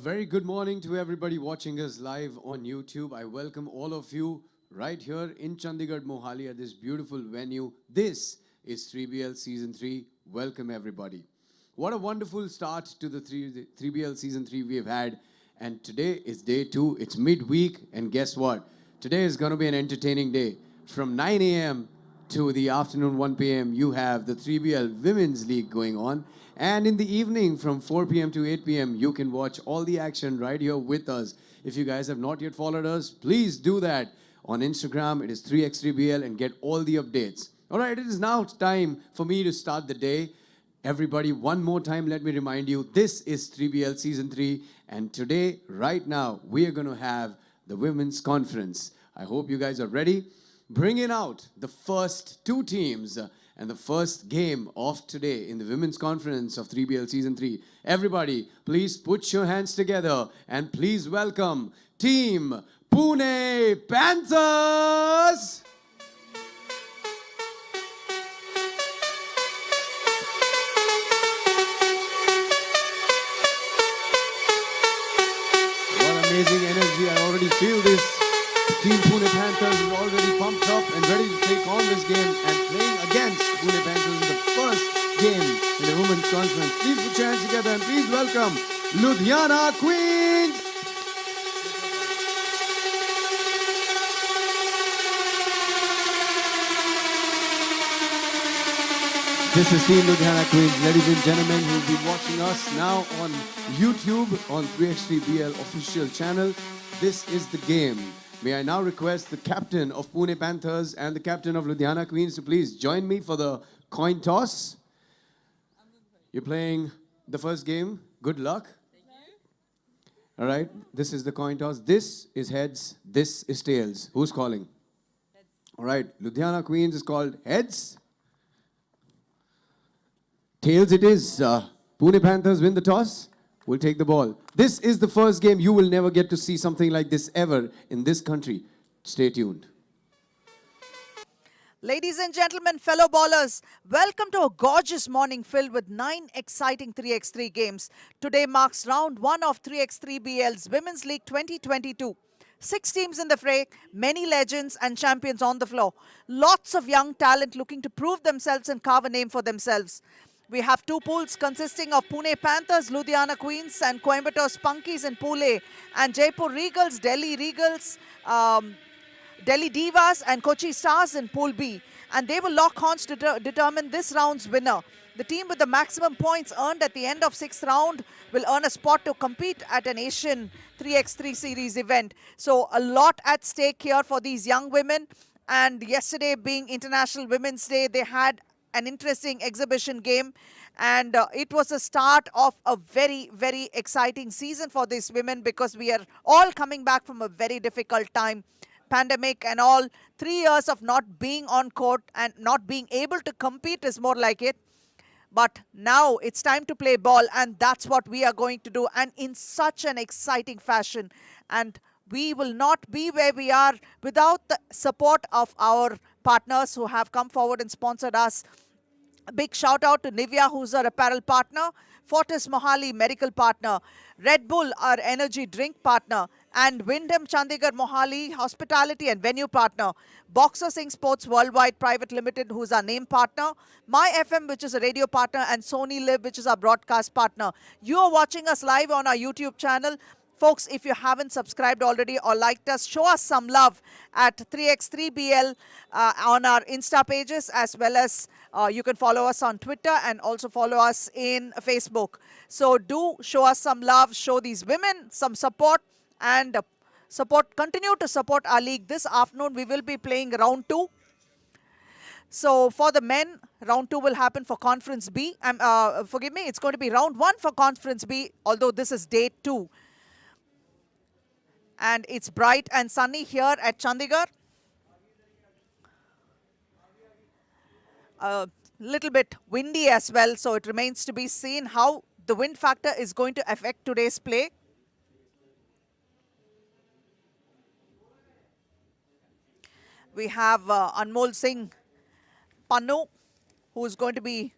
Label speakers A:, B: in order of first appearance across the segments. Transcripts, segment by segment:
A: very good morning to everybody watching us live on YouTube. I welcome all of you right here in Chandigarh, Mohali at this beautiful venue. This is 3BL Season 3. Welcome everybody. What a wonderful start to the 3BL Season 3 we have had. And today is day 2. It's midweek. And guess what? Today is going to be an entertaining day. From 9 a.m. to the afternoon 1 p.m. you have the 3BL Women's League going on. And in the evening from 4 p.m. to 8 p.m. you can watch all the action right here with us. If you guys have not yet followed us, please do that. On Instagram, it is 3x3BL and get all the updates. All right, it is now time for me to start the day. Everybody, one more time, let me remind you, this is 3BL Season 3. And today, right now, we are going to have the Women's Conference. I hope you guys are ready. Bringing out the first two teams and the first game of today in the Women's Conference of 3BL Season 3. Everybody, please put your hands together and please welcome Team Pune Panthers! What amazing energy, I already feel this. Team Pune Panthers is already pumped up and ready to take on this game and playing against Pune Panthers in the first game in the Women's Conference. Please put your hands together and please welcome Ludhiana Queens! This is Team Ludhiana Queens. Ladies and gentlemen who will be watching us now on YouTube on 3x3BL official channel. This is the game. May I now request the captain of Pune Panthers and the captain of Ludhiana Queens to please join me for the coin toss. You're playing the first game. Good luck. All right, this is the coin toss. This is heads, this is tails. Who's calling? Heads. All right, Ludhiana Queens is called heads. Tails it is. Pune Panthers win the toss. We'll take the ball. This is the first game. You will never get to see something like this ever in this country. Stay tuned.
B: Ladies and gentlemen, fellow ballers, welcome to a gorgeous morning filled with 9 exciting 3x3 games. Today marks round 1 of 3x3BL's Women's League 2022. 6 teams in the fray, many legends and champions on the floor. Lots of young talent looking to prove themselves and carve a name for themselves. We have 2 pools consisting of Pune Panthers, Ludhiana Queens and Coimbatore Spunkies in Pool A, and Jaipur Regals, Delhi Regals, Delhi Divas and Kochi Stars in Pool B. And they will lock horns to determine this round's winner. The team with the maximum points earned at the end of 6th round will earn a spot to compete at an Asian 3x3 series event. So a lot at stake here for these young women. And yesterday being International Women's Day, they had an interesting exhibition game, and it was the start of a very, very exciting season for these women because we are all coming back from a very difficult time, pandemic and all. 3 years of not being on court and not being able to compete is more like it. But now it's time to play ball, and that's what we are going to do, and in such an exciting fashion. And we will not be where we are without the support of our partners who have come forward and sponsored us. A big shout out to Nivea, who's our apparel partner, Fortis Mohali medical partner, Red Bull, our energy drink partner, and Wyndham Chandigarh Mohali hospitality and venue partner, Boxer Singh Sports Worldwide Private Limited, who's our name partner, My FM, which is a radio partner, and Sony Live, which is our broadcast partner. You are watching us live on our YouTube channel. Folks, if you haven't subscribed already or liked us, show us some love at 3x3BL on our Insta pages, as well as you can follow us on Twitter and also follow us in Facebook. So do show us some love, show these women some support, and continue to support our league. This afternoon, we will be playing round 2. So for the men, round 2 will happen for Conference B. Forgive me, it's going to be round 1 for Conference B, although this is day 2. And it's bright and sunny here at Chandigarh. A little bit windy as well, so it remains to be seen how the wind factor is going to affect today's play. We have Anmol Singh Pannu, who is going to be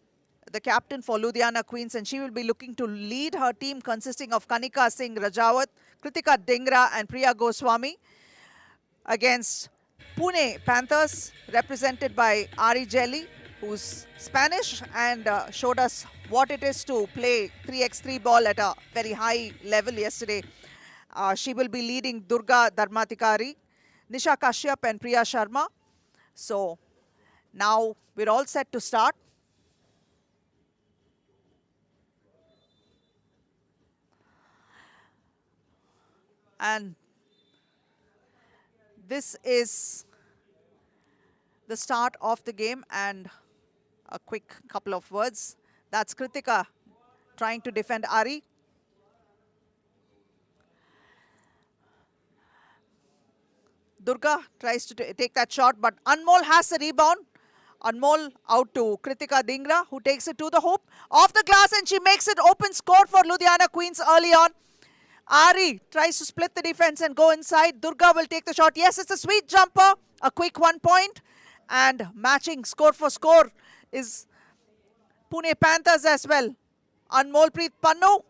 B: the captain for Ludhiana Queens, and she will be looking to lead her team consisting of Kanika Singh Rajawat, Kritika Dhingra and Priya Goswami against Pune Panthers, represented by Ari Jelly, who's Spanish and showed us what it is to play 3x3 ball at a very high level yesterday. She will be leading Durga Dharmatikari, Nisha Kashyap and Priya Sharma. So now we're all set to start. And this is the start of the game, and a quick couple of words. That's Kritika trying to defend Ari. Durga tries to take that shot, but Anmol has the rebound. Anmol out to Kritika Dhingra, who takes it to the hoop. Off the glass, and she makes it open score for Ludhiana Queens early on. Ari tries to split the defense and go inside. Durga will take the shot. Yes, it's a sweet jumper. A quick 1 point. And matching score for score is Pune Panthers as well. Anmolpreet Pannu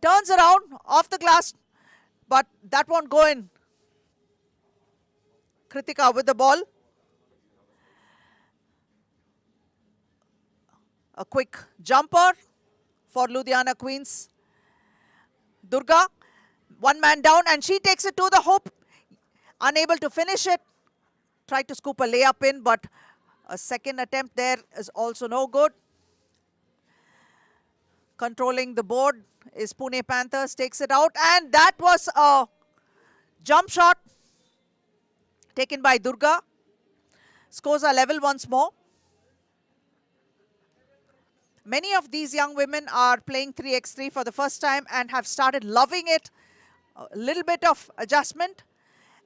B: turns around off the glass, but that won't go in. Kritika with the ball. A quick jumper for Ludhiana Queens. Durga, one man down, and she takes it to the hoop. Unable to finish it. Tried to scoop a layup in, but a second attempt there is also no good. Controlling the board is Pune Panthers, takes it out, and that was a jump shot taken by Durga. Scores are level once more. Many of these young women are playing 3x3 for the first time and have started loving it. A little bit of adjustment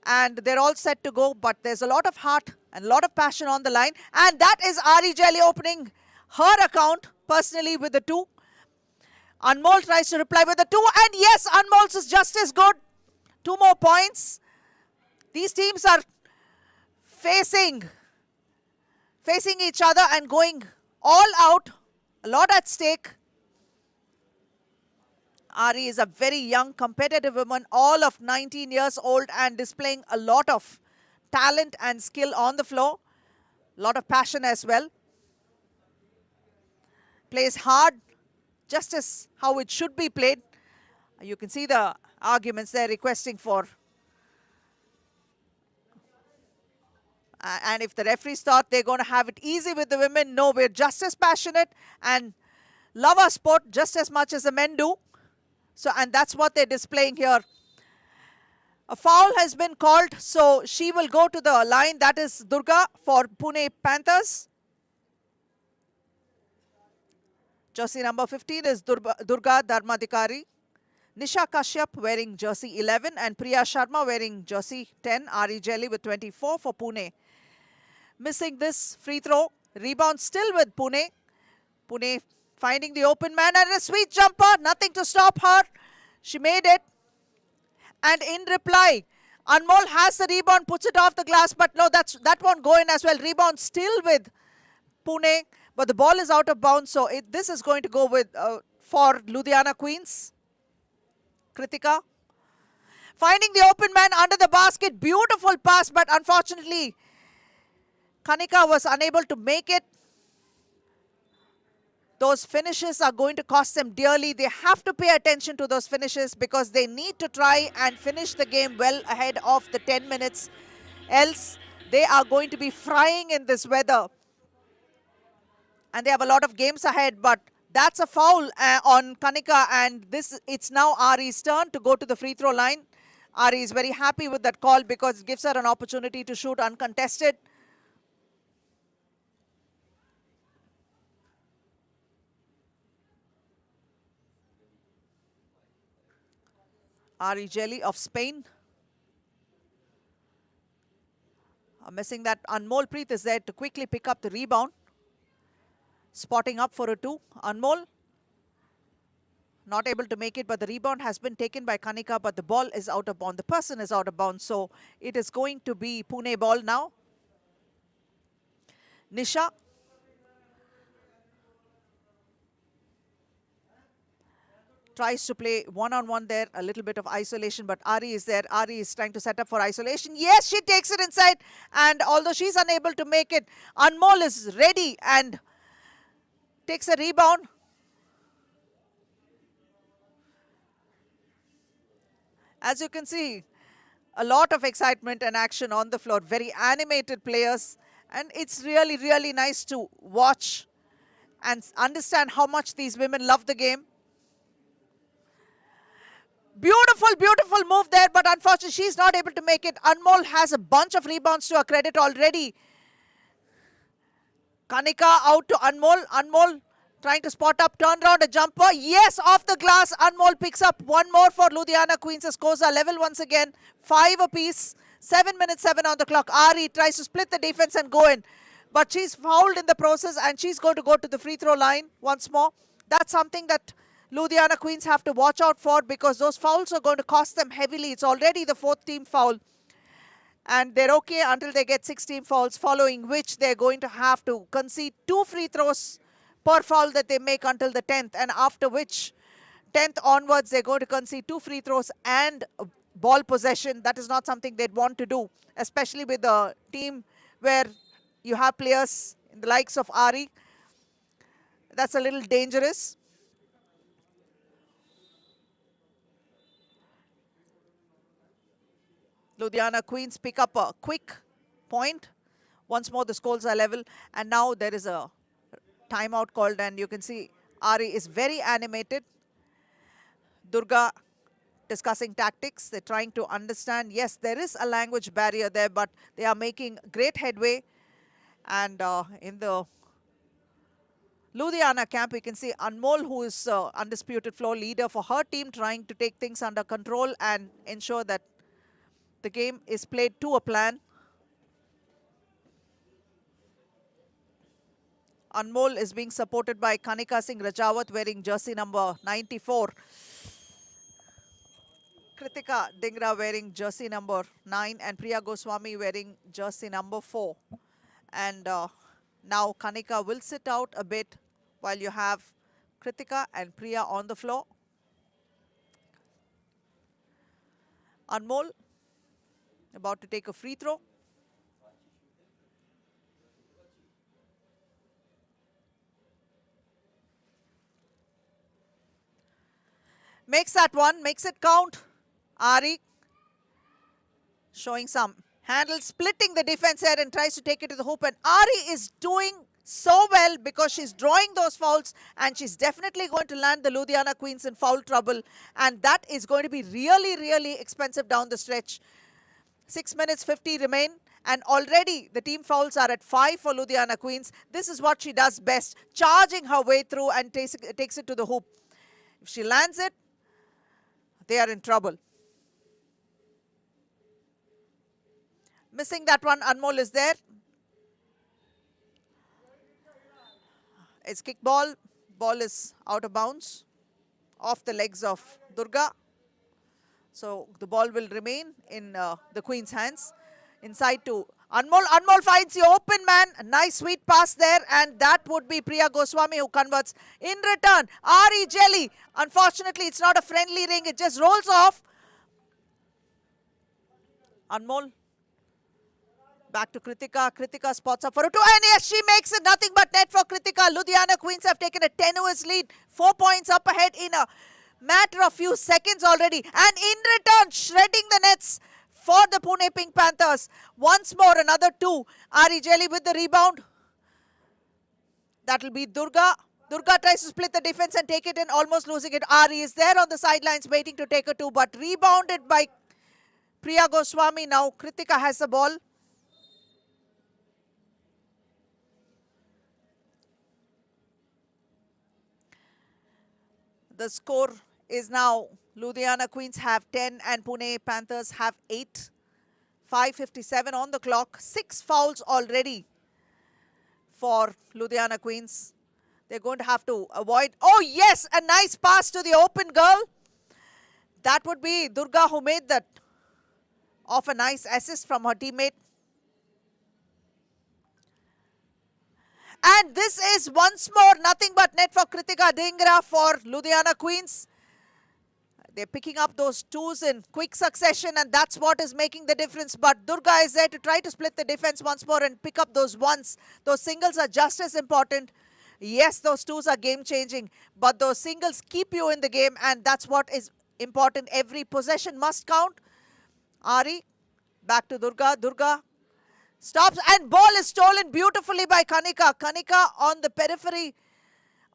B: and they're all set to go, but there's a lot of heart and a lot of passion on the line. And that is Ari Jelly opening her account personally with the 2. Anmol tries to reply with the 2, and yes, Anmol's is just as good. 2 more points. These teams are facing each other and going all out. A lot at stake. Ari is a very young, competitive woman, all of 19 years old and displaying a lot of talent and skill on the floor. A lot of passion as well. Plays hard, just as how it should be played. You can see the arguments there requesting for. And if the referees thought they're going to have it easy with the women, no, we're just as passionate and love our sport just as much as the men do. So, and that's what they're displaying here. A foul has been called, so she will go to the line. That is Durga for Pune Panthers. Jersey number 15 is Durga Dharmadikari. Nisha Kashyap wearing jersey 11 and Priya Sharma wearing jersey 10. Ari Jelly with 24 for Pune. Missing this free throw. Rebound still with Pune. Pune finding the open man and a sweet jumper. Nothing to stop her. She made it. And in reply, Anmol has the rebound, puts it off the glass. But no, that won't go in as well. Rebound still with Pune. But the ball is out of bounds. So this is going to go with for Ludhiana Queens. Kritika. Finding the open man under the basket. Beautiful pass, but unfortunately, Kanika was unable to make it. Those finishes are going to cost them dearly. They have to pay attention to those finishes because they need to try and finish the game well ahead of the 10 minutes. Else, they are going to be frying in this weather. And they have a lot of games ahead, but that's a foul on Kanika, and it's now Ari's turn to go to the free throw line. Ari is very happy with that call because it gives her an opportunity to shoot uncontested. Ari Jelly of Spain. Missing that. Anmolpreet is there to quickly pick up the rebound. Spotting up for a 2. Anmol not able to make it, but the rebound has been taken by Kanika, but the ball is out of bounds. The person is out of bounds, so it is going to be Pune ball now. Nisha. tries to play one-on-one there, a little bit of isolation, but Ari is there. Ari is trying to set up for isolation. Yes, she takes it inside, and although she's unable to make it, Anmol is ready and takes a rebound. As you can see, a lot of excitement and action on the floor. Very animated players, and it's really, really nice to watch and understand how much these women love the game. Beautiful, beautiful move there, but unfortunately she's not able to make it. Anmol has a bunch of rebounds to her credit already. Kanika out to Anmol. Anmol trying to spot up, turn around a jumper. Yes, off the glass. Anmol picks up one more for Ludhiana Queens. The scores are level once again. 5 apiece. 7 minutes 7 on the clock. Ari tries to split the defense and go in, but she's fouled in the process, and she's going to go to the free throw line once more. That's something that Ludhiana Queens have to watch out for, because those fouls are going to cost them heavily. It's already the 4th team foul, and they're okay until they get 6 team fouls, following which they're going to have to concede 2 free throws per foul that they make until the 10th, and after which 10th onwards they're going to concede 2 free throws and ball possession. That is not something they'd want to do, especially with a team where you have players in the likes of Ari. That's a little dangerous. Ludhiana Queens pick up a quick point. Once more the scores are level, and now there is a timeout called, and you can see Ari is very animated. Durga discussing tactics. They're trying to understand. Yes, there is a language barrier there, but they are making great headway. And in the Ludhiana camp, we can see Anmol, who is undisputed floor leader for her team, trying to take things under control and ensure that the game is played to a plan. Anmol is being supported by Kanika Singh Rajawat wearing jersey number 94. Kritika Dingra wearing jersey number 9, and Priya Goswami wearing jersey number 4. And now Kanika will sit out a bit while you have Kritika and Priya on the floor. Anmol about to take a free throw. Makes that one, makes it count. Ari showing some handle, splitting the defense here and tries to take it to the hoop. And Ari is doing so well because she's drawing those fouls, and she's definitely going to land the Ludhiana Queens in foul trouble. And that is going to be really, really expensive down the stretch. 6 minutes 50 remain, and already the team fouls are at 5 for Ludhiana Queens. This is what she does best, charging her way through and takes it to the hoop. If she lands it, they are in trouble. Missing that one, Anmol is there. It's kick ball. Ball is out of bounds, off the legs of Durga. So the ball will remain in the Queen's hands. Inside to Anmol. Anmol finds the open man. A nice sweet pass there, and that would be Priya Goswami who converts. In return, Ari Jelly. Unfortunately, it's not a friendly ring. It just rolls off. Anmol. Back to Kritika. Kritika spots up for a 2. And yes, she makes it. Nothing but net for Kritika. Ludhiana Queens have taken a tenuous lead. 4 points up ahead in a matter of few seconds already. And in return, shredding the nets for the Pune Pink Panthers. Once more, another 2. Ari Jelly with the rebound. That will be Durga. Durga tries to split the defense and take it in, almost losing it. Ari is there on the sidelines waiting to take a 2, but rebounded by Priya Goswami. Now Kritika has the ball. The score is now Ludhiana Queens have 10 and Pune Panthers have 8. 5:57 on the clock. 6 fouls already for Ludhiana Queens. They're going to have to avoid. Oh yes, a nice pass to the open girl. That would be Durga who made that off a nice assist from her teammate. And this is once more nothing but net for Kritika Dingra for Ludhiana Queens. They're picking up those twos in quick succession, and that's what is making the difference. But Durga is there to try to split the defense once more and pick up those ones. Those singles are just as important. Yes, those twos are game-changing, but those singles keep you in the game, and that's what is important. Every possession must count. Ari, back to Durga. Durga stops, and ball is stolen beautifully by Kanika. Kanika on the periphery.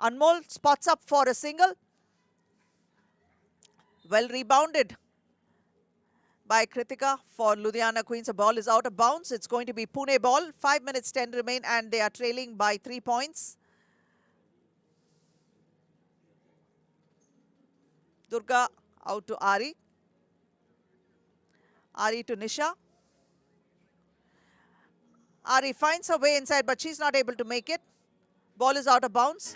B: Anmol spots up for a single. Well rebounded by Kritika for Ludhiana Queens. The ball is out of bounds. It's going to be Pune ball. 5 minutes 10 remain, and they are trailing by 3 points. Durga out to Ari. Ari to Nisha. Ari finds her way inside, but she's not able to make it. Ball is out of bounds.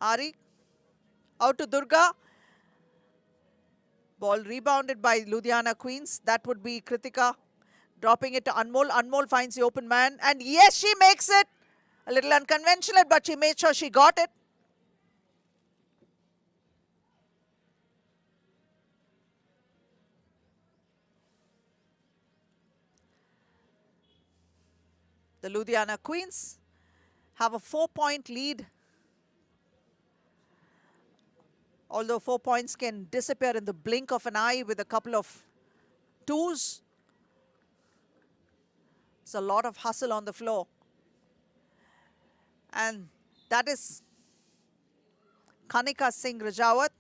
B: Ari out to Durga. Ball rebounded by Ludhiana Queens. That would be Kritika dropping it to Anmol. Anmol finds the open man, and yes, she makes it. A little unconventional, but she made sure she got it. The Ludhiana Queens have a 4-point lead. Although 4 points can disappear in the blink of an eye with a couple of twos. It's a lot of hustle on the floor. And that is Kanika Singh Rajawat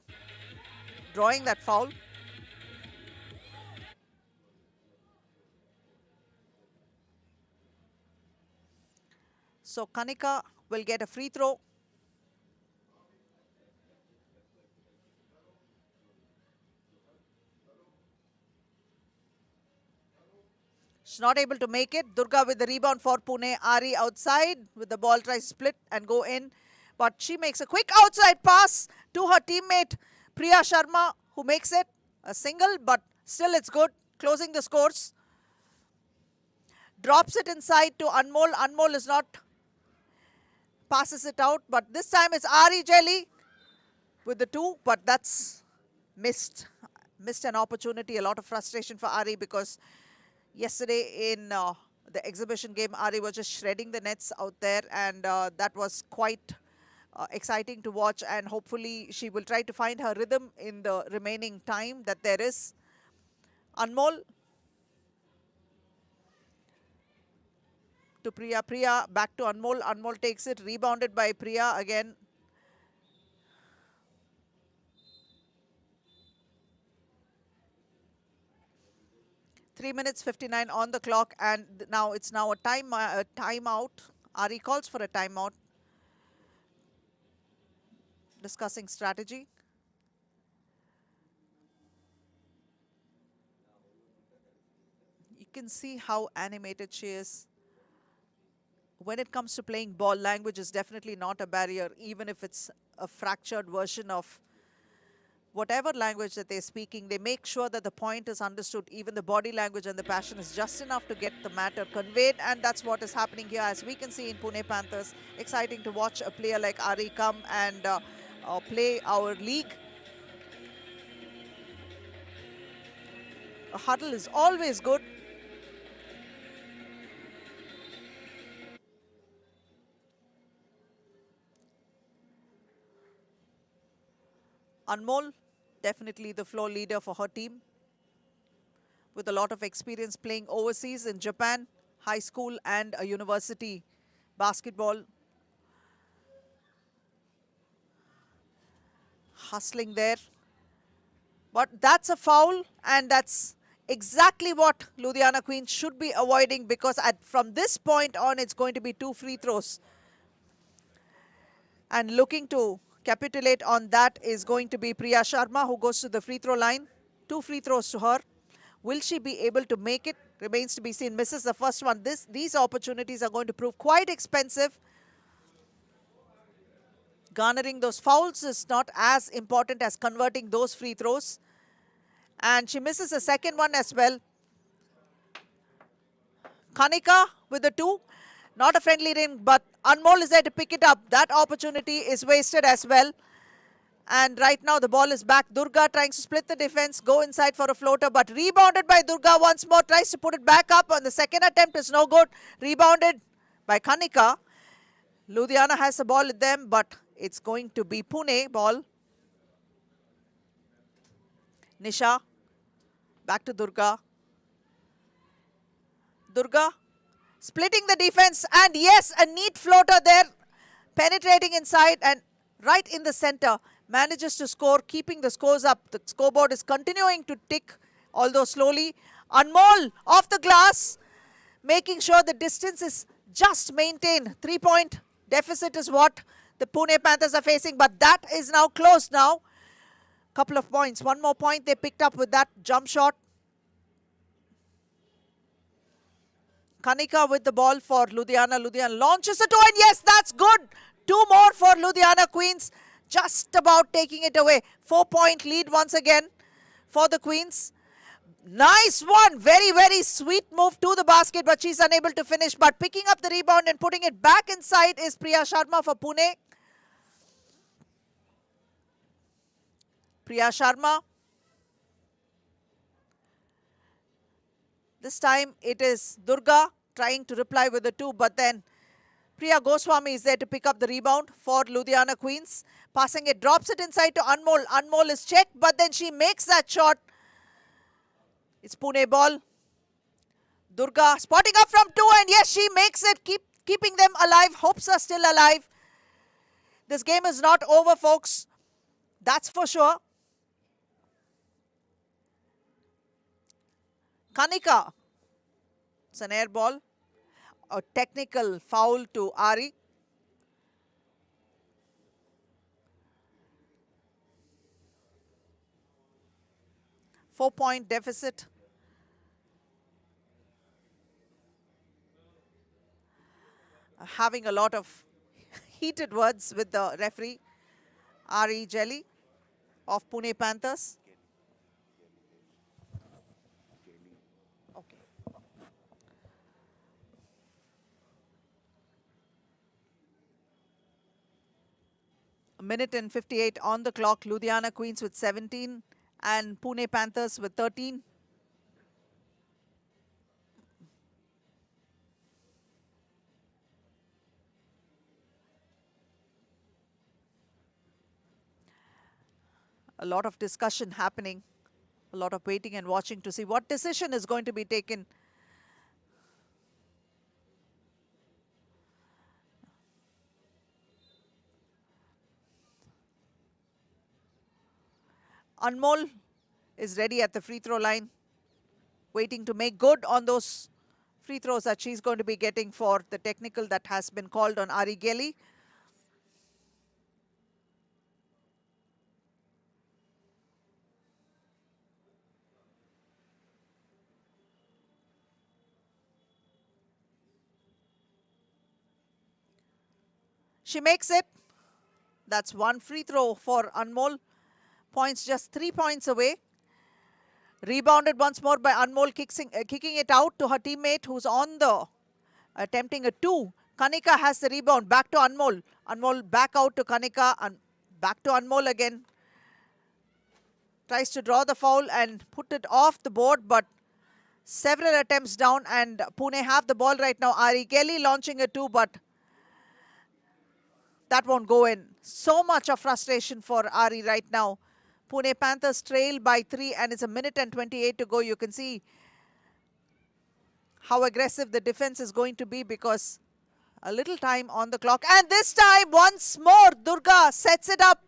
B: drawing that foul. So Kanika will get a free throw. She's not able to make it. Durga with the rebound for Pune. Ari outside with the ball, tries to split and go in. But she makes a quick outside pass to her teammate Priya Sharma, who makes it a single, but still it's good. Closing the scores. Drops it inside to Anmol. Anmol is not, passes it out, but this time it's Ari Jelly with the two, but that's missed an opportunity. A lot of frustration for Ari because yesterday in the exhibition game, Ari was just shredding the nets out there, and that was quite exciting to watch, and hopefully she will try to find her rhythm in the remaining time that there is. Anmol to Priya. Priya back to Anmol. Anmol takes it, rebounded by Priya again. Three minutes 59 on the clock, and now it's a timeout. Ari calls for a timeout, discussing strategy. You can see how animated she is. When it comes to playing ball, language is definitely not a barrier, even if it's a fractured version of whatever language that they're speaking. They make sure that the point is understood. Even the body language and the passion is just enough to get the matter conveyed, and that's what is happening here, as we can see in Pune Panthers. Exciting to watch a player like Ari come and play our league. A huddle is always good. Anmol, definitely the floor leader for her team, with a lot of experience playing overseas in Japan, high school and a university basketball. Hustling there. But that's a foul, and that's exactly what Ludhiana Queens should be avoiding, because from this point on, it's going to be 2 free throws. And looking to capitulate on that is going to be Priya Sharma, who goes to the free throw line. 2 free throws to her. Will she be able to make it? Remains to be seen. Misses the first one. These opportunities are going to prove quite expensive. Garnering those fouls is not as important as converting those free throws. And she misses a second one as well. Kanika with the 2. Not a friendly ring, but Anmol is there to pick it up. That opportunity is wasted as well. And right now the ball is back. Durga trying to split the defense, go inside for a floater, but rebounded by Durga once more. Tries to put it back up on the second attempt is no good. Rebounded by Kanika. Ludhiana has the ball with them, but it's going to be Pune ball. Nisha. Back to Durga. Durga splitting the defense, and yes, a neat floater there, penetrating inside and right in the center. Manages to score, keeping the scores up. The scoreboard is continuing to tick, although slowly. Anmol off the glass, making sure the distance is just maintained. 3-point deficit is what the Pune Panthers are facing, but that is now closed now. Couple of points. One more point they picked up with that jump shot. Kanika with the ball for Ludhiana. Ludhiana launches it, and yes, that's good. 2 more for Ludhiana Queens. Just about taking it away. 4-point lead once again for the Queens. Nice one. Very, very sweet move to the basket, but she's unable to finish. But picking up the rebound and putting it back inside is Priya Sharma for Pune. Priya Sharma. This time it is Durga trying to reply with a 2, but then Priya Goswami is there to pick up the rebound for Ludhiana Queens. Passing it, drops it inside to Anmol. Anmol is checked, but then she makes that shot. It's Pune ball. Durga spotting up from 2, and yes, she makes it, keeping them alive. Hopes are still alive. This game is not over, folks. That's for sure. Kanika. It's an air ball. A technical foul to Ari. Four-point deficit. Having a lot of heated words with the referee, Ari Jelly of Pune Panthers. A minute and 58 on the clock. Ludhiana Queens with 17 and Pune Panthers with 13. A lot of discussion happening. A lot of waiting and watching to see what decision is going to be taken. Anmol is ready at the free throw line, waiting to make good on those free throws that she's going to be getting for the technical that has been called on Ari Gelly. She makes it. That's one free throw for Anmol. Points just 3 points away. Rebounded once more by Anmol, kicking it out to her teammate who's on the attempting a 2. Kanika has the rebound. Back to Anmol. Anmol back out to Kanika and back to Anmol again. Tries to draw the foul and put it off the board, but several attempts down, and Pune have the ball right now. Ari Kelly launching a 2, but that won't go in. So much of frustration for Ari right now. Pune Panthers trail by 3, and it's a minute and 28 to go. You can see how aggressive the defense is going to be because a little time on the clock. And this time, once more, Durga sets it up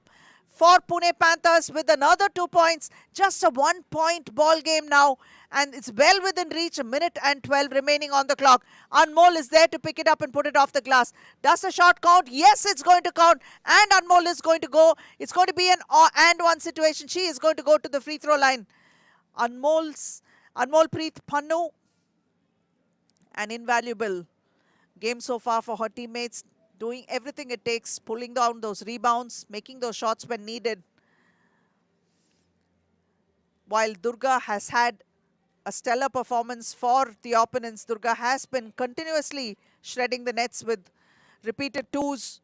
B: for Pune Panthers with another 2 points. Just a 1-point ball game now. And it's well within reach, a minute and 12 remaining on the clock. Anmol is there to pick it up and put it off the glass. Does the shot count? Yes, it's going to count. And Anmol is going to go. It's going to be an and one situation. She is going to go to the free throw line. Anmolpreet Pannu. An invaluable game so far for her teammates. Doing everything it takes, pulling down those rebounds, making those shots when needed. While Durga has had a stellar performance for the opponents. Durga has been continuously shredding the nets with repeated twos.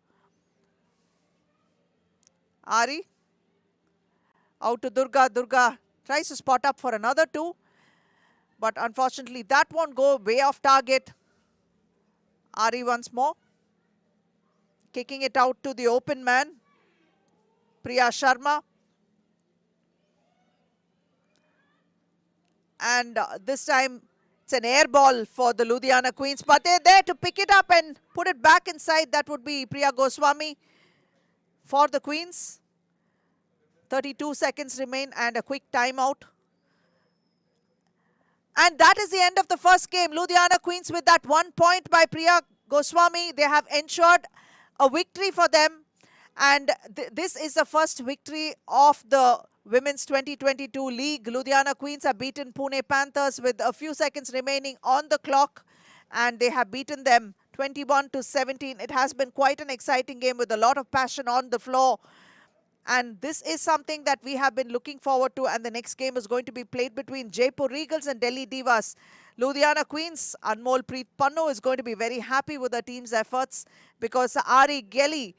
B: Ari out to Durga. Durga tries to spot up for another two, but unfortunately that won't go way off target. Ari once more, kicking it out to the open man, Priya Sharma. And this time it's an air ball for the Ludhiana Queens, but they're there to pick it up and put it back inside. That would be Priya Goswami for the Queens. 32 seconds remain and a quick timeout. And that is the end of the first game. Ludhiana Queens with that 1 point by Priya Goswami. They have ensured a victory for them. And this is the first victory of the Women's 2022 League. Ludhiana Queens have beaten Pune Panthers with a few seconds remaining on the clock. And they have beaten them 21-17. It has been quite an exciting game with a lot of passion on the floor. And this is something that we have been looking forward to. And the next game is going to be played between Jaipur Regals and Delhi Divas. Ludhiana Queens, Anmol Preet Pannu is going to be very happy with the team's efforts, because Ari Gelly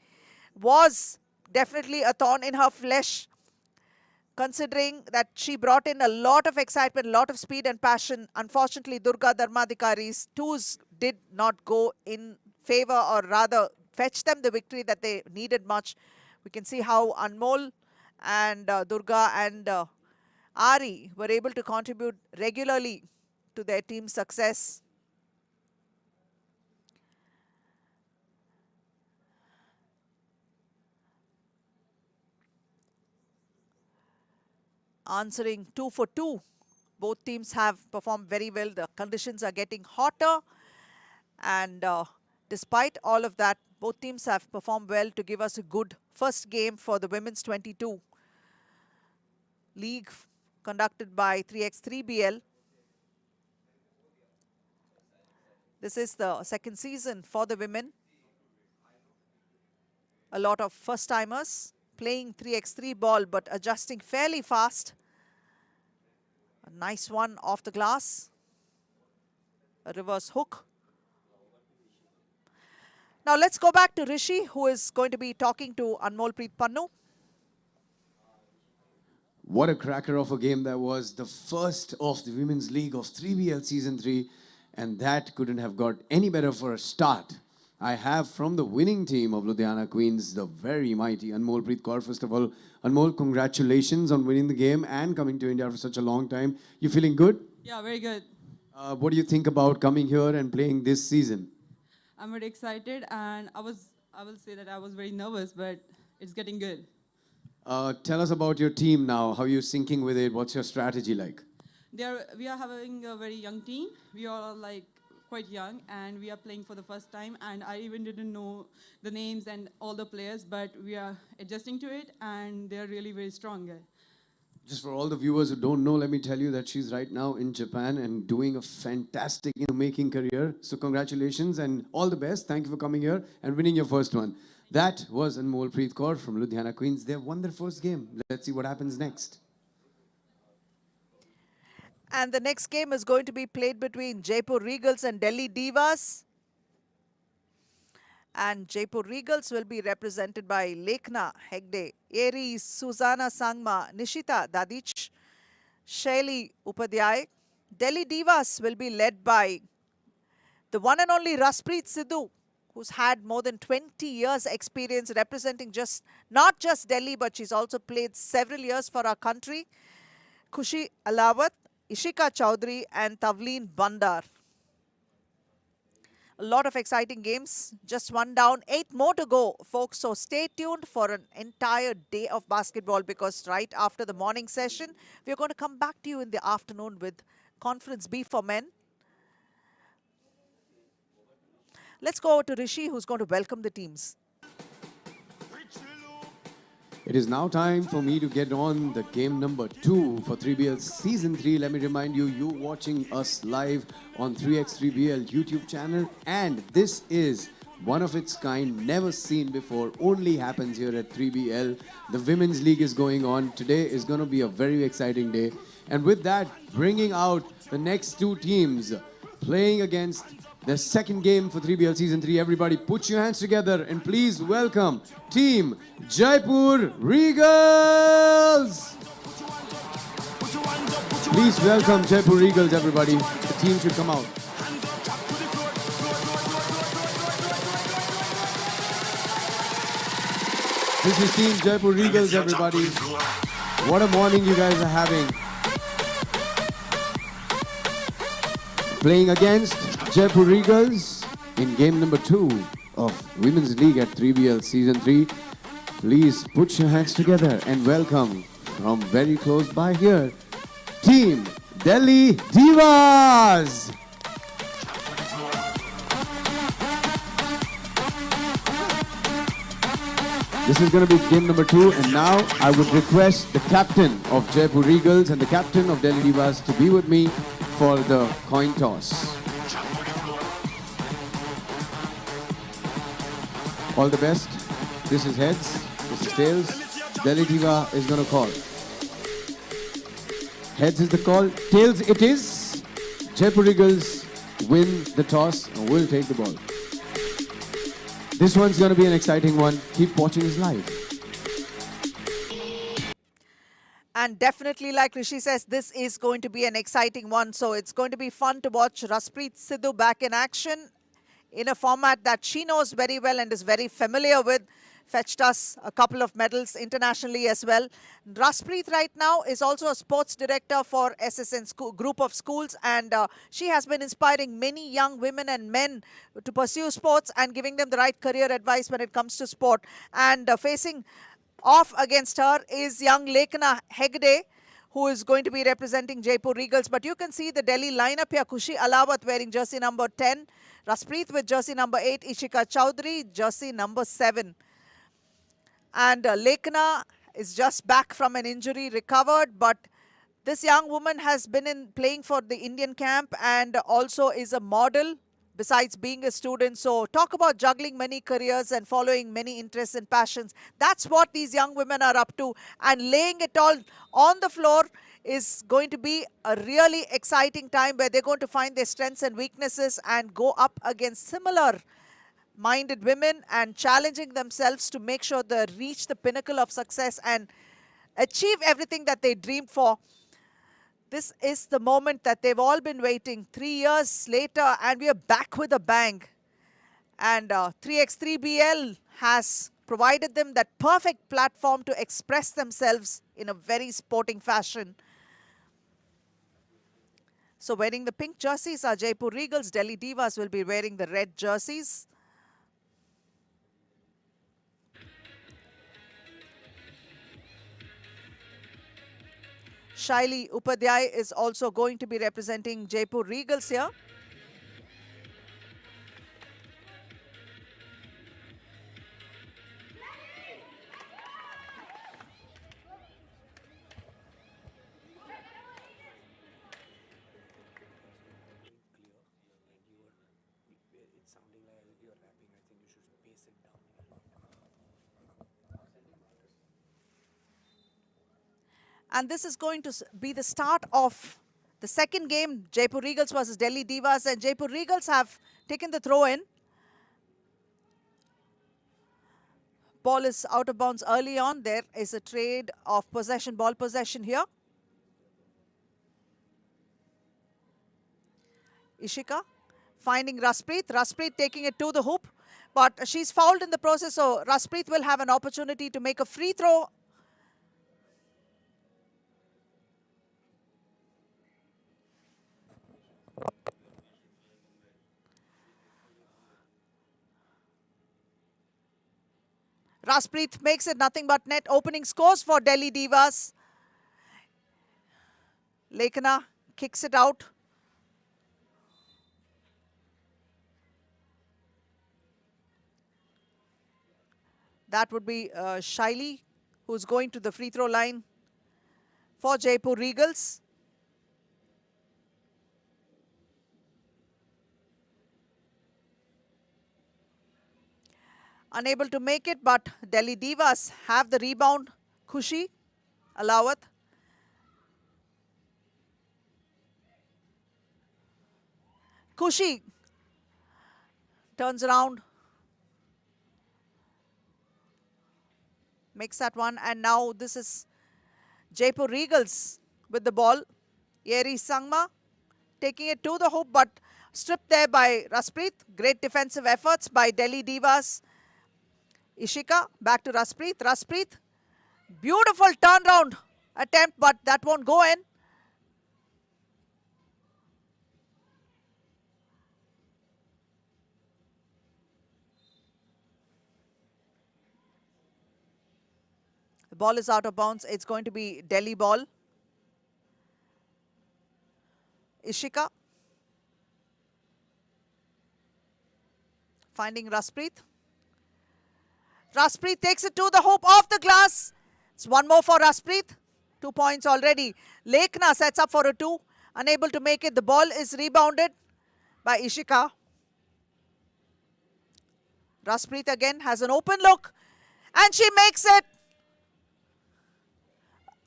B: was definitely a thorn in her flesh, considering that she brought in a lot of excitement, a lot of speed and passion. Unfortunately, Durga Dharmadhikari's twos did not go in favor, or rather fetch them the victory that they needed much. We can see how Anmol and Durga and Ari were able to contribute regularly to their team's success. Answering 2 for 2. Both teams have performed very well. The conditions are getting hotter. And despite all of that, both teams have performed well to give us a good first game for the Women's 22 League conducted by 3x3BL. This is the second season for the women. A lot of first-timers playing 3x3 ball, but adjusting fairly fast. A nice one off the glass. A reverse hook. Now let's go back to Rishi, who is going to be talking to Anmol Preet Pannu.
A: What a cracker of a game that was. The first of the Women's League of 3BL Season 3. And that couldn't have got any better for a start. I have from the winning team of Ludhiana Queens, the very mighty Anmol Preet Kaur. First of all, Anmol, congratulations on winning the game and coming to India for such a long time. You feeling good?
C: Yeah, very good.
A: What do you think about coming here and playing this season?
C: I'm very excited, and I will say that I was very nervous, but it's getting good.
A: Tell us about your team now. How are you syncing with it? What's your strategy like?
C: We are having a very young team. We are like quite young, and we are playing for the first time, and I even didn't know the names and all the players, but we are adjusting to it, and they're really very strong.
A: Just for all the viewers who don't know, let me tell you that she's right now in Japan and doing a fantastic making career. So congratulations and all the best. Thank you for coming here and winning your first one. That was Anmol Preet Kaur from Ludhiana Queens. They won their first game. Let's see what happens next.
B: And the next game is going to be played between Jaipur Regals and Delhi Divas. And Jaipur Regals will be represented by Lekhna Hegde, Aries, Susanna Sangma, Nishita Dadich, Shaili Upadhyay. Delhi Divas will be led by the one and only Raspreet Sidhu, who's had more than 20 years experience representing not just Delhi, but she's also played several years for our country. Khushi Alawat, Ishika Chowdhury and Tavleen Bandar. A lot of exciting games. Just one down, 8 more to go, folks. So stay tuned for an entire day of basketball, because right after the morning session, we're going to come back to you in the afternoon with Conference B for men. Let's go over to Rishi, who's going to welcome the teams.
A: It is now time for me to get on the game number 2 for 3BL Season 3. Let me remind you, you're watching us live on 3x3BL YouTube channel. And this is one of its kind, never seen before, only happens here at 3BL. The Women's League is going on. Today is going to be a very exciting day. And with that, bringing out the next two teams playing against their second game for 3BL Season 3. Everybody put your hands together and please welcome Team Jaipur Regals. Please welcome Jaipur Regals, everybody. The team should come out. This is Team Jaipur Regals, everybody. What a morning you guys are having. Playing against Jaipur Regals in game number 2 of Women's League at 3BL Season 3. Please put your hands together and welcome from very close by here, Team Delhi Divas. This is going to be game number 2, and now I would request the captain of Jaipur Regals and the captain of Delhi Divas to be with me for the coin toss. All the best. This is heads, this is tails. Delhi Diva is going to call. Heads is the call, tails it is. Jaipur Regals win the toss and will take the ball. This one's going to be an exciting one. Keep watching this live.
B: And definitely, like Rishi says, this is going to be an exciting one. So it's going to be fun to watch Raspreet Sidhu back in action in a format that she knows very well and is very familiar with. Fetched us a couple of medals internationally as well. Raspreet right now is also a sports director for SSN group of schools, and she has been inspiring many young women and men to pursue sports and giving them the right career advice when it comes to sport. And facing off against her is young Lekana Hegde, who is going to be representing Jaipur Regals. But you can see the Delhi lineup here. Khushi Alawat wearing jersey number 10. Raspreet with jersey number 8. Ishika Chowdhury, jersey number 7. And Lekana is just back from an injury, recovered, but this young woman has been playing for the Indian camp and also is a model besides being a student. So talk about juggling many careers and following many interests and passions. That's what these young women are up to, and laying it all on the floor is going to be a really exciting time where they're going to find their strengths and weaknesses and go up against similar minded women and challenging themselves to make sure they reach the pinnacle of success and achieve everything that they dreamed for. This is the moment that they've all been waiting. 3 years later, and we are back with a bang. And 3x3BL has provided them that perfect platform to express themselves in a very sporting fashion. So wearing the pink jerseys are Jaipur Regals. Delhi Divas will be wearing the red jerseys. Shaili Upadhyay is also going to be representing Jaipur Regals here. And this is going to be the start of the second game, Jaipur Regals versus Delhi Divas. And Jaipur Regals have taken the throw in. Ball is out of bounds early on. There is a trade of possession, ball possession here. Ishika finding Raspreet. Raspreet taking it to the hoop. But she's fouled in the process, so Raspreet will have an opportunity to make a free throw. Raspreet makes it nothing but net. Opening scores for Delhi Divas. Lekana kicks it out. That would be Shaili, who's going to the free throw line for Jaipur Regals. Unable to make it, but Delhi Divas have the rebound. Khushi Alawat. Kushi turns around. Makes that one. And now this is Jaipur Regals with the ball. Yeri Sangma taking it to the hoop, but stripped there by Raspreet. Great defensive efforts by Delhi Divas. Ishika back to Raspreet. Raspreet, beautiful turnaround attempt, but that won't go in. The ball is out of bounds. It's going to be Delhi ball. Ishika finding Raspreet. Raspreet takes it to the hoop, off the glass. It's one more for Raspreet. 2 points already. Lekhna sets up for a 2. Unable to make it. The ball is rebounded by Ishika. Raspreet again has an open look. And she makes it.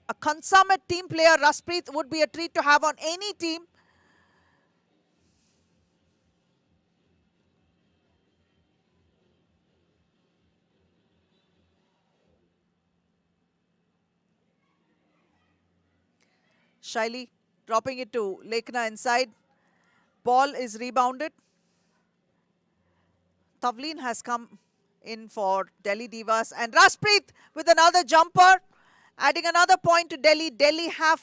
B: A consummate team player. Raspreet would be a treat to have on any team. Shaili dropping it to Lekhna inside. Ball is rebounded. Tavleen has come in for Delhi Divas. And Raspreet with another jumper. Adding another point to Delhi. Delhi have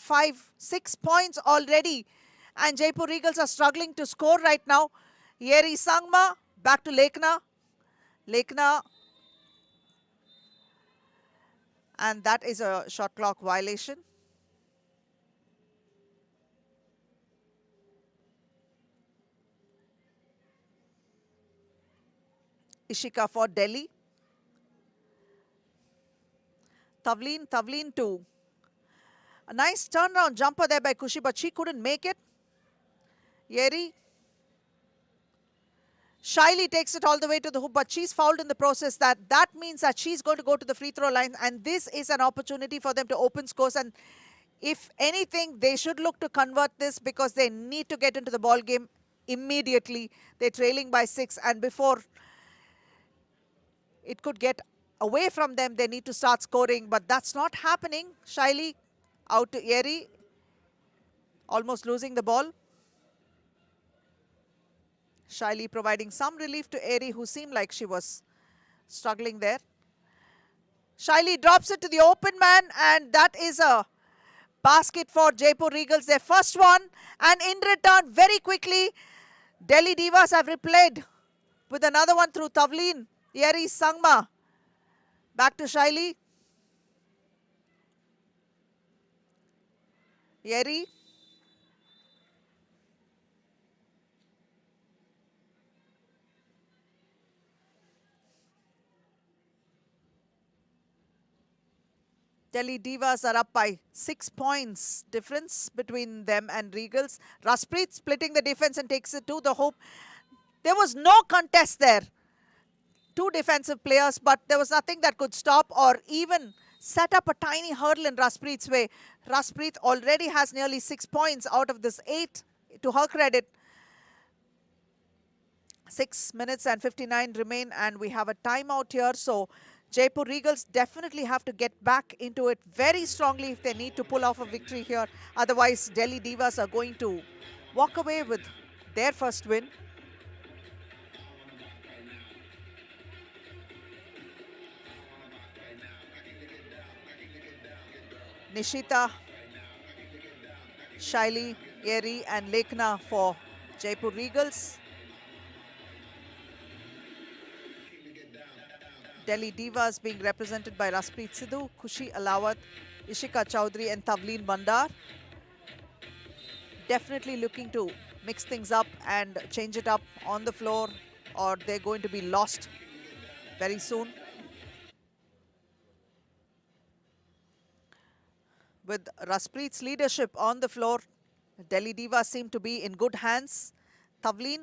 B: 6 points already. And Jaipur Regals are struggling to score right now. Yeri Sangma back to Lekhna. Lekhna. And that is a shot clock violation. Ishika for Delhi. Tavleen too. A nice turnaround jumper there by Kushi, but she couldn't make it. Yeri. Shaili takes it all the way to the hoop, but she's fouled in the process. That means that she's going to go to the free throw line, and this is an opportunity for them to open scores. And if anything, they should look to convert this because they need to get into the ball game immediately. They're trailing by 6, and before it could get away from them, they need to start scoring, but that's not happening. Shaili out to Yeri, almost losing the ball. Shaili providing some relief to Yeri, who seemed like she was struggling there. Shaili drops it to the open man, and that is a basket for Jaipur Regals, their first one. And in return, very quickly, Delhi Divas have replayed with another one through Tavleen. Yeri Sangma. Back to Shaili. Yeri. Delhi Divas are up by 6 points difference between them and Regals. Raspreet splitting the defense and takes it to the hoop. There was no contest there. 2 defensive players, but there was nothing that could stop or even set up a tiny hurdle in Raspreet's way. Raspreet already has nearly 6 points out of this 8, to her credit. 6 minutes and 59 remain, and we have a timeout here. So Jaipur Regals definitely have to get back into it very strongly if they need to pull off a victory here. Otherwise, Delhi Divas are going to walk away with their first win. Nishita, Shaili, Yeri and Lekhna for Jaipur Regals. Delhi Divas being represented by Raspreet Sidhu, Kushi Alawat, Ishika Chowdhury and Tavleen Bandar. Definitely looking to mix things up and change it up on the floor, or they're going to be lost very soon. With Raspreet's leadership on the floor, Delhi Divas seem to be in good hands. Tavleen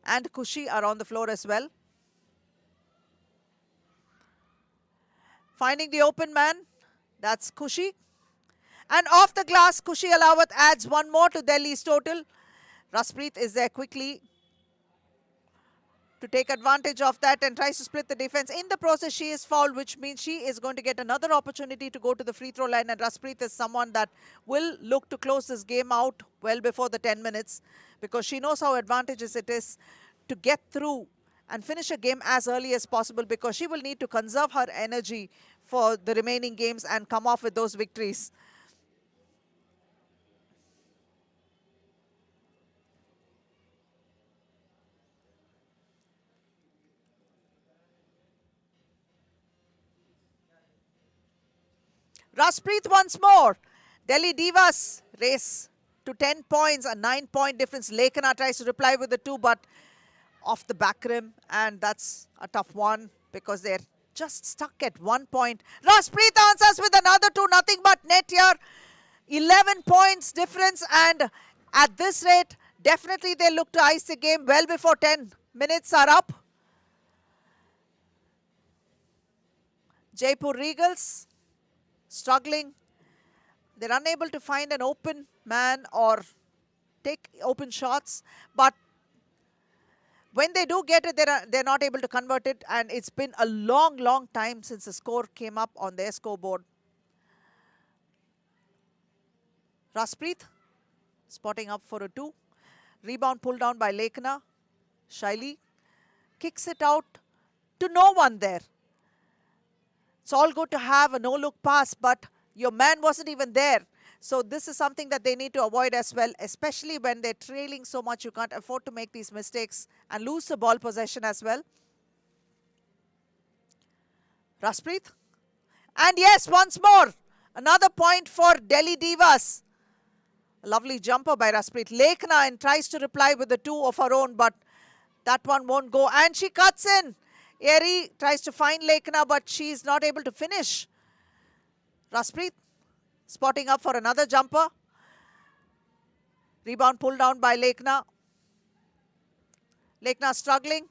B: and Kushi are on the floor as well. Finding the open man, that's Kushi. And off the glass, Kushi Alawat adds one more to Delhi's total. Raspreet is there quickly to take advantage of that and tries to split the defense. In the process, she is fouled, which means she is going to get another opportunity to go to the free throw line. And Raspreet is someone that will look to close this game out well before the 10 minutes because she knows how advantageous it is to get through and finish a game as early as possible because she will need to conserve her energy for the remaining games and come off with those victories. Raspreet once more. Delhi Divas race to 10 points, a 9-point difference. Lekana tries to reply with the 2, but off the back rim, and that's a tough one because they're just stuck at 1 point. Raspreet answers with another 2, nothing but net here. 11 points difference, and at this rate, definitely they look to ice the game well before 10 minutes are up. Jaipur Regals struggling. They're unable to find an open man or take open shots, but when they do get it, they're not able to convert it, and it's been a long time since the score came up on their scoreboard. Raspreet spotting up for a 2. Rebound pulled down by Lekana. Shaili kicks it out to no one there. It's all good to have a no-look pass, but your man wasn't even there. So this is something that they need to avoid as well, especially when they're trailing so much. You can't afford to make these mistakes and lose the ball possession as well. Raspreet. And yes, once more, another point for Delhi Divas. A lovely jumper by Raspreet. Lekana and tries to reply with the 2 of her own, but that one won't go. And she cuts in. Eri tries to find Lekana, but she's not able to finish. Raspreet spotting up for another jumper. Rebound pulled down by Lekana. Lekana struggling.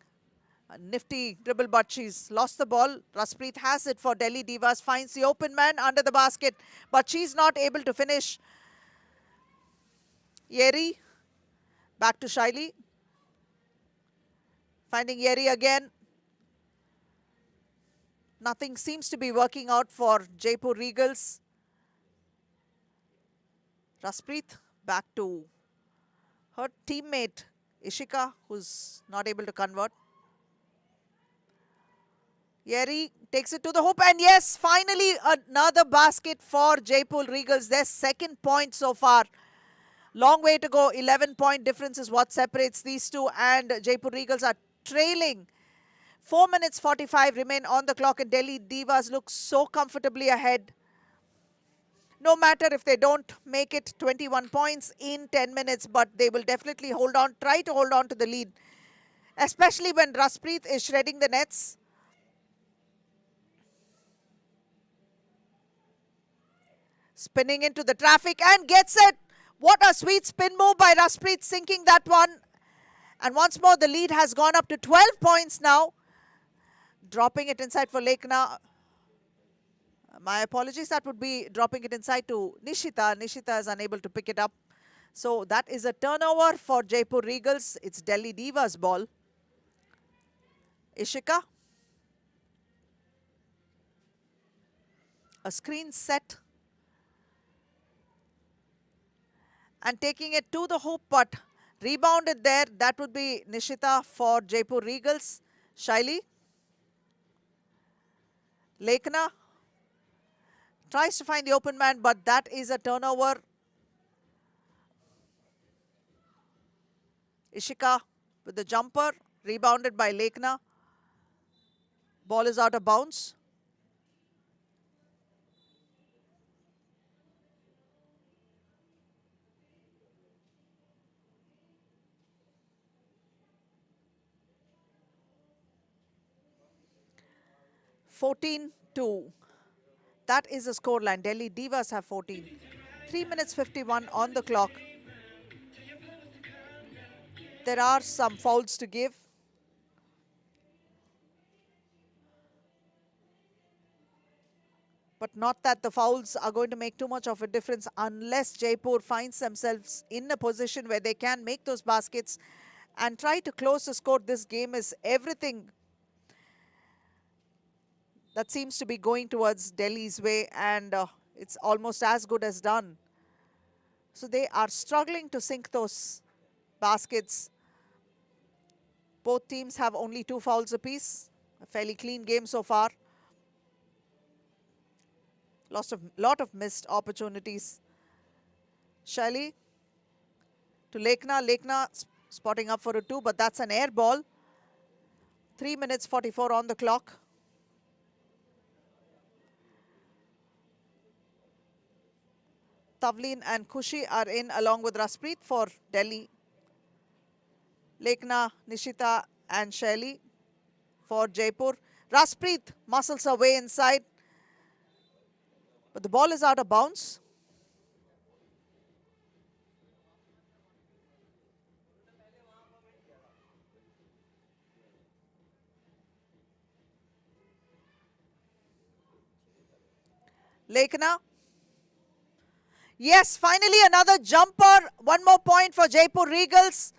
B: A nifty dribble, but she's lost the ball. Raspreet has it for Delhi Divas. Finds the open man under the basket, but she's not able to finish. Yeri. Back to Shaili. Finding Yeri again. Nothing seems to be working out for Jaipur Regals. Raspreet back to her teammate Ishika, who's not able to convert. Yeri takes it to the hoop, and yes, finally another basket for Jaipur Regals. Their second point so far. Long way to go. 11-point difference is what separates these two, and Jaipur Regals are trailing. 4 minutes 45 remain on the clock, and Delhi Divas look so comfortably ahead. No matter if they don't make it 21 points in 10 minutes, but they will definitely try to hold on to the lead, especially when Raspreet is shredding the nets. Spinning into the traffic and gets it. What a sweet spin move by Raspreet, sinking that one. And once more, the lead has gone up to 12 points now. Dropping it inside for Lekana. My apologies, that would be dropping it inside to Nishita. Nishita is unable to pick it up. So that is a turnover for Jaipur Regals. It's Delhi Divas ball. Ishika. A screen set. And taking it to the hoop, but rebounded there. That would be Nishita for Jaipur Regals. Shaili. Lekana tries to find the open man, but that is a turnover. Ishika with the jumper, rebounded by Lekana. Ball is out of bounds. (14-2). That is the scoreline. Delhi Divas have 14. 3 minutes 51 on the clock. There are some fouls to give. But not that the fouls are going to make too much of a difference unless Jaipur finds themselves in a position where they can make those baskets and try to close the score. This game is everything that seems to be going towards Delhi's way, and it's almost as good as done. So they are struggling to sink those baskets. Both teams have only 2 fouls apiece. A fairly clean game so far. Lot of missed opportunities. Shaili to Lekna. Lekna spotting up for a 2, but that's an air ball. 3 minutes 44 on the clock. Tavleen and Khushi are in along with Raspreet for Delhi. Lekna, Nishita and Shaili for Jaipur. Raspreet muscles her way inside, but the ball is out of bounds. Lekna. Yes, finally another jumper. 1 more point for Jaipur Regals.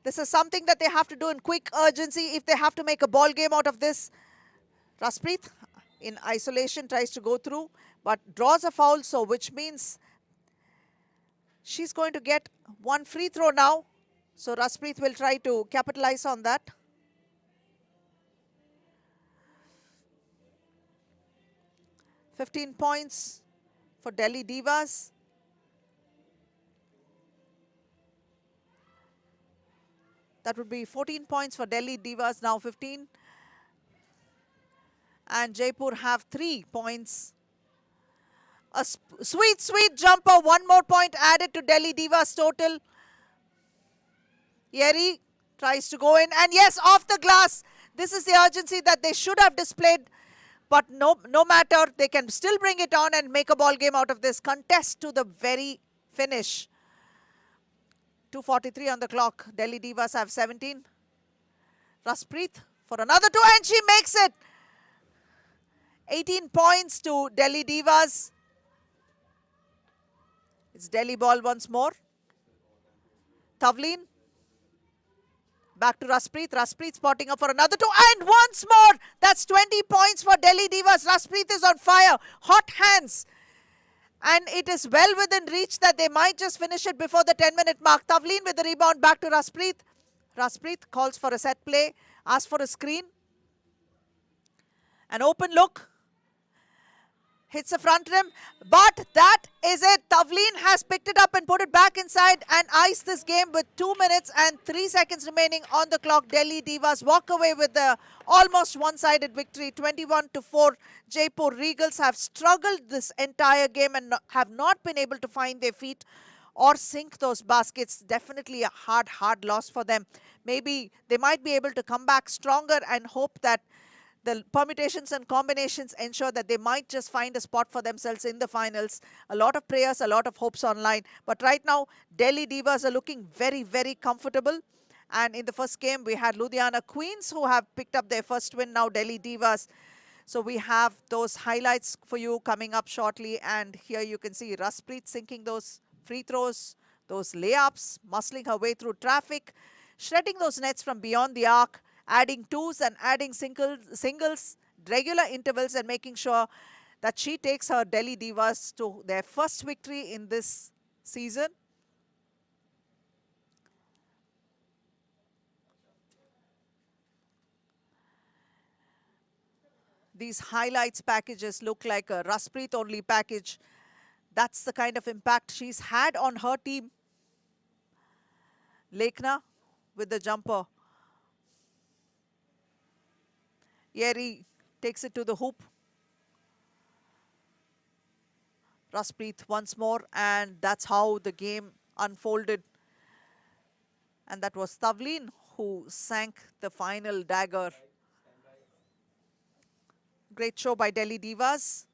B: This is something that they have to do in quick urgency if they have to make a ball game out of this. Raspreet in isolation tries to go through, but draws a foul, so which means she's going to get 1 free throw now. So Raspreet will try to capitalize on that. $15 points for Delhi Divas. That would be 14 points for Delhi Divas, now 15. And Jaipur have 3 points. A sweet, sweet jumper. 1 more point added to Delhi Divas total. Yeri tries to go in. And yes, off the glass. This is the urgency that they should have displayed. But no matter, they can still bring it on and make a ball game out of this. Contest to the very finish. 2:43 on the clock. Delhi Divas have 17. Raspreet for another 2 and she makes it. 18 points to Delhi Divas. It's Delhi ball once more. Tavleen. Back to Raspreet. Raspreet spotting up for another 2. And once more. That's 20 points for Delhi Divas. Raspreet is on fire. Hot hands. And it is well within reach that they might just finish it before the 10-minute mark. Tavleen with the rebound back to Raspreet. Raspreet calls for a set play. Asks for a screen. An open look. Hits the front rim, but that is it. Tavleen has picked it up and put it back inside and iced this game with 2 minutes and 3 seconds remaining on the clock. Delhi Divas walk away with the almost one-sided victory, 21-4. Jaipur Regals have struggled this entire game and have not been able to find their feet or sink those baskets. Definitely a hard loss for them. Maybe they might be able to come back stronger and hope that the permutations and combinations ensure that they might just find a spot for themselves in the finals. A lot of prayers, a lot of hopes online. But right now, Delhi Divas are looking very, very comfortable. And in the first game, we had Ludhiana Queens who have picked up their first win. Now Delhi Divas. So we have those highlights for you coming up shortly. And here you can see Raspreet sinking those free throws, those layups, muscling her way through traffic, shredding those nets from beyond the arc, adding 2s and adding singles, regular intervals, and making sure that she takes her Delhi Divas to their first victory in this season. These highlights packages look like a Raspreet only package. That's the kind of impact she's had on her team. Lekna with the jumper. Yeri takes it to the hoop. Raspreet once more, and that's how the game unfolded. And that was Tavleen who sank the final dagger. Great show by Delhi Divas.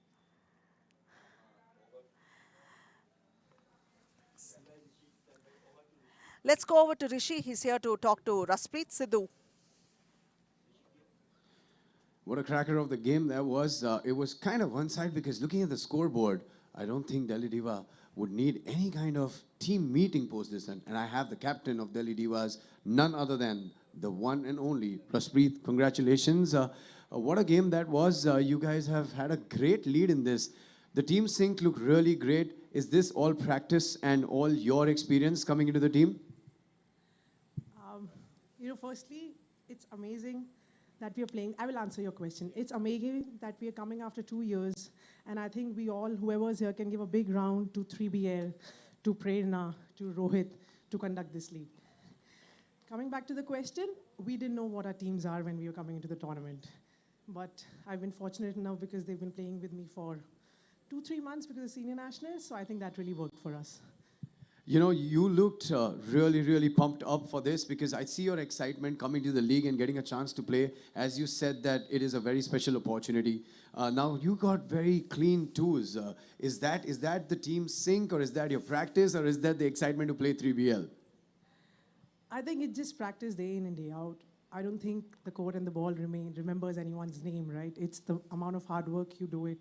B: Let's go over to Rishi. He's here to talk to Raspreet Sidhu.
A: What a cracker of the game that was. It was kind of one side because looking at the scoreboard, I don't think Delhi Diva would need any kind of team meeting post this time. And I have the captain of Delhi Divas, none other than the one and only Praspreet. Congratulations. What a game that was. You guys have had a great lead in this. The team sync looked really great. Is this all practice and all your experience coming into the team?
D: Firstly, it's amazing that we are playing. I will answer your question. It's amazing that we are coming after 2 years, and I think we all, whoever's here, can give a big round to 3BL, to Prerna, to Rohit, to conduct this league. Coming back to the question, we didn't know what our teams are when we were coming into the tournament. But I've been fortunate enough because they've been playing with me for 2-3 months because of senior nationals, so I think that really worked for us.
A: You know, you looked really, really pumped up for this because I see your excitement coming to the league and getting a chance to play. As you said that it is a very special opportunity. Now, you got very clean tools. Is that the team sync, or is that your practice, or is that the excitement to play 3BL?
D: I think it's just practice day in and day out. I don't think the court and the ball remembers anyone's name, right? It's the amount of hard work you do it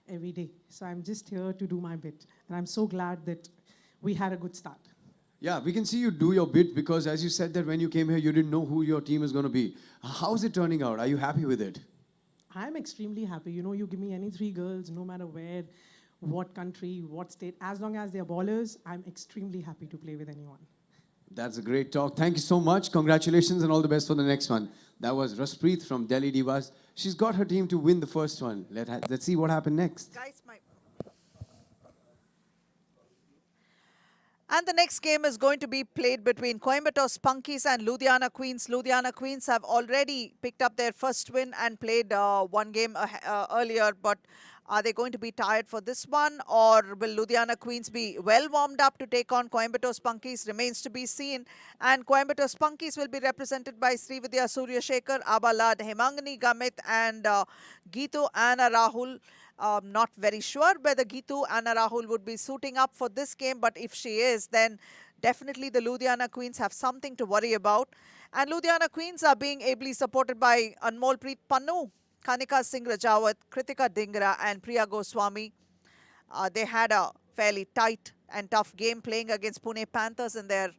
D: every day. So I'm just here to do my bit. And I'm so glad that we had a good start.
A: Yeah, we can see you do your bit because as you said that when you came here, you didn't know who your team is going to be. How's it turning out? Are you happy with it?
D: I'm extremely happy. You know, you give me any 3 girls, no matter where, what country, what state, as long as they're ballers, I'm extremely happy to play with anyone.
A: That's a great talk. Thank you so much. Congratulations and all the best for the next one. That was Raspreet from Delhi Divas. She's got her team to win the first one. Let's see what happened next.
B: Guys, And the next game is going to be played between Coimbatore Spunkies and Ludhiana Queens. Ludhiana Queens have already picked up their first win and played one game earlier, but are they going to be tired for this one, or will Ludhiana Queens be well warmed up to take on Coimbatore Spunkies? Remains to be seen. And Coimbatore Spunkies will be represented by Srividya Suryashekar, Abalad, Hemangani Gamit and Geetu Anna Rahul. Not very sure whether Geetu Anna Rahul would be suiting up for this game, but if she is, then definitely the Ludhiana Queens have something to worry about. And Ludhiana Queens are being ably supported by Anmolpreet Pannu, Kanika Singh Rajawat, Kritika Dingra and Priya Goswami. They had a fairly tight and tough game playing against Pune Panthers in their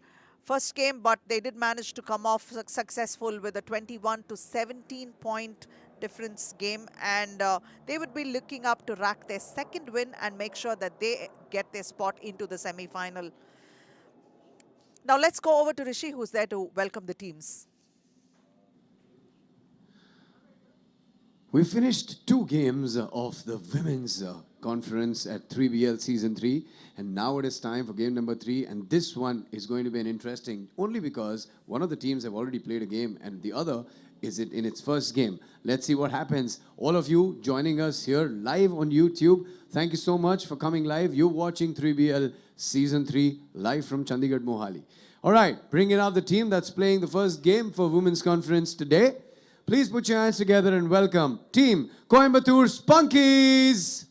B: first game, but they did manage to come off successful with a 21 to 17 point difference game, and they would be looking up to rack their second win and make sure that they get their spot into the semi-final. Now let's go over to Rishi, who's there to welcome the teams.
A: We finished 2 games of the women's conference at 3BL Season 3, and now it is time for game number 3, and this one is going to be an interesting, only because one of the teams have already played a game and the other is it in its first game. Let's see what happens. All of you joining us here live on YouTube, thank you so much for coming live. You're watching 3BL Season 3 live from Chandigarh, Mohali. All right, bringing out the team that's playing the first game for Women's Conference today. Please put your hands together and welcome Team Coimbatore Spunkies.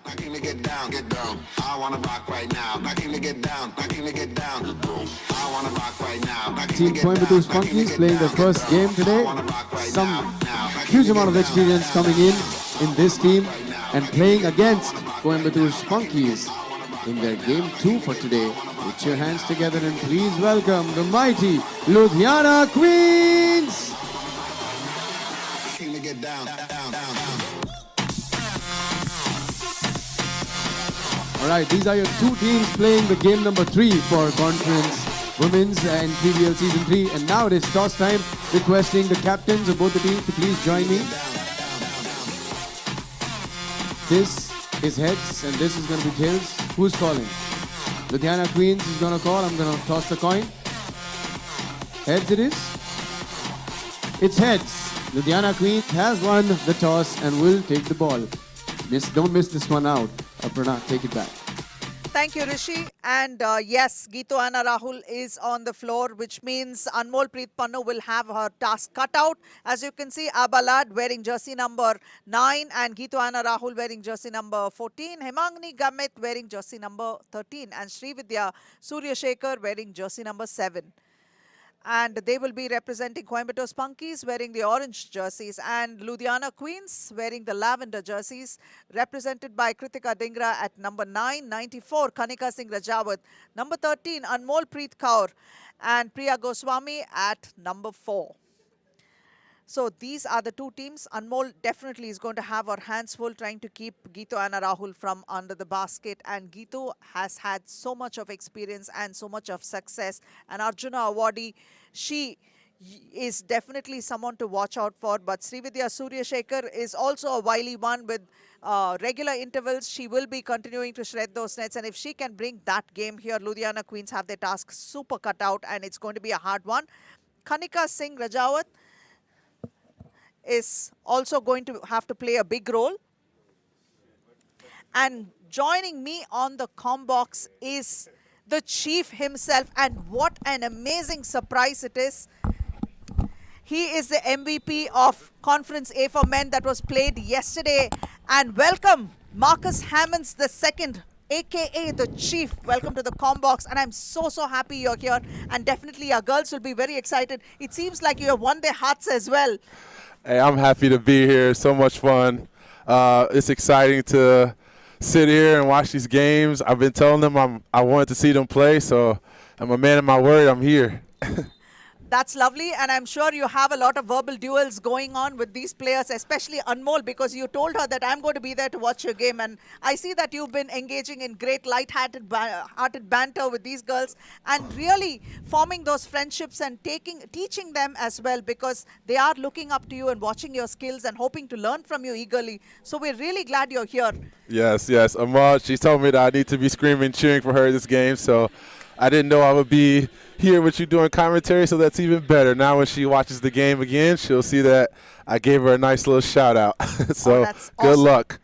E: I came to get down, get down. I wanna rock right now. I came to get down, I came to get down. I wanna rock right now.
A: Team Coimbatore Spunkies playing their first game today. Some huge amount of experience coming in this team and playing against Coimbatore Spunkies in their game 2 for today. Put your hands together and please welcome the mighty Ludhiana Queens.
E: I came to get down, down, down.
A: All right, these are your 2 teams playing the game number 3 for Conference Women's and 3BL Season 3. And now it is toss time, requesting the captains of both the teams to please join me. This is heads and this is going to be tails. Who's calling? Ludhiana Queens is going to call. I'm going to toss the coin. Heads it is. It's heads. Ludhiana Queens has won the toss and will take the ball. Don't miss this one out. Aparna, take it back.
B: Thank you, Rishi. And yes, Geetu Anna Rahul is on the floor, which means Anmolpreet Pannu will have her task cut out. As you can see, Abalad wearing jersey number 9 and Geetu Anna Rahul wearing jersey number 14. Hemangani Gamit wearing jersey number 13 and Srividya Suryashekar wearing jersey number 7. And they will be representing Coimbatore Spunkies wearing the orange jerseys and Ludhiana Queens wearing the lavender jerseys, represented by Kritika Dingra at number 9, 94 Kanika Singh Rajawat, number 13 Anmol Preet Kaur and Priya Goswami at number 4. So these are the two teams. Anmol definitely is going to have her hands full trying to keep Geetu and Rahul from under the basket. And Geetu has had so much of experience and so much of success. And Arjuna awardee, she is definitely someone to watch out for. But Srividya Suryashekhar is also a wily one with regular intervals. She will be continuing to shred those nets. And if she can bring that game here, Ludhiana Queens have their task super cut out. And it's going to be a hard one. Kanika Singh Rajawat is also going to have to play a big role. And joining me on the comm box is the chief himself, and what an amazing surprise it is. He is the MVP of Conference A for Men that was played yesterday. And welcome, Marcus Hammonds II, aka the chief. Welcome to the comm box, and I'm so happy you're here, and definitely our girls will be very excited. It seems like you have won their hearts as well.
F: Hey, I'm happy to be here. So much fun. It's exciting to sit here and watch these games. I've been telling them I wanted to see them play, so I'm a man of my word. I'm here.
B: That's lovely, and I'm sure you have a lot of verbal duels going on with these players, especially Anmol, because you told her that I'm going to be there to watch your game, and I see that you've been engaging in great light-hearted banter with these girls and really forming those friendships and teaching them as well, because they are looking up to you and watching your skills and hoping to learn from you eagerly. So we're really glad you're here.
F: Yes. Amal, she told me that I need to be screaming, cheering for her this game, so I didn't know I would be here with you doing commentary, so that's even better. Now when she watches the game again, she'll see that I gave her a nice little shout out. So
B: that's
F: good
B: awesome.
F: luck.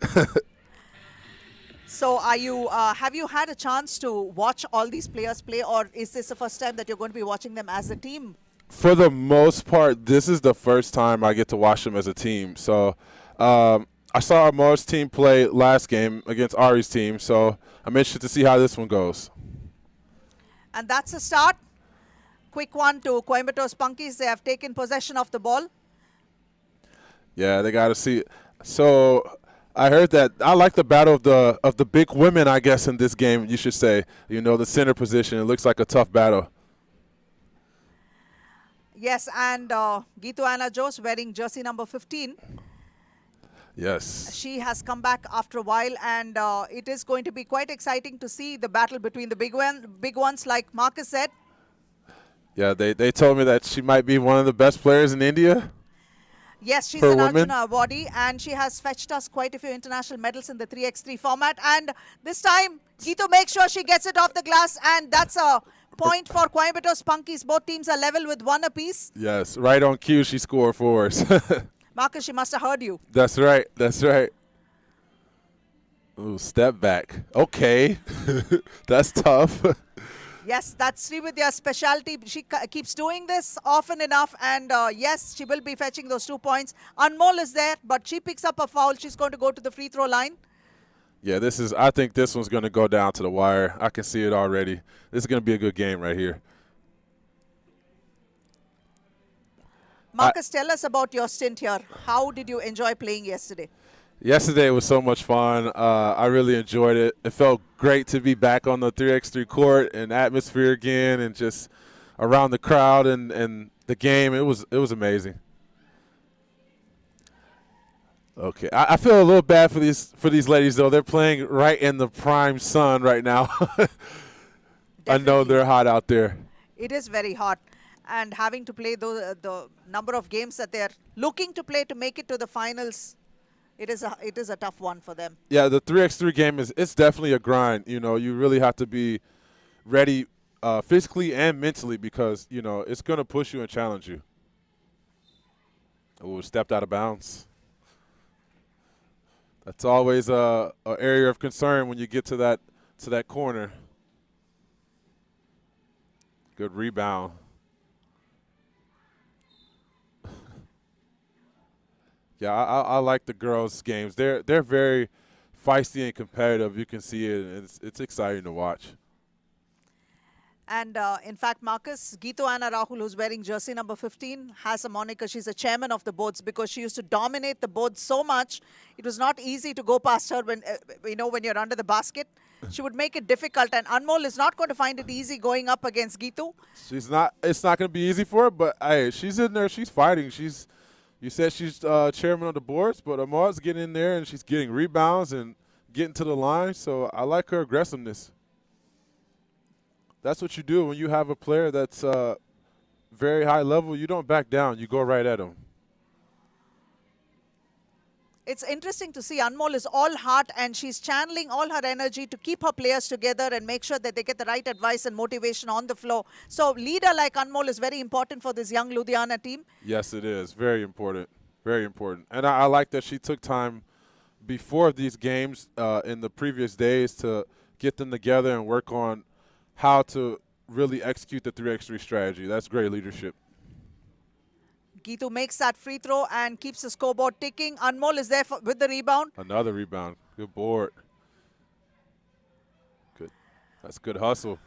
B: So are you, have you had a chance to watch all these players play, or is this the first time that you're going to be watching them as a team?
F: For the most part, this is the first time I get to watch them as a team. So I saw Amar's team play last game against Ari's team, so I'm interested to see how this one goes.
B: And that's a start. Quick one to Coimbatore Spunkies. They have taken possession of the ball.
F: Yeah, they got to see. So I heard that I like the battle of the big women, I guess, in this game, you should say. You know, the center position. It looks like a tough battle.
B: Yes, and Geetu Anna Jose wearing jersey number 15.
F: Yes.
B: She has come back after a while, and it is going to be quite exciting to see the battle between the big ones, like Marcus said.
F: Yeah, they told me that she might be one of the best players in India.
B: Yes, she's
F: for
B: an
F: women.
B: Arjuna awardee, and she has fetched us quite a few international medals in the 3x3 format. And this time, Geetu makes sure she gets it off the glass, and that's a point for Coimbatore Spunkies. Both teams are level with one apiece.
F: Yes, right on cue she scored for us.
B: Marcus, she must have heard you.
F: That's right. Ooh, step back. Okay. That's tough.
B: Yes, that's Srividya's specialty. She keeps doing this often enough, and yes, she will be fetching those 2 points. Anmol is there, but she picks up a foul. She's going to go to the free throw line.
F: Yeah, I think this one's going to go down to the wire. I can see it already. This is going to be a good game right here.
B: Marcus, tell us about your stint here. How did you enjoy playing yesterday?
F: Yesterday was so much fun. I really enjoyed it. It felt great to be back on the 3x3 court and atmosphere again, and just around the crowd and the game. It was amazing. Okay, I feel a little bad for these ladies though. They're playing right in the prime sun right now. I know they're hot out there.
B: It is very hot, and having to play the number of games that they're looking to play to make it to the finals, it is a tough one for them.
F: Yeah, the 3x3 game it's definitely a grind. You know, you really have to be ready physically and mentally, because you know it's going to push you and challenge you. Oh, stepped out of bounds. That's always a area of concern when you get to that corner. Good rebound. Yeah, I like the girls' games. They're very feisty and competitive. You can see it, and it's exciting to watch.
B: And in fact, Marcus, Geetu Anna Rahul, who's wearing jersey number 15, has a moniker. She's a chairman of the boards because she used to dominate the boards so much. It was not easy to go past her when, when you're under the basket. She would make it difficult. And Anmol is not going to find it easy going up against Geetu.
F: She's not. It's not going to be easy for her, but hey, she's in there. She's fighting. You said she's chairman of the boards, but Amar's getting in there and she's getting rebounds and getting to the line. So I like her aggressiveness. That's what you do when you have a player that's very high level. You don't back down. You go right at them.
B: It's interesting to see Anmol is all heart and she's channeling all her energy to keep her players together and make sure that they get the right advice and motivation on the floor. So leader like Anmol is very important for this young Ludhiana team.
F: Yes, it is. Very important. Very important. And I like that she took time before these games in the previous days to get them together and work on how to really execute the 3x3 strategy. That's great leadership.
B: Geetu makes that free throw and keeps the scoreboard ticking. Anmol is there with the rebound.
F: Another rebound. Good board. Good. That's good hustle.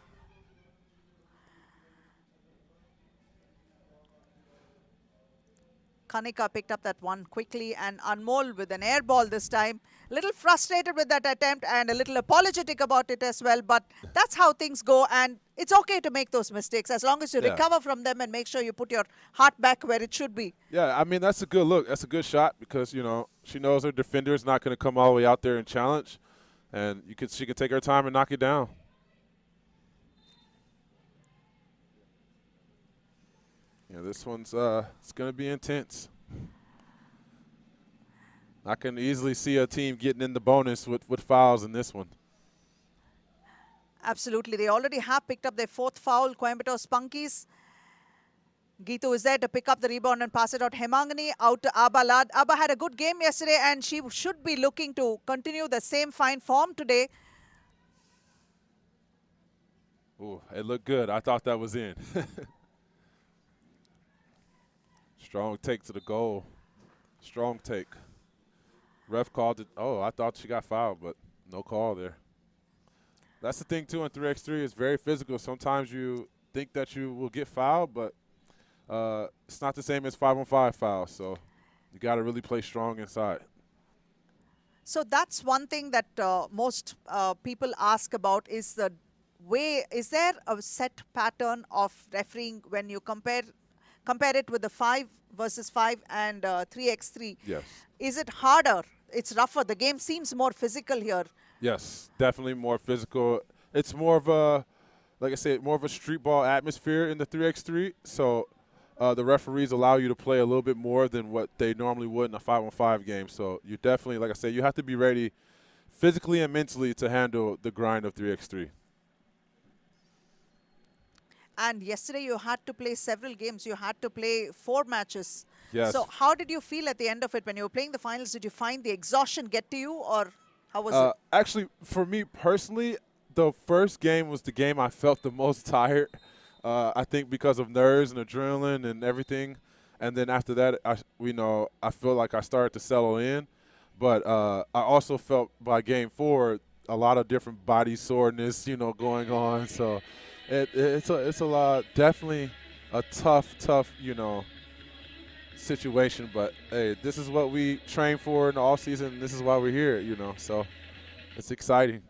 B: Kanika picked up that one quickly, and Anmol with an air ball this time. A little frustrated with that attempt and a little apologetic about it as well, but that's how things go, and it's okay to make those mistakes as long as you recover from them and make sure you put your heart back where it should be.
F: Yeah, I mean, that's a good look. That's a good shot because, she knows her defender is not going to come all the way out there and challenge, and she can take her time and knock it down. Yeah, this one's it's going to be intense. I can easily see a team getting in the bonus with fouls in this one.
B: Absolutely. They already have picked up their fourth foul, Coimbatore Spunkies. Geetu is there to pick up the rebound and pass it out. Hemangani out to Abba Lad. Abba had a good game yesterday and she should be looking to continue the same fine form today.
F: Ooh, it looked good. I thought that was in. Strong take to the goal. Strong take. Ref called it. Oh, I thought she got fouled, but no call there. That's the thing, too, in 3x3. It's very physical. Sometimes you think that you will get fouled, but it's not the same as 5-on-5 fouls. So you got to really play strong inside.
B: So that's one thing that most people ask about is the way, is there a set pattern of refereeing when you compare it with the 5 versus 5 and 3x3?
F: Yes.
B: Is it harder? It's rougher. The game seems more physical here.
F: Yes, definitely more physical. It's more of a, like I said, more of a street ball atmosphere in the 3x3. So the referees allow you to play a little bit more than what they normally would in a 5-on-5 game. So you definitely, like I said, you have to be ready physically and mentally to handle the grind of 3x3.
B: And yesterday you had to play several games. You had to play 4 matches.
F: Yes.
B: So how did you feel at the end of it when you were playing the finals? Did you find the exhaustion get to you, or how was it?
F: Actually, for me personally, the first game was the game I felt the most tired. I think because of nerves and adrenaline and everything. And then after that, I feel like I started to settle in. But I also felt by game 4 a lot of different body soreness, going on. So it's a lot, definitely a tough, situation. But hey, this is what we train for in the off season. And this is why we're here, So it's exciting.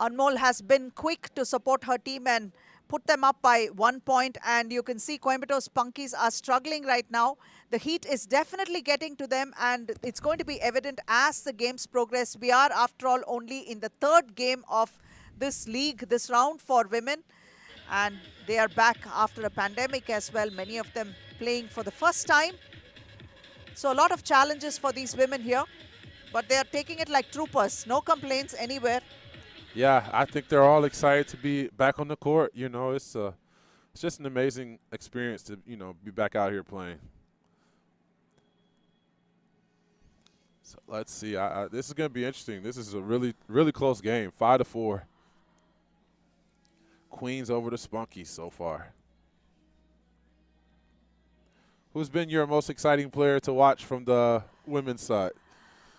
B: Anmol has been quick to support her team and put them up by 1 point. And you can see Coimbatore Spunkies are struggling right now. The heat is definitely getting to them, and it's going to be evident as the games progress. We are, after all, only in the 3rd game of this league, this round for women. And they are back after a pandemic as well, many of them playing for the first time. So a lot of challenges for these women here, but they are taking it like troopers. No complaints anywhere.
F: Yeah, I think they're all excited to be back on the court. It's just an amazing experience to, be back out here playing. So let's see. This is going to be interesting. This is a really, really close game, 5-4. Queens over the Spunkies so far. Who's been your most exciting player to watch from the women's side?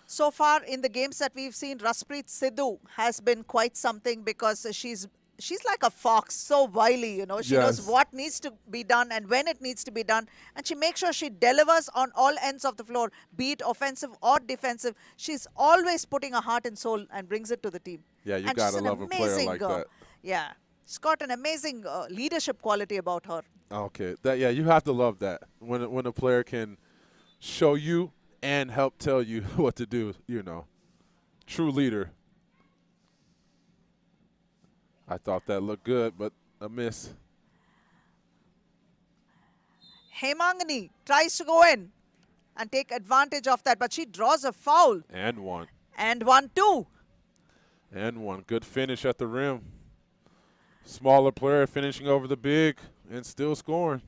B: So far in the games that we've seen, Raspreet Sidhu has been quite something because she's she's like a fox, so wily, you know. She knows
F: Yes.
B: what needs to be done and when it needs to be done. And she makes sure she delivers on all ends of the floor, be it offensive or defensive. She's always putting her heart and soul and brings it to the team.
F: Yeah, you
B: And
F: got
B: she's
F: to
B: an
F: love a player
B: amazing,
F: like that.
B: yeah, she's got an amazing leadership quality about her.
F: Okay. Yeah, you have to love that. When a player can show you and help tell you what to do, you know. True leader. I thought that looked good, but a miss.
B: Hemangani tries to go in and take advantage of that, but she draws a foul.
F: And one.
B: And 1-2.
F: And one. Good finish at the rim. Smaller player finishing over the big and still scoring.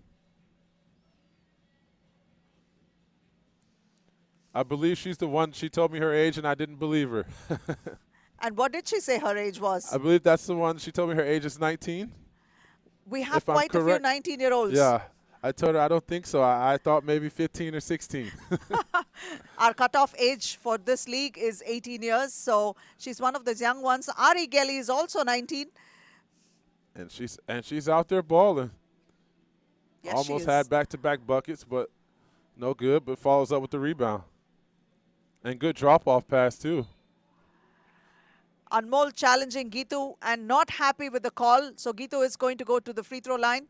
F: I believe she's the one. She told me her age, and I didn't believe her.
B: And what did she say her age was?
F: I believe that's the one. She told me her age is 19.
B: We have
F: if I'm
B: quite a few
F: correct.
B: 19-year-olds.
F: Yeah. I told her I don't think so. I thought maybe 15 or 16.
B: Our cutoff age for this league is 18 years, so she's one of those young ones. Ari Gelly is also 19.
F: and she's out there balling.
B: Yes, she
F: Almost
B: is.
F: had back-to-back buckets, but no good, but follows up with the rebound. And good drop-off pass, too.
B: Anmol challenging Gitu and not happy with the call, so Gitu is going to go to the free throw line.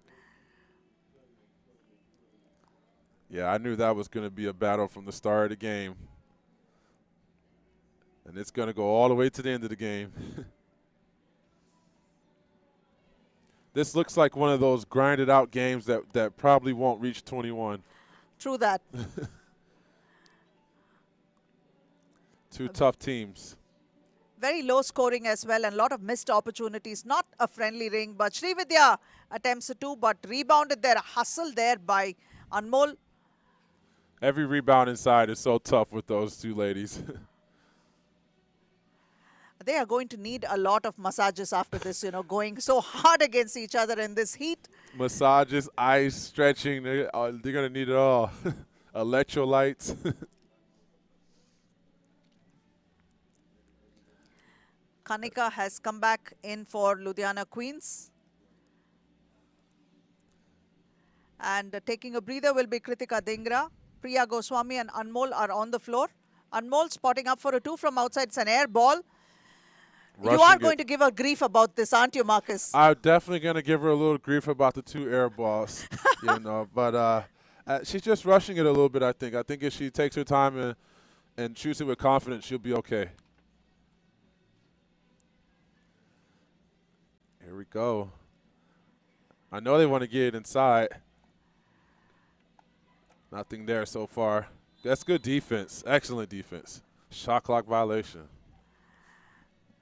F: Yeah, I knew that was going to be a battle from the start of the game. And it's going to go all the way to the end of the game. This looks like one of those grinded out games that probably won't reach 21.
B: True that.
F: Two tough teams.
B: Very low scoring as well and a lot of missed opportunities. Not a friendly ring, but Srividya attempts a two, but rebounded there. A hustle there by Anmol.
F: Every rebound inside is so tough with those two ladies.
B: They are going to need a lot of massages after this, you know, going so hard against each other in this heat.
F: Massages, ice, stretching, they're going to need it all. Electrolytes.
B: Kanika has come back in for Ludhiana Queens. And taking a breather will be Kritika Dingra. Priya Goswami and Anmol are on the floor. Anmol spotting up for a two from outside. It's an air ball. You are
F: Rushing
B: going
F: it.
B: to give her grief about this, aren't you, Marcus?
F: I'm definitely going to give her a little grief about the two air balls, you know. But she's just rushing it a little bit, I think. I think if she takes her time and shoots it with confidence, she'll be okay. Here we go. I know they want to get it inside. Nothing there so far. That's good defense. Excellent defense. Shot clock violation.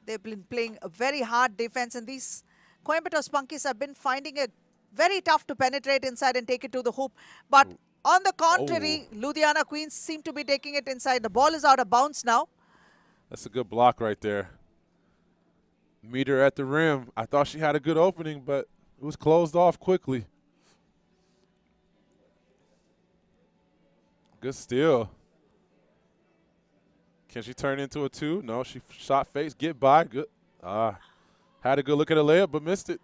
B: They've been playing a very hard defense, and these Coimbatore Spunkies have been finding it very tough to penetrate inside and take it to the hoop. But on the contrary, Ludhiana Queens seem to be taking it inside. The ball is out of bounds now.
F: That's a good block right there. Meet her at the rim. I thought she had a good opening, but it was closed off quickly. Good steal. Can she turn into a two? No, she shot face, get by. Good. Had a good look at a layup, but missed it.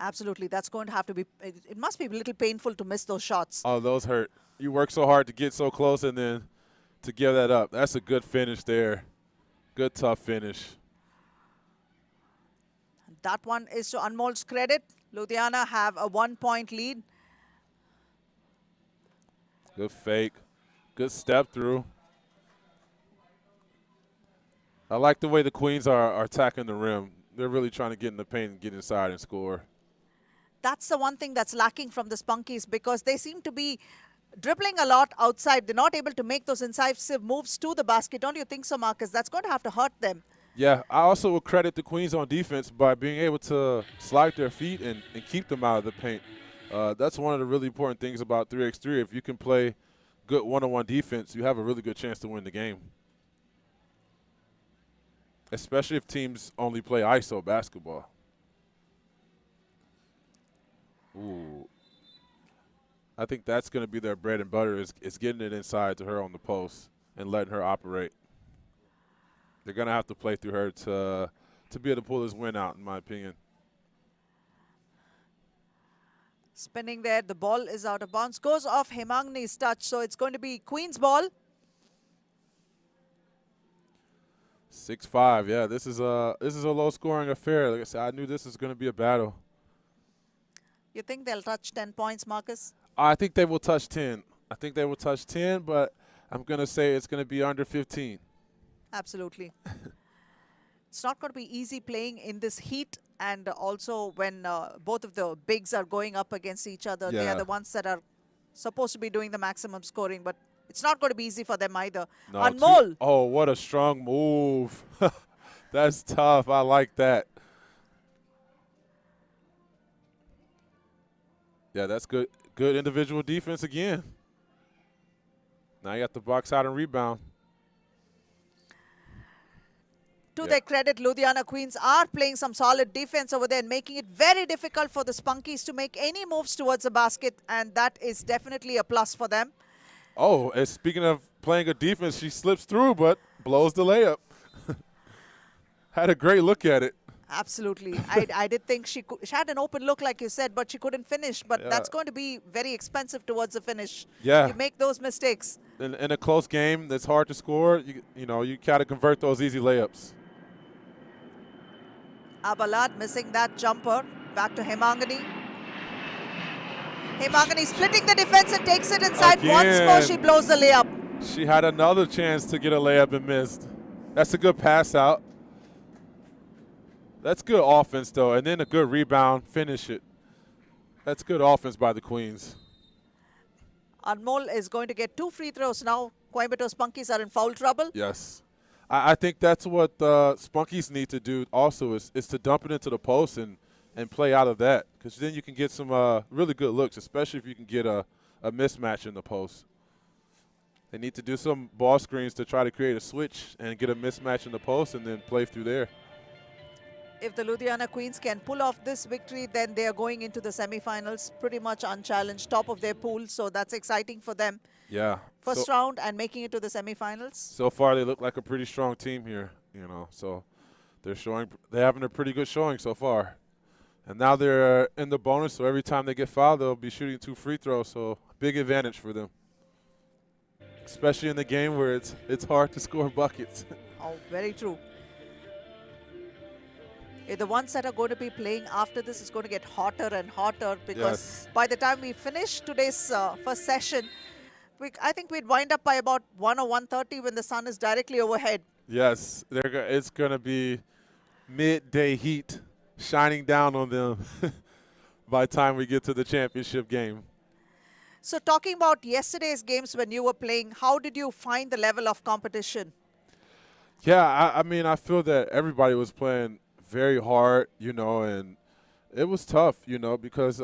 B: Absolutely. That's going to have to be, it must be a little painful to miss those shots.
F: Oh, those hurt. You work so hard to get so close and then to give that up. That's a good finish there. Good, tough finish.
B: That one is to Anmol's credit. Ludhiana have a 1-point lead.
F: Good fake. Good step through. I like the way the Queens are attacking the rim. They're really trying to get in the paint and get inside and score.
B: That's the one thing that's lacking from the Spunkies because they seem to be dribbling a lot outside. They're not able to make those incisive moves to the basket. Don't you think so, Marcus? That's going to have to hurt them.
F: Yeah, I also will credit the Queens on defense by being able to slide their feet and keep them out of the paint. That's one of the really important things about 3x3. If you can play good one-on-one defense, you have a really good chance to win the game. Especially if teams only play ISO basketball. Ooh. I think that's going to be their bread and butter is getting it inside to her on the post and letting her operate. They're going to have to play through her to be able to pull this win out, in my opinion.
B: Spinning there, the ball is out of bounds. Goes off Hemangni's touch, so it's going to be Queen's ball.
F: 6-5. Yeah, this is a low-scoring affair. Like I said, I knew this was going to be a battle.
B: You think they'll touch 10 points, Marcus?
F: I think they will touch 10. I think they will touch 10, but I'm going to say it's going to be under 15.
B: Absolutely. It's not going to be easy playing in this heat, and also when both of the bigs are going up against each other. They
F: Yeah.
B: are the ones that are supposed to be doing the maximum scoring, but it's not going to be easy for them either.
F: No,
B: Anmol.
F: oh, what a strong move. That's tough. I like that. Yeah, that's good. Good individual defense again. Now you got the box out and rebound.
B: To
F: Yeah.
B: their credit, Ludhiana Queens are playing some solid defense over there and making it very difficult for the Spunkies to make any moves towards the basket, and that is definitely a plus for them.
F: Oh, and speaking of playing a defense, she slips through but blows the layup. Had a great look at it.
B: Absolutely. I did think she had an open look, like you said, but she couldn't finish. But
F: Yeah.
B: that's going to be very expensive towards the finish.
F: Yeah.
B: You make those mistakes.
F: In a close game that's hard to score, you know, you got to convert those easy layups.
B: Abalad missing that jumper. Back to Hemangani. Hemangani splitting the defense and takes it inside. Once more, she
F: Again.
B: blows the layup.
F: She had another chance to get a layup and missed. That's a good pass out. That's good offense, though, and then a good rebound, finish it. That's good offense by the Queens.
B: Anmol is going to get 2 free throws now. Coimbatore Spunkies are in foul trouble.
F: Yes. I think that's what the Spunkies need to do also is to dump it into the post and play out of that, because then you can get some really good looks, especially if you can get a mismatch in the post. They need to do some ball screens to try to create a switch and get a mismatch in the post and then play through there.
B: If the Ludhiana Queens can pull off this victory, then they are going into the semifinals pretty much unchallenged, top of their pool. So that's exciting for them.
F: Yeah.
B: First round and making it to the semifinals.
F: So far, they look like a pretty strong team here, you know. So they're having a pretty good showing so far. And now they're in the bonus, so every time they get fouled, they'll be shooting 2 free throws. So big advantage for them, especially in the game where it's hard to score buckets.
B: Oh, very true. The ones that are going to be playing after this is going to get hotter and hotter, because
F: Yes.
B: by the time we finish today's first session, I think we'd wind up by about 1 or 1:30 when the sun is directly overhead.
F: Yes, it's going to be midday heat shining down on them by the time we get to the championship game.
B: So talking about yesterday's games when you were playing, how did you find the level of competition?
F: Yeah, I mean, I feel that everybody was playing very hard, you know, and it was tough, you know, because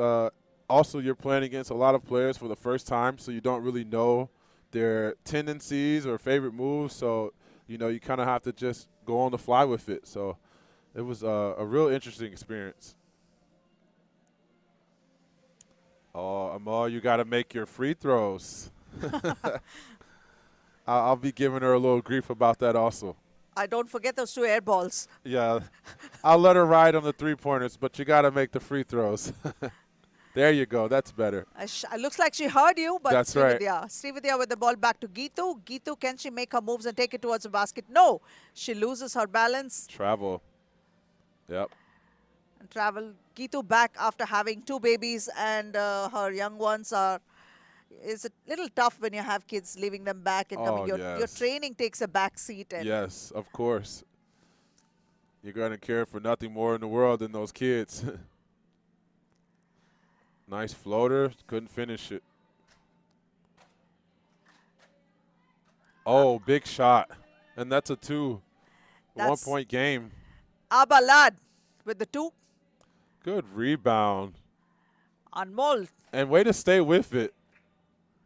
F: also you're playing against a lot of players for the first time, so you don't really know their tendencies or favorite moves. So, you know, you kind of have to just go on the fly with it. So it was a real interesting experience. Oh, Amal, you got to make your free throws. I'll be giving her a little grief about that also.
B: I don't forget those 2 air balls.
F: Yeah, I'll let her ride on the 3-pointers, but you got to make the free throws. There you go. That's better.
B: It looks like she heard you, but
F: That's right.
B: Srividya with the ball back to Geetu. Geetu, can she make her moves and take it towards the basket? No. She loses her balance
F: Travel. Yep.
B: and travel. Geetu back after having 2 babies, and her young ones is a little tough when you have kids, leaving them back and coming.
F: Oh,
B: Your
F: yes.
B: training takes a back seat. And
F: Yes, of course. You're going to care for nothing more in the world than those kids. Nice floater. Couldn't finish it. Oh, big shot. And that's a 2.
B: That's-
F: 1-point game.
B: Abalad with the 2.
F: Good rebound.
B: Anmol.
F: And way to stay with it.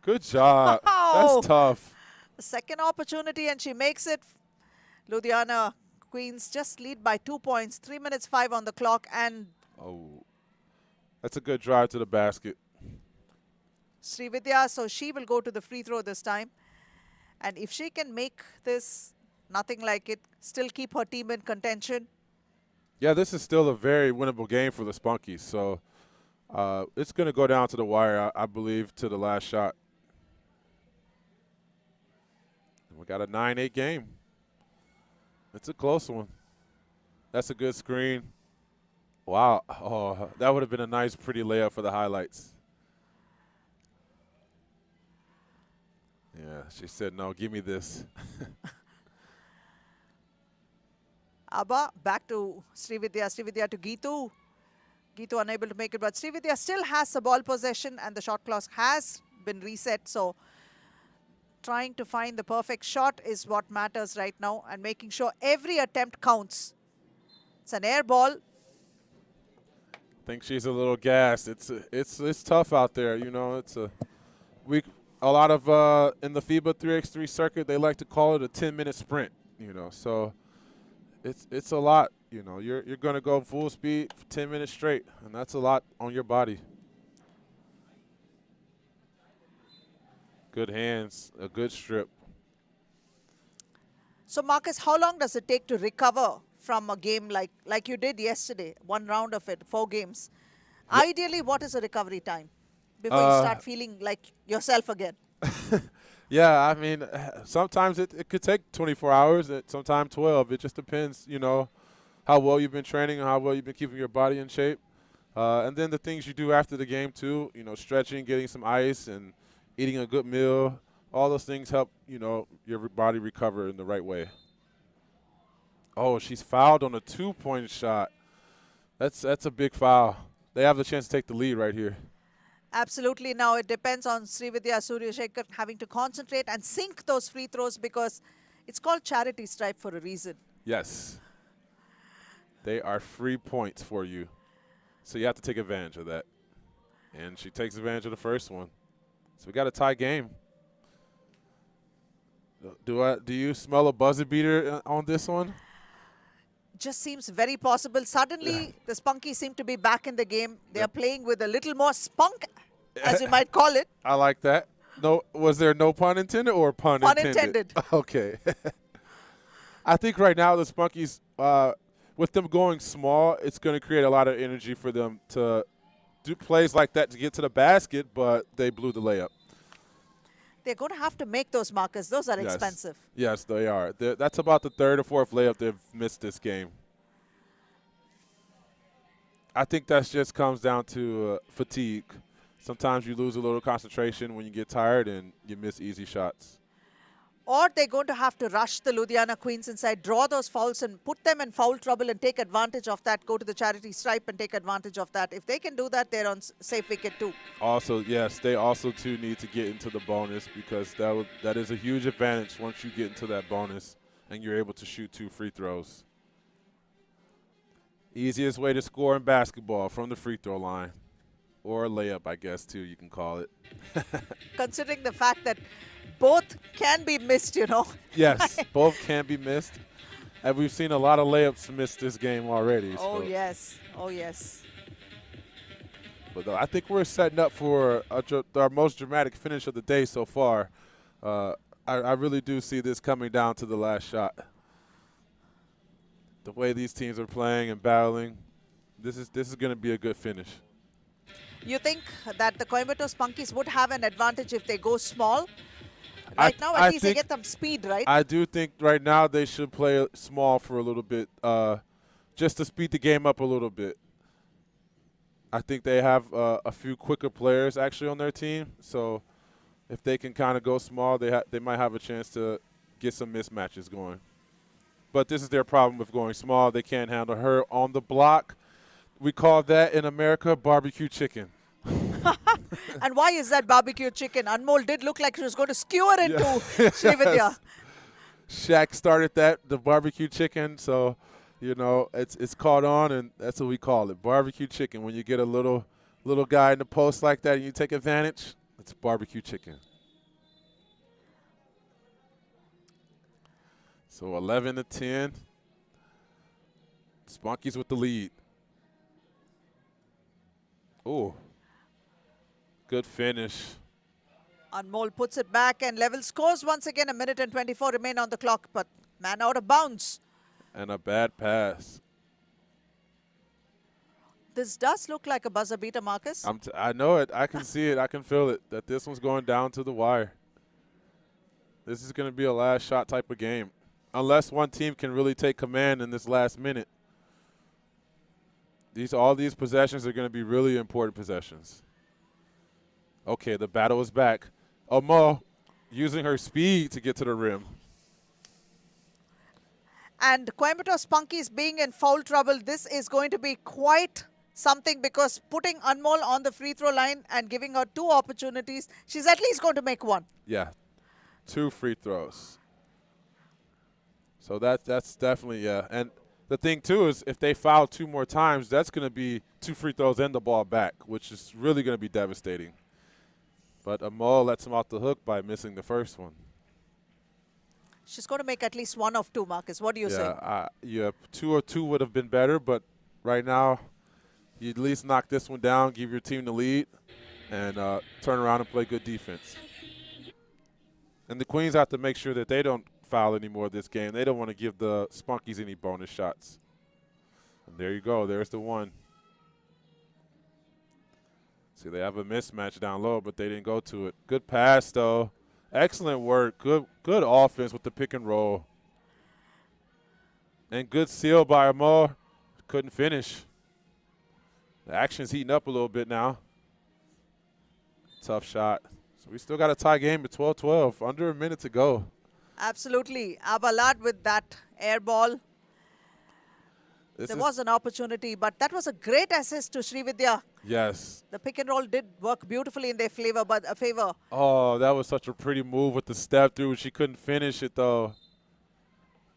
F: Good job.
B: Oh.
F: That's tough.
B: The second opportunity, and she makes it. Ludhiana Queens just lead by 2 points. 3 minutes 5 on the clock, and
F: Oh, that's a good drive to the basket.
B: Srividya, so she will go to the free throw this time. And if she can make this, nothing like it, still keep her team in contention.
F: Yeah, this is still a very winnable game for the Spunkies. So It's going to go down to the wire, I believe, to the last shot. We got a 9-8 game. It's a close one. That's a good screen. Wow. Oh, that would have been a nice, pretty layup for the highlights. Yeah, she said, no, give me this.
B: Abba, back to Srividya. Srividya to Geetu. Geetu unable to make it, but Srividya still has the ball possession and the shot clock has been reset. So trying to find the perfect shot is what matters right now and making sure every attempt counts. It's an air ball.
F: I think she's a little gassed. It's tough out there. You know, it's a lot of in the FIBA 3x3 circuit, they like to call it a 10-minute sprint. You know, so it's a lot. You know, you're going to go full speed for 10 minutes straight, and that's a lot on your body. Good hands, a good strip.
B: So Marcus, how long does it take to recover from a game like you did yesterday, one round of it, 4 games? Yeah. Ideally, what is a recovery time before you start feeling like yourself again?
F: Yeah, I mean, sometimes it could take 24 hours, sometimes 12. It just depends, you know, how well you've been training and how well you've been keeping your body in shape. And then the things you do after the game, too, you know, stretching, getting some ice, and eating a good meal. All those things help, you know, your body recover in the right way. Oh, she's fouled on a 2-point shot. That's a big foul. They have the chance to take the lead right here.
B: Absolutely. Now it depends on Srividya Suryashekhar having to concentrate and sink those free throws because it's called charity stripe for a reason.
F: Yes. They are free points for you. So you have to take advantage of that. And she takes advantage of the first one. So we got a tie game. Do you smell a buzzer beater on this one?
B: Just seems very possible. Suddenly, the Spunkies seem to be back in the game. They are playing with a little more spunk, as you might call it.
F: I like that. No, was there no pun intended or pun intended?
B: Pun intended.
F: Okay. I think right now the Spunkies, with them going small, it's going to create a lot of energy for them to do plays like that to get to the basket, but they blew the layup.
B: They're going to have to make those markers. Those are expensive.
F: Yes, they are. That's about the 3rd or 4th layup they've missed this game. I think that just comes down to fatigue. Sometimes you lose a little concentration when you get tired and you miss easy shots.
B: Or they're going to have to rush the Ludhiana Queens inside, draw those fouls and put them in foul trouble and take advantage of that, go to the charity stripe and take advantage of that. If they can do that, they're on safe wicket too.
F: Also, yes, they also too need to get into the bonus because that is a huge advantage once you get into that bonus and you're able to shoot 2 free throws. Easiest way to score in basketball from the free throw line. Or a layup, I guess, too, you can call it.
B: Considering the fact that both can be missed, you know.
F: Yes, both can be missed. And we've seen a lot of layups missed this game already.
B: Oh,
F: so.
B: yes. Oh, yes.
F: But I think we're setting up for our most dramatic finish of the day so far. I really do see this coming down to the last shot. The way these teams are playing and battling, this is going to be a good finish.
B: You think that the Coimbatore Spunkies would have an advantage if they go small? Right now, at least they get some speed, right?
F: I do think right now they should play small for a little bit, just to speed the game up a little bit. I think they have a few quicker players actually on their team, so if they can kind of go small, they might have a chance to get some mismatches going. But this is their problem with going small. They can't handle her on the block. We call that in America barbecue chicken.
B: And why is that barbecue chicken? Anmol did look like she was going to skewer into Srividya.
F: Yes. Shaq started the barbecue chicken, so you know it's caught on, and that's what we call it, barbecue chicken. When you get a little guy in the post like that and you take advantage, it's barbecue chicken. So 11-10. Spunkies with the lead. Oh, good finish.
B: Anmol puts it back and level scores once again. 1 minute and 24 remain on the clock, but man out of bounds.
F: And a bad pass.
B: This does look like a buzzer beater, Marcus.
F: I know it. I can see it. I can feel it, that this one's going down to the wire. This is going to be a last shot type of game, unless one team can really take command in this last minute. All these possessions are going to be really important possessions. Okay, the battle is back. Amo using her speed to get to the rim.
B: And Coimbatore Spunkies being in foul trouble, this is going to be quite something, because putting Anmol on the free throw line and giving her 2 opportunities, she's at least going to make 1.
F: Yeah, 2 free throws. So that's definitely, yeah. And the thing, too, is if they foul 2 more times, that's going to be 2 free throws and the ball back, which is really going to be devastating. But Amo lets him off the hook by missing the first one.
B: She's going to make at least 1 of 2, Marcus. What do you say?
F: Yeah, 2 or 2 would have been better, but right now you at least knock this one down, give your team the lead, and turn around and play good defense. And the Queens have to make sure that they don't foul anymore this game. They don't want to give the Spunkies any bonus shots. And there you go. There's the one. See, they have a mismatch down low, but they didn't go to it. Good pass, though. Excellent work. Good offense with the pick and roll. And good seal by Amo. Couldn't finish. The action's heating up a little bit now. Tough shot. So we still got a tie game at 12-12. Under a minute to go.
B: Absolutely. Abalad with that air ball. There was an opportunity, but that was a great assist to Srividya.
F: Yes.
B: The pick and roll did work beautifully in their favor.
F: Oh, that was such a pretty move with the step through. She couldn't finish it, though.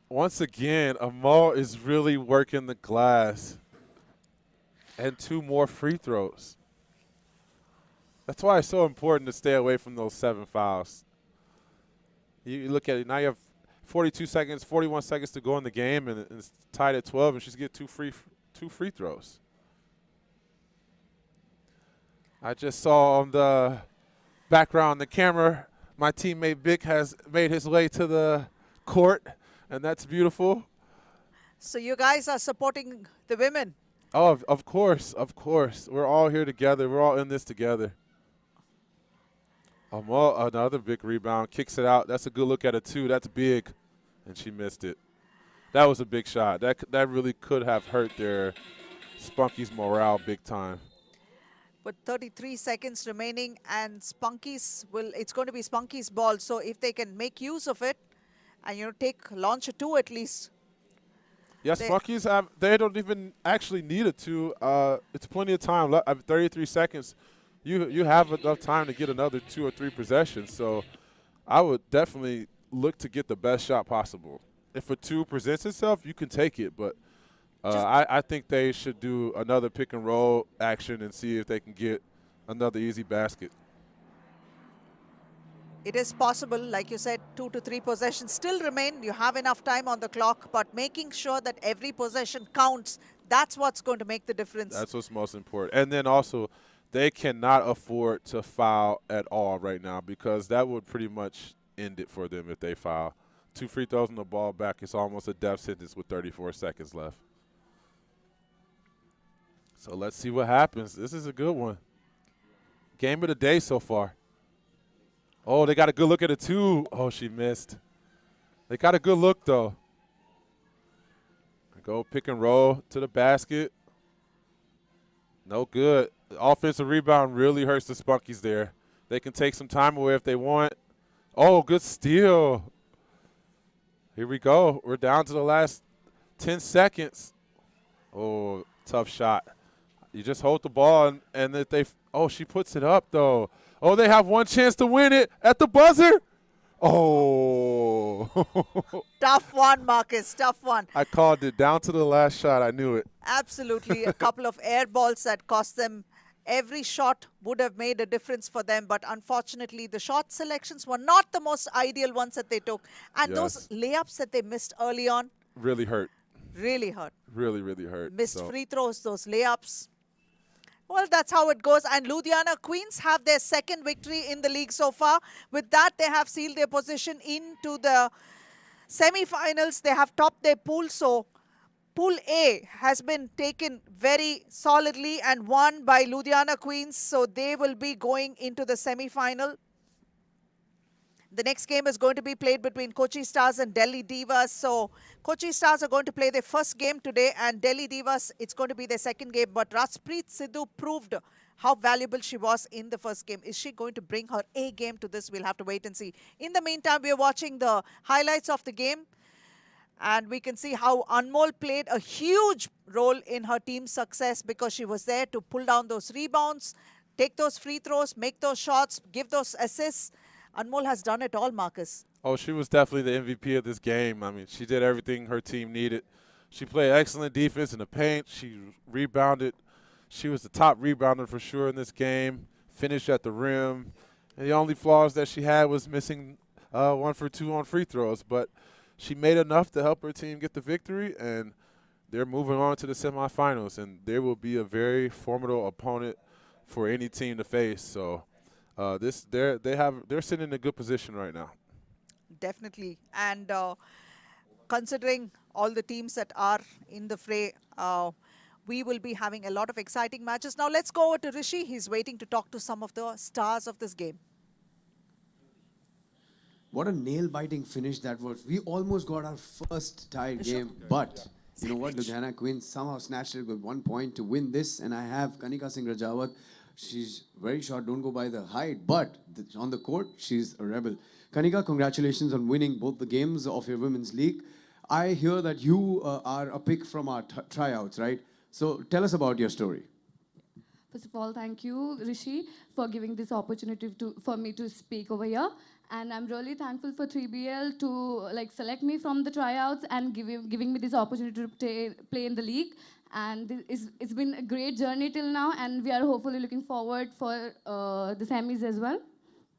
F: Once again, Amo is really working the glass. And 2 more free throws. That's why it's so important to stay away from those 7 fouls. You look at it, now you have 42 seconds, 41 seconds to go in the game, and it's tied at 12, and she's getting 2 free throws. I just saw on the background, the camera, my teammate Vic has made his way to the court, and that's beautiful.
B: So you guys are supporting the women.
F: Oh, of course, of course. We're all here together. We're all in this together. Another big rebound, kicks it out. That's a good look at it, too. That's big, and she missed it. That was a big shot. That really could have hurt their Spunkies' morale big time.
B: With 33 seconds remaining, and it's going to be Spunkies' ball. So if they can make use of it and, launch a 2 at least.
F: Yes, Spunkies, they don't even actually need a 2. It's plenty of time left. 33 seconds. You have enough time to get another 2 or 3 possessions. So I would definitely look to get the best shot possible. If a 2 presents itself, you can take it. But I think they should do another pick and roll action and see if they can get another easy basket.
B: It is possible, like you said, 2 to 3 possessions still remain. You have enough time on the clock, but making sure that every possession counts, that's what's going to make the difference.
F: That's what's most important. And then also, they cannot afford to foul at all right now, because that would pretty much end it for them if they foul. 2 free throws and the ball back. It's almost a death sentence with 34 seconds left. So let's see what happens. This is a good one. Game of the day so far. Oh, they got a good look at it, too. Oh, she missed. They got a good look, though. Go pick and roll to the basket. No good. The offensive rebound really hurts the Spunkies there. They can take some time away if they want. Oh, good steal. Here we go. We're down to the last 10 seconds. Oh, tough shot. You just hold the ball, and if they – oh, she puts it up, though. Oh, they have one chance to win it at the buzzer. Oh.
B: Tough one, Marcus, tough one.
F: I called it down to the last shot. I knew it.
B: Absolutely. A couple of air balls that cost them. Every shot would have made a difference for them, but unfortunately, the shot selections were not the most ideal ones that they took. And those layups that they missed early on.
F: Really hurt.
B: Really hurt.
F: Really, really hurt.
B: Missed free throws, those layups. Well, that's how it goes. And Ludhiana Queens have their second victory in the league so far. With that, they have sealed their position into the semi-finals. They have topped their pool. So Pool A has been taken very solidly and won by Ludhiana Queens, so they will be going into the semi-final. The next game is going to be played between Kochi Stars and Delhi Divas. So Kochi Stars are going to play their first game today, and Delhi Divas, it's going to be their second game. But Raspreet Sidhu proved how valuable she was in the first game. Is she going to bring her A game to this? We'll have to wait and see. In the meantime, we are watching the highlights of the game. And we can see how Anmol played a huge role in her team's success because she was there to pull down those rebounds, take those free throws, make those shots, give those assists. Anmol has done it all, Marcus.
F: Oh, she was definitely the MVP of this game. I mean, she did everything her team needed. She played excellent defense in the paint. She rebounded. She was the top rebounder for sure in this game, finished at the rim. And the only flaws that she had was missing 1 for 2 on free throws. But she made enough to help her team get the victory, and they're moving on to the semifinals. And they will be a very formidable opponent for any team to face. So they're sitting in a good position right now.
B: Definitely. And considering all the teams that are in the fray, we will be having a lot of exciting matches. Now let's go over to Rishi. He's waiting to talk to some of the stars of this game.
A: What a nail-biting finish that was. We almost got our first tied game, but you know what? Ludhiana Queens somehow snatched it with 1 point to win this, and I have Kanika Singh Rajawat. She's very short, don't go by the height, but on the court, she's a rebel. Kanika, congratulations on winning both the games of your women's league. I hear that you are a pick from our tryouts, right? So tell us about your story.
G: First of all, thank you, Rishi, for giving this opportunity for me to speak over here. And I'm really thankful for 3BL to select me from the tryouts and giving me this opportunity to play in the league. And it's been a great journey till now, and we are hopefully looking forward for the semis as well.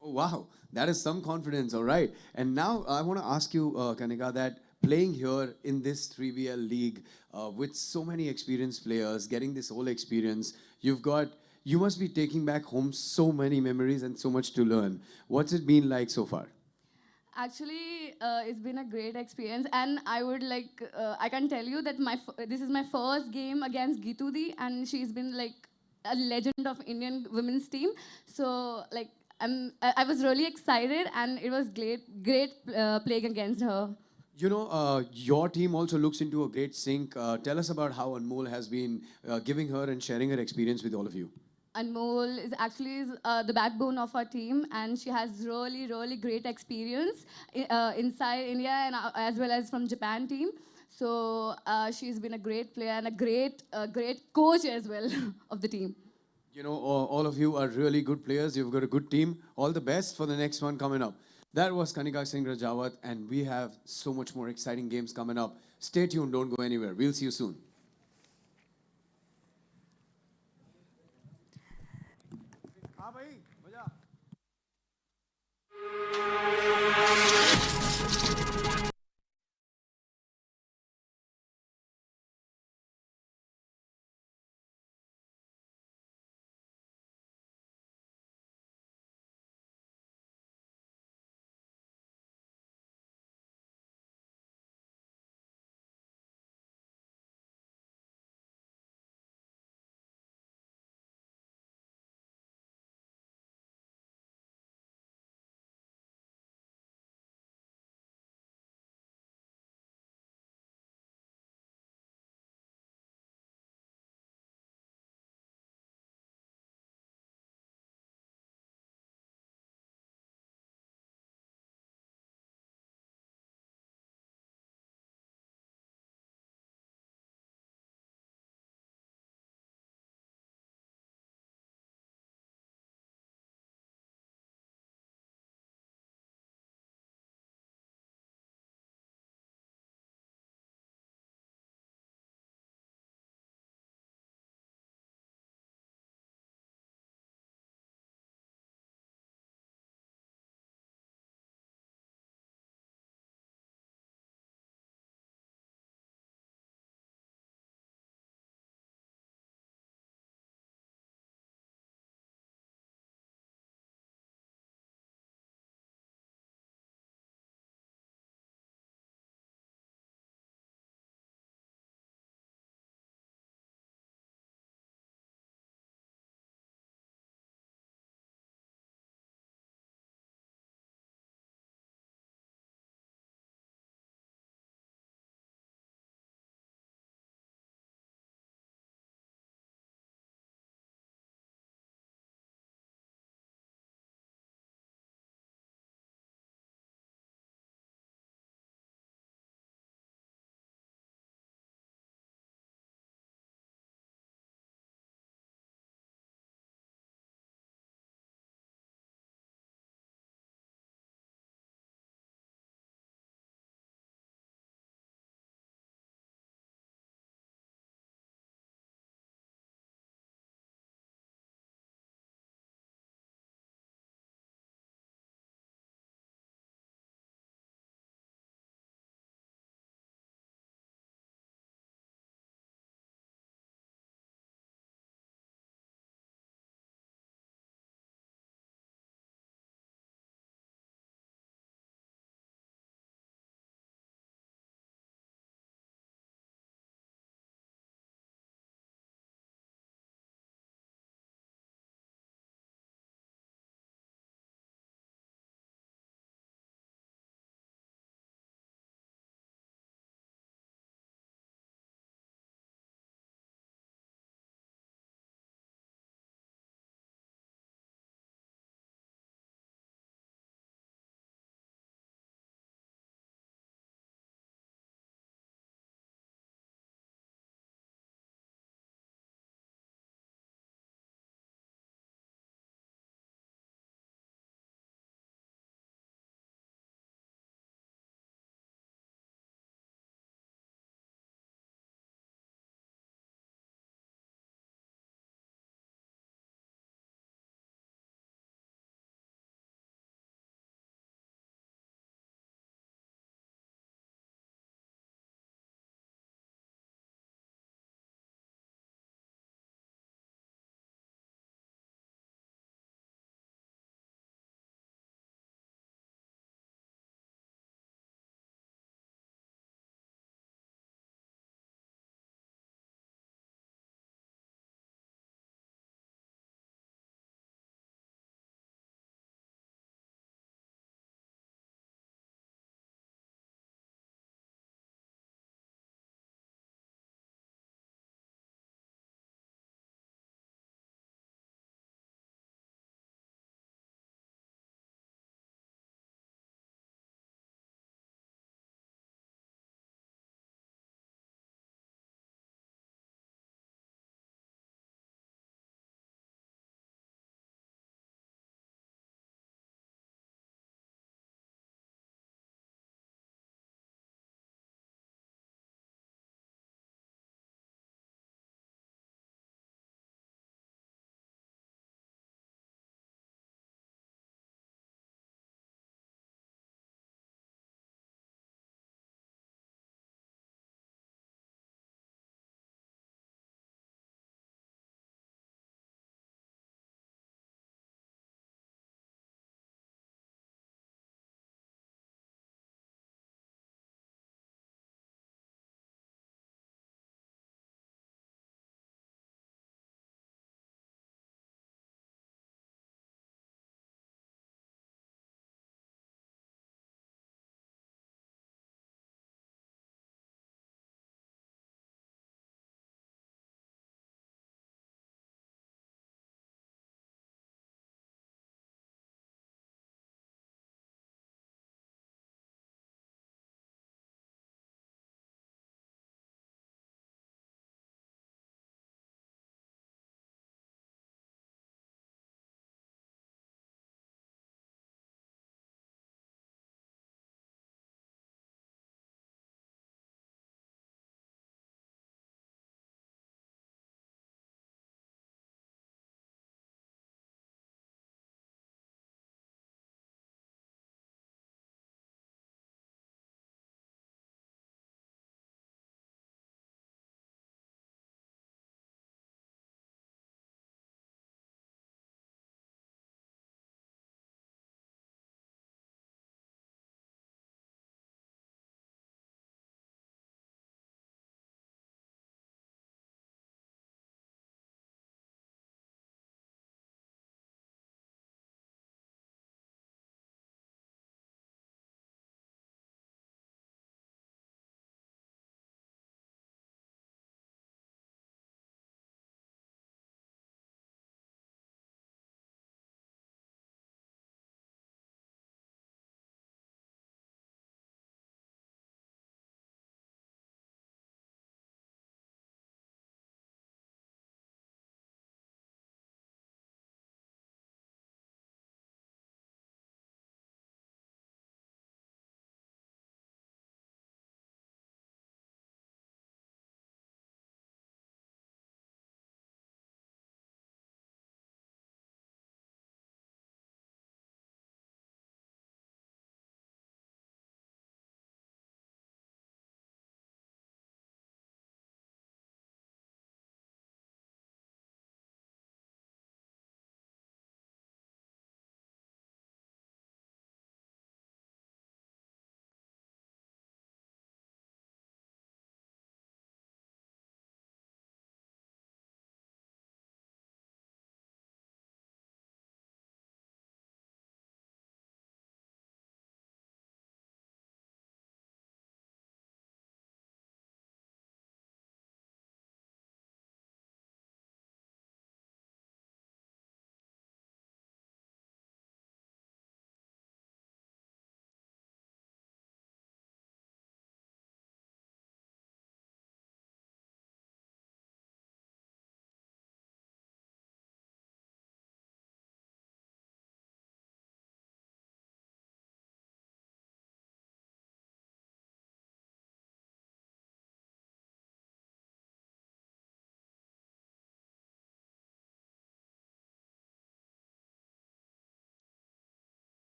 A: Oh, wow. That is some confidence, all right. And now I want to ask you, Kanika, that playing here in this 3BL league with so many experienced players, getting this whole experience, you must be taking back home so many memories and so much to learn. What's it been like so far?
G: Actually, it's been a great experience, and I can tell you that this is my first game against Gitudi, and she's been a legend of Indian women's team. So I was really excited, and it was great playing against her.
A: You know, your team also looks into a great sync. Tell us about how Anmol has been giving her and sharing her experience with all of you.
G: Anmol is actually the backbone of our team, and she has really great experience inside India and as well as from Japan team. So she's been a great player and a great coach as well of the team.
A: You know, all of you are really good players. You've got a good team. All the best for the next one coming up. That was Kanika Singh Rajawat, and we have so much more exciting games coming up. Stay tuned. Don't go anywhere. We'll see you soon.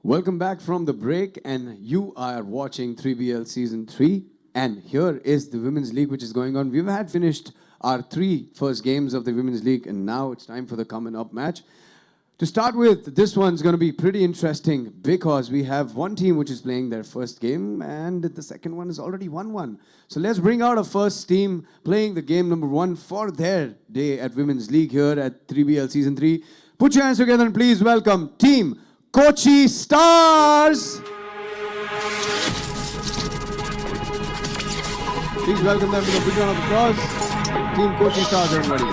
A: Welcome back from the break, and you are watching 3BL Season 3. And here is the Women's League, which is going on. We've had finished our three first games of the Women's League, and now it's time for the coming up match. To start with, this one's going to be pretty interesting because we have one team which is playing their first game, and the second one is already 1-1. So let's bring out our first team playing the game number 1 for their day at Women's League here at 3BL Season 3. Put your hands together and please welcome Team Kochi Stars! Please welcome them with a big round of applause. Team Kochi Stars, everybody.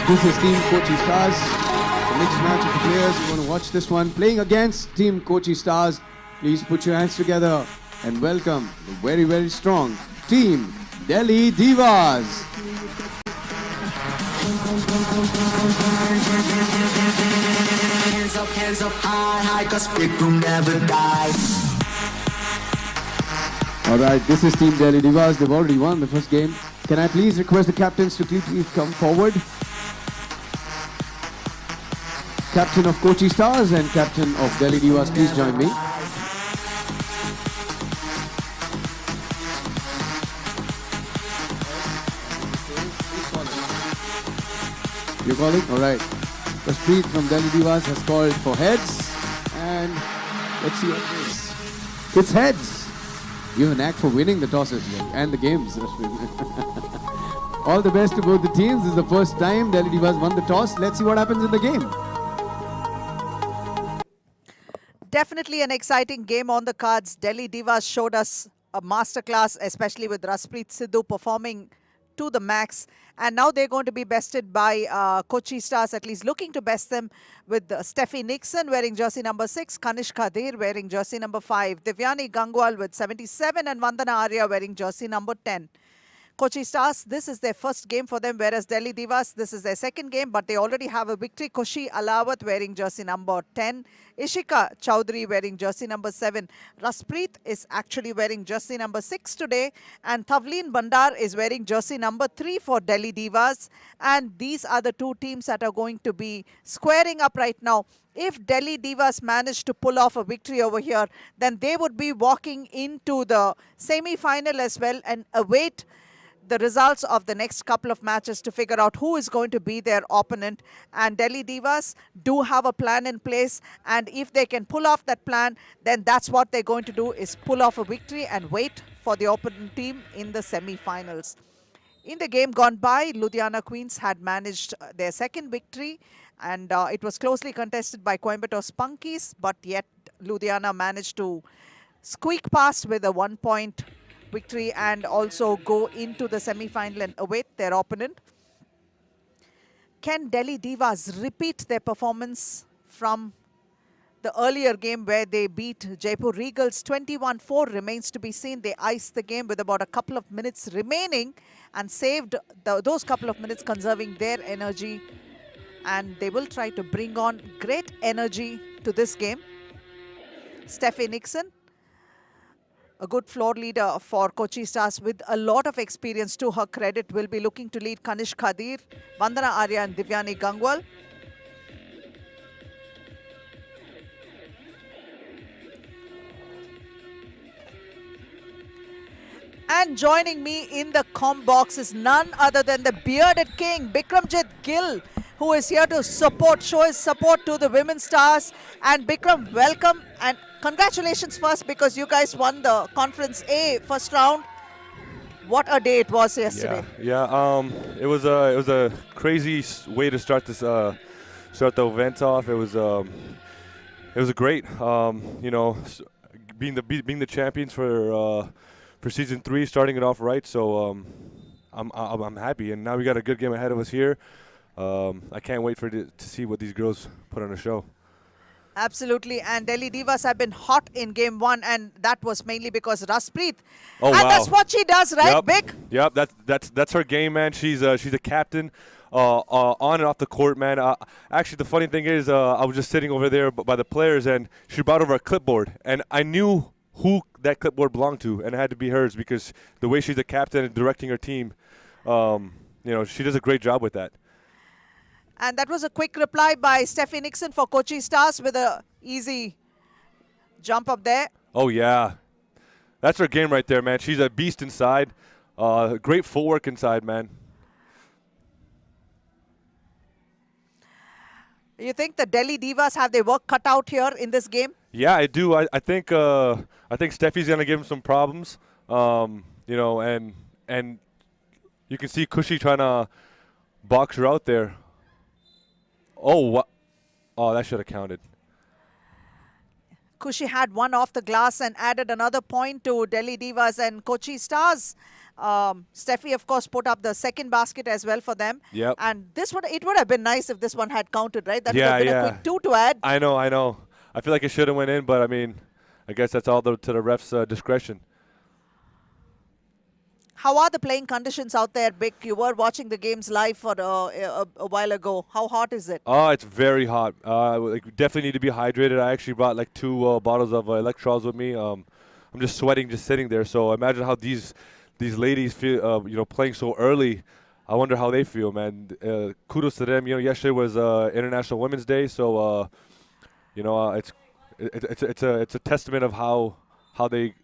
A: This is Team Kochi Stars. The mixed match of the players. You want to watch this one. Playing against Team Kochi Stars. Please put your hands together and welcome the very, very strong Team Delhi Divas.
H: Hands up high, high, cause big will never die.
A: Alright, this is Team Delhi Divas. They've already won the first game. Can I please request the captains to please come forward? Captain of Kochi Stars and Captain of Delhi Divas, please join me. You're calling? Alright. Jaspreet from Delhi Divas has called for heads. And let's see what it is. It's heads. You have a knack for winning the tosses and the games, Jaspreet. All the best to both the teams. This is the first time Delhi Divas won the toss. Let's see what happens in the game.
B: Definitely an exciting game on the cards. Delhi Divas showed us a masterclass, especially with Jaspreet Sidhu performing to the max. And now they're going to be bested by Kochi Stars, at least looking to best them with Steffi Nixon wearing jersey number 6, Kanishka Dher wearing jersey number 5, Divyani Gangwal with 77 and Vandana Arya wearing jersey number 10. Kochi Stars, this is their first game for them, whereas Delhi Divas, this is their second game, but they already have a victory. Kushi Alawat wearing jersey number 10. Ishika Chowdhury wearing jersey number 7. Jaspreet is actually wearing jersey number 6 today. And Thavleen Bandar is wearing jersey number 3 for Delhi Divas. And these are the two teams that are going to be squaring up right now. If Delhi Divas manage to pull off a victory over here, then they would be walking into the semi-final as well and await the results of the next couple of matches to figure out who is going to be their opponent. And Delhi Divas do have a plan in place, and if they can pull off that plan, then that's what they're going to do, is pull off a victory and wait for the opponent team in the semi-finals. In the game gone by, Ludhiana Queens had managed their second victory, and it was closely contested by Coimbatore Spunkies, but yet Ludhiana managed to squeak past with a 1-point victory and also go into the semi-final and await their opponent. Can Delhi Divas repeat their performance from the earlier game where they beat Jaipur Regals 21-4? Remains to be seen. They iced the game with about a couple of minutes remaining and saved those couple of minutes, conserving their energy. And they will try to bring on great energy to this game. Steffi Nixon, a good floor leader for Kochi Stars with a lot of experience to her credit, will be looking to lead Kanishka Dher, Vandana Arya and Divyani Gangwal. And joining me in the comm box is none other than the bearded king, Bikramjit Gill, who is here to show his support to the women stars. And Bikram, welcome and congratulations first, because you guys won the Conference A first round. What a day it was yesterday.
I: Yeah. It was a crazy way to start this start the event off. It was a great being the champions for season 3, starting it off right. So I'm happy, and now we got a good game ahead of us here. I can't wait to see what these girls put on a show.
B: Absolutely, and Delhi Divas have been hot in game 1, and that was mainly because Jaspreet.
I: Oh,
B: and
I: wow.
B: that's what she does, right,
I: Yep.
B: Vic?
I: Yep, that's her game, man. She's a captain on and off the court, man. Actually, the funny thing is, I was just sitting over there by the players, and she brought over a clipboard, and I knew who that clipboard belonged to, and it had to be hers because the way she's a captain and directing her team, she does a great job with that.
B: And that was a quick reply by Steffi Nixon for Kochi Stars with a easy jump up there.
I: Oh, yeah. That's her game right there, man. She's a beast inside. Great footwork inside, man.
B: You think the Delhi Divas have their work cut out here in this game?
I: Yeah, I do. I think Steffi's gonna give him some problems. You know, and you can see Kushi trying to box her out there. Oh, what? Oh, that should have counted.
B: Kushi had one off the glass and added another point to Delhi Divas and Kochi Stars. Steffi, of course, put up the second basket as well for them.
I: Yep.
B: And it would have been nice if this one had counted, right? That would
I: Yeah,
B: have been
I: yeah.
B: a quick 2 to add.
I: I know. I feel like it should have went in, but I mean, I guess that's all to the ref's discretion.
B: How are the playing conditions out there, Vic? You were watching the games live for a while ago. How hot is it?
I: Oh, it's very hot. Like, we definitely need to be hydrated. I actually brought like 2 bottles of electrols with me. I'm just sweating just sitting there. So imagine how these ladies feel, you know, playing so early. I wonder how they feel, man. Kudos to them. You know, yesterday was International Women's Day, so you know, it's a testament of how they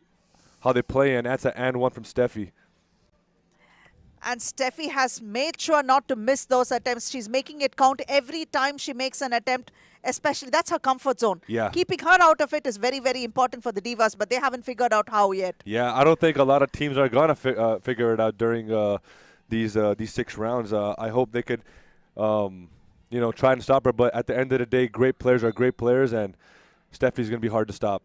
I: play, and that's an and one from Steffi.
B: And Steffi has made sure not to miss those attempts. She's making it count every time she makes an attempt, especially that's her comfort zone.
I: Yeah.
B: Keeping her out of it is very, very important for the Divas, but they haven't figured out how yet.
I: Yeah, I don't think a lot of teams are going to figure it out during these 6 rounds. I hope they could, you know, try and stop her. But at the end of the day, great players are great players, and Steffi's going to be hard to stop.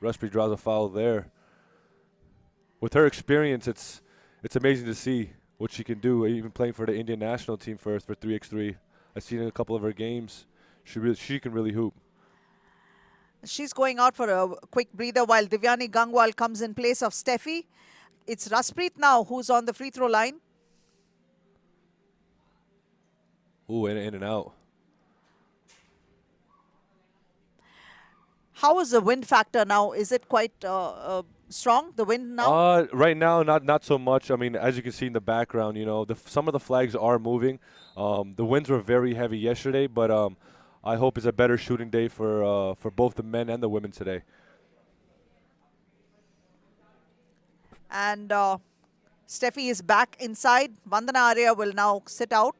I: Rusby draws a foul there. With her experience, it's amazing to see what she can do, even playing for the Indian national team for 3x3. I've seen a couple of her games. She can really hoop.
B: She's going out for a quick breather while Divyani Gangwal comes in place of Steffi. It's Raspreet now who's on the free throw line.
I: Ooh, in and out.
B: How is the wind factor now? Is it quite strong, the wind now?
I: Right now, not so much. I mean, as you can see in the background, you know, some of the flags are moving. The winds were very heavy yesterday, but I hope it's a better shooting day for both the men and the women today.
B: And Steffi is back inside. Vandana Arya will now sit out.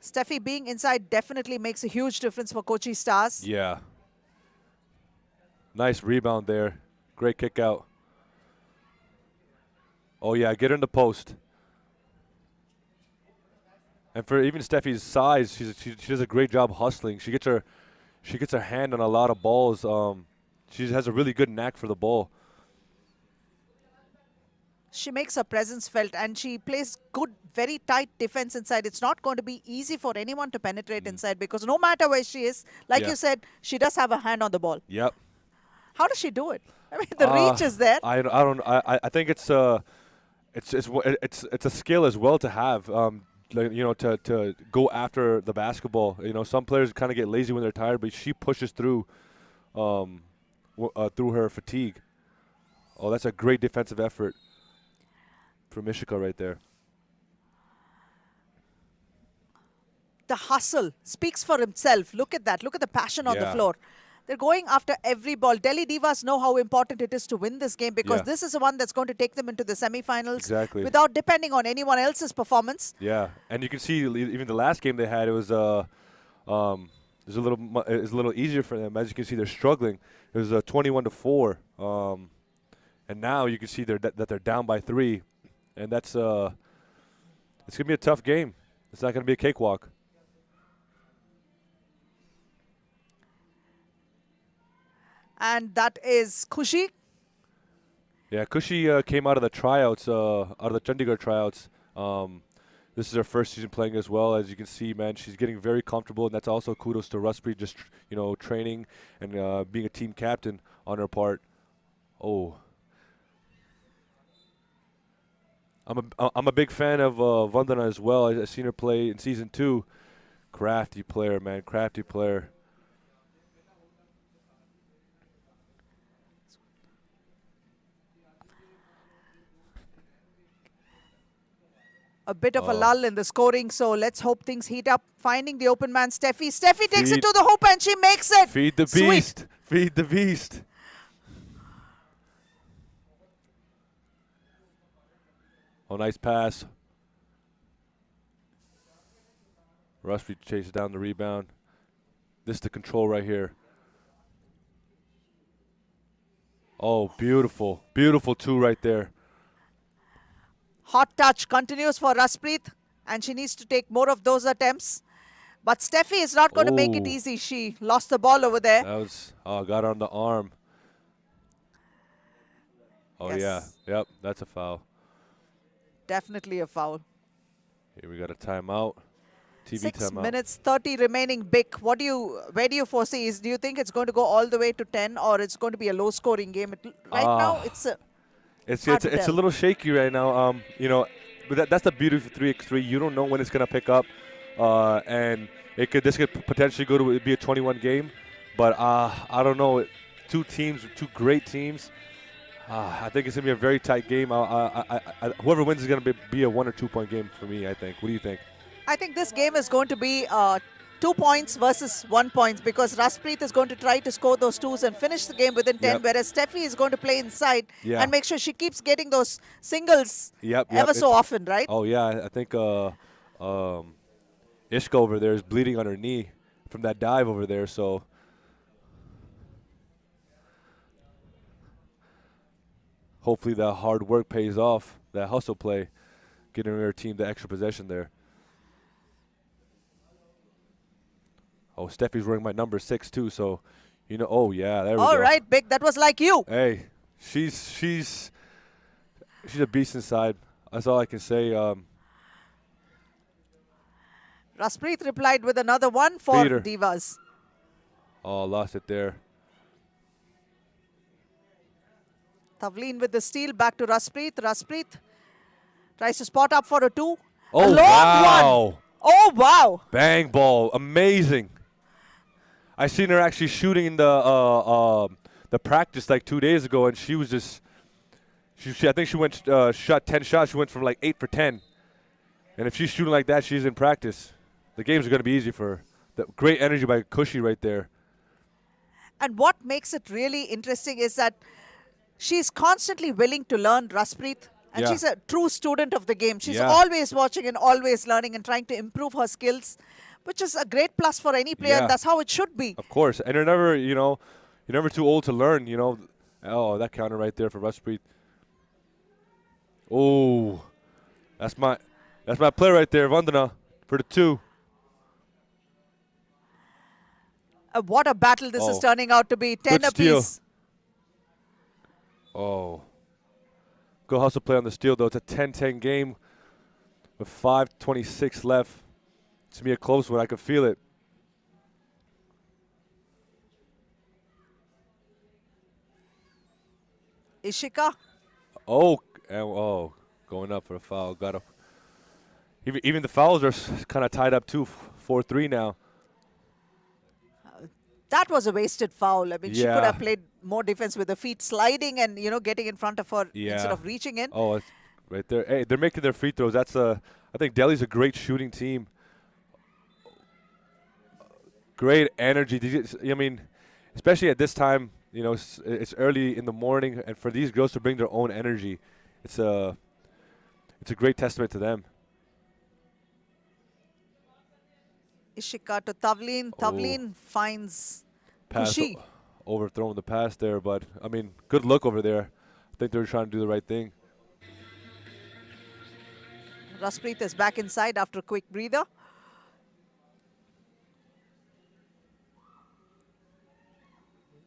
B: Steffi being inside definitely makes a huge difference for Kochi Stars.
I: Yeah. Nice rebound there. Great kick out. Oh, yeah, get her in the post. And for even Steffi's size, she does a great job hustling. She gets her hand on a lot of balls. She has a really good knack for the ball.
B: She makes her presence felt and she plays good, very tight defense inside. It's not going to be easy for anyone to penetrate inside because no matter where she is, like you said, she does have a hand on the ball.
I: Yep.
B: How does she do it? I mean, the reach is there.
I: I think it's a skill as well to have. Like, you know, to go after the basketball. You know, some players kind of get lazy when they're tired, but she pushes through through her fatigue. Oh, that's a great defensive effort from Ishika right there.
B: The hustle speaks for himself. Look at that. Look at the passion on the floor. They're going after every ball. Delhi Divas know how important it is to win this game because this is the one that's going to take them into the semifinals without depending on anyone else's performance.
I: Yeah, and you can see even the last game they had, it was a little easier for them. As you can see, they're struggling. It was 21-4, and now you can see that they're down by 3, and that's it's gonna be a tough game. It's not gonna be a cakewalk.
B: And that is Kushi.
I: Yeah, Kushi came out of the tryouts, out of the Chandigarh tryouts. This is her first season playing as well. As you can see, man, she's getting very comfortable, and that's also kudos to Rusby, just, you know, training and being a team captain on her part. Oh. I'm a big fan of Vandana as well. I've seen her play in Season 2. Crafty player, man, crafty player.
B: A bit of a lull in the scoring, so let's hope things heat up. Finding the open man, Steffi. Steffi takes it to the hoop and she makes it.
I: Feed the
B: Sweet.
I: beast. Feed the beast. Oh, nice pass. Rusby chases down the rebound. This is the control right here. Oh, beautiful. Beautiful two right there.
B: Hot touch continues for Raspreet, and she needs to take more of those attempts. But Steffi is not going to make it
I: Ooh.
B: easy. She lost the ball over there.
I: That was, got her on the arm. Oh,
B: Yes.
I: yeah. Yep, that's a foul.
B: Definitely a foul.
I: Here we got a timeout. TV
B: 6
I: timeout.
B: minutes, 30 remaining. Bick, where do you foresee? Do you think it's going to go all the way to 10, or it's going to be a low-scoring game? Right now, it's a
I: It's
B: hard to
I: it's a
B: tell.
I: little shaky right now. You know, but that's the beauty of 3x3. You don't know when it's gonna pick up, and this could potentially go to be a 21 game. But I don't know. Two great teams. I think it's gonna be a very tight game. Whoever wins is gonna be a 1 or 2 point game for me. I think. What do you think?
B: I think this game is going to be 2 points versus 1 point, because Raspreet is going to try to score those twos and finish the game within 10,
I: Yep.
B: whereas Steffi is going to play inside
I: Yeah.
B: and make sure she keeps getting those singles
I: Yep.
B: ever so often, right?
I: Oh yeah, I think Ishka over there is bleeding on her knee from that dive over there. So hopefully that hard work pays off. That hustle play, getting her team the extra possession there. Oh, Steffi's wearing my number 6 too. So, you know. Oh yeah, there we go.
B: All right, Big, that was like you.
I: Hey, she's a beast inside. That's all I can say.
B: Raspreet replied with another one for
I: Feeder.
B: Divas.
I: Oh, lost it there.
B: Tavleen with the steal, back to Raspreet. Raspreet tries to spot up for a 2.
I: Oh,
B: a long
I: wow.
B: one. Oh, wow.
I: Bang ball, amazing. I seen her actually shooting in the practice like 2 days ago, and she was just, I think she went shot 10 shots. She went from like 8 for 10. And if she's shooting like that, she's in practice. The games are going to be easy for her. The great energy by Cushy right there.
B: And what makes it really interesting is that she's constantly willing to learn, Raspreet. And
I: Yeah.
B: she's a true student of the game. She's
I: Yeah.
B: always watching and always learning and trying to improve her skills, which is a great plus for any player,
I: Yeah.
B: and that's how it should be.
I: Of course. And you're never, you're never too old to learn, Oh, that counter right there for Raspreet. Oh, that's my play right there, Vandana, for the 2.
B: What a battle this is
I: Oh.
B: turning out to be. 10
I: Good steal.
B: apiece.
I: Oh. Go hustle play on the steal, though. It's a 10-10 game with 5:26 left. It's going to be a close one. I can feel it.
B: Ishika.
I: Oh, going up for a foul. Got up. Even the fouls are kind of tied up, too. 4-3 now.
B: That was a wasted foul. I mean, she could
I: Yeah.
B: have played more defense with the feet sliding and, getting in front of her instead
I: Yeah.
B: of reaching in.
I: Oh, it's right there. Hey, they're making their free throws. I think Delhi's a great shooting team. Great energy. Especially at this time, it's early in the morning, and for these girls to bring their own energy, it's a great testament to them.
B: Ishika to Tavleen. Tavleen finds
I: Pass
B: Kushi.
I: overthrown the pass there, but good look over there. I think they were trying to do the right thing.
B: Raspreet is back inside after a quick breather.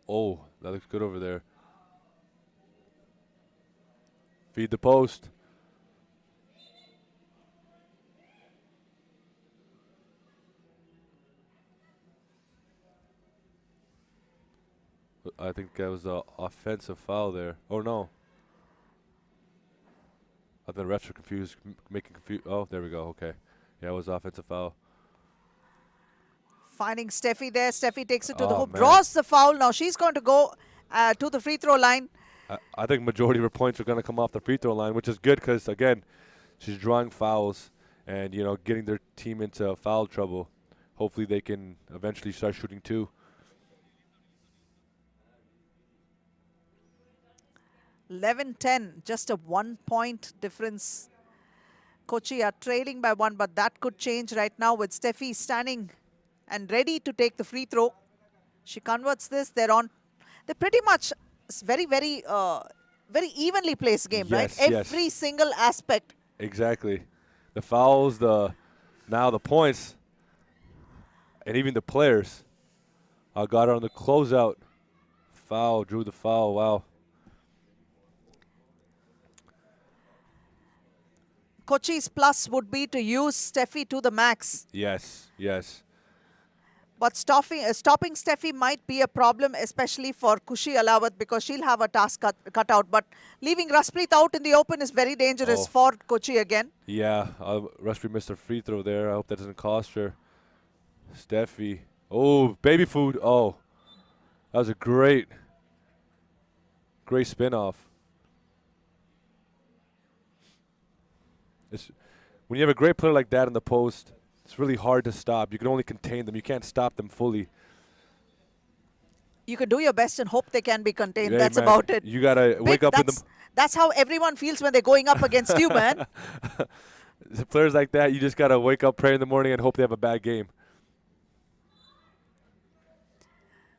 I: Oh, that looks good over there. Feed the post. I think that was an offensive foul there. Oh, no. I think the refs are confused, making confused. Oh, there we go. Okay. Yeah, it was offensive foul.
B: Finding Steffi there. Steffi takes it to the
I: Oh,
B: hoop,
I: man.
B: draws the foul. Now she's going to go to the free throw line.
I: I think majority of her points are going to come off the free throw line, which is good because, again, she's drawing fouls and, you know, getting their team into foul trouble. Hopefully they can eventually start shooting too.
B: 11-10, just a 1-point difference. Kochi are trailing by 1, but that could change right now with Steffi standing and ready to take the free throw. She converts this. They're pretty much very evenly placed game, right? Every single aspect.
I: Exactly. The fouls, now the points, and even the players. I got her on the closeout. Foul, drew the foul. Wow.
B: Kochi's plus would be to use Steffi to the max.
I: Yes, yes.
B: But stopping Steffi might be a problem, especially for Kushi Alawat, because she'll have a task cut out. But leaving Raspreet out in the open is very dangerous for Kochi again.
I: Yeah, Raspreet missed her free throw there. I hope that doesn't cost her. Steffi. Oh, baby food. Oh, that was a great spin-off. When you have a great player like that in the post, it's really hard to stop. You can only contain them. You can't stop them fully.
B: You can do your best and hope they can be contained.
I: Hey,
B: that's
I: man,
B: about it.
I: You got to wake up in the...
B: That's how everyone feels when they're going up against you, man.
I: Players like that, you just got to wake up, pray in the morning, and hope they have a bad game.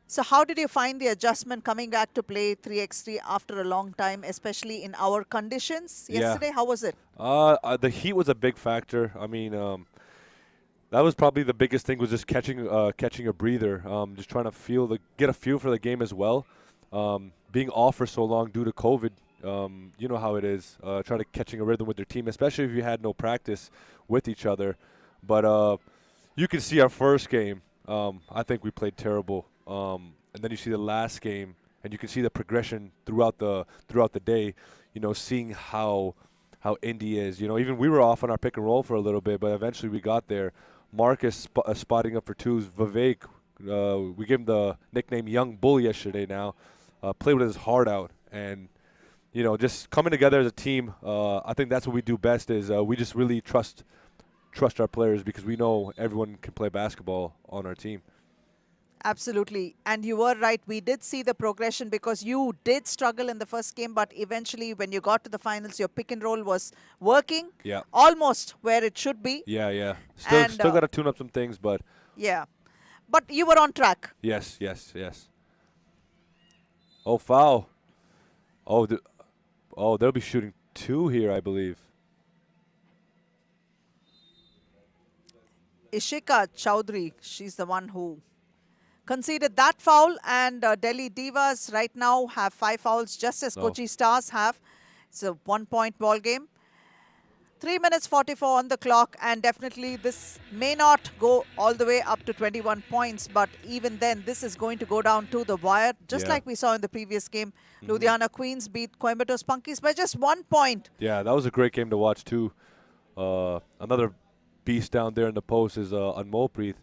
B: So how did you find the adjustment coming back to play 3x3 after a long time, especially in our conditions yesterday? How was it?
I: The heat was a big factor. I mean, that was probably the biggest thing, was just catching a breather, just trying to get a feel for the game as well. Being off for so long due to COVID, you know how it is, trying to catching a rhythm with their team, especially if you had no practice with each other. But you can see our first game. I think we played terrible. And then you see the last game, and you can see the progression throughout the day. You know, seeing how Indy is. You know, even we were off on our pick and roll for a little bit, but eventually we got there. Marcus spotting up for twos. Vivek, we gave him the nickname Young Bull yesterday. Now, played with his heart out, and you know, just coming together as a team. I think that's what we do best. Is we just really trust our players, because we know everyone can play basketball on our team.
B: Absolutely. And you were right. We did see the progression, because you did struggle in the first game, but eventually when you got to the finals, your pick and roll was working.
I: Yeah.
B: Almost where it should be.
I: Yeah. Still got to tune up some things, but.
B: Yeah. But you were on track.
I: Yes. Oh, foul. Oh, they'll be shooting 2 here, I believe.
B: Ishika Chowdhury, she's the one who conceded that foul, and Delhi Divas right now have 5 fouls, just as Kochi Stars have. It's a 1-point ball game. 3 minutes 44 on the clock, and definitely this may not go all the way up to 21 points, but even then this is going to go down to the wire, just like we saw in the previous game. Ludhiana Queens beat Coimbatore Spunkies by just 1 point.
I: Yeah, that was a great game to watch too. Another beast down there in the post is Anmolpreet.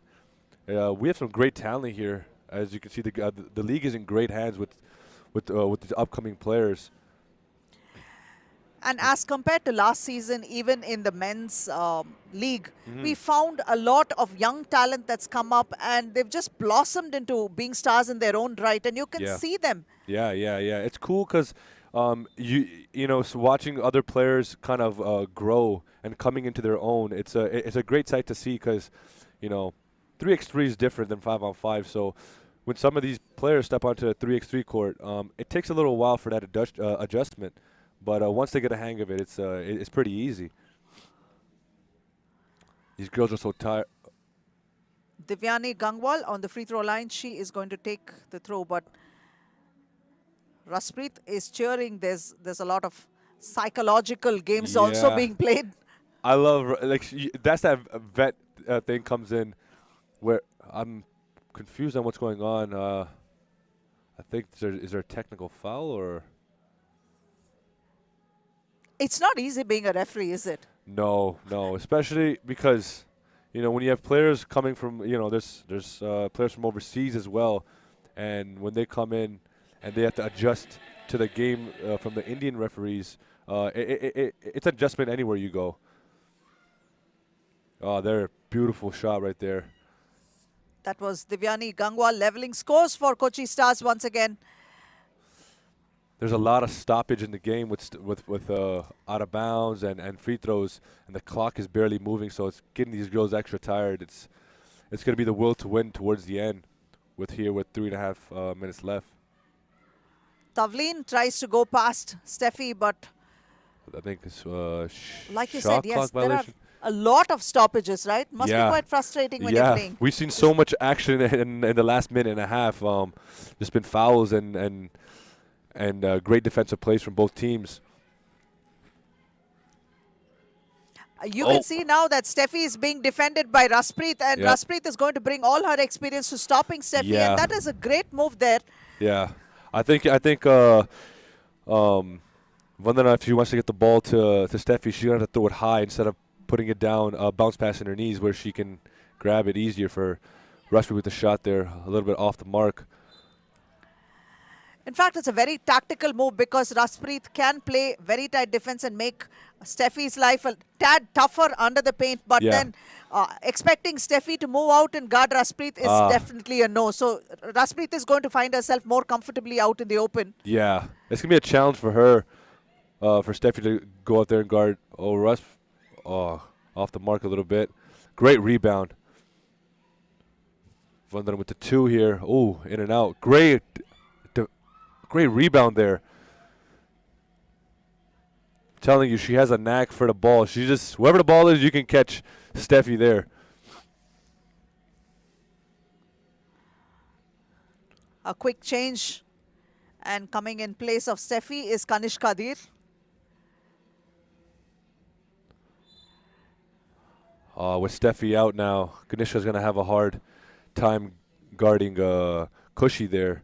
I: We have some great talent here. As you can see, the league is in great hands with the upcoming players.
B: And as compared to last season, even in the men's league, we found a lot of young talent that's come up, and they've just blossomed into being stars in their own right, and you can see them.
I: Yeah. It's cool because you know, so watching other players kind of grow and coming into their own. It's a great sight to see, because you know, 3x3 is different than 5-on-5. So when some of these players step onto a 3x3 court, it takes a little while for that adjustment. But once they get a hang of it, it's pretty easy. These girls are so tired.
B: Divyani Gangwal on the free throw line. She is going to take the throw, but Raspreet is cheering. There's a lot of psychological games also being played.
I: I love, that's that vet thing comes in, where I'm confused on what's going on. I think is there a technical foul, or?
B: It's not easy being a referee, is it?
I: No, especially because, you know, when you have players coming from, you know, there's players from overseas as well, and when they come in and they have to adjust to the game from the Indian referees, it's adjustment anywhere you go. Oh, there, beautiful shot right there.
B: That was Divyani Gangwal leveling scores for Kochi Stars once again.
I: There's a lot of stoppage in the game with out of bounds and free throws, and the clock is barely moving, so it's getting these girls extra tired. It's going to be the will to win towards the end with 3.5 minutes left.
B: Tavleen tries to go past Steffi, but
I: I think it's
B: like you
I: shot
B: said, yes,
I: clock
B: there are
I: violation.
B: a lot of stoppages, right? Must be quite frustrating when you're playing.
I: We've seen so much action in the last minute and a half. There's been fouls and great defensive plays from both teams.
B: You can see now that Steffi is being defended by Raspreet, and Raspreet is going to bring all her experience to stopping Steffi, and that is a great move there.
I: Yeah, I think Vandana, if she wants to get the ball to Steffi, she's going to have to throw it high instead of putting it down, bounce pass in her knees where she can grab it easier for Raspreet with the shot there, a little bit off the mark.
B: In fact, it's a very tactical move because Raspreet can play very tight defense and make Steffi's life a tad tougher under the paint. But then expecting Steffi to move out and guard Raspreet is definitely a no. So Raspreet is going to find herself more comfortably out in the open.
I: Yeah, it's going to be a challenge for her, for Steffi to go out there and guard. Off the mark a little bit. Great rebound. Vandana with the 2 here. Oh, in and out. Great rebound there. Telling you, she has a knack for the ball. She just, whoever the ball is, you can catch Steffi there.
B: A quick change, and coming in place of Steffi is Kanishka Dir.
I: With Steffi out now, Kanishka's going to have a hard time guarding Kushi there.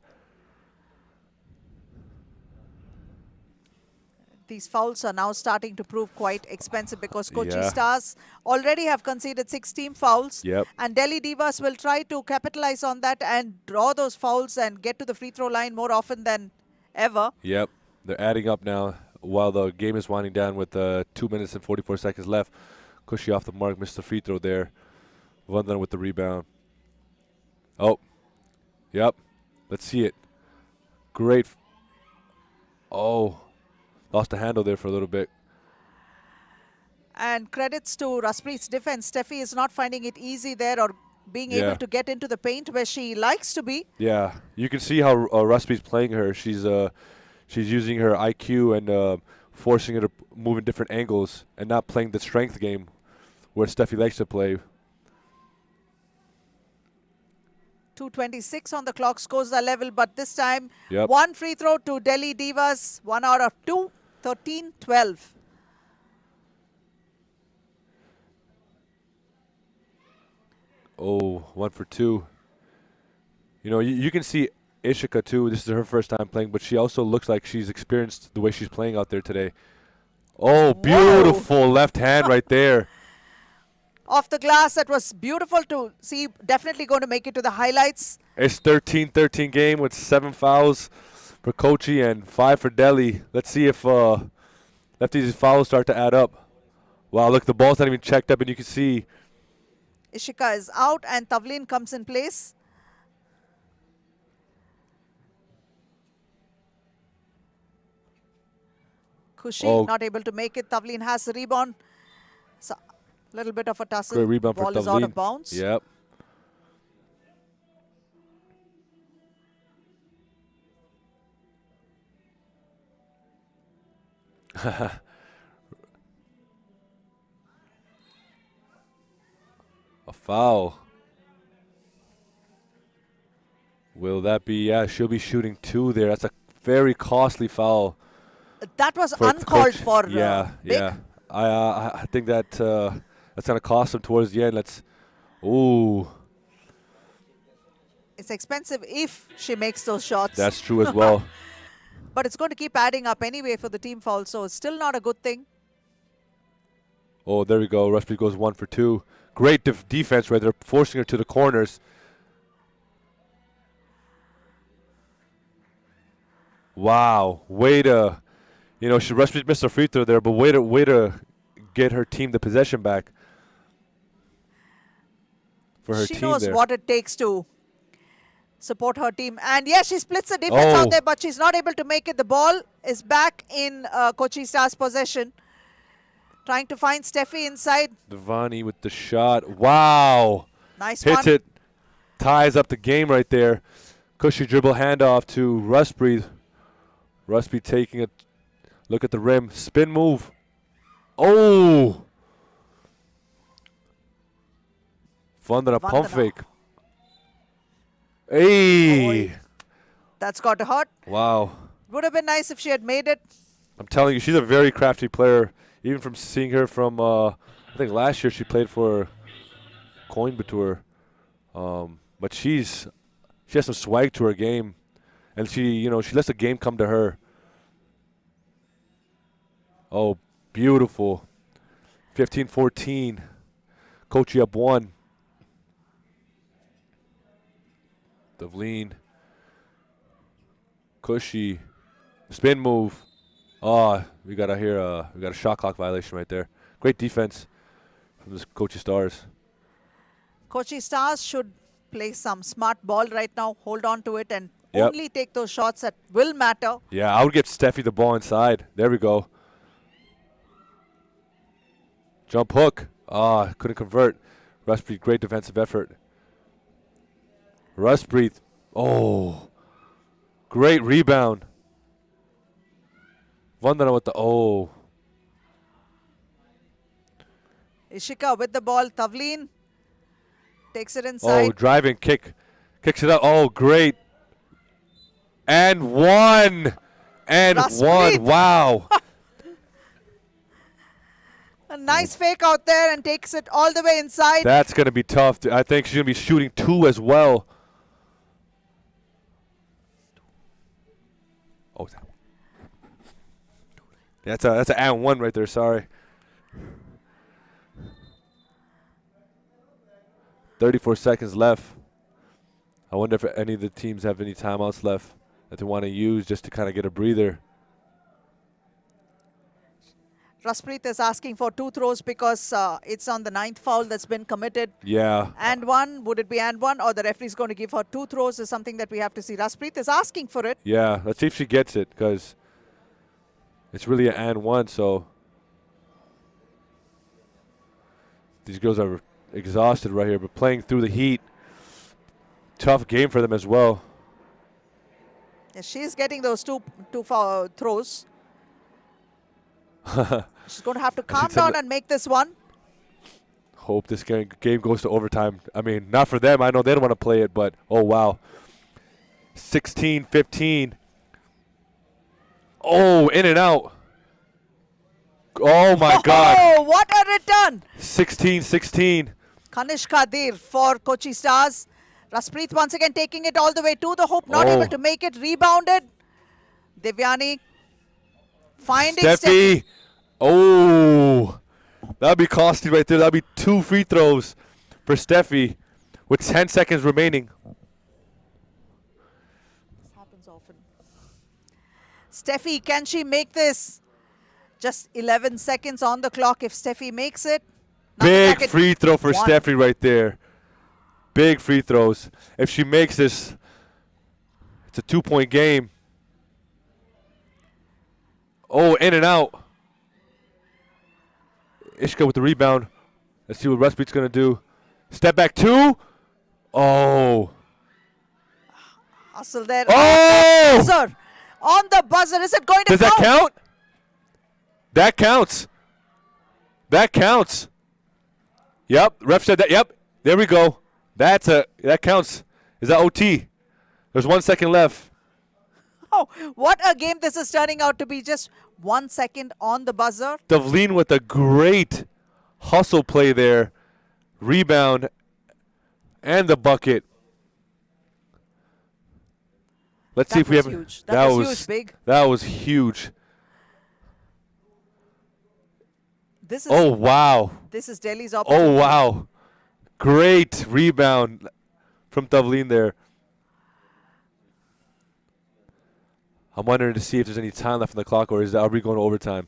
B: These fouls are now starting to prove quite expensive because Kochi Stars already have conceded 6 team fouls. And Delhi Divas will try to capitalize on that and draw those fouls and get to the free throw line more often than ever.
I: Yep, they're adding up now while the game is winding down with 2 minutes and 44 seconds left. Kushi off the mark, missed the free throw there. Vandana with the rebound. Oh, yep, let's see it. Great. Lost the handle there for a little bit.
B: And credits to Raspreet's defense. Steffi is not finding it easy there or being able to get into the paint where she likes to be.
I: Yeah, you can see how Raspreet's playing her. She's using her IQ and forcing her to move in different angles and not playing the strength game where Steffi likes to play.
B: 2:26 on the clock, scores the level, but this time one free throw to Delhi Divas, 1 out of 2. 13-12.
I: Oh, 1 for 2. You know, you can see Ishika too. This is her first time playing, but she also looks like she's experienced the way she's playing out there today. Oh, beautiful left hand right there.
B: Off the glass, that was beautiful to see. Definitely going to make it to the highlights.
I: It's 13-13 game with 7 fouls for Kochi and 5 for Delhi. Let's see if these fouls start to add up. Wow, look, the ball's not even checked up, and you can see
B: Ishika is out, and Tavleen comes in place. Kushi not able to make it. Tavleen has the rebound. So, little bit of a tussle.
I: Great rebound
B: Ball
I: for
B: is out
I: Tavleen.
B: of bounds.
I: Yep. A foul. Will that be? Yeah, she'll be shooting 2 there. That's a very costly foul.
B: That was uncalled for.
I: Yeah. I think that that's going to cost them towards the end. Ooh.
B: It's expensive if she makes those shots.
I: That's true as well.
B: But it's going to keep adding up anyway for the team foul, so it's still not a good thing.
I: Oh, there we go. Raspreet goes 1 for 2. Great defense right there, forcing her to the corners. Wow. Way to, Raspreet missed a free throw there, but way to get her team the possession back. for her
B: She
I: team
B: knows
I: there.
B: what it takes to support her team. And yes, she splits the defense out there, but she's not able to make it. The ball is back in Kochi Stars' possession. Trying to find Steffi inside.
I: Devani with the shot. Wow.
B: Nice
I: Hits
B: one.
I: it. Ties up the game right there. Cushy dribble handoff to Rustbreed. Rustbreed taking a look at the rim. Spin move. Oh. Vandana pump
B: Vandana.
I: fake. Hey.
B: That's got to hurt.
I: Wow.
B: Would have been nice if she had made it.
I: I'm telling you, she's a very crafty player. Even from seeing her from, I think last year she played for Coimbatore. But she has some swag to her game. And she lets the game come to her. Oh, beautiful. 15-14. Kochi up 1. Devleen. Cushy. Spin move. Oh, we got a shot clock violation right there. Great defense from this Kochi Stars.
B: Kochi Stars should play some smart ball right now, hold on to it, and
I: Yep.
B: only take those shots that will matter.
I: Yeah, I would get Steffi the ball inside. There we go. Jump hook. Ah, couldn't convert. Rustbreed, great defensive effort. Rustbreed. Oh, great rebound. Vandana with the
B: Ishika with the ball. Tavleen takes it
I: Oh,
B: inside.
I: driving kick. Kicks it up. Oh, great. And one. And
B: Raspreet.
I: one. Wow.
B: A nice fake out there and takes it all the way inside.
I: That's going to be tough. I think she's going to be shooting 2 as well. Oh, that's an and 1 right there. Sorry. 34 seconds left. I wonder if any of the teams have any timeouts left that they want to use just to kind of get a breather.
B: Raspreet is asking for 2 throws because it's on the 9th foul that's been committed.
I: Yeah.
B: And 1, would it be and 1, or the referee's going to give her 2 throws is something that we have to see. Raspreet is asking for it.
I: Yeah. Let's see if she gets it because it's really an and 1. So these girls are exhausted right here, but playing through the heat. Tough game for them as well.
B: Yes, she's getting those two foul throws. She's going to have to calm down and make this one.
I: Hope this game goes to overtime. I mean, not for them. I know they don't want to play it, but oh, wow. 16-15. Oh, in and out. Oh, my God.
B: Oh, what a return.
I: 16-16.
B: Kanish Kadir for Kochi Stars. Raspreet once again taking it all the way to the hoop. Not able to make it. Rebounded. Devyani finding
I: Steffi. Oh, that'd be costly right there. That'd be 2 free throws for Steffi with 10 seconds remaining.
B: This happens often. Steffi, can she make this? Just 11 seconds on the clock. If Steffi makes it.
I: Big free throw for
B: one.
I: Steffi right there. Big free throws. If she makes this, it's a 2-point game. Oh, in and out. Ishka with the rebound. Let's see what Rustbeat's going to do. Step back 2. Oh.
B: Hustle there.
I: Oh!
B: Buzzer. On the buzzer. Is it going to
I: Does that count? That counts. That counts. Yep. Ref said that. Yep. There we go. That counts. Is that OT? There's 1 second left.
B: Oh, what a game this is turning out to be. Just 1 second on the buzzer.
I: Devleen with a great hustle play there. Rebound and the bucket. Let's see if we have.
B: Huge. That was huge, big.
I: That was huge.
B: This is,
I: Oh, wow.
B: This is Delhi's opportunity.
I: Oh, wow. Great rebound from Devleen there. I'm wondering to see if there's any time left on the clock, or are we going to overtime?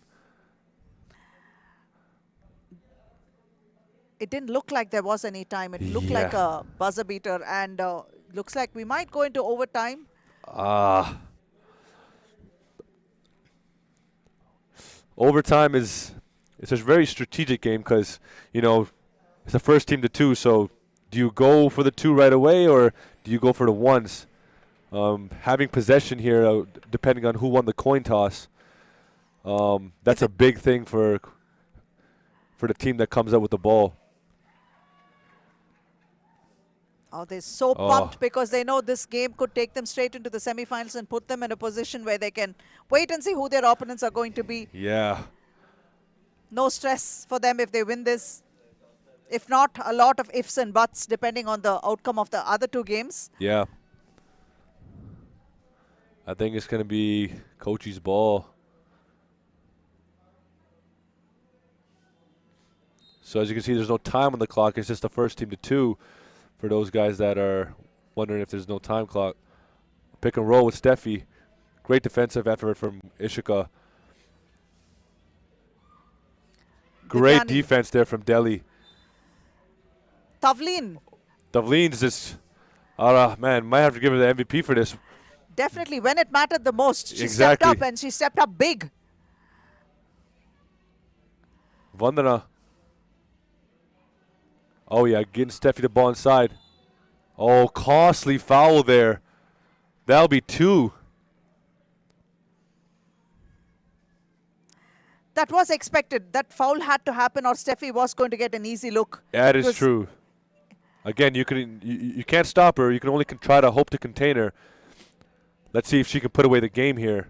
B: it didn't look like there was any time. It looked like
I: Yeah.
B: a buzzer beater, and looks like we might go into overtime.
I: Overtime it's a very strategic game because, you know, it's the first team to two. So do you go for the two right away or do you go for the ones? Having possession here, depending on who won the coin toss, that's a big thing for the team that comes up with the ball.
B: Oh, they're so pumped because they know this game could take them straight into the semifinals and put them in a position where they can wait and see who their opponents are going to be.
I: Yeah.
B: No stress for them if they win this. If not, a lot of ifs and buts depending on the outcome of the other two games.
I: Yeah. I think it's going to be Kochi's ball. So as you can see, there's no time on the clock. It's just the first team to two for those guys that are wondering if there's no time clock. Pick and roll with Steffi. Great defensive effort from Ishika. Great defense there from Delhi.
B: Tavleen.
I: Davleen's just, man, might have to give her the MVP for this.
B: Definitely, when it mattered the most, she
I: Exactly.
B: stepped up, and she stepped up big.
I: Vandana. Oh, yeah, getting Steffi the ball inside. Oh, costly foul there. That'll be two.
B: That was expected. That foul had to happen or Steffi was going to get an easy look.
I: That is true. Again, you can't stop her. You can only try to hope to contain her. Let's see if she can put away the game here.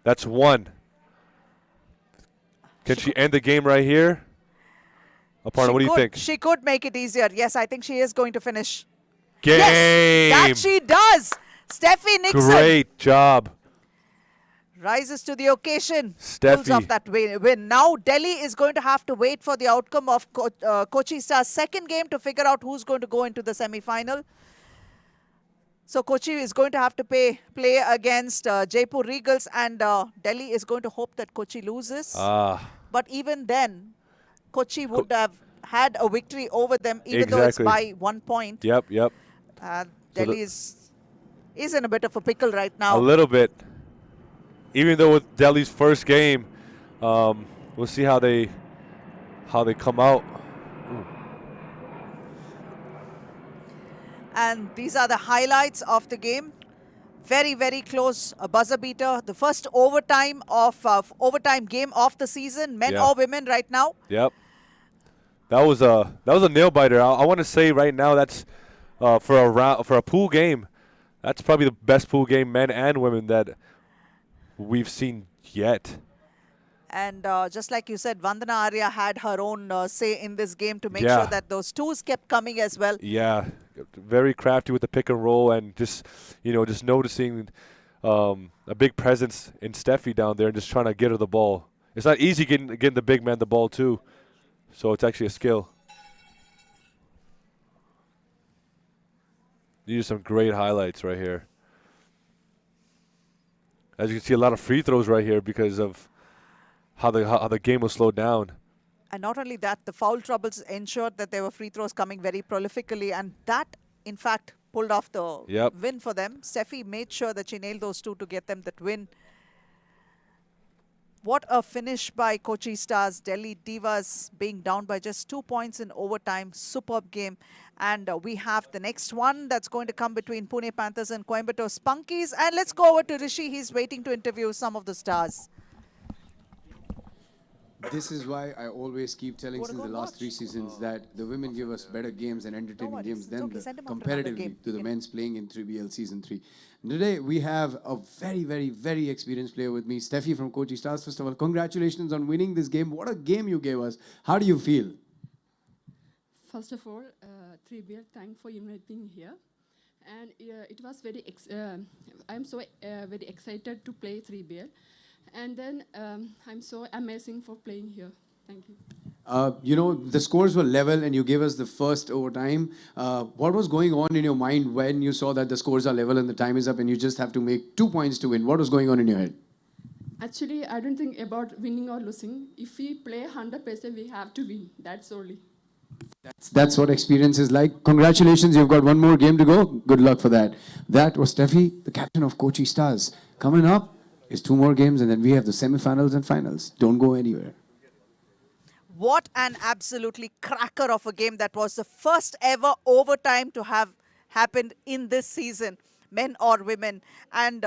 I: That's one. Can she end the game right here? Aparna, what do you think?
B: She could make it easier. Yes, I think she is going to finish.
I: Game!
B: Yes, that she does. Steffi Nixon
I: Great job.
B: rises to the occasion.
I: Steffi.
B: Pulls off that win. Now Delhi is going to have to wait for the outcome of Kochi Star's second game to figure out who's going to go into the semi-final. So Kochi is going to have to play against Jaipur Regals, and Delhi is going to hope that Kochi loses. But even then, Kochi would have had a victory over them, even though it's by 1 point.
I: Yep.
B: Delhi is in a bit of a pickle right now.
I: A little bit. Even though with Delhi's first game, we'll see how they come out.
B: And these are the highlights of the game. Very, very close, a buzzer beater. The first overtime game of the season, men or women right now.
I: Yep. That was a nail biter. I want to say right now that's for a pool game. That's probably the best pool game, men and women, that we've seen yet.
B: And just like you said, Vandana Arya had her own say in this game to make sure that those twos kept coming as well.
I: Yeah, very crafty with the pick and roll, and just noticing a big presence in Steffi down there and just trying to get her the ball. It's not easy getting the big man the ball too, so it's actually a skill. These are some great highlights right here. As you can see, a lot of free throws right here because of how the game was slowed down.
B: And not only that, the foul troubles ensured that there were free throws coming very prolifically, and that, in fact, pulled off the win for them. Steffi made sure that she nailed those two to get them that win. What a finish by Kochi Stars. Delhi Divas being down by just 2 points in overtime. Superb game. And we have the next one that's going to come between Pune Panthers and Coimbatore Spunkies. And let's go over to Rishi. He's waiting to interview some of the stars.
A: This is why I always keep telling since the last 3 seasons that the women give us better games and entertaining games than comparatively to the men's playing in 3BL Season 3. Today we have a very, very, very experienced player with me, Steffi from Kochi Stars. First of all, congratulations on winning this game. What a game you gave us. How do you feel?
J: First of all, 3BL, thanks for inviting me here. And it was very, I'm so very excited to play 3BL. And then I'm so amazing for playing here. Thank you.
A: You know, the scores were level and you gave us the first overtime. What was going on in your mind when you saw that the scores are level and the time is up and you just have to make 2 points to win? What was going on in your head?
J: Actually, I don't think about winning or losing. If we play 100%, we have to win. That's only.
A: That's what experience is like. Congratulations, you've got one more game to go. Good luck for that. That was Steffi, the captain of Kochi Stars. Coming up is two more games, and then we have the semifinals and finals. Don't go anywhere.
B: What an absolutely cracker of a game. That was the first ever overtime to have happened in this season, men or women. And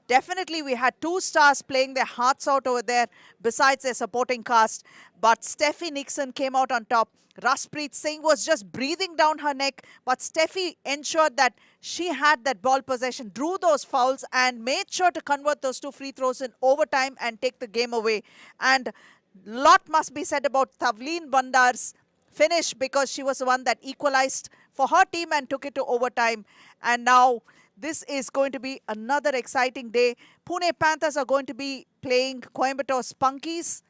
B: definitely we had two stars playing their hearts out over there besides their supporting cast. But Steffi Nixon came out on top. Raspreet Singh was just breathing down her neck, but Steffi ensured that she had that ball possession, drew those fouls, and made sure to convert those two free throws in overtime and take the game away. And lot must be said about Tavleen Bandar's finish, because she was the one that equalized for her team and took it to overtime. And now this is going to be another exciting day. Pune Panthers are going to be playing Coimbatore Spunkies.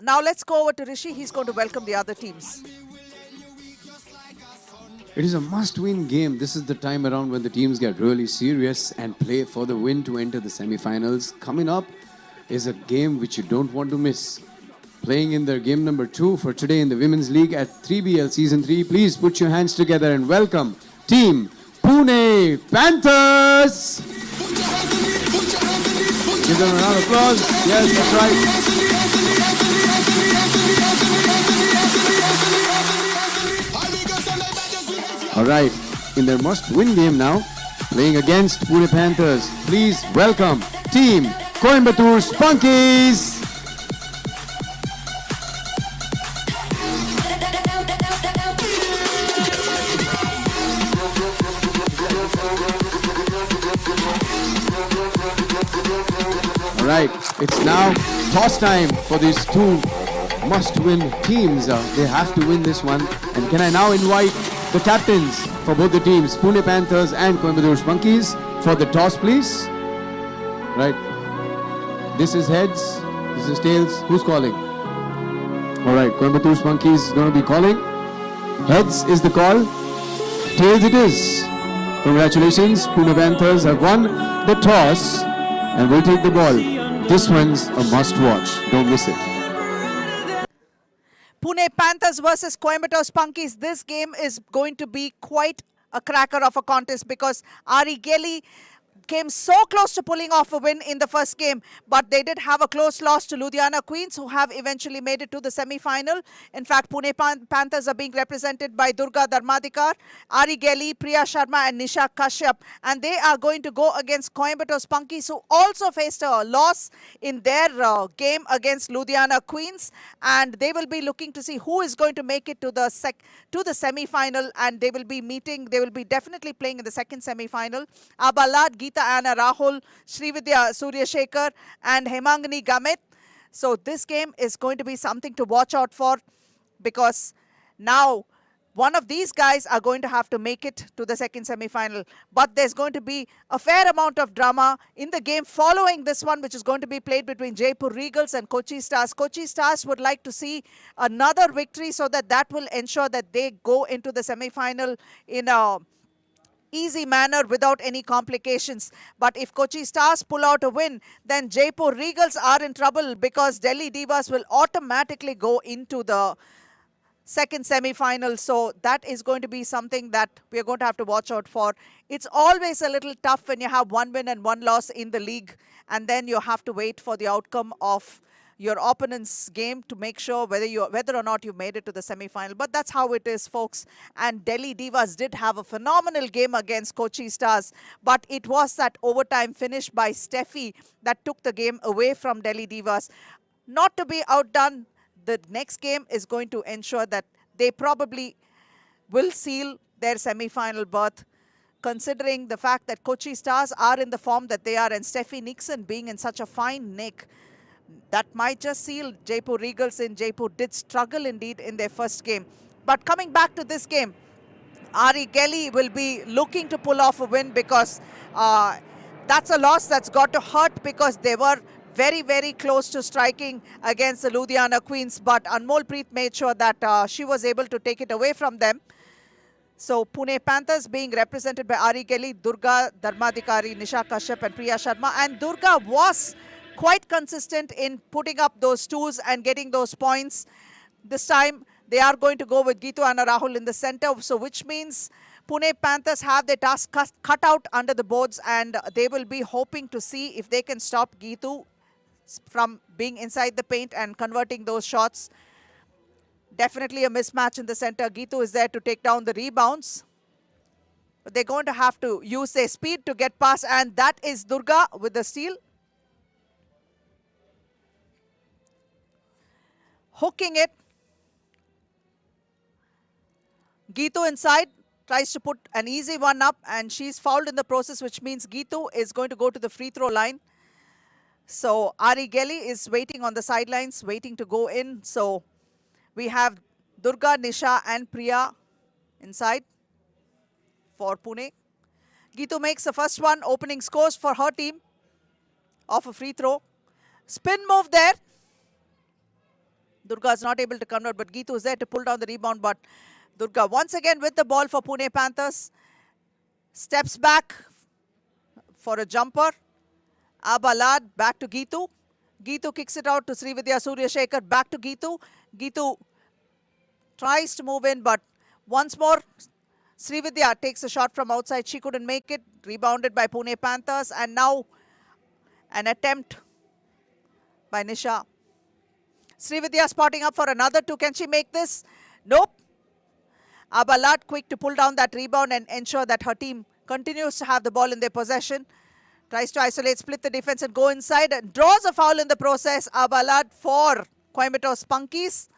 B: Now let's go over to Rishi. He's going to welcome the other teams.
A: It is a must-win game. This is the time around when the teams get really serious and play for the win to enter the semifinals. Coming up is a game which you don't want to miss. Playing in their game number 2 for today in the Women's League at 3BL Season 3. Please put your hands together and welcome Team Pune Panthers! Give them a round of applause. Yes, that's right. All right, in their must-win game now, playing against Pune Panthers. Please welcome Team Coimbatore Spunkies. All right, it's now toss time for these two must-win teams. They have to win this one. And can I now invite the captains for both the teams, Pune Panthers and Coimbatore Spunkies, for the toss, please? Right. This is heads. This is tails. Who's calling? All right, Coimbatore Spunkies is going to be calling. Heads is the call. Tails it is. Congratulations, Pune Panthers have won the toss and will take the ball. This one's a must-watch. Don't miss it.
B: Pune Panthers versus Coimbatore Spunkies. This game is going to be quite a cracker of a contest, because Ari Gelly came so close to pulling off a win in the first game, but they did have a close loss to Ludhiana Queens, who have eventually made it to the semi-final. In fact, Pune Panthers are being represented by Durga Dharmadikar, Ari Gelly, Priya Sharma and Nisha Kashyap, and they are going to go against Coimbatore Spunkies, who also faced a loss in their game against Ludhiana Queens, and they will be looking to see who is going to make it to the semi-final, and they will be definitely playing in the second semi-final. Abalad, Geeta Anna Rahul, Srividya Suryashekhar and Hemangani Gamit. So this game is going to be something to watch out for, because now one of these guys are going to have to make it to the second semi-final. But there's going to be a fair amount of drama in the game following this one, which is going to be played between Jaipur Regals and Kochi Stars. Kochi Stars would like to see another victory, so that will ensure that they go into the semi-final in a easy manner without any complications. But if Kochi Stars pull out a win, then Jaipur Regals are in trouble, because Delhi Divas will automatically go into the second semi-final. So that is going to be something that we are going to have to watch out for. It's always a little tough when you have one win and one loss in the league, and then you have to wait for the outcome of your opponent's game to make sure whether or not you made it to the semi-final. But that's how it is, folks. And Delhi Divas did have a phenomenal game against Kochi Stars, but it was that overtime finish by Steffi that took the game away from Delhi Divas. Not to be outdone, the next game is going to ensure that they probably will seal their semi-final berth, considering the fact that Kochi Stars are in the form that they are, and Steffi Nixon being in such a fine nick. That might just seal Jaipur Regals in. Jaipur did struggle indeed in their first game. But coming back to this game, Ari Gelly will be looking to pull off a win, because that's a loss that's got to hurt, because they were very, very close to striking against the Ludhiana Queens. But Anmol Preet made sure that she was able to take it away from them. So Pune Panthers being represented by Ari Gelly, Durga Dharmadikari, Nisha Kashyap and Priya Sharma. And Durga was quite consistent in putting up those twos and getting those points. This time They are going to go with Gitu and Rahul in the center, so which means Pune Panthers have their task cut out under the boards, and they will be hoping to see if they can stop Gitu from being inside the paint and converting those shots. Definitely a mismatch in the center. Gitu is there to take down the rebounds. But they're going to have to use their speed to get past, and that is Durga with the steal. Hooking it. Gitu inside, tries to put an easy one up, and she's fouled in the process, which means Gitu is going to go to the free throw line. So Ari Gelly is waiting on the sidelines, waiting to go in. So we have Durga, Nisha and Priya inside for Pune. Gitu makes the first one, opening scores for her team off a free throw. Spin move there. Durga is not able to convert, but Gitu is there to pull down the rebound. But Durga once again with the ball for Pune Panthers. Steps back for a jumper. Abalad back to Gitu. Gitu kicks it out to Srividya Suryashekhar. Back to Gitu. Gitu tries to move in, but once more Srividya takes a shot from outside. She couldn't make it. Rebounded by Pune Panthers. And now an attempt by Nisha. Srividya spotting up for another two. Can she make this? Nope. Abalad quick to pull down that rebound and ensure that her team continues to have the ball in their possession. Tries to isolate, split the defense and go inside and draws a foul in the process. Abalad for Coimbatore Spunkies.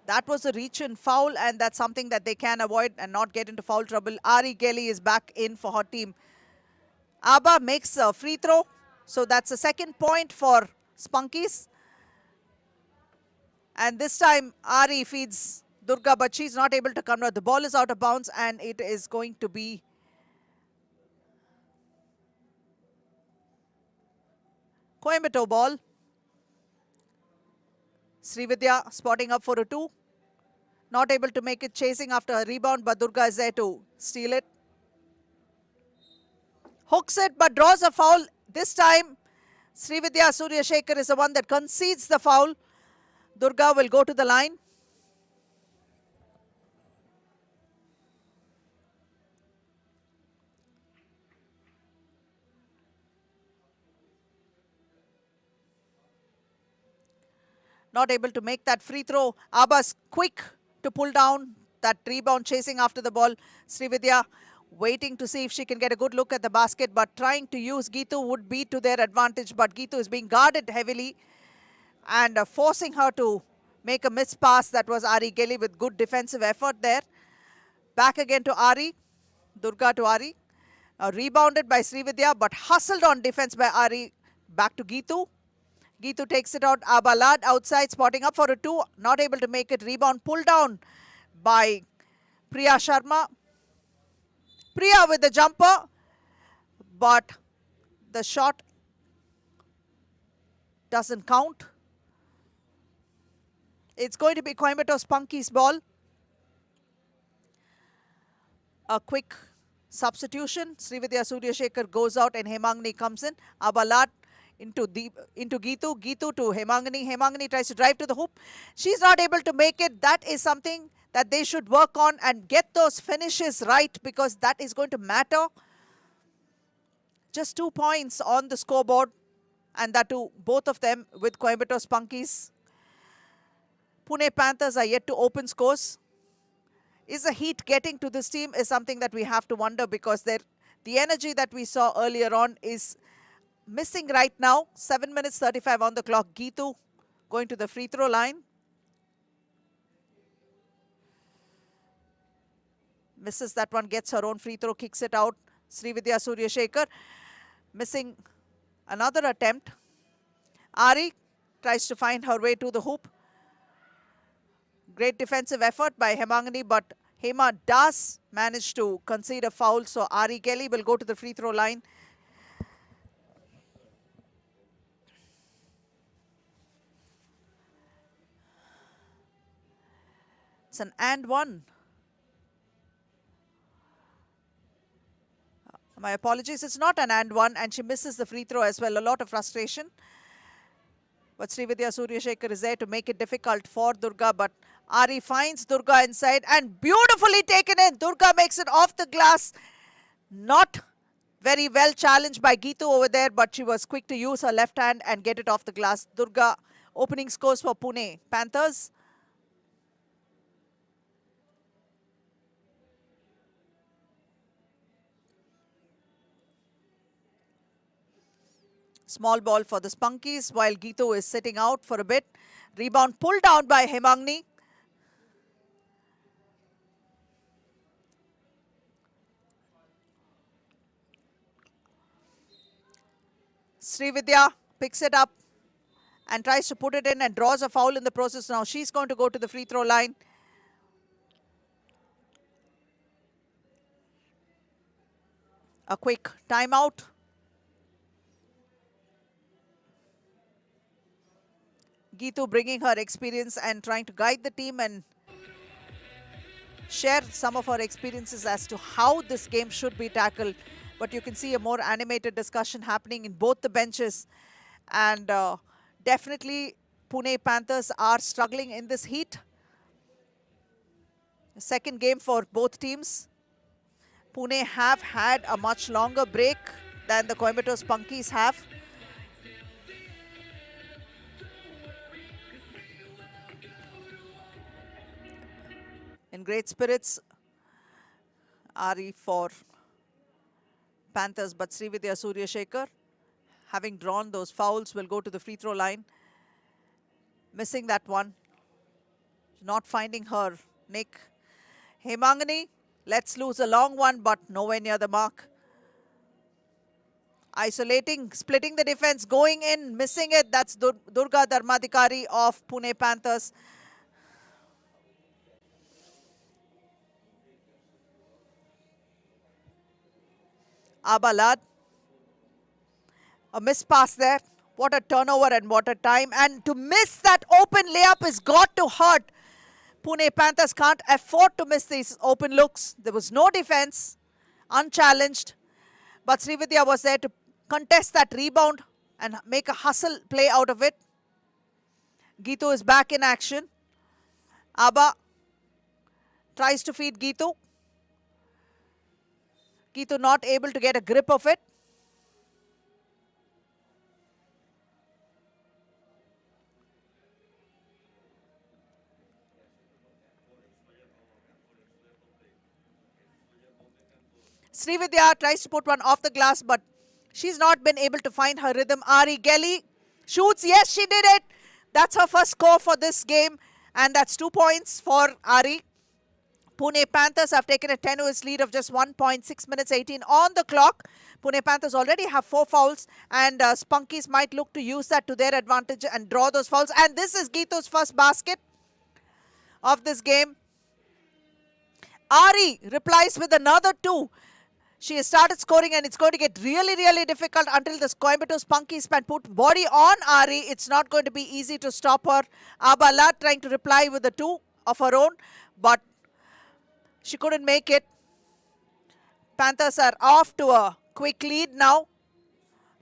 B: That was a reach and foul, and that's something that they can avoid and not get into foul trouble. Ari Gelly is back in for her team. Abba makes a free throw. So that's a second point for Spunkies. And this time Ari feeds Durga, but she's not able to convert. The ball is out of bounds, and it is going to be Coimbatore ball. Srividya spotting up for a two. Not able to make it, chasing after a rebound, but Durga is there to steal it. Hooks it, but draws a foul. This time Srividya Suryashekhar is the one that concedes the foul. Durga will go to the line. Not able to make that free throw. Abbas quick to pull down that rebound, chasing after the ball. Srividya waiting to see if she can get a good look at the basket, but trying to use Gitu would be to their advantage. But Gitu is being guarded heavily and forcing her to make a missed pass. That was Ari Gelly with good defensive effort there. Back again to Ari. Durga to Ari. Rebounded by Srividya, but hustled on defense by Ari. Back to Gitu. Gitu takes it out. Abalad outside, spotting up for a two. Not able to make it. Rebound pulled down by Priya Sharma. Priya with the jumper, but the shot doesn't count. It's going to be Coimbatore Spunkies ball. A quick substitution. Srividya Suryashekhar goes out and Hemangani comes in. Abalad into Gitu. Gitu to Hemangani. Hemangani tries to drive to the hoop. She's not able to make it. That is something that they should work on and get those finishes right, because that is going to matter. Just 2 points on the scoreboard, and that too, both of them with Coimbatore Spunkies. Pune Panthers are yet to open scores. Is the heat getting to this team is something that we have to wonder, because the energy that we saw earlier on is missing right now. 7 minutes 35 on the clock. Gitu going to the free throw line. Misses that one, gets her own free throw, kicks it out. Srividya Suryashekhar missing another attempt. Ari tries to find her way to the hoop. Great defensive effort by Hemangani, but Hema does manage to concede a foul. So Ari Kelly will go to the free throw line. It's an and one. My apologies, it's not an and one, and she misses the free throw as well. A lot of frustration. But Srividya Suryashekhar is there to make it difficult for Durga. But Ari finds Durga inside and beautifully taken in. Durga makes it off the glass. Not very well challenged by Geetu over there, but she was quick to use her left hand and get it off the glass. Durga opening scores for Pune Panthers. Small ball for the Spunkies while Geetu is sitting out for a bit. Rebound pulled down by Hemangni. Srividya picks it up and tries to put it in and draws a foul in the process. Now she's going to go to the free throw line. A quick timeout. Geetu bringing her experience and trying to guide the team and share some of her experiences as to how this game should be tackled. But you can see a more animated discussion happening in both the benches. And definitely Pune Panthers are struggling in this heat. The second game for both teams. Pune have had a much longer break than the Coimbatore Spunkies have. In great spirits, Ari for Panthers, but Srividya Suryashekhar, having drawn those fouls, will go to the free throw line. Missing that one. Not finding her nick. Hemangani lets loose a long one, but nowhere near the mark. Isolating, splitting the defense, going in, missing it. That's Durga Dharmadikari of Pune Panthers. Abalad. A missed pass there. What a turnover and what a time. And to miss that open layup has got to hurt. Pune Panthers can't afford to miss these open looks. There was no defense, unchallenged. But Srividya was there to contest that rebound and make a hustle play out of it. Geetu is back in action. Abba tries to feed Geetu. Geetu not able to get a grip of it. Srividya tries to put one off the glass, but she's not been able to find her rhythm. Ari Gelly shoots. Yes, she did it. That's her first score for this game, and that's 2 points for Ari. Pune Panthers have taken a tenuous lead of just 1.6 minutes 18 on the clock. Pune Panthers already have 4 fouls, and Spunkies might look to use that to their advantage and draw those fouls. And this is Geetu's first basket of this game. Ari replies with another 2. She has started scoring, and it's going to get really, really difficult until the Coimbatore Spunkies can put body on Ari. It's not going to be easy to stop her. Abala trying to reply with a 2 of her own, but she couldn't make it. Panthers are off to a quick lead now.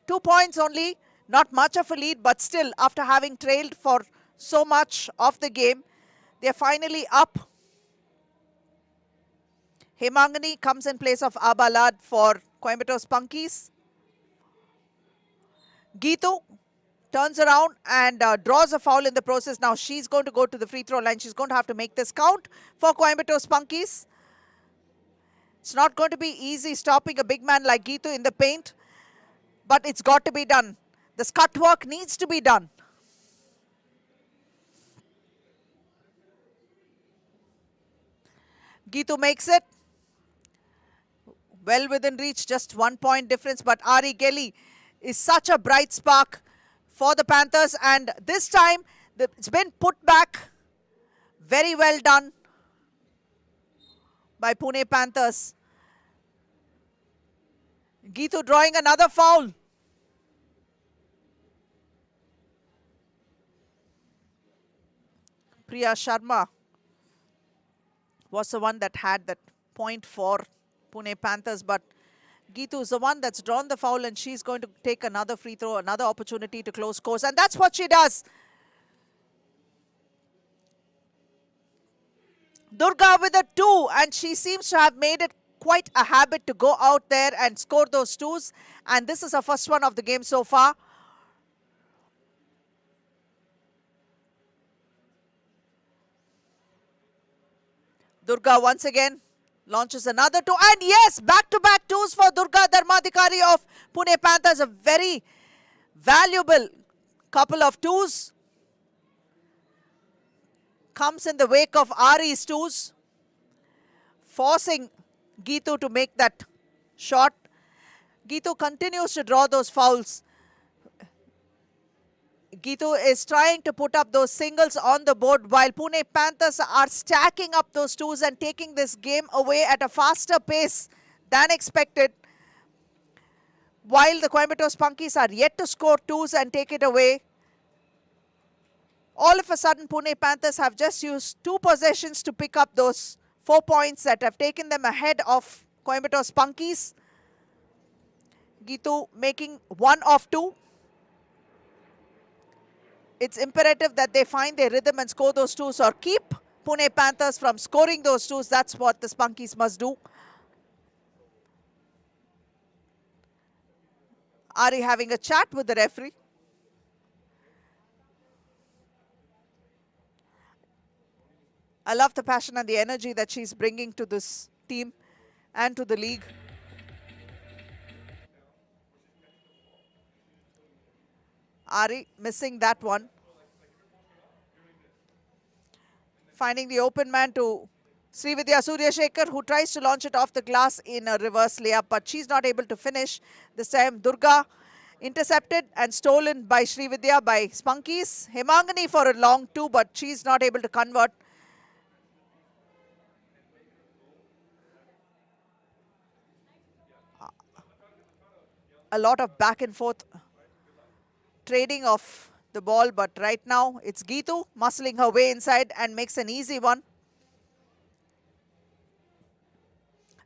B: 2 points only, not much of a lead, but still, after having trailed for so much of the game, they're finally up. Hemangani comes in place of Abalad for Coimbatore Spunkies. Geetu turns around and draws a foul in the process. Now she's going to go to the free throw line. She's going to have to make this count for Coimbatore Spunkies. It's not going to be easy stopping a big man like Geetu in the paint, but it's got to be done. The scut work needs to be done. Geetu makes it. Well within reach, just 1 point difference, but Ari Gelly is such a bright spark for the Panthers, and this time it's been put back. Very well done by Pune Panthers. Geetu drawing another foul. Priya Sharma was the one that had that point for Pune Panthers, but Geetu is the one that's drawn the foul, and she's going to take another free throw, another opportunity to close scores, and that's what she does. Durga with a 2, and she seems to have made it quite a habit to go out there and score those 2s, and this is her first one of the game so far. Durga once again launches another 2, and yes, back-to-back 2s for Durga Dharmadhikari of Pune Panthers. A very valuable couple of 2s. Comes in the wake of Ari's 2s, forcing Geetu to make that shot. Geetu continues to draw those fouls. Geetu is trying to put up those singles on the board while Pune Panthers are stacking up those 2s and taking this game away at a faster pace than expected. While the Coimbatore Spunkies are yet to score 2s and take it away, all of a sudden Pune Panthers have just used 2 possessions to pick up those 4 points that have taken them ahead of Coimbatore Spunkies. Geetu making 1 of 2. It's imperative that they find their rhythm and score those 2s, or keep Pune Panthers from scoring those 2s. That's what the Spunkies must do. Ari having a chat with the referee. I love the passion and the energy that she's bringing to this team and to the league. Ari missing that one. Finding the open man to Srividya Suryashekhar, who tries to launch it off the glass in a reverse layup, but she's not able to finish. This time Durga intercepted and stolen by Srividya by Spunkies. Hemangani for a long 2, but she's not able to convert. A lot of back and forth trading of the ball, but right now it's Geetu muscling her way inside and makes an easy one.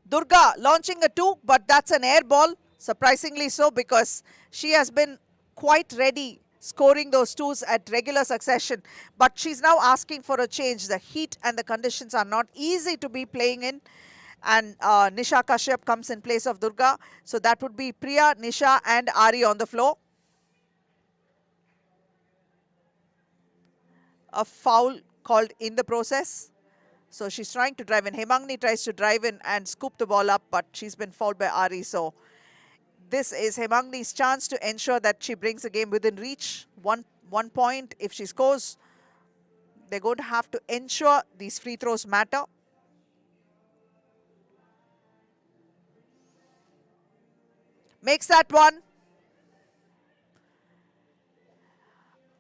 B: Durga launching a 2, but that's an air ball, surprisingly so, because she has been quite ready scoring those 2s at regular succession, but she's now asking for a change. The heat and the conditions are not easy to be playing in, and Nisha Kashyap comes in place of Durga. So that would be Priya, Nisha and Ari on the floor. A foul called in the process. So she's trying to drive in. Hemangni tries to drive in and scoop the ball up, but she's been fouled by Ari. So this is Hemangni's chance to ensure that she brings the game within reach. One point if she scores. They're going to have to ensure these free throws matter. Makes that one.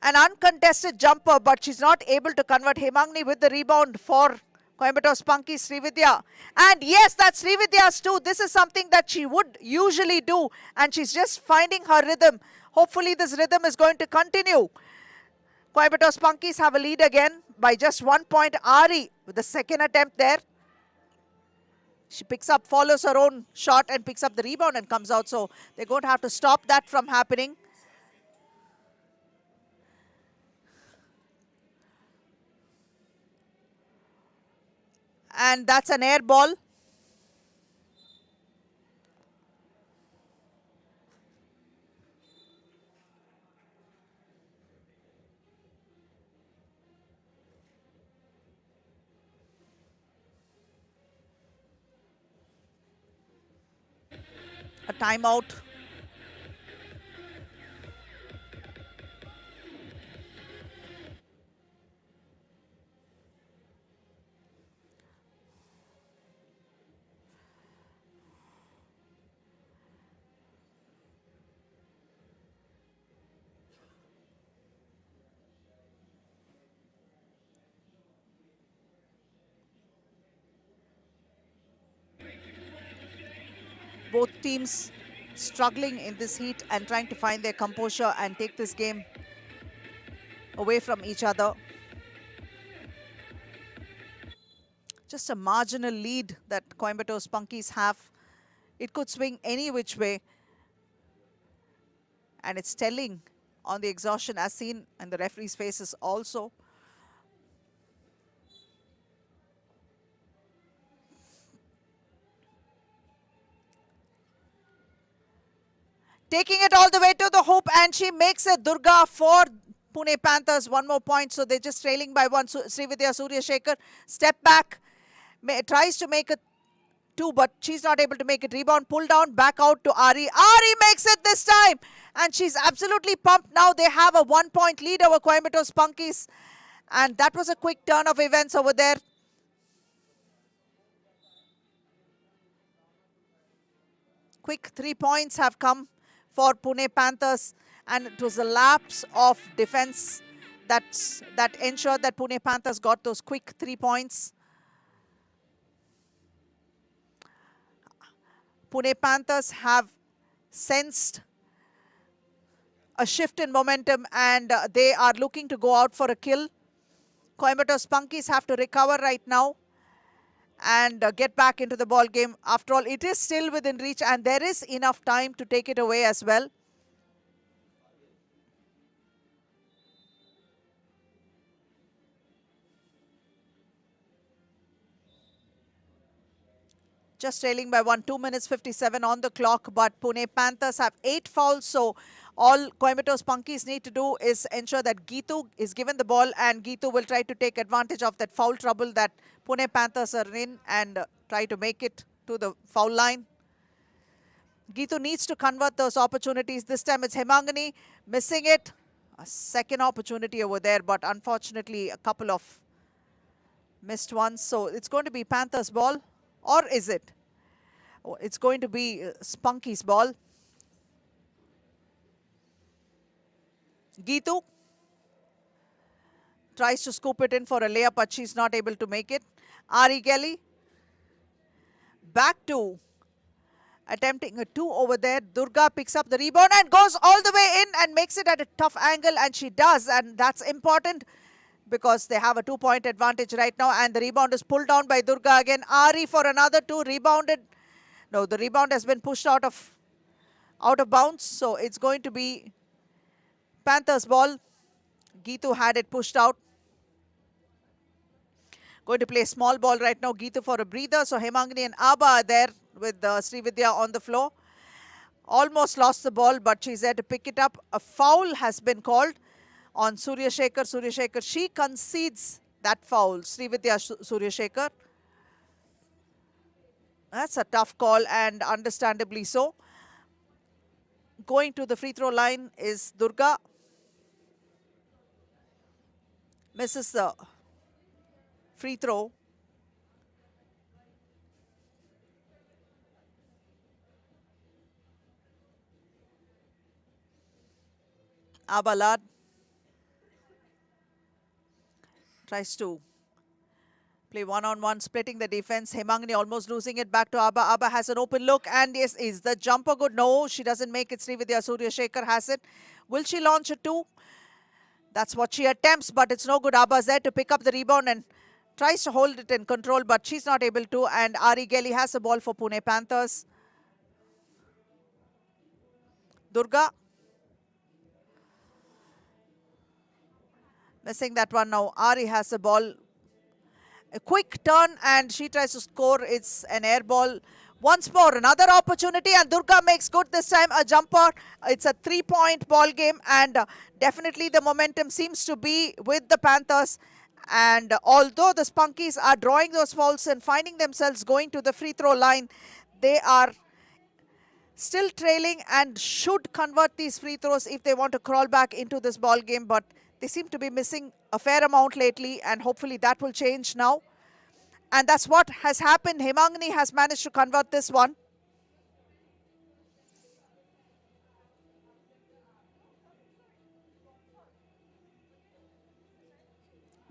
B: An uncontested jumper, but she's not able to convert. Hemangni with the rebound for Coimbatore Spunkies, Srividya. And yes, that's Srividya's 2. This is something that she would usually do, and she's just finding her rhythm. Hopefully this rhythm is going to continue. Coimbatore Spunkies have a lead again by just 1 point. Ari with the second attempt there. She picks up, follows her own shot and picks up the rebound and comes out. So they're going to have to stop that from happening. And that's an air ball. A timeout. Both teams struggling in this heat and trying to find their composure and take this game away from each other. Just a marginal lead that Coimbatore Spunkies have It could swing any which way. And it's telling on the exhaustion as seen in the referee's faces also. Taking it all the way to the hoop, and she makes it. Durga for Pune Panthers. One more point, so they're just trailing by one. Srividya Suryashekhar, step back, tries to make it 2, but she's not able to make it. Rebound, pull down, back out to Ari. Ari makes it this time, and she's absolutely pumped. Now they have a 1-point lead over Coimbatore Spunkies, and that was a quick turn of events over there. Quick 3 points have come for Pune Panthers, and it was a lapse of defense that ensured that Pune Panthers got those quick 3 points. Pune Panthers have sensed a shift in momentum, and they are looking to go out for a kill. Coimbatore Spunkies have to recover right now and get back into the ball game. After all, it is still within reach, and there is enough time to take it away as well. Just trailing by 1, 2 minutes 57 on the clock, but Pune Panthers have 8 fouls, so all Coimbatore Spunkies need to do is ensure that Geetu is given the ball, and Geetu will try to take advantage of that foul trouble that Pune Panthers are in and try to make it to the foul line. Geetu needs to convert those opportunities. This time it's Hemangani missing it. A second opportunity over there, but unfortunately a couple of missed ones. So it's going to be Panthers ball, or is it? Oh, it's going to be Spunky's ball. Geetu tries to scoop it in for a layup, but she's not able to make it. Ari Gelly back to attempting a 2 over there. Durga picks up the rebound and goes all the way in and makes it at a tough angle, and she does, and that's important because they have a 2-point advantage right now, and the rebound is pulled down by Durga again. Ari for another 2, rebounded. No, the rebound has been pushed out of bounds, so it's going to be Panthers ball. Geetu had it pushed out. Going to play small ball right now. Geetu for a breather. So Hemangani and Abba are there with Srividya on the floor. Almost lost the ball, but she's there to pick it up. A foul has been called on Suryashekhar. Suryashekhar, she concedes that foul. Srividya Suryashekhar. That's a tough call, and understandably so. Going to the free throw line is Durga. Misses the free throw. Abalad tries to play one-on-one, splitting the defense. Hemangani almost losing it back to Abba. Abba has an open look, and yes, is the jumper good? No, she doesn't make it. Srividya Suryashekhar has it. Will she launch a 2? That's what she attempts, but it's no good. Abba's there to pick up the rebound and tries to hold it in control, but she's not able to. And Ari Gelly has the ball for Pune Panthers. Durga missing that one now. Ari has the ball. A quick turn, and she tries to score. It's an air ball. Once more, another opportunity, and Durga makes good this time, a jumper. It's a 3-point ball game, and definitely the momentum seems to be with the Panthers. And although the Spunkies are drawing those fouls and finding themselves going to the free throw line, they are still trailing and should convert these free throws if they want to crawl back into this ball game. But they seem to be missing a fair amount lately, and hopefully that will change now. And that's what has happened. Hemangani has managed to convert this one.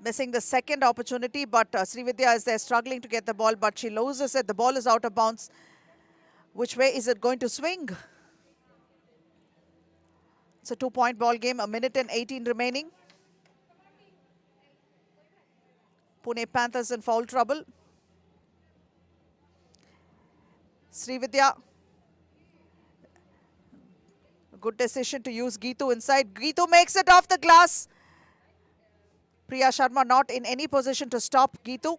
B: Missing the second opportunity, but Srividya is there struggling to get the ball, but she loses it. The ball is out of bounds. Which way is it going to swing? It's a 2-point ball game, 1:18 remaining. Pune Panthers in foul trouble. Srividya Good decision to use Geetu inside. Geetu makes it off the glass. Priya Sharma not in any position to stop Geetu.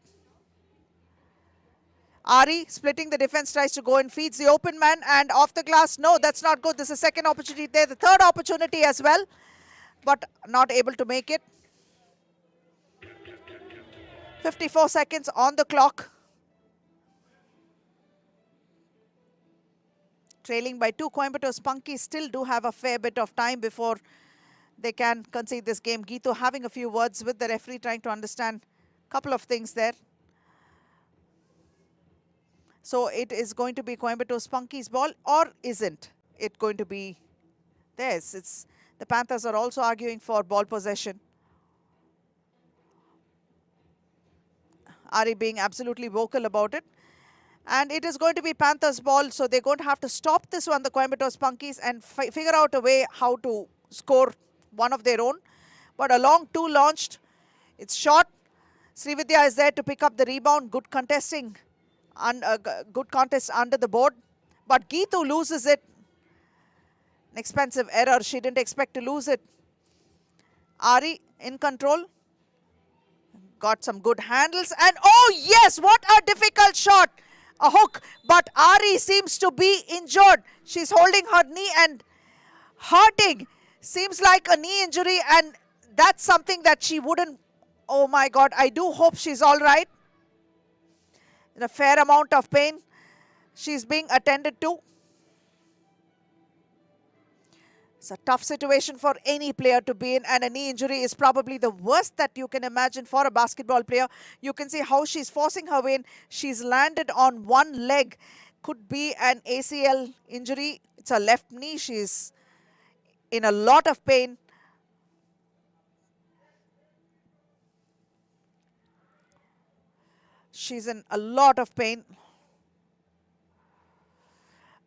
B: Ari splitting the defense, tries to go and feeds the open man, and off the glass. No, that's not good. This is second opportunity there. The third opportunity as well, but not able to make it. 54 seconds on the clock. Trailing by 2. Coimbatore Spunkies still do have a fair bit of time before they can concede this game. Geetu having a few words with the referee, trying to understand a couple of things there. So it is going to be Coimbatore Spunkies ball, or isn't it going to be theirs? It's the Panthers are also arguing for ball possession. Ari being absolutely vocal about it. And it is going to be Panthers ball, so they're going to have to stop this one, the Coimbatore Spunkies, and figure out a way how to score one of their own. But a long 2 launched. It's short. Srividya is there to pick up the rebound. Good contesting. Good contest under the board. But Geetu loses it. An expensive error. She didn't expect to lose it. Ari in control. Got some good handles. And oh yes, what a difficult shot. A hook. But Ari seems to be injured. She's holding her knee and hurting. Seems like a knee injury, and that's something that she wouldn't. Oh my God, I do hope she's all right. In a fair amount of pain. She's being attended to. It's a tough situation for any player to be in, and a knee injury is probably the worst that you can imagine for a basketball player. You can see how she's forcing her way in. She's landed on one leg. Could be an ACL injury. It's a left knee. She's in a lot of pain. She's in a lot of pain.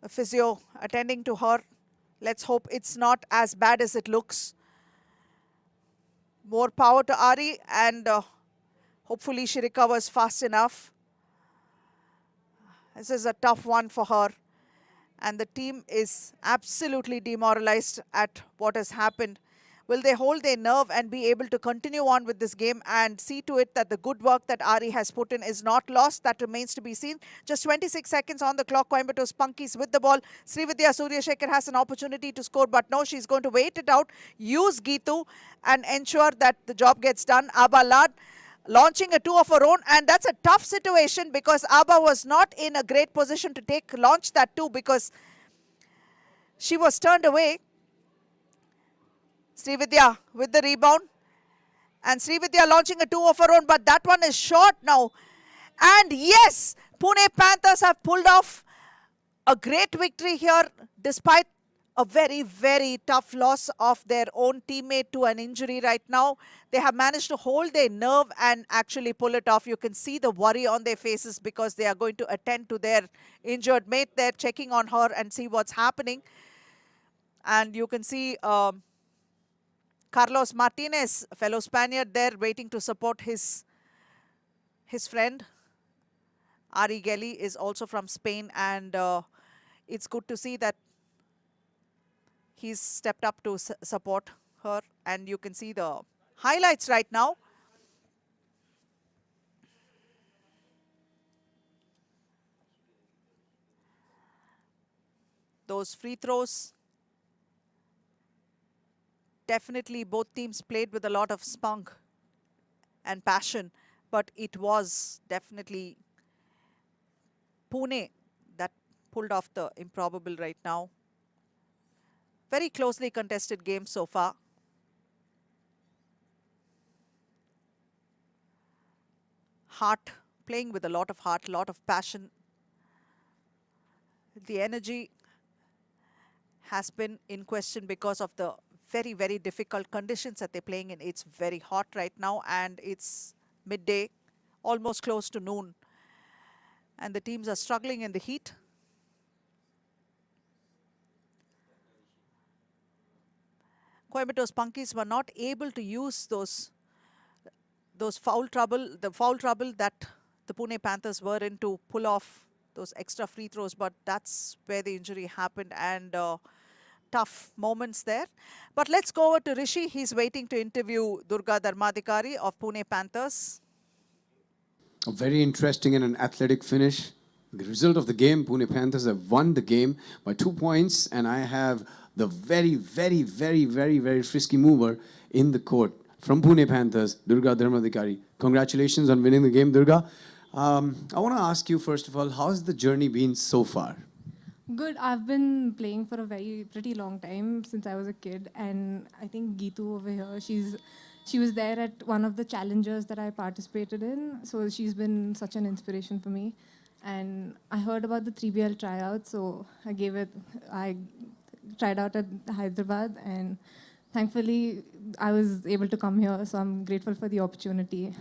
B: A physio attending to her. Let's hope it's not as bad as it looks. More power to Ari, and hopefully she recovers fast enough. This is a tough one for her. And the team is absolutely demoralized at what has happened. Will they hold their nerve and be able to continue on with this game and see to it that the good work that Ari has put in is not lost? That remains to be seen. Just 26 seconds on the clock. Coimbatore Spunkies with the ball. Srividya Suryashekhar has an opportunity to score, but no, she's going to wait it out, use Geetu, and ensure that the job gets done. Abha Lad launching a 2 of her own, and that's a tough situation because Abha was not in a great position to launch that 2 because she was turned away. Srividya with the rebound, and Srividya launching a 2 of her own, but that one is short now. And yes, Pune Panthers have pulled off a great victory here despite a very, very tough loss of their own teammate to an injury right now. They have managed to hold their nerve and actually pull it off. You can see the worry on their faces because they are going to attend to their injured mate. They're checking on her and see what's happening. And you can see Carlos Martinez, a fellow Spaniard, there waiting to support his friend. Ari Gelly is also from Spain, and it's good to see that he's stepped up to support her. And you can see the highlights right now. Those free throws. Definitely both teams played with a lot of spunk and passion, but it was definitely Pune that pulled off the improbable right now. Very closely contested game so far. Heart, playing with a lot of heart, a lot of passion. The energy has been in question because of the very, very difficult conditions that they're playing in. It's very hot right now, and it's midday, almost close to noon. And the teams are struggling in the heat. Coimbatore Spunkies were not able to use those foul trouble, the foul trouble that the Pune Panthers were in to pull off those extra free throws, but that's where the injury happened. And tough moments there. But let's go over to Rishi. He's waiting to interview Durga Dharmadhikari of Pune Panthers.
A: A very interesting and an athletic finish. The result of the game, Pune Panthers have won the game by 2 points, and I have the very frisky mover in the court from Pune Panthers, Durga Dharmadhikari. Congratulations on winning the game, Durga. I want to ask you, first of all, how's the journey been so far?
K: Good. I've been playing for a pretty long time since I was a kid, and I think Geetu over here, she was there at one of the challenges that I participated in, so she's been such an inspiration for me. And I heard about the 3BL tryout, so I tried out at Hyderabad, and thankfully I was able to come here, so I'm grateful for the opportunity.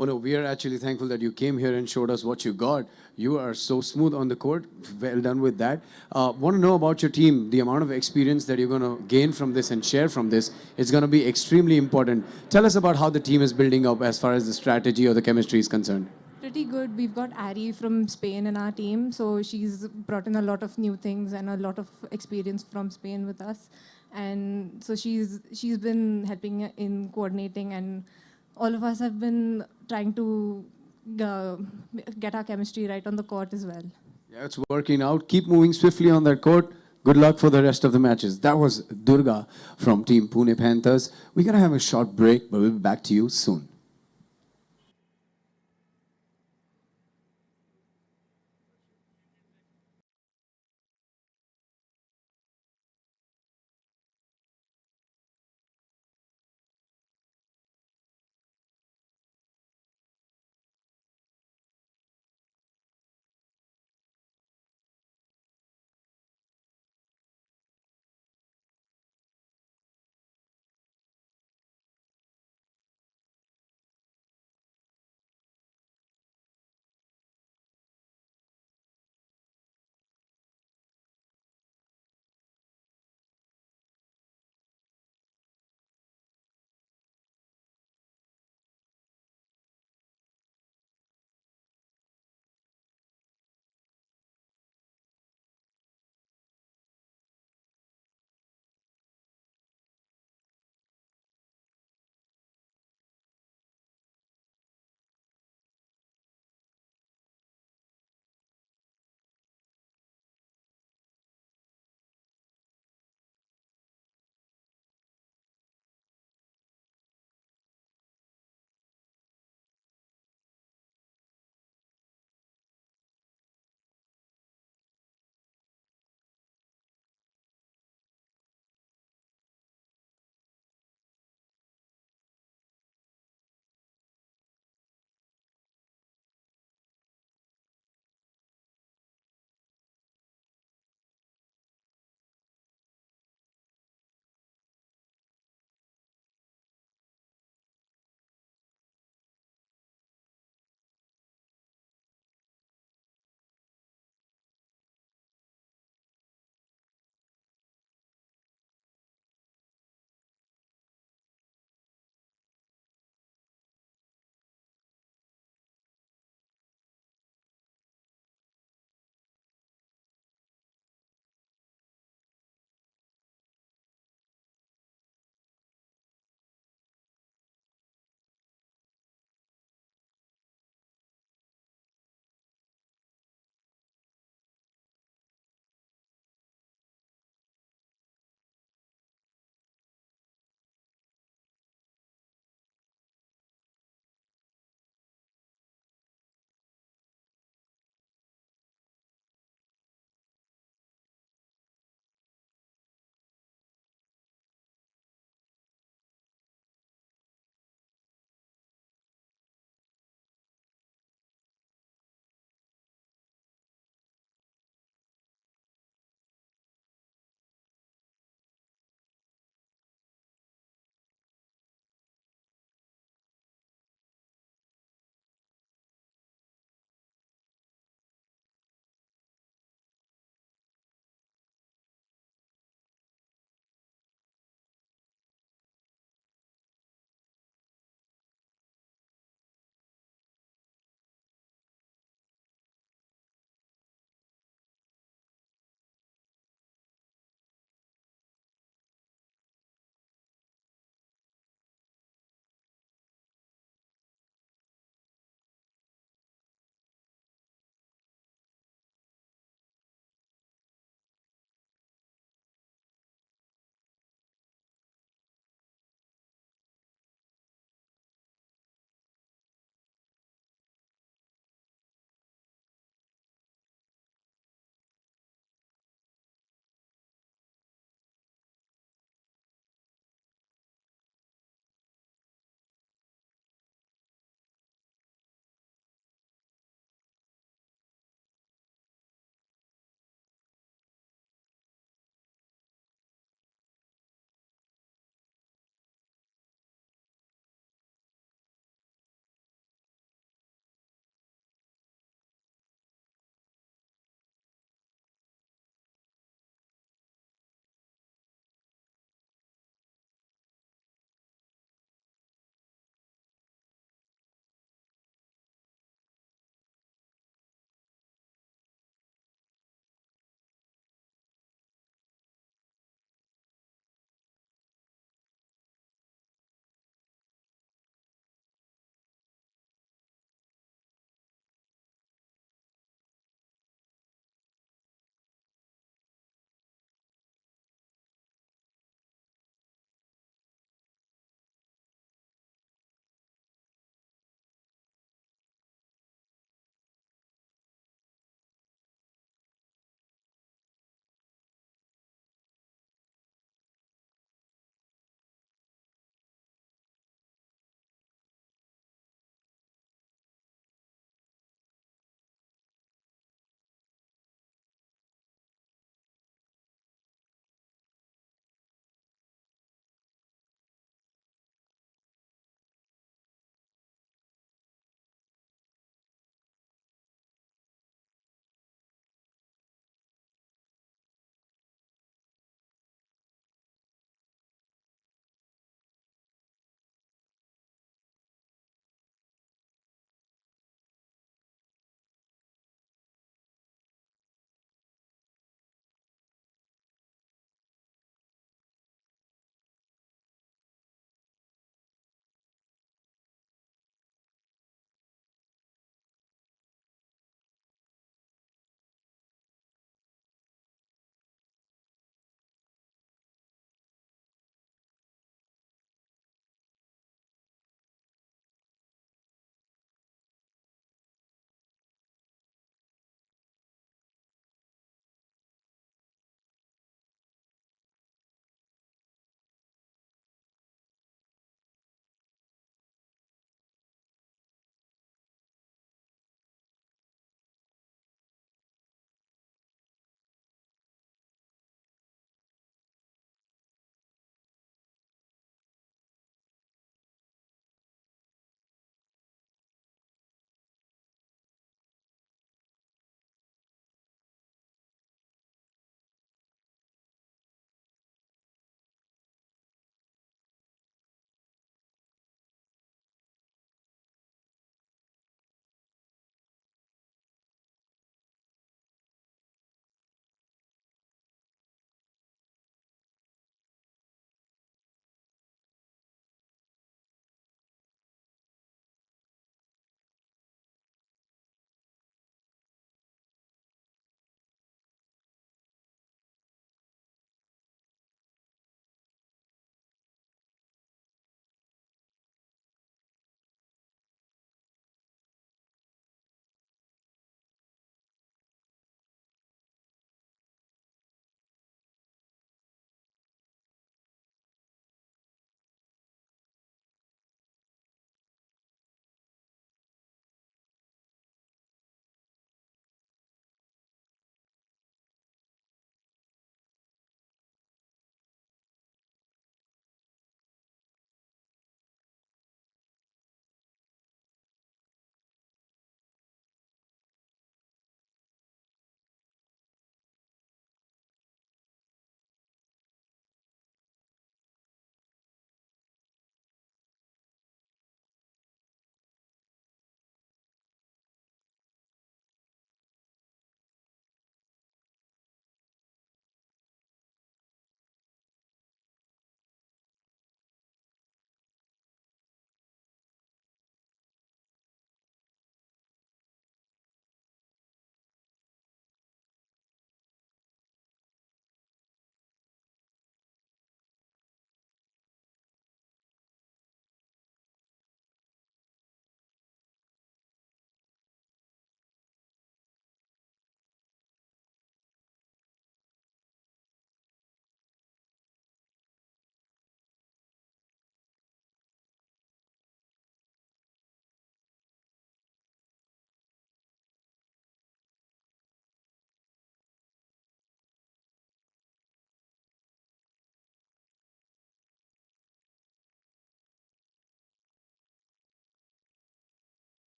A: Oh no, we are actually thankful that you came here and showed us what you got. You are so smooth on the court. Well done with that. Want to know about your team, the amount of experience that you're going to gain from this and share from this is going to be extremely important. Tell us about how the team is building up as far as the strategy or the chemistry is concerned.
K: Pretty good. We've got Ari from Spain in our team, so she's brought in a lot of new things and a lot of experience from Spain with us. And so she's been helping in coordinating, and all of us have been trying to get our chemistry right on the court as well.
A: Yeah, it's working out. Keep moving swiftly on that court. Good luck for the rest of the matches. That was Durga from Team Pune Panthers. We're going to have a short break, but we'll be back to you soon.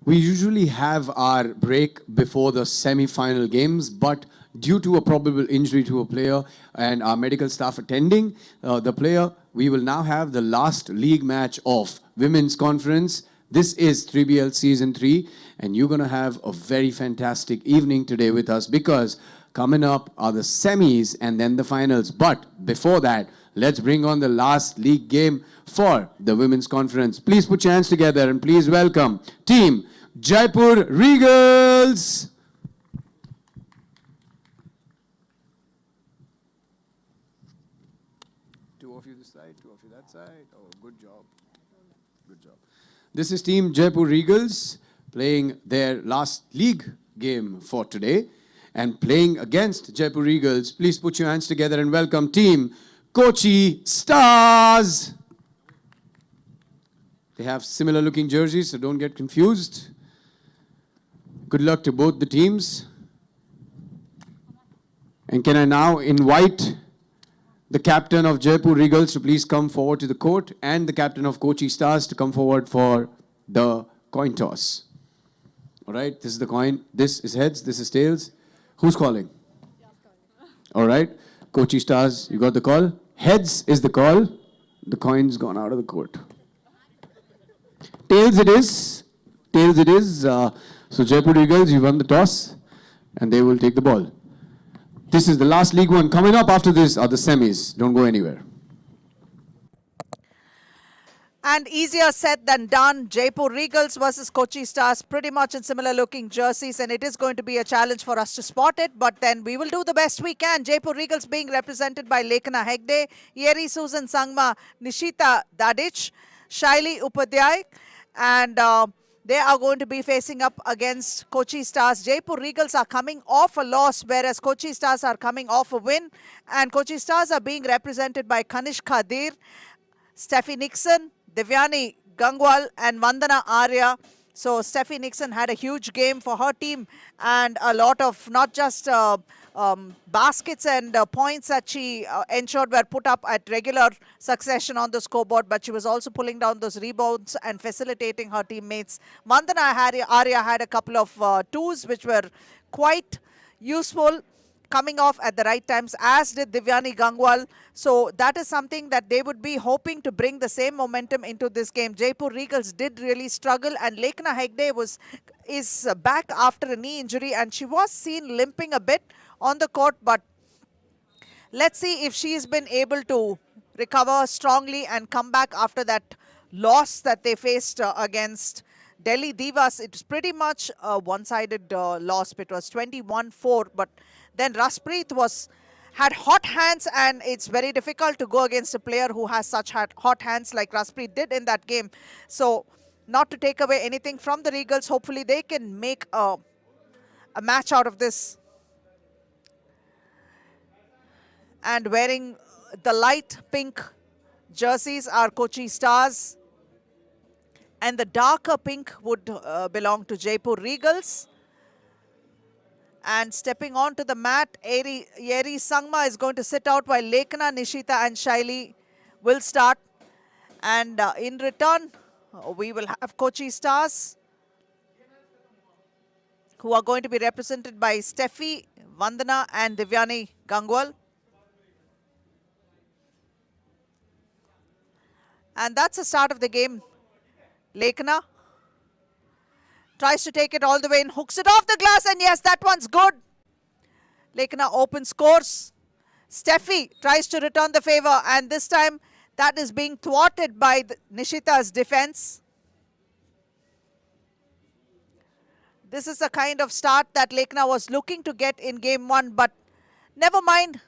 A: We usually have our break before the semi-final games, but due to a probable injury to a player and our medical staff attending the player, we will now have the last league match of Women's Conference. This is 3BL Season 3, and you're going to have a very fantastic evening today with us because coming up are the semis and then the finals. But before that, let's bring on the last league game for the Women's Conference. Please put your hands together and please welcome Team Jaipur Regals. Two of you this side, two of you that side. Oh, good job. Good job. This is Team Jaipur Regals playing their last league game for today. And playing against Jaipur Regals, please put your hands together and welcome Team Kochi Stars. They have similar looking jerseys, so don't get confused. Good luck to both the teams. And can I now invite the captain of Jaipur Regals to please come forward to the court and the captain of Kochi Stars to come forward for the coin toss. All right, this is the coin. This is heads, this is tails. Who's calling? All right, Kochi Stars, you got the call. Heads is the call. The coin's gone out of the court. Tails it is. Tails it is. So Jaipur Regals, you won the toss, and they will take the ball. This is the last League One. Coming up after this are the semis. Don't go anywhere.
B: And easier said than done. Jaipur Regals versus Kochi Stars, pretty much in similar looking jerseys, and it is going to be a challenge for us to spot it, but then we will do the best we can. Jaipur Regals being represented by Lekana Hegde, Yeri Susan Sangma, Nishita Dadich, Shaili Upadhyay, and they are going to be facing up against Kochi Stars. Jaipur Regals are coming off a loss, whereas Kochi Stars are coming off a win, and Kochi Stars are being represented by Kanish Khadir, Steffi Nixon, Divyani Gangwal and Vandana Arya. So Steffi Nixon had a huge game for her team and a lot of not just baskets and points that she ensured were put up at regular succession on the scoreboard, but she was also pulling down those rebounds and facilitating her teammates. Vandana Arya had a couple of twos which were quite useful, coming off at the right times, as did Divyani Gangwal. So that is something that they would be hoping to bring the same momentum into this game. Jaipur Regals did really struggle, and Lekana Hegde is back after a knee injury, and she was seen limping a bit on the court, but let's see if she's been able to recover strongly and come back after that loss that they faced against Delhi Divas. It was pretty much a one-sided loss. It was 21-4, but then Raspreet had hot hands, and it's very difficult to go against a player who has such hot hands like Raspreet did in that game. So not to take away anything from the Regals, hopefully they can make a match out of this. And wearing the light pink jerseys are Kochi Stars, and the darker pink would belong to Jaipur Regals. And stepping onto the mat, Yeri Sangma is going to sit out while Lekana, Nishita and Shaili will start. And in return, we will have Kochi Stars, who are going to be represented by Steffi, Vandana and Divyani Gangwal. And that's the start of the game. Lekana tries to take it all the way and hooks it off the glass, and yes, that one's good. Lekana open scores. Steffi tries to return the favor, and this time that is being thwarted by Nishita's defense. This is the kind of start that Lekana was looking to get in game 1, but never mind.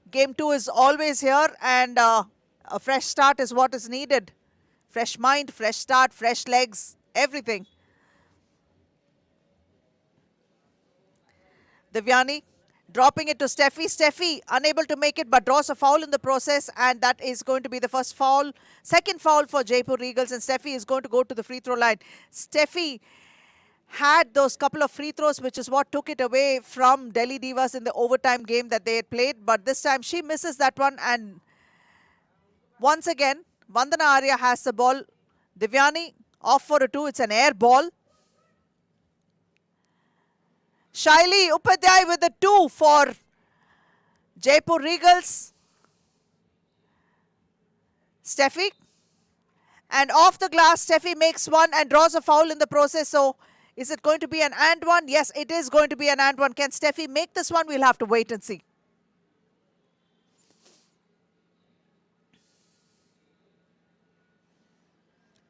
B: Game 2 is always here, and a fresh start is what is needed. Fresh mind, fresh start, fresh legs, everything. Divyani dropping it to Steffi. Steffi unable to make it, but draws a foul in the process, and that is going to be the first foul. Second foul for Jaipur Regals, and Steffi is going to go to the free throw line. Steffi had those couple of free throws, which is what took it away from Delhi Divas in the overtime game that they had played, but this time she misses that one, and once again, Vandana Arya has the ball. Divyani off for a two. It's an air ball. Shaili Upadhyay with the 2 for Jaipur Regals. Steffi. And off the glass, Steffi makes 1 and draws a foul in the process. So, is it going to be an and 1? Yes, it is going to be an and 1. Can Steffi make this one? We'll have to wait and see.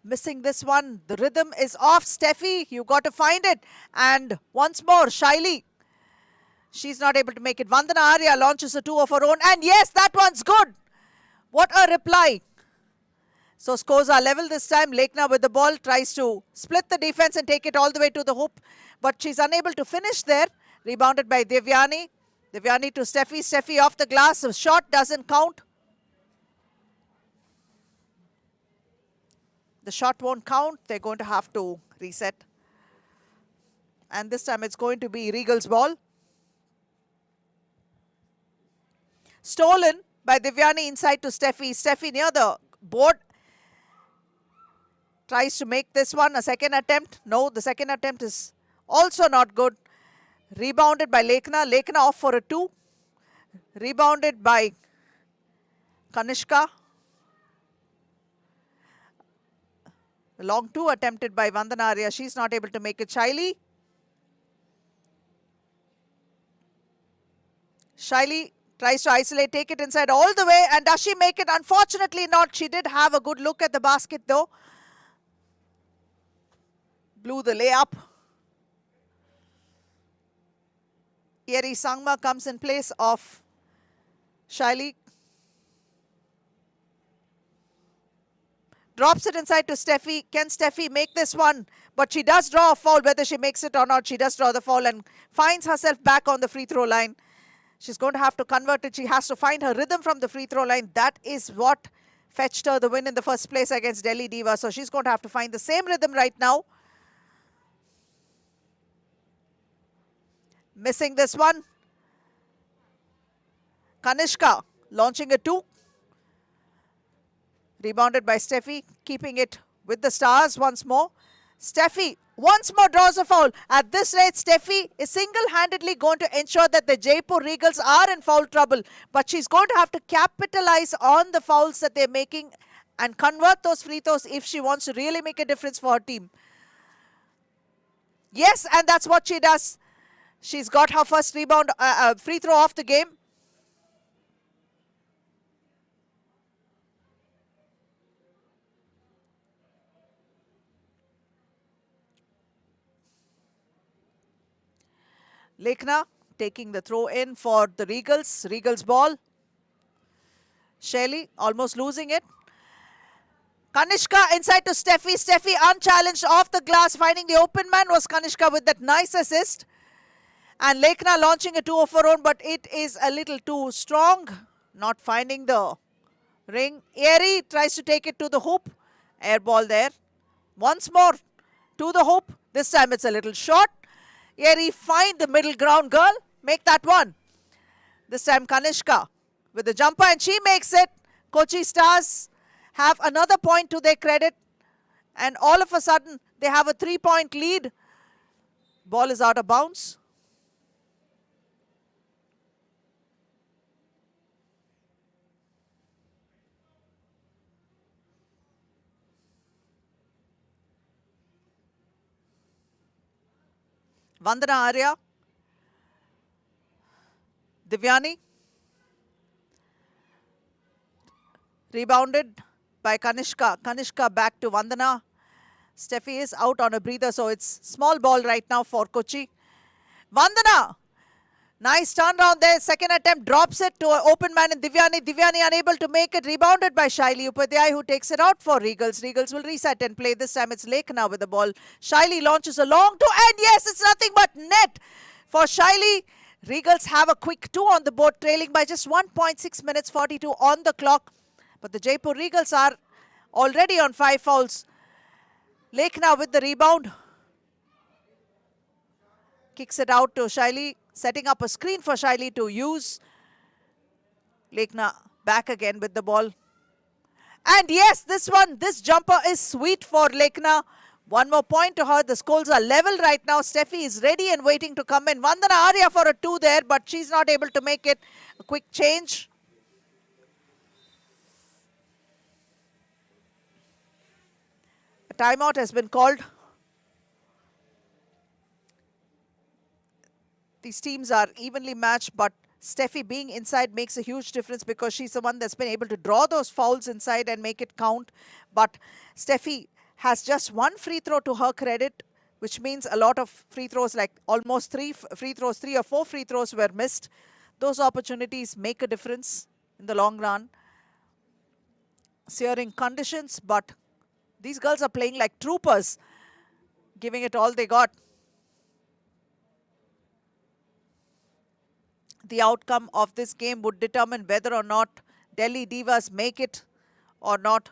B: Missing this one. The rhythm is off. Steffi, you got to find it. And once more, Shaili. She's not able to make it. Vandana Arya launches a 2 of her own. And yes, that one's good. What a reply. So scores are level this time. Lekhna with the ball tries to split the defense and take it all the way to the hoop. But she's unable to finish there. Rebounded by Devyani. Devyani to Steffi. Steffi off the glass. The shot doesn't count. The shot won't count. They're going to have to reset. And this time it's going to be Regal's ball. Stolen by Devyani inside to Steffi. Steffi near the board. Tries to make this one a second attempt. No, the second attempt is also not good. Rebounded by Lekhna. Lekhna off for a 2. Rebounded by Kanishka. The long 2 attempted by Vandana Arya. She's not able to make it. Shaili. Shaili tries to isolate, take it inside all the way. And does she make it? Unfortunately not. She did have a good look at the basket though. Blew the layup. Yeri Sangma comes in place of Shaili. Drops it inside to Steffi. Can Steffi make this one? But she does draw a foul. Whether she makes it or not, she does draw the foul and finds herself back on the free throw line. She's going to have to convert it. She has to find her rhythm from the free throw line. That is what fetched her the win in the first place against Delhi Divas. So she's going to have to find the same rhythm right now. Missing this one. Kanishka launching a 2. Rebounded by Steffi, keeping it with the Stars once more. Steffi once more draws a foul. At this rate, Steffi is single-handedly going to ensure that the Jaipur Regals are in foul trouble. But she's going to have to capitalize on the fouls that they're making and convert those free throws if she wants to really make a difference for her team. Yes, and that's what she does. She's got her first rebound, free throw off the game. Lekhna taking the throw in for the Regals. Regals ball. Shaili almost losing it. Kanishka inside to Steffi. Steffi unchallenged off the glass. Finding the open man was Kanishka with that nice assist. And Lekhna launching a 2 of her own, but it is a little too strong. Not finding the ring. Airy tries to take it to the hoop. Air ball there. Once more to the hoop. This time it's a little short. Airy find the middle ground girl. Make that one. This time Kanishka with the jumper and she makes it. Kochi Stars have another point to their credit. And all of a sudden they have a 3-point lead. Ball is out of bounds. Vandana Arya, Devyani, rebounded by Kanishka. Kanishka back to Vandana. Steffi is out on a breather, so it's small ball right now for Kochi. Vandana, nice turnaround there. Second attempt, drops it to an open man in Devyani. Devyani unable to make it. Rebounded by Shaili Upadhyay, who takes it out for Regals. Regals will reset and play. This time it's Lekhna with the ball. Shaili launches a long 2, and yes, it's nothing but net for Shaili. Regals have a quick 2 on the board, trailing by just 1.6 minutes, 42 on the clock. But the Jaipur Regals are already on 5 fouls. Lekhna with the rebound. Kicks it out to Shaili, setting up a screen for Shaili to use. Lekhna back again with the ball. And yes, this jumper is sweet for Lekhna. One more point to her. The scores are level right now. Steffi is ready and waiting to come in. Vandana Arya for a 2 there, but she's not able to make it. A quick change. A timeout has been called. These teams are evenly matched, but Steffi being inside makes a huge difference because she's the one that's been able to draw those fouls inside and make it count. But Steffi has just one free throw to her credit, which means a lot of free throws, like almost 3 or 4 free throws were missed. Those opportunities make a difference in the long run. Searing conditions, but these girls are playing like troopers, giving it all they got. The outcome of this game would determine whether or not Delhi Divas make it or not.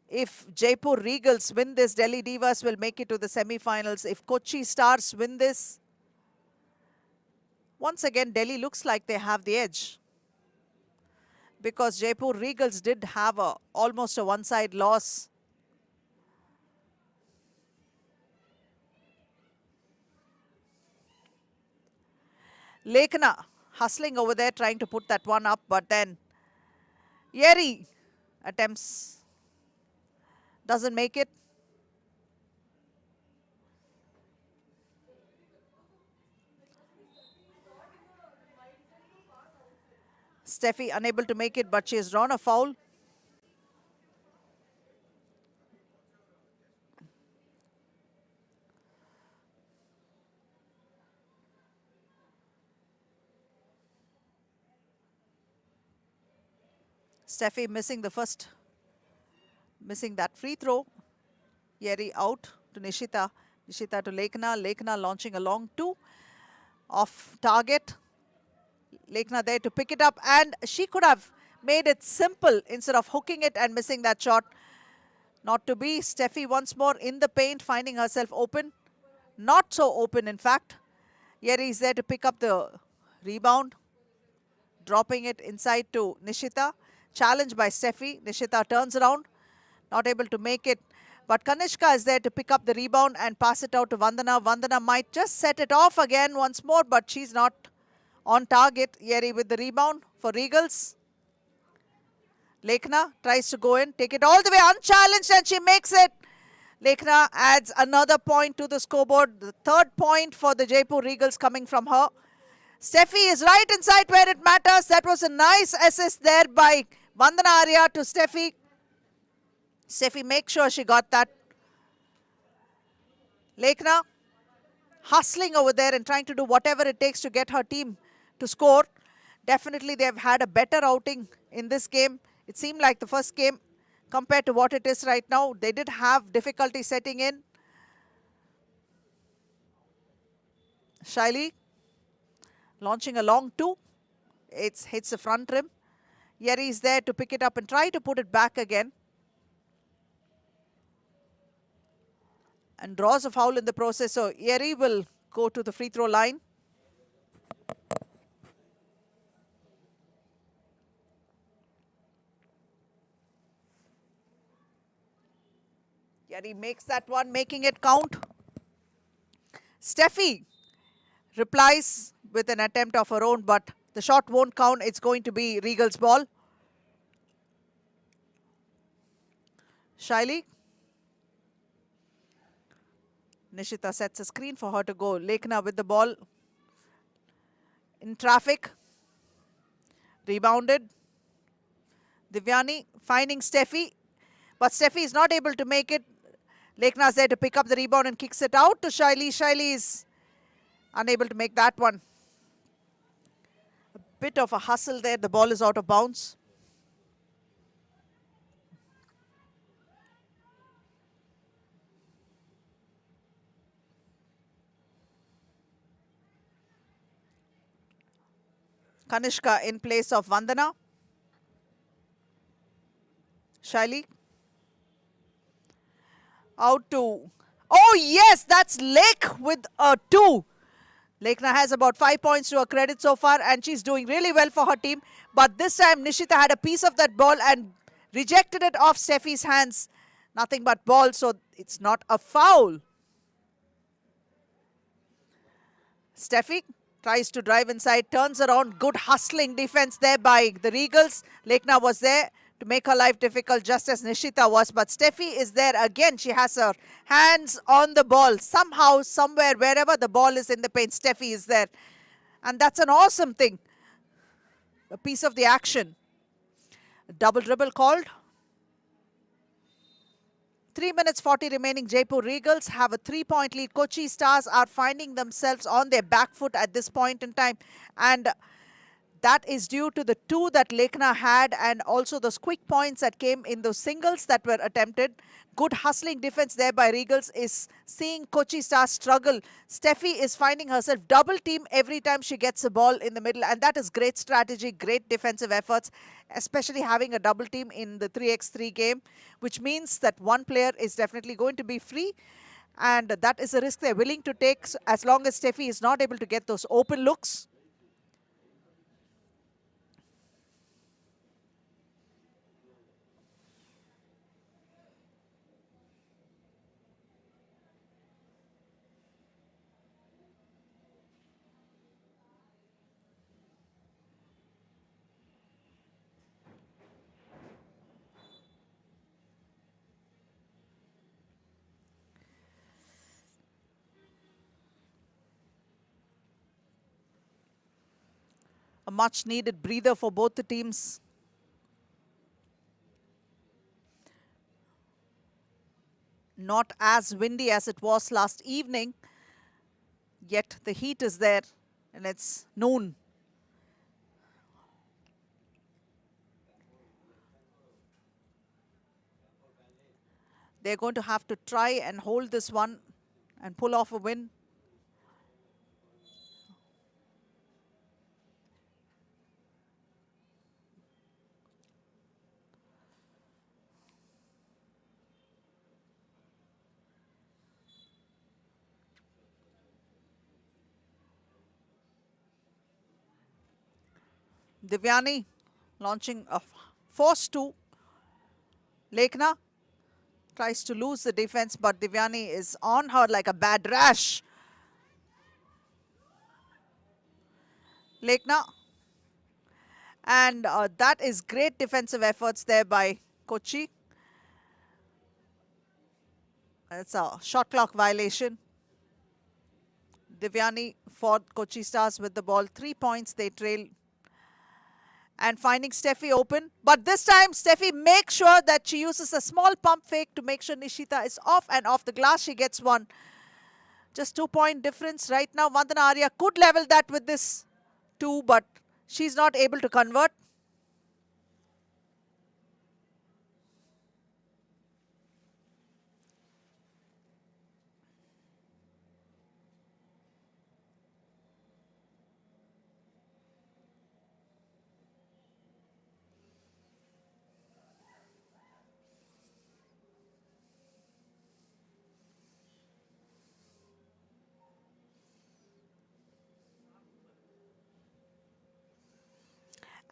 B: If Jaipur Regals win this, Delhi Divas will make it to the semi-finals. If Kochi Stars win this, once again Delhi looks like they have the edge, because Jaipur Regals did have almost a one-side loss. Lekana hustling over there, trying to put that one up, but then Yeri attempts, doesn't make it. Steffi unable to make it, but she has drawn a foul. Steffi missing that free throw. Yeri out to Nishita. Nishita to Lekana. Lekana launching a long 2 off target. Lekana there to pick it up, and she could have made it simple instead of hooking it and missing that shot. Not to be. Steffi once more in the paint, finding herself open. Not so open, in fact. Yeri is there to pick up the rebound, dropping it inside to Nishita. Challenged by Steffi. Nishita turns around, not able to make it. But Kanishka is there to pick up the rebound and pass it out to Vandana. Vandana might just set it off again once more, but she's not on target. Yeri with the rebound for Regals. Lekana tries to go in, take it all the way unchallenged, and she makes it. Lekana adds another point to the scoreboard. The 3rd point for the Jaipur Regals coming from her. Steffi is right inside where it matters. That was a nice assist there by Vandana Arya to Steffi. Steffi makes sure she got that. Lekana hustling over there and trying to do whatever it takes to get her team to score. Definitely they have had a better outing in this game. It seemed like the first game compared to what it is right now. They did have difficulty setting in. Shaili launching a long 2. It hits the front rim. Yeri is there to pick it up and try to put it back again. And draws a foul in the process. So Yeri will go to the free throw line. Yeri makes that one, making it count. Steffi replies with an attempt of her own, but the shot won't count. It's going to be Regal's ball. Shaili. Nishita sets a screen for her to go. Lekana with the ball in traffic. Rebounded. Divyani finding Steffi, but Steffi is not able to make it. Lekana is there to pick up the rebound and kicks it out to Shaili. Shaili is unable to make that one. A bit of a hustle there. The ball is out of bounds. Kanishka in place of Vandana. Shaili. Out to... Oh yes, that's Lake with a 2. Lekana has about 5 points to her credit so far, and she's doing really well for her team. But this time Nishita had a piece of that ball and rejected it off Steffi's hands. Nothing but ball, so it's not a foul. Steffi tries to drive inside, turns around. Good hustling defense there by the Regals. Lekhna was there to make her life difficult, just as Nishita was. But Steffi is there again. She has her hands on the ball. Somehow, somewhere, wherever the ball is in the paint, Steffi is there. And that's an awesome thing. A piece of the action. A double dribble called. 3 minutes 40 remaining. Jaipur Regals have a 3-point lead. Kochi Stars are finding themselves on their back foot at this point in time. And that is due to the 2 that Lekhna had and also those quick points that came in those singles that were attempted. Good hustling defense there by Regals is seeing Kochi Stars struggle. Steffi is finding herself double team every time she gets a ball in the middle, and that is great strategy, great defensive efforts, especially having a double team in the 3x3 game, which means that one player is definitely going to be free, and that is a risk they're willing to take as long as Steffi is not able to get those open looks. A much needed breather for both the teams. Not as windy as it was last evening, yet the heat is there and it's noon. They're going to have to try and hold this one and pull off a win. Divyani launching a force to Lekhna. Tries to lose the defense, but Divyani is on her like a bad rash. Lekhna. And that is great defensive efforts there by Kochi. It's a shot clock violation. Divyani for Kochi Stars with the ball. 3 points they trail. And finding Steffi open. But this time, Steffi makes sure that she uses a small pump fake to make sure Nishita is off, and off the glass she gets one. Just 2-point difference right now. Vandana Arya could level that with this 2, but she's not able to convert.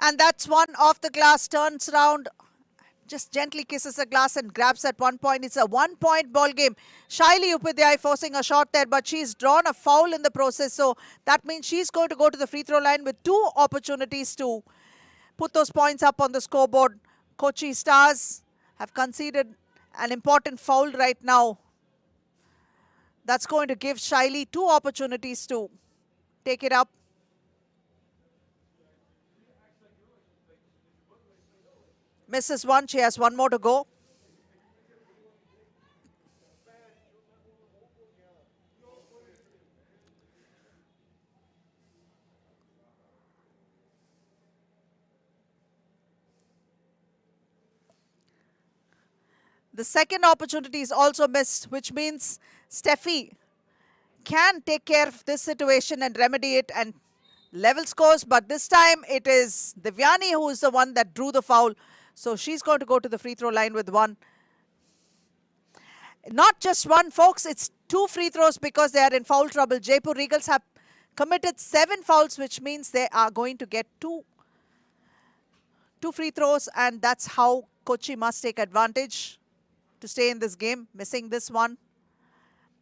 B: And that's one off the glass, turns around, just gently kisses the glass and grabs at 1 point. It's a 1-point ball game. Shaili Upadhyay forcing a shot there, but she's drawn a foul in the process. So that means she's going to go to the free throw line with 2 opportunities to put those points up on the scoreboard. Kochi Stars have conceded an important foul right now. That's going to give Shaili 2 opportunities to take it up. Misses one, she has 1 more to go. The second opportunity is also missed, which means Steffi can take care of this situation and remedy it and level scores. But this time it is Divyani who is the one that drew the foul. So she's going to go to the free throw line with 1. Not just 1, folks. It's 2 free throws because they are in foul trouble. Jaipur Regals have committed 7 fouls, which means they are going to get 2 free throws. And that's how Kochi must take advantage. to stay in this game. Missing this one.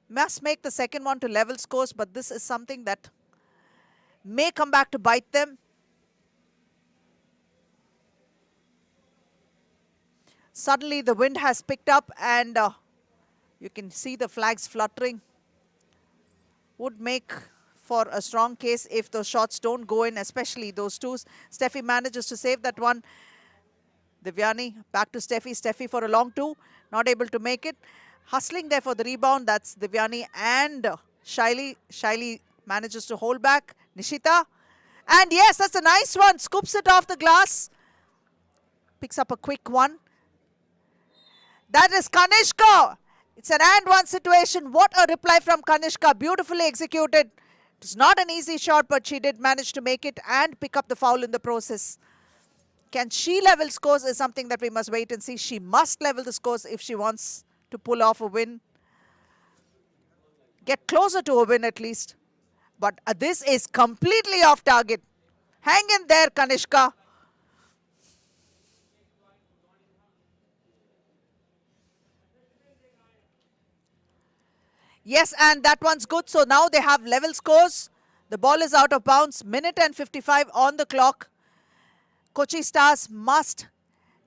B: Must make the second one to level scores, but this is something that may come back to bite them. Suddenly the wind has picked up and you can see the flags fluttering. Would make for a strong case if those shots don't go in, especially those twos. Steffi manages to save that one. Divyani back to Steffi. Steffi for a long two. Not able to make it. Hustling there for the rebound. That's Divyani and Shaili. Shaili manages to hold back. Nishita. And yes, that's a nice one. Scoops it off the glass. Picks up a quick one. That is Kanishka. It's an and one situation. What a reply from Kanishka. Beautifully executed. It's not an easy shot, but she did manage to make it and pick up the foul in the process. Can she level scores is something that we must wait and see. She must level the scores if she wants to pull off a win. Get closer to a win at least. But this is completely off target. Hang in there, Kanishka. Yes, and that one's good. So now they have level scores. The ball is out of bounds. Minute and 55 on the clock. Kochi Stars must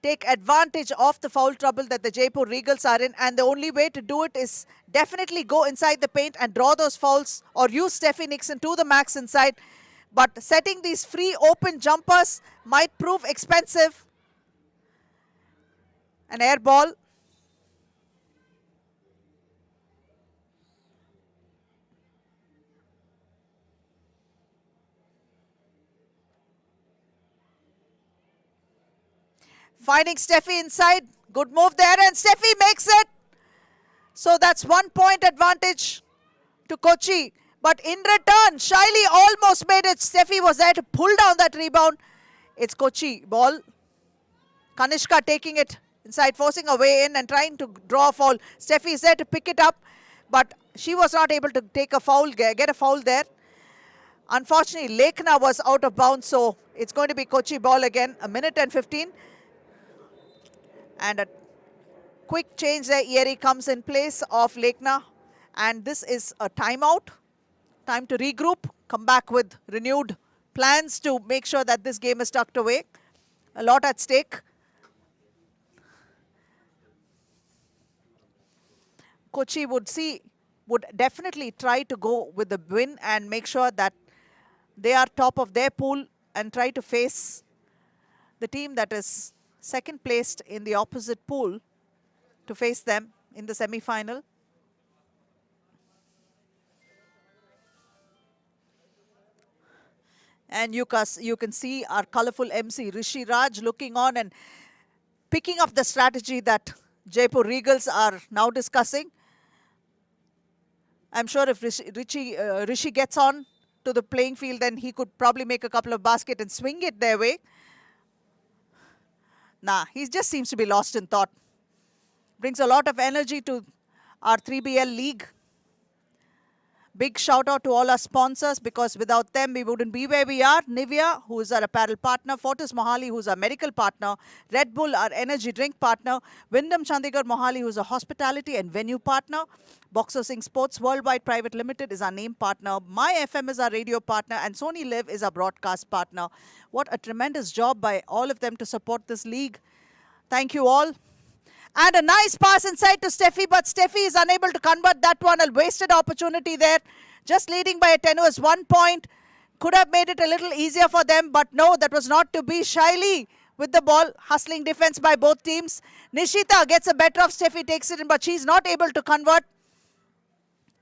B: take advantage of the foul trouble that the Jaipur Regals are in. And the only way to do it is definitely go inside the paint and draw those fouls or use Steffi Nixon to the max inside. But setting these free open jumpers might prove expensive. An air ball. Finding Steffi inside. Good move there and Steffi makes it. So that's 1 point advantage to Kochi. But in return, Shaili almost made it. Steffi was there to pull down that rebound. It's Kochi ball. Kanishka taking it inside, forcing her way in and trying to draw a foul. Steffi is there to pick it up, but she was not able to take a foul, get a foul there. Unfortunately, Lekna was out of bounds, so it's going to be Kochi ball again. A minute and 15. And a quick change there. Yeri comes in place of Lekna. And this is a timeout. Time to regroup. Come back with renewed plans to make sure that this game is tucked away. A lot at stake. Kochi would definitely try to go with the win and make sure that they are top of their pool and try to face the team that is second placed in the opposite pool to face them in the semi-final. And you can see our colorful MC Rishi Raj looking on and picking up the strategy that Jaipur Regals are now discussing. I'm sure if Rishi gets on to the playing field, then he could probably make a couple of baskets and swing it their way. Nah, he just seems to be lost in thought. Brings a lot of energy to our 3BL league. Big shout out to all our sponsors, because without them we wouldn't be where we are. Nivea, who is our apparel partner. Fortis Mohali, who's our medical partner. Red Bull, our energy drink partner. Wyndham Chandigarh Mohali, who's a hospitality and venue partner. Boxer Singh Sports Worldwide Private Limited is our name partner. My FM is our radio partner. And Sony Live is our broadcast partner. What a tremendous job by all of them to support this league. Thank you all. And a nice pass inside to Steffi, but Steffi is unable to convert that one. A wasted opportunity there. Just leading by a tenuous 1 point. Could have made it a little easier for them, but no, that was not to be. Shaili with the ball. Hustling defense by both teams. Nishita gets a better of Steffi, takes it in, but she's not able to convert.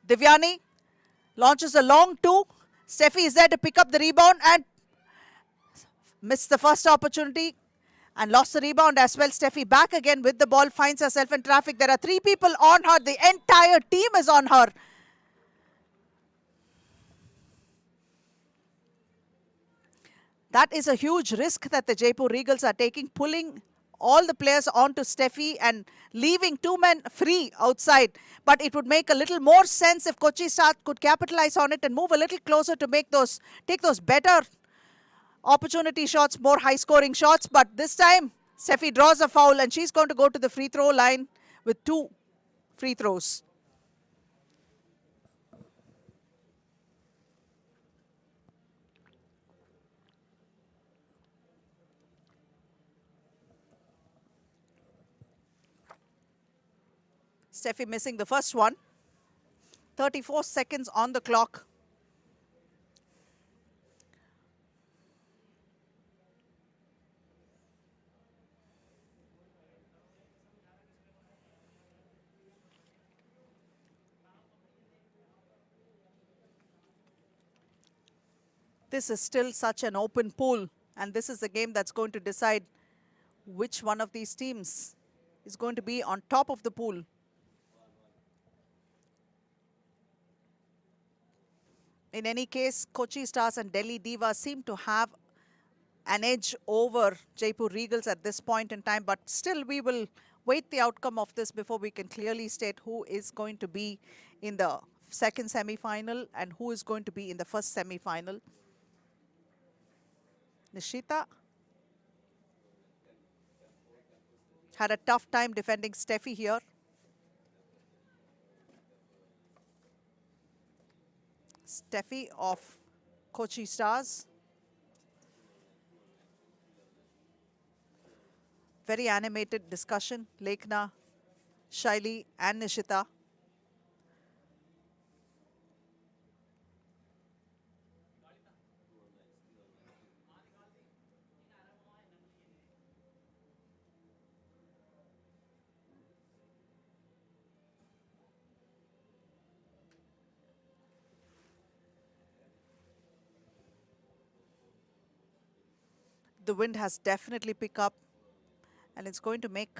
B: Divyani launches a long two. Steffi is there to pick up the rebound and missed the first opportunity. And lost the rebound as well. Steffi back again with the ball, finds herself in traffic. There are 3 people on her. The entire team is on her. That is a huge risk that the Jaipur Regals are taking, pulling all the players onto Steffi and leaving 2 men free outside. But it would make a little more sense if Kochi Stars could capitalize on it and move a little closer to take those better opportunity shots, more high-scoring shots. But this time, Steffi draws a foul and she's going to go to the free throw line with 2 free throws. Steffi missing the first one. 34 seconds on the clock. This is still such an open pool, and this is the game that's going to decide which one of these teams is going to be on top of the pool. In any case, Kochi Stars and Delhi Divas seem to have an edge over Jaipur Regals at this point in time, but still we will wait the outcome of this before we can clearly state who is going to be in the second semi-final and who is going to be in the first semi-final. Nishita had a tough time defending Steffi here. Steffi of Kochi Stars. Very animated discussion. Lekhna, Shaili and Nishita. The wind has definitely picked up, and it's going to make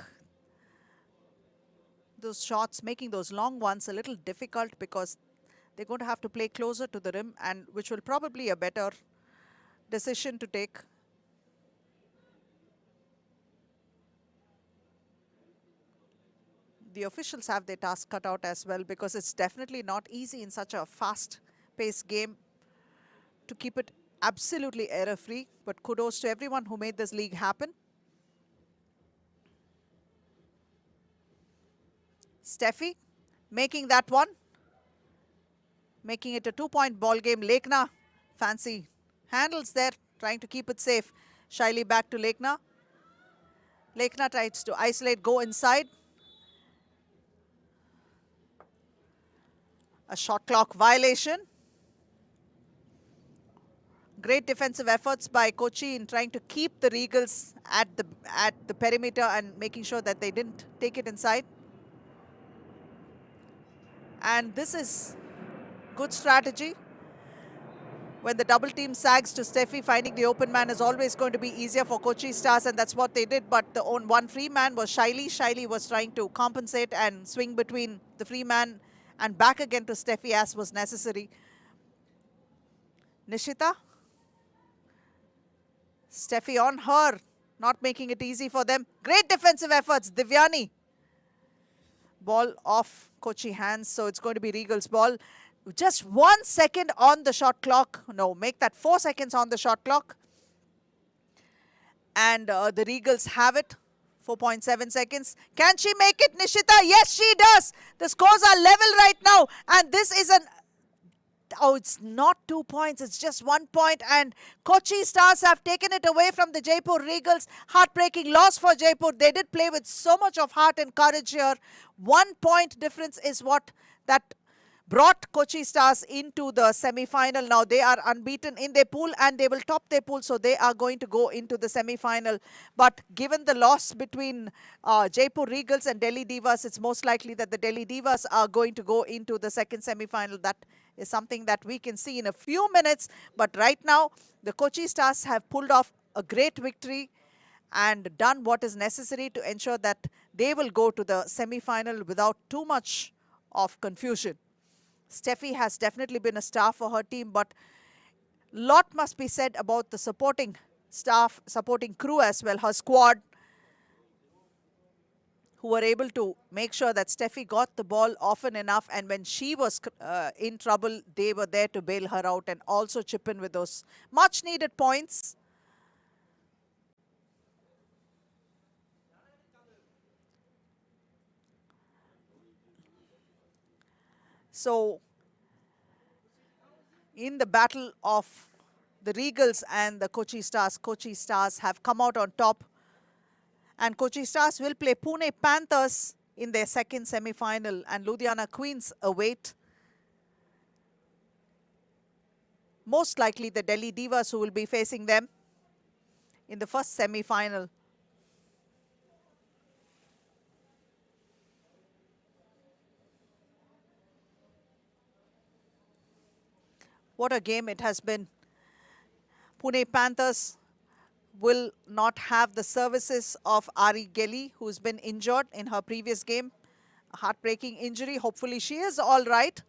B: those shots, making those long ones a little difficult because they're going to have to play closer to the rim, and which will probably be a better decision to take. The officials have their task cut out as well because it's definitely not easy in such a fast-paced game to keep it absolutely error-free, but kudos to everyone who made this league happen. Steffi making that one, making it a 2-point ball game. Lekhna, fancy handles there, trying to keep it safe. Shaili back to Lekhna. Lekhna tries to isolate, go inside. A shot clock violation. Great defensive efforts by Kochi in trying to keep the Regals at the perimeter and making sure that they didn't take it inside. And this is good strategy. When the double team sags to Steffi, finding the open man is always going to be easier for Kochi Stars, and that's what they did. But the one free man was Shaili. Shaili was trying to compensate and swing between the free man and back again to Steffi as was necessary. Nishita. Steffi on her, not making it easy for them. Great defensive efforts, Divyani. Ball off Kochi hands, so it's going to be Regal's ball. Just 1 second on the shot clock. No, make that 4 seconds on the shot clock. And the Regals have it. 4.7 seconds. Can she make it, Nishita? Yes, she does. The scores are level right now. And this is an... Oh, it's not 2 points. It's just 1 point. And Kochi Stars have taken it away from the Jaipur Regals. Heartbreaking loss for Jaipur. They did play with so much of heart and courage here. 1 point difference is what that brought Kochi Stars into the semi-final. Now they are unbeaten in their pool and they will top their pool, so they are going to go into the semi-final. But given the loss between Jaipur Regals and Delhi Divas, it's most likely that the Delhi Divas are going to go into the second semi-final. That is something that we can see in a few minutes. But right now, the Kochi Stars have pulled off a great victory and done what is necessary to ensure that they will go to the semi-final without too much of confusion. Steffi has definitely been a star for her team, but lot must be said about the supporting staff, supporting crew as well, her squad, who were able to make sure that Steffi got the ball often enough, and when she was in trouble, they were there to bail her out and also chip in with those much needed points. So, in the battle of the Regals and the Kochi Stars have come out on top. And Kochi Stars will play Pune Panthers in their second semi-final, and Ludhiana Queens await most likely the Delhi Divas, who will be facing them in the first semi-final. What a game it has been. Pune Panthers will not have the services of Ari Gelly, who's been injured in her previous game. A heartbreaking injury. Hopefully she is all right.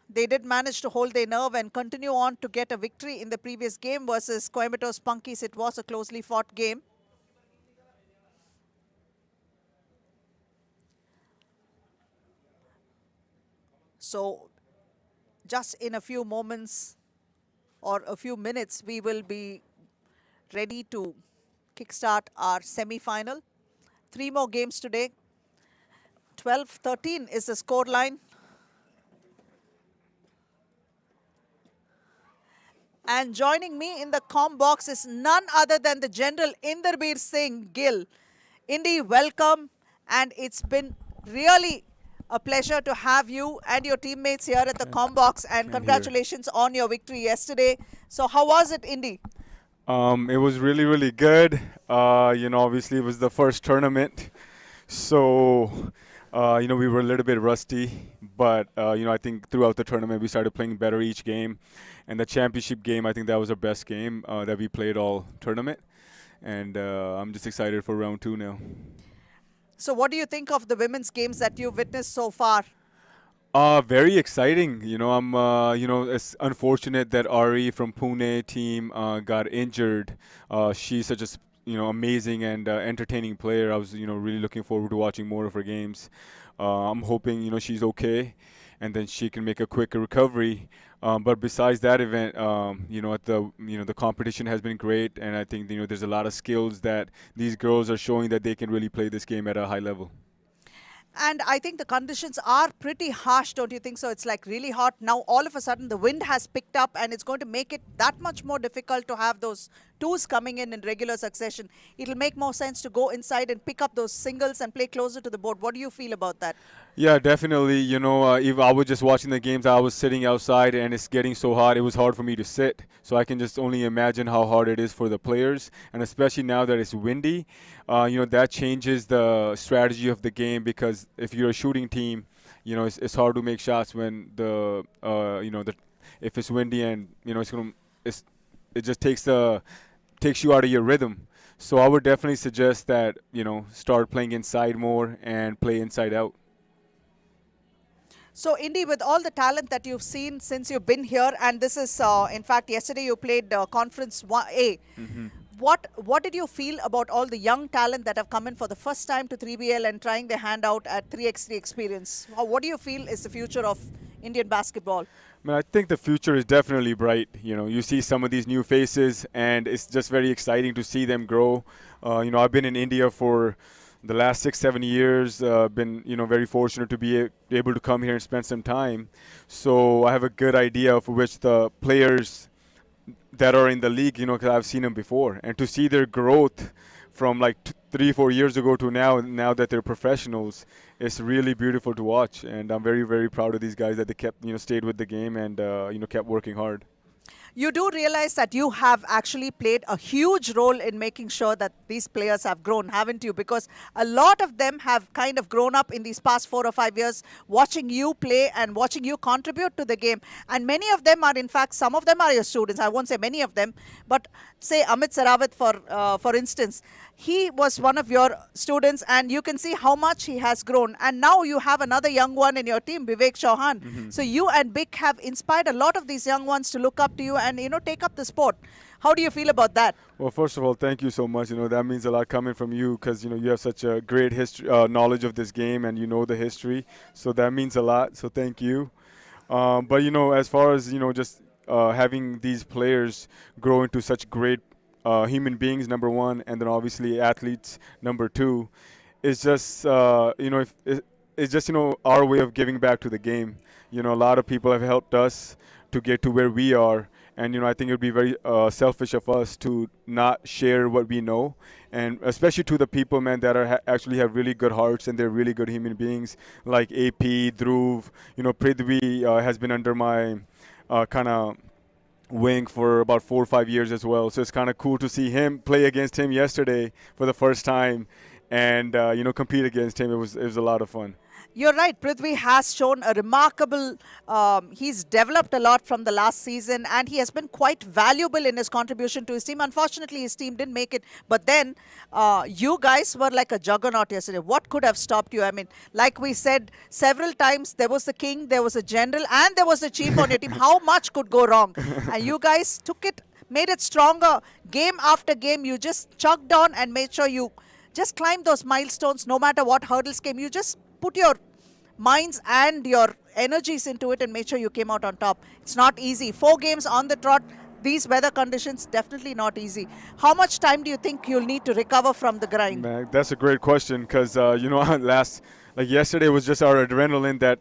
B: They did manage to hold their nerve and continue on to get a victory in the previous game versus Coimbatore Spunkies. It was a closely fought game. So just in a few moments or a few minutes, we will be ready to kickstart our semi-final. 3 more games today. 12-13 is the scoreline. And joining me in the comm box is none other than the General Inderbir Singh Gill. Indy, welcome. And it's been really a pleasure to have you and your teammates here at the comm box. And congratulations on your victory yesterday. So how was it, Indy?
L: It was really, really good. Obviously it was the first tournament. So, we were a little bit rusty. But, I think throughout the tournament we started playing better each game. And the championship game, I think that was our best game that we played all tournament. And I'm just excited for round 2 now.
B: So what do you think of the women's games that you've witnessed so far?
L: Very exciting. It's unfortunate that Ari from Pune team got injured. She's such a amazing and entertaining player. I was really looking forward to watching more of her games. I'm hoping she's okay, and then she can make a quick recovery. But besides that event, the competition has been great, and I think there's a lot of skills that these girls are showing that they can really play this game at a high level.
B: And I think the conditions are pretty harsh, don't you think so? It's like really hot. Now, all of a sudden, the wind has picked up and it's going to make it that much more difficult to have those twos coming in regular succession. It'll make more sense to go inside and pick up those singles and play closer to the board. What do you feel about that?
L: Yeah, definitely. If I was just watching the games, I was sitting outside and it's getting so hot, it was hard for me to sit. So I can just only imagine how hard it is for the players. And especially now that it's windy, that changes the strategy of the game, because if you're a shooting team, it's hard to make shots when if it's windy and, it just takes you out of your rhythm. So I would definitely suggest that, start playing inside more and play inside out.
B: So, Indy, with all the talent that you've seen since you've been here, and this is, in fact, yesterday you played Conference 1A.
L: Mm-hmm.
B: What did you feel about all the young talent that have come in for the first time to 3BL and trying their hand out at 3x3 experience? What do you feel is the future of Indian basketball?
L: I think the future is definitely bright. You see some of these new faces, and it's just very exciting to see them grow. I've been in India for the last 6-7 years, been very fortunate to be able to come here and spend some time. So I have a good idea of which the players that are in the league, because I've seen them before, and to see their growth from like 3-4 years ago to now that they're professionals, it's really beautiful to watch. And I'm very, very proud of these guys that they kept stayed with the game and kept working hard.
B: You do realize that you have actually played a huge role in making sure that these players have grown, haven't you? Because a lot of them have kind of grown up in these past 4 or 5 years, watching you play and watching you contribute to the game. And many of them are, in fact, some of them are your students. I won't say many of them, but say Amit Sarawat, for instance. He was one of your students, and you can see how much he has grown. And now you have another young one in your team, Vivek Chauhan.
L: Mm-hmm.
B: So you and Bik have inspired a lot of these young ones to look up to you and, take up the sport. How do you feel about that?
L: Well, first of all, thank you so much. That means a lot coming from you, because, you have such a great history, knowledge of this game, and the history. So that means a lot. So thank you. But, as far as, just having these players grow into such great human beings, number one, and then obviously athletes, number two, it's just, it's just, our way of giving back to the game. A lot of people have helped us to get to where we are. And, I think it would be very selfish of us to not share what we know. And especially to the people, man, that are actually have really good hearts and they're really good human beings, like AP, Dhruv. Prithvi has been under my kind of wing for about 4 or 5 years as well. So it's kind of cool to see him play against him yesterday for the first time and, compete against him. It was a lot of fun.
B: You're right. Prithvi has shown a remarkable, he's developed a lot from the last season and he has been quite valuable in his contribution to his team. Unfortunately, his team didn't make it. But then you guys were like a juggernaut yesterday. What could have stopped you? I mean, like we said several times, there was the king, there was a general and there was a chief on your team. How much could go wrong? And you guys took it, made it stronger. Game after game, you just chugged on and made sure you just climbed those milestones no matter what hurdles came. You just put your minds and your energies into it and make sure you came out on top. It's not easy. 4 games on the trot, these weather conditions, definitely not easy. How much time do you think you'll need to recover from the grind?
L: Man, that's a great question because, yesterday was just our adrenaline that,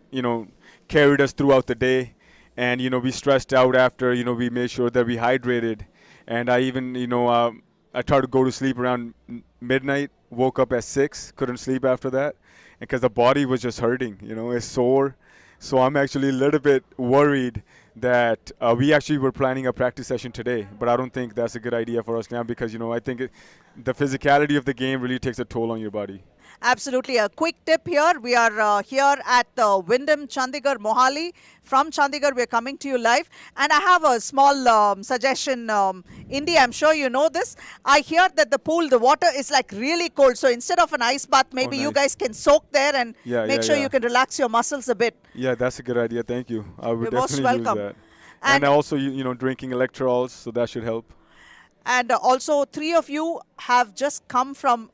L: carried us throughout the day. And, we stressed out after, we made sure that we hydrated. And I even, I tried to go to sleep around midnight, woke up at 6, couldn't sleep after that. Because the body was just hurting, it's sore. So I'm actually a little bit worried that we actually were planning a practice session today, but I don't think that's a good idea for us now because, I think the physicality of the game really takes a toll on your body.
B: Absolutely. A quick tip here. We are here at the Wyndham Chandigarh Mohali. From Chandigarh, we're coming to you live. And I have a small suggestion. Indy, I'm sure you know this. I hear that the pool, the water is like really cold. So instead of an ice bath, maybe you guys can soak there and make sure you can relax your muscles a bit.
L: Yeah, that's a good idea. Thank you. I would
B: You're
L: definitely
B: most
L: use
B: welcome.
L: that. And also, drinking electrolytes, so that should help.
B: And also, 3 of you have just come from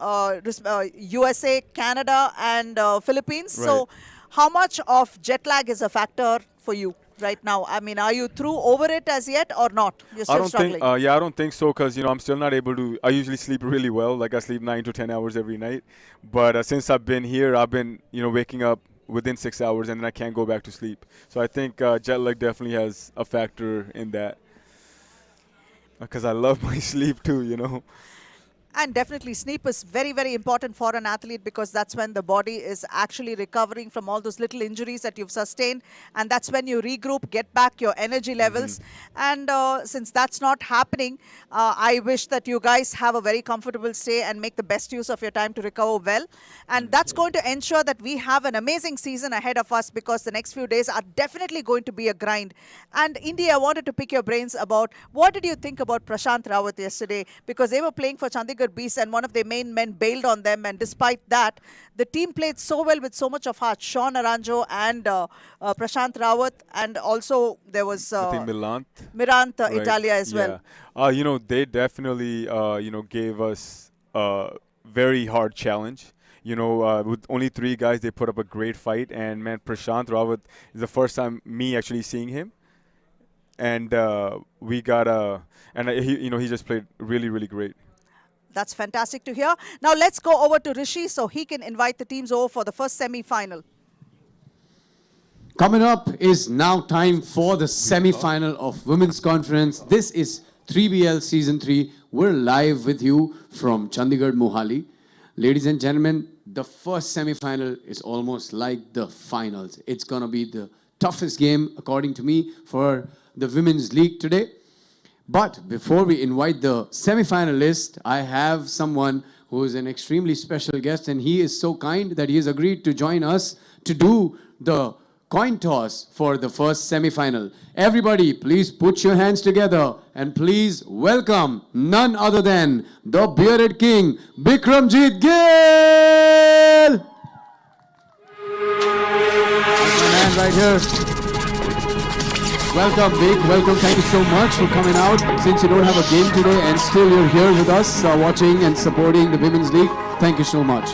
B: USA, Canada, and Philippines.
L: Right.
B: So how much of jet lag is a factor for you right now? I mean, are you through over it as yet or not? You're still struggling?
L: I don't think so because, I'm still not able to. I usually sleep really well. Like I sleep 9 to 10 hours every night. But since I've been here, I've been, waking up within 6 hours and then I can't go back to sleep. So I think jet lag definitely has a factor in that. Because I love my sleep too,
B: And definitely sleep is very, very important for an athlete because that's when the body is actually recovering from all those little injuries that you've sustained. And that's when you regroup, get back your energy levels. And since that's not happening, I wish that you guys have a very comfortable stay and make the best use of your time to recover well. And that's going to ensure that we have an amazing season ahead of us because the next few days are definitely going to be a grind. And Indy, I wanted to pick your brains about what did you think about Prashant Rawat yesterday? Because they were playing for Chandigarh Beast and one of their main men bailed on them, and despite that the team played so well with so much of heart. Sean Aranjo and Prashant Rawat, and also there was
L: I think Mirant
B: right. Italia as well.
L: They definitely gave us a very hard challenge. With only 3 guys, they put up a great fight. And man, Prashant Rawat is the first time me actually seeing him. And we got he just played really, really great.
B: That's fantastic to hear. Now let's go over to Rishi so he can invite the teams over for the first semi-final.
A: Coming up is now time for the semi-final of Women's Conference. This is 3BL Season 3. We're live with you from Chandigarh Mohali. Ladies and gentlemen, the first semi-final is almost like the finals. It's going to be the toughest game, according to me, for the Women's League today. But before we invite the semi-finalist, I have someone who is an extremely special guest, and he is so kind that he has agreed to join us to do the coin toss for the first semi-final. Everybody, please put your hands together and please welcome none other than the bearded king, Bikramjit Gill! That's my man right here. Welcome, Vic. Welcome. Thank you so much for coming out. Since you don't have a game today and still you're here with us watching and supporting the Women's League, thank you so much.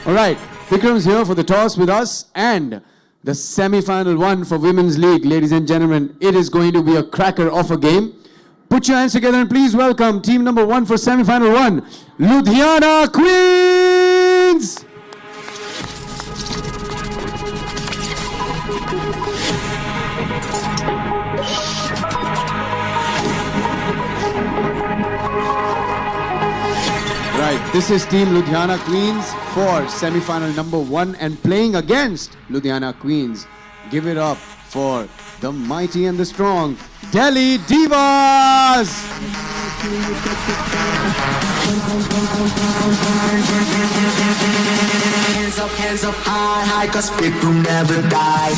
A: All right, Vikram's here for the toss with us and the semi-final one for Women's League. Ladies and gentlemen, it is going to be a cracker of a game. Put your hands together and please welcome team number 1 for semi-final 1, Ludhiana Queens! Right, this is Team Ludhiana Queens for semi-final number 1 and playing against Ludhiana Queens. Give it up for the mighty and the strong Delhi Divas!
H: Hands up high, high, cause people never die.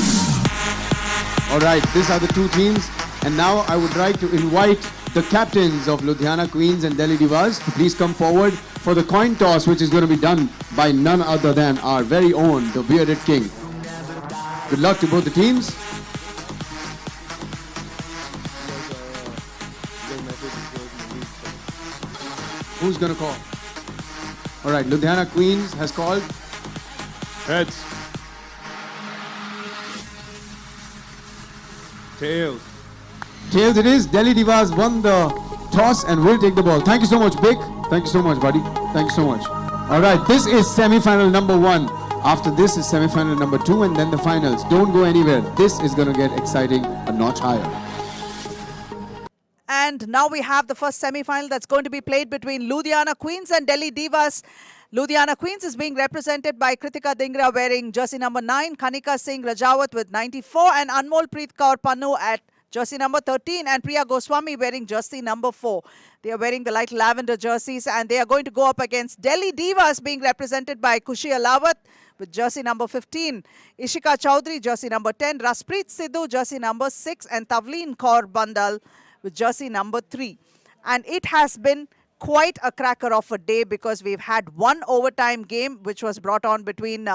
A: Alright, these are the two teams. And now I would like to invite the captains of Ludhiana Queens and Delhi Divas to please come forward for the coin toss, which is going to be done by none other than our very own, the Bearded King. Good luck to both the teams. Who's going to call? Alright, Ludhiana Queens has called.
M: Heads. Tails.
A: Tails it is. Delhi Divas won the toss and will take the ball. Thank you so much, Big. Thank you so much, buddy. Thank you so much. All right, this is semi-final number 1. After this is semi-final number 2 and then the finals. Don't go anywhere. This is going to get exciting a notch higher.
B: And now we have the first semi-final that's going to be played between Ludhiana Queens and Delhi Divas. Ludhiana Queens is being represented by Kritika Dingra wearing jersey number 9, Kanika Singh Rajawat with 94 and Anmol Preet Kaur Pannu at jersey number 13 and Priya Goswami wearing jersey number 4. They are wearing the light lavender jerseys and they are going to go up against Delhi Divas being represented by Khushi Alawat with jersey number 15, Ishika Chowdhury jersey number 10, Raspreet Sidhu jersey number 6 and Tavleen Kaur Bandal with jersey number 3. And it has been quite a cracker of a day because we've had one overtime game which was brought on between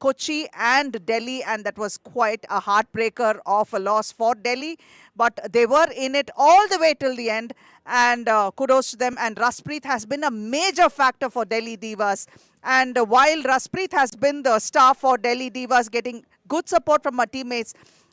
B: Kochi and Delhi, and that was quite a heartbreaker of a loss for Delhi. But they were in it all the way till the end, and kudos to them. And Raspreet has been a major factor for Delhi Divas. And while Raspreet has been the star for Delhi Divas, getting good support from her teammates,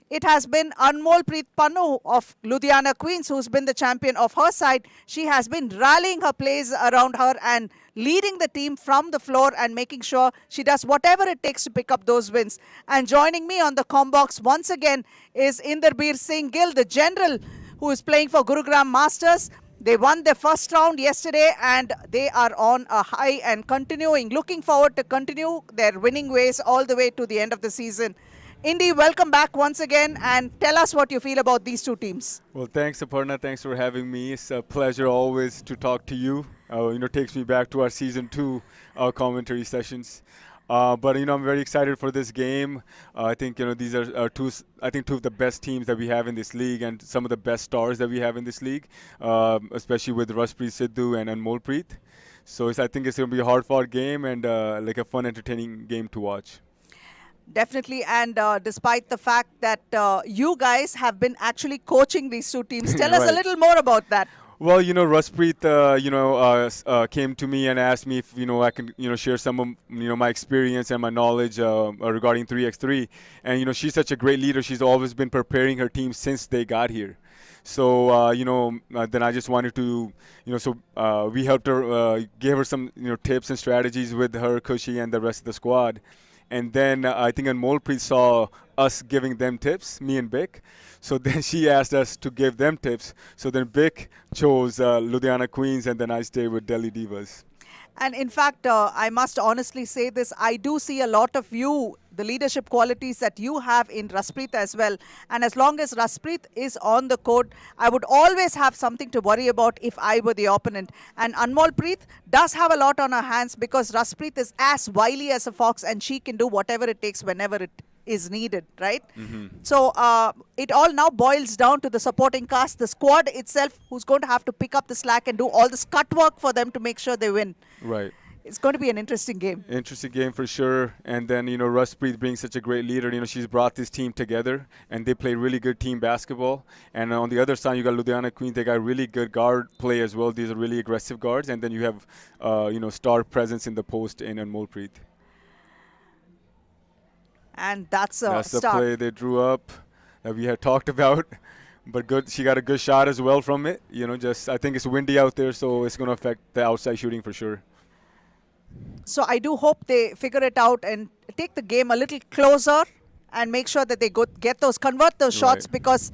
B: it has been Anmol Preet Pannu of Ludhiana Queens who's been the champion of her side. She has been rallying her players around her and leading the team from the floor and making sure she does whatever it takes to pick up those wins. And joining me on the combox once again is Inderbir Singh Gill, the general who is playing for Gurugram Masters. They won their first round yesterday and they are on a high and looking forward to continue their winning ways all the way to the end of the season. Indy, welcome back once again and tell us what you feel about these two teams.
L: Well, thanks, Aparna. Thanks for having me. It's a pleasure always to talk to you. Takes me back to our season 2 commentary sessions. But I'm very excited for this game. I think these are two of the best teams that we have in this league and some of the best stars that we have in this league, especially with Raspreet Sidhu and Anmol Preet. So I think it's going to be a hard-fought game and like a fun, entertaining game to watch.
B: Definitely, and despite the fact that you guys have been actually coaching these two teams, tell us a little more about that.
L: Well, Raspreet, came to me and asked me if, I can, share some of, my experience and my knowledge regarding 3x3. And, she's such a great leader. She's always been preparing her team since they got here. So, then I just wanted to, we helped her, gave her some, tips and strategies with her, Khushi, and the rest of the squad. And then I think Anmol Preet saw us giving them tips, me and Bick. So then she asked us to give them tips. So then Bick chose Ludhiana Queens, and then I stayed with Delhi Divas.
B: And in fact, I must honestly say this, I do see a lot of you, the leadership qualities that you have in Raspreet as well. And as long as Raspreet is on the court, I would always have something to worry about if I were the opponent. And Anmol Preet does have a lot on her hands because Raspreet is as wily as a fox and she can do whatever it takes whenever it is needed, right? So it all now boils down to the supporting cast, the squad itself, who's going to have to pick up the slack and do all the scut work for them to make sure they win.
L: Right.
B: It's going to be an interesting game.
L: Interesting game for sure. And then, Raspreet being such a great leader, she's brought this team together and they play really good team basketball. And on the other side, you got Ludhiana Queens. They got really good guard play as well. These are really aggressive guards. And then you have, star presence in the post in Anmol Preet.
B: And that's a
L: That's the
B: start.
L: play they drew up that we had talked about. But good, she got a good shot as well from it. I think it's windy out there, so it's going to affect the outside shooting for sure.
B: So I do hope they figure it out and take the game a little closer and make sure that they convert those shots,
L: Right.
B: because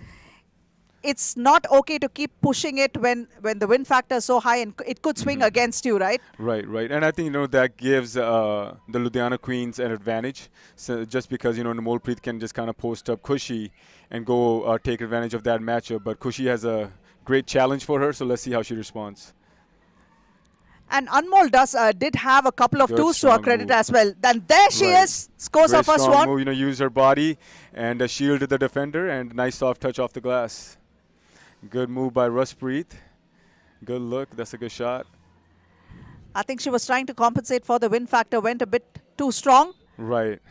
B: it's not okay to keep pushing it when the win factor is so high and it could swing against you, right?
L: Right, right. And I think, that gives the Ludhiana Queens an advantage. So just because, Molpreet can just kind of post up Kushi and go take advantage of that matchup. But Kushi has a great challenge for her, so let's see how she responds.
B: And Anmol did have a couple of
L: Good,
B: twos to her
L: strong
B: credit
L: move.
B: as well. Then there she
L: Right.
B: is, scores
L: Very
B: her first
L: strong
B: one.
L: move, use her body and shielded the defender, and nice soft touch off the glass. Good move by Ruspreet. Good look. That's a good shot.
B: I think she was trying to compensate for the win factor, went a bit too strong.
L: Right.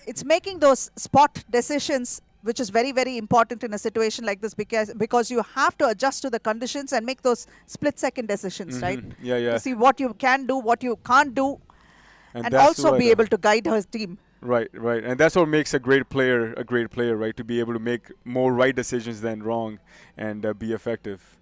B: It's making those spot decisions, which is very, very important in a situation like this, because you have to adjust to the conditions and make those split-second decisions, right?
L: Yeah, yeah.
B: To see what you can do, what you can't do, and
L: that's
B: also
L: what,
B: be able to guide her team.
L: Right, right. And that's what makes a great player, right? To be able to make more right decisions than wrong and be effective.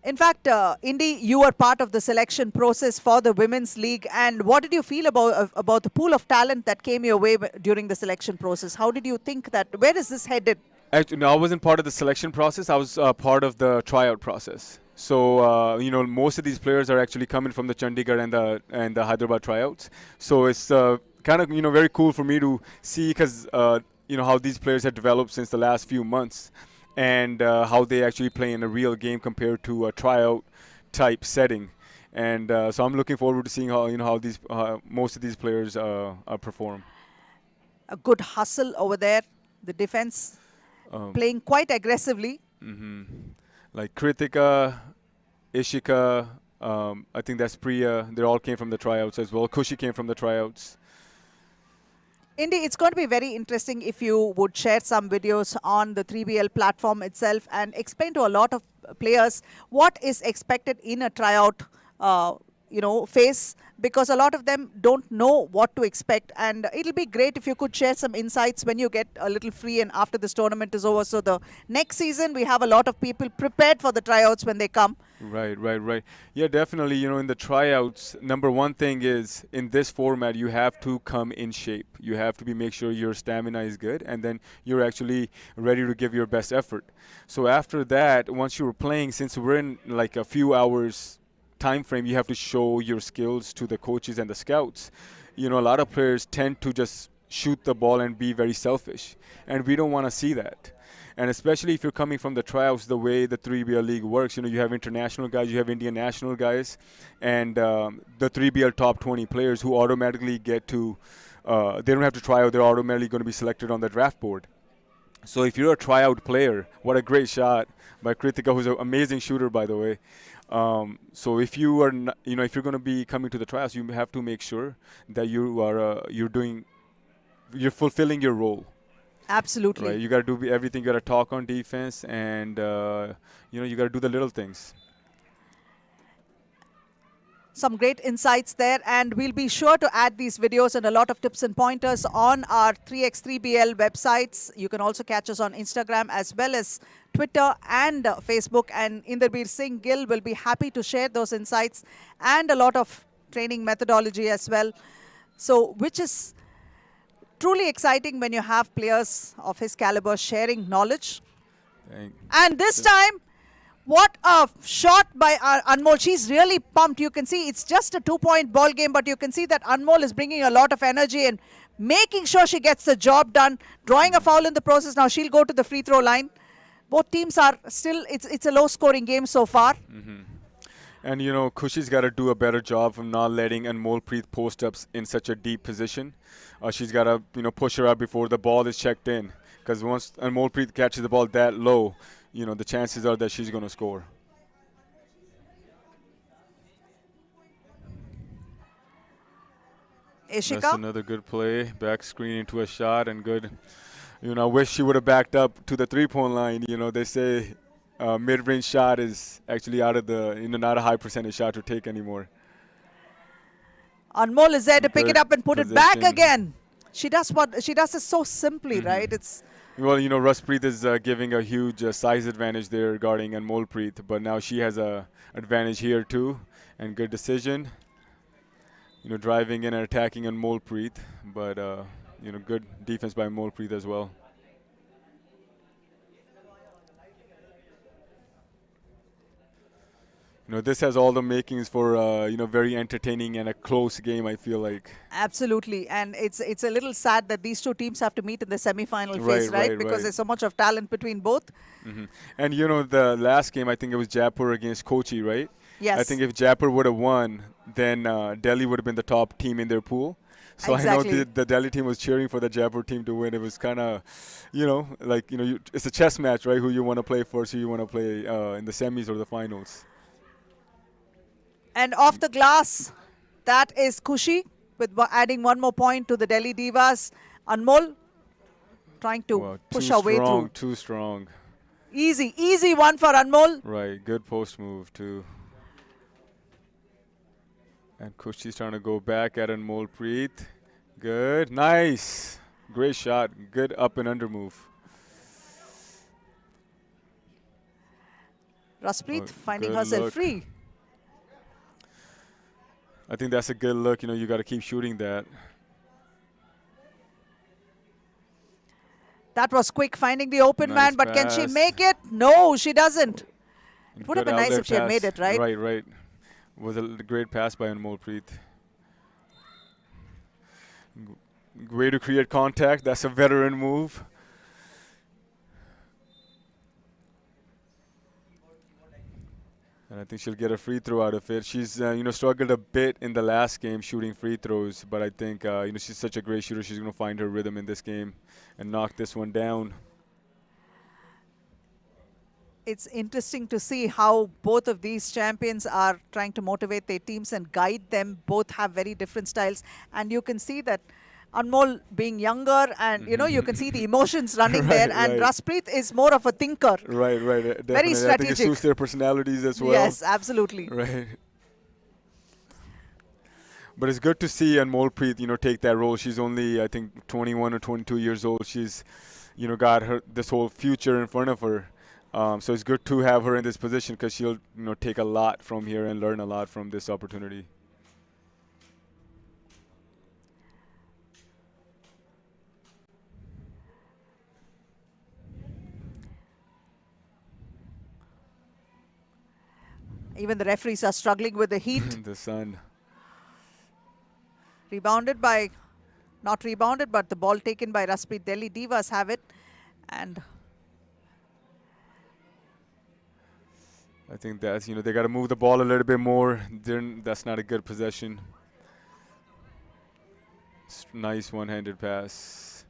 B: In fact, Indy, you were part of the selection process for the Women's League. And what did you feel about the pool of talent that came your way during the selection process? How did you think that, where is this headed?
L: Actually, no, I wasn't part of the selection process. I was part of the tryout process. So, most of these players are actually coming from the Chandigarh and the Hyderabad tryouts. So it's kind of, very cool for me to see, because, how these players have developed since the last few months, and how they actually play in a real game compared to a tryout type setting. And so I'm looking forward to seeing how most of these players perform.
B: A good hustle over there. The defense playing quite aggressively.
L: Like Kritika, Ishika, I think that's Priya. They all came from the tryouts as well. Kushi came from the tryouts.
B: Indy, it's going to be very interesting if you would share some videos on the 3BL platform itself and explain to a lot of players what is expected in a tryout, phase, because a lot of them don't know what to expect. And it'll be great if you could share some insights when you get a little free and after this tournament is over. So the next season, we have a lot of people prepared for the tryouts when they come.
L: Right. Yeah, definitely. In the tryouts, number one thing is, in this format, you have to come in shape. You have to make sure your stamina is good, and then you're actually ready to give your best effort. So after that, once you're playing, since we're in like a few hours time frame, you have to show your skills to the coaches and the scouts. A lot of players tend to just shoot the ball and be very selfish, and we don't want to see that. And especially if you're coming from the tryouts, the way the 3BL league works, you have international guys, you have Indian national guys, and the 3BL top 20 players who automatically get to, they don't have to try out, they're automatically going to be selected on the draft board. So if you're a tryout player, what a great shot by Kritika, who's an amazing shooter, by the way. So if you are, if you're going to be coming to the tryouts, you have to make sure that you are, you're fulfilling your role.
B: Absolutely.
L: Right. You got to do everything. You got to talk on defense, and you got to do the little things.
B: Some great insights there, and we'll be sure to add these videos and a lot of tips and pointers on our 3x3BL websites. You can also catch us on Instagram as well as Twitter and Facebook, and Inderbir Singh Gill will be happy to share those insights and a lot of training methodology as well. So, which is truly exciting when you have players of his caliber sharing knowledge. And this time, what a shot by Anmol. She's really pumped. You can see it's just a 2-point ball game, but you can see that Anmol is bringing a lot of energy and making sure she gets the job done, drawing a foul in the process. Now she'll go to the free throw line. Both teams are still, it's a low-scoring game so far.
L: And, Kushi's got to do a better job of not letting Anmolpreet post ups in such a deep position. She's got to, push her up before the ball is checked in. Because once Anmolpreet catches the ball that low, the chances are that she's going to score.
B: Ishika.
L: That's another good play. Back screen into a shot, and good. I wish she would have backed up to the three-point line. They say mid-range shot is actually out of the, not a high percentage shot to take anymore.
B: Anmol is there to pick it up and put it back
L: position.
B: again. She does it so simply, right? It's
L: Well, Ruspreet is giving a huge size advantage there regarding Anmolpreet, but now she has a advantage here too, and good decision. driving in and attacking on Molpreet, but good defense by Molpreet as well. This has all the makings for very entertaining and a close game, I feel like.
B: Absolutely, and it's a little sad that these two teams have to meet in the semi-final phase, right? Because there's so much of talent between both.
L: Mm-hmm. And the last game, I think it was Jaipur against Kochi, right?
B: Yes.
L: I think if Jaipur would have won, then Delhi would have been the top team in their pool. So
B: exactly.
L: I know the Delhi team was cheering for the Jaipur team to win. It was kind of, it's a chess match, right? Who you want to play first, who you want to play in the semis or the finals.
B: And off the glass, that is Kushi with adding one more point to the Delhi Divas. Anmol trying to push her way through.
L: Too strong.
B: Easy one for Anmol.
L: Right, good post move too. And Kushi's trying to go back at Molpreet. Good, nice. Great shot, good up and under move.
B: Raspreet finding herself free.
L: I think that's a good look. You got to keep shooting that.
B: That was quick, finding the open man, but
L: pass.
B: can she make it? No, she doesn't.
L: And
B: it would have been nice if she had made it, right?
L: Right. Was a great pass by Molpreet. Way to create contact. That's a veteran move. And I think she'll get a free throw out of it. She's, struggled a bit in the last game shooting free throws, but I think, she's such a great shooter. She's going to find her rhythm in this game and knock this one down.
B: It's interesting to see how both of these champions are trying to motivate their teams and guide them. Both have very different styles. And you can see that Anmol being younger and, you can see the emotions running there. And Raspreet is more of a thinker.
L: Right. Definitely.
B: Very strategic.
L: I think it suits their personalities as well.
B: Yes, absolutely.
L: Right. But it's good to see Molpreet, take that role. She's only, I think, 21 or 22 years old. She's, got this whole future in front of her. So it's good to have her in this position because she'll, take a lot from here and learn a lot from this opportunity.
B: Even the referees are struggling with the heat.
L: The sun.
B: Not rebounded, but the ball taken by Raspreet. Delhi Divas have it. And
L: I think that's, they got to move the ball a little bit more. That's not a good possession. Nice one-handed pass.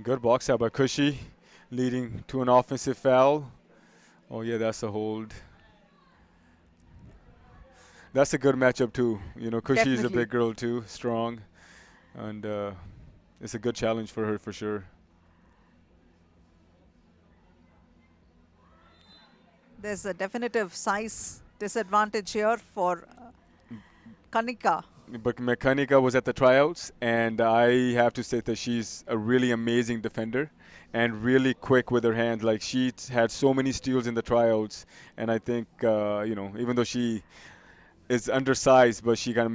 L: Good box out by Kushi, leading to an offensive foul. Oh, yeah, that's a hold. That's a good matchup, too. Kushi is a big girl, too, strong. And it's a good challenge for her, for sure.
B: There's a definitive size disadvantage here for Kanika.
L: But Kanika was at the tryouts, and I have to say that she's a really amazing defender and really quick with her hands. Like, she had so many steals in the tryouts, and I think, even though she is undersized, but she kind of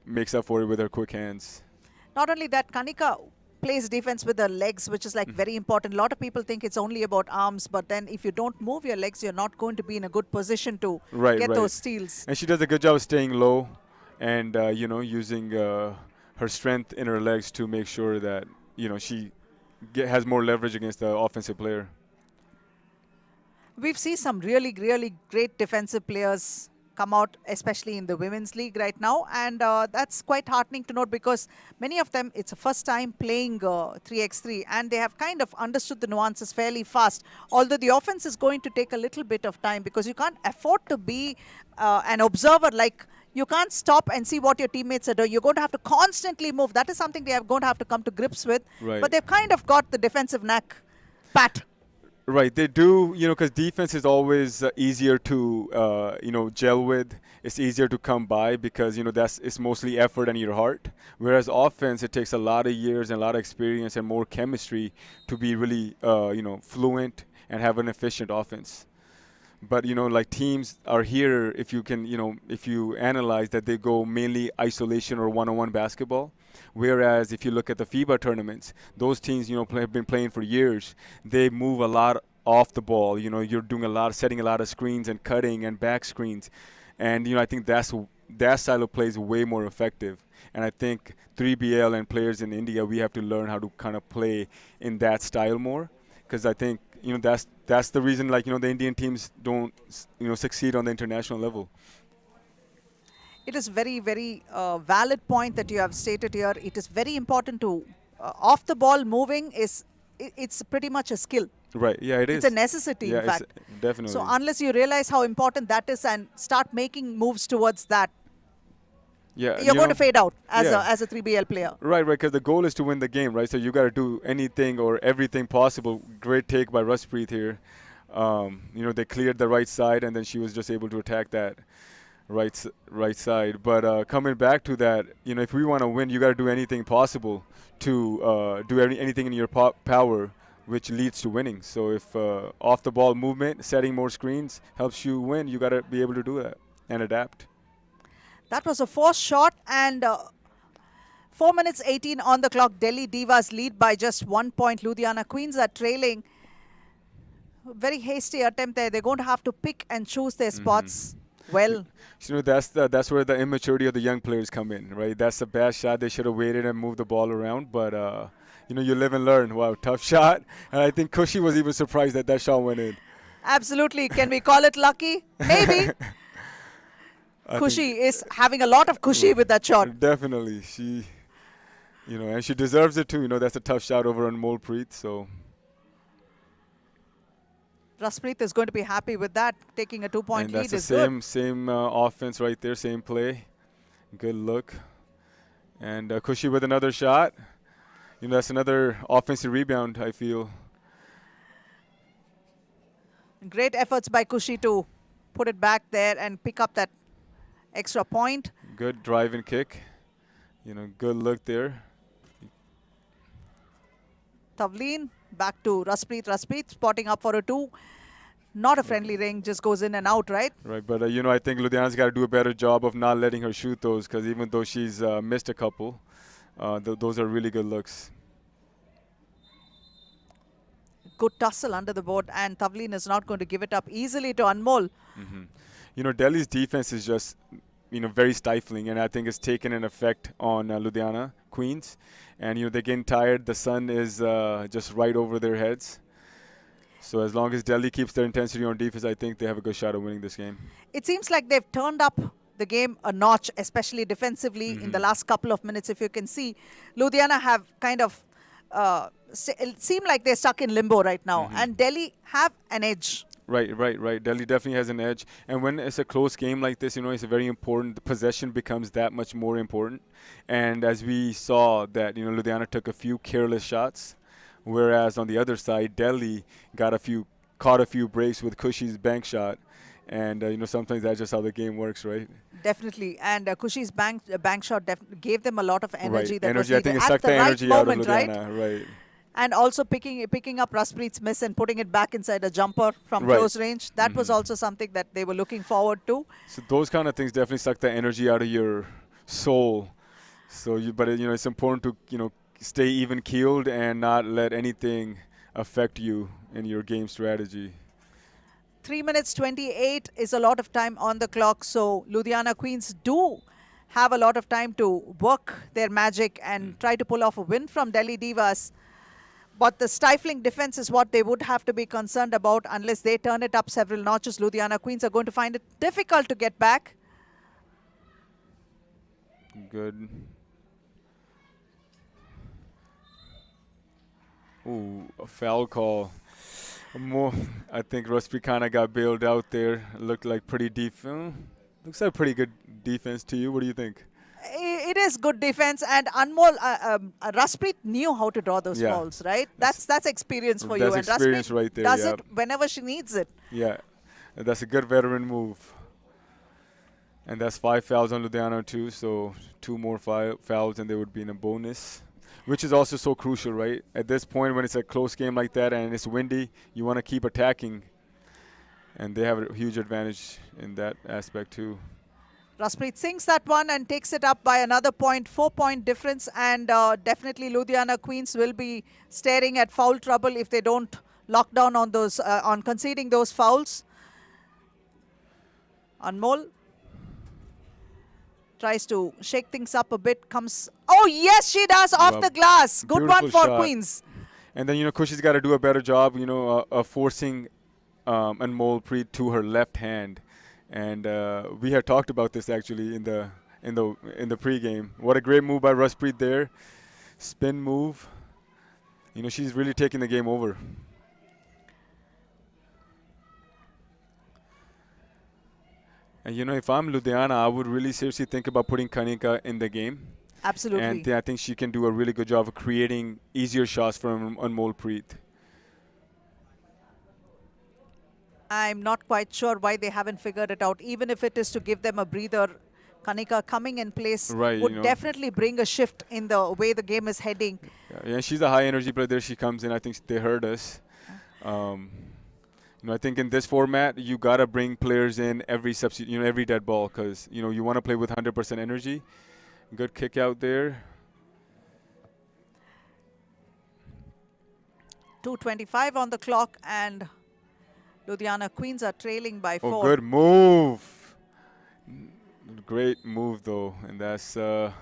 L: makes up for it with her quick hands.
B: Not only that, Kanika plays defense with her legs, which is very important. A lot of people think it's only about arms, but then if you don't move your legs, you're not going to be in a good position to get those steals.
L: And she does a good job of staying low and, using her strength in her legs to make sure that, she has more leverage against the offensive player.
B: We've seen some really, really great defensive players come out, especially in the women's league right now, and that's quite heartening to note because many of them, it's a first time playing 3x3 and they have kind of understood the nuances fairly fast, although the offense is going to take a little bit of time because you can't afford to be an observer. Like, you can't stop and see what your teammates are doing. You're going to have to constantly move. That is something they are going to have to come to grips with, but they've kind of got the defensive knack pat.
L: Right, they do, because defense is always easier to, gel with. It's easier to come by because, it's mostly effort and your heart. Whereas offense, it takes a lot of years and a lot of experience and more chemistry to be really, fluent and have an efficient offense. But like teams are here, if you can, if you analyze that, they go mainly isolation or one-on-one basketball. Whereas if you look at the FIBA tournaments, those teams, have been playing for years. They move a lot off the ball. You're doing setting a lot of screens and cutting and back screens, and I think that style of play is way more effective. And I think 3BL and players in India, we have to learn how to kind of play in that style more, because I think that's the reason, like, the Indian teams don't succeed on the international level.
B: It is very, very valid point that you have stated here. It is very important to off the ball moving it's pretty much a skill.
L: Right. Yeah, it is.
B: It's a necessity, in fact.
L: Definitely.
B: So unless you realize how important that is and start making moves towards that,
L: yeah,
B: you're going to fade out as a 3BL player.
L: Right, because the goal is to win the game, right? So you got to do anything or everything possible. Great take by Raspreet here. They cleared the right side, and then she was just able to attack that right side. But coming back to that, if we want to win, you got to do anything possible to do anything in your power, which leads to winning. So if off the ball movement, setting more screens helps you win, you got to be able to do that and adapt.
B: That was a forced shot, and 4 minutes 18 on the clock. Delhi Divas lead by just 1 point. Ludhiana Queens are trailing. Very hasty attempt there. They're going to have to pick and choose their spots well.
L: That's where the immaturity of the young players come in, right? That's a bad shot. They should have waited and moved the ball around, but you live and learn. Wow, tough shot. And I think Kushi was even surprised that shot went in.
B: Absolutely. Can we call it lucky? Maybe. Kushi is having a lot of Kushi with that shot.
L: Definitely. She, and she deserves it too. That's a tough shot over on Molpreet. So
B: Raspreet is going to be happy with that. Taking a 2-point lead is good.
L: And that's the same offense right there, same play. Good look. And Kushi with another shot. That's another offensive rebound, I feel.
B: Great efforts by Kushi to put it back there and pick up that extra point.
L: Good drive and kick. Good look there.
B: Tavleen back to Raspreet. Raspreet spotting up for a 2. Not a friendly ring, just goes in and out, right?
L: Right, but I think Ludhiana's got to do a better job of not letting her shoot those, because even though she's missed a couple, those are really good looks.
B: Good tussle under the board, and Tavleen is not going to give it up easily to Anmol.
L: Delhi's defense is just, very stifling, and I think it's taken an effect on Ludhiana Queens. And, they're getting tired. The sun is just right over their heads. So as long as Delhi keeps their intensity on defense, I think they have a good shot of winning this game.
B: It seems like they've turned up the game a notch, especially defensively in the last couple of minutes. If you can see, Ludhiana have kind of it seem like they're stuck in limbo right now, and Delhi have an edge.
L: Right. Delhi definitely has an edge. And when it's a close game like this, it's very important. The possession becomes that much more important. And as we saw that, Ludhiana took a few careless shots, whereas on the other side, Delhi caught a few breaks with Kushi's bank shot. And, sometimes that's just how the game works, right?
B: Definitely. And Kushi's bank shot gave them a lot of energy.
L: Right.
B: That
L: energy.
B: was
L: I think it
B: at
L: sucked the energy
B: moment,
L: out of Ludhiana. Right.
B: And also picking up Raspreet's miss and putting it back inside a jumper from close range. That was also something that they were looking forward to.
L: So those kind of things definitely suck the energy out of your soul. So, but it's important to stay even keeled and not let anything affect you in your game strategy.
B: 3 minutes 28 is a lot of time on the clock. So Ludhiana Queens do have a lot of time to work their magic and try to pull off a win from Delhi Divas. But the stifling defense is what they would have to be concerned about. Unless they turn it up several notches, Ludhiana Queens are going to find it difficult to get back.
L: Good. Ooh, a foul call. I think Raspreet kind of got bailed out there. Looked like pretty defense. Looks like pretty good defense to you. What do you think?
B: It is good defense, and Anmol, Raspreet knew how to draw those fouls, right? That's experience for you, and
L: experience
B: Raspreet
L: right there,
B: does it whenever she needs it.
L: Yeah, that's a good veteran move. And that's 5 fouls on Ludhiana too, so 2 more fouls and they would be in a bonus, which is also so crucial, right? At this point when it's a close game like that and it's windy, you want to keep attacking. and they have a huge advantage in that aspect too.
B: Raspreet sinks that one and takes it up by another point, 4-point difference, and definitely Ludhiana Queens will be staring at foul trouble if they don't lock down on those, on conceding those fouls. Anmol tries to shake things up a bit, comes, oh yes, she does, off the glass. Good one
L: Beautiful
B: for
L: shot.
B: Queens.
L: And then, Kushi's got to do a better job, of forcing Anmol Preet to her left hand. And we had talked about this actually in the pregame. What a great move by Raspreet there. Spin move. She's really taking the game over. And if I'm Ludhiana, I would really seriously think about putting Kanika in the game.
B: Absolutely.
L: And I think she can do a really good job of creating easier shots from Anmol Preet.
B: I'm not quite sure why they haven't figured it out. Even if it is to give them a breather, Kanika coming in place would definitely bring a shift in the way the game is heading.
L: Yeah, she's a high energy player. There she comes in. I think they heard us. I think in this format, you got to bring players in every substitute, every dead ball, because, you want to play with 100% energy. Good kick out there.
B: 2:25 on the clock, and Ludhiana Queens are trailing by 4.
L: Oh, good move. Great move, though. And that's a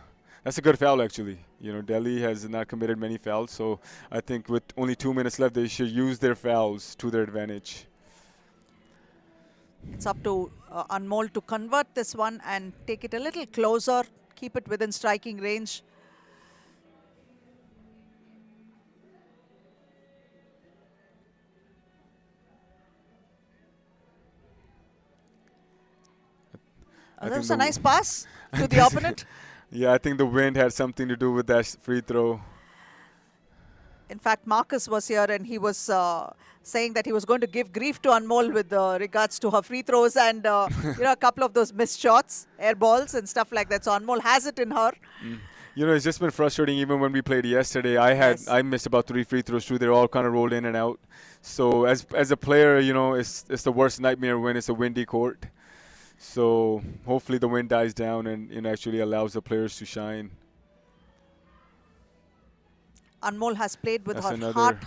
L: good foul, actually. Delhi has not committed many fouls, so I think with only 2 minutes left, they should use their fouls to their advantage.
B: It's up to Anmol to convert this one and take it a little closer, keep it within striking range. That was a nice pass to the opponent.
L: Yeah, I think the wind had something to do with that free throw.
B: In fact, Marcus was here and he was saying that he was going to give grief to Anmol with regards to her free throws and a couple of those missed shots, air balls and stuff like that. So Anmol has it in her.
L: It's just been frustrating. Even when we played yesterday, I missed about 3 free throws too. They're all kind of rolled in and out. So as a player, it's the worst nightmare when it's a windy court. So hopefully the wind dies down and actually allows the players to shine.
B: Anmol has played with
L: That's
B: her heart.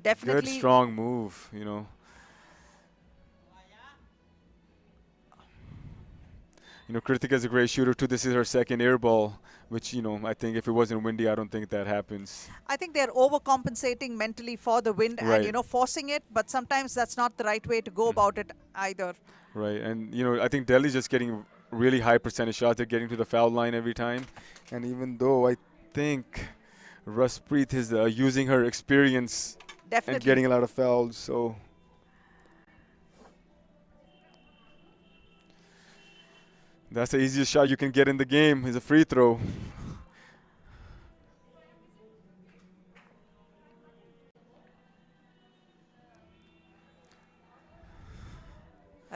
B: Definitely.
L: Good, strong move, Kritika is a great shooter too. This is her second air ball, which, I think if it wasn't windy, I don't think that happens.
B: I think they're overcompensating mentally for the wind and, forcing it. But sometimes that's not the right way to go about it either.
L: Right. And, I think Delhi's just getting really high percentage shots. They're getting to the foul line every time. And even though I think Raspreet is using her experience and getting a lot of fouls, so that's the easiest shot you can get in the game is a free throw.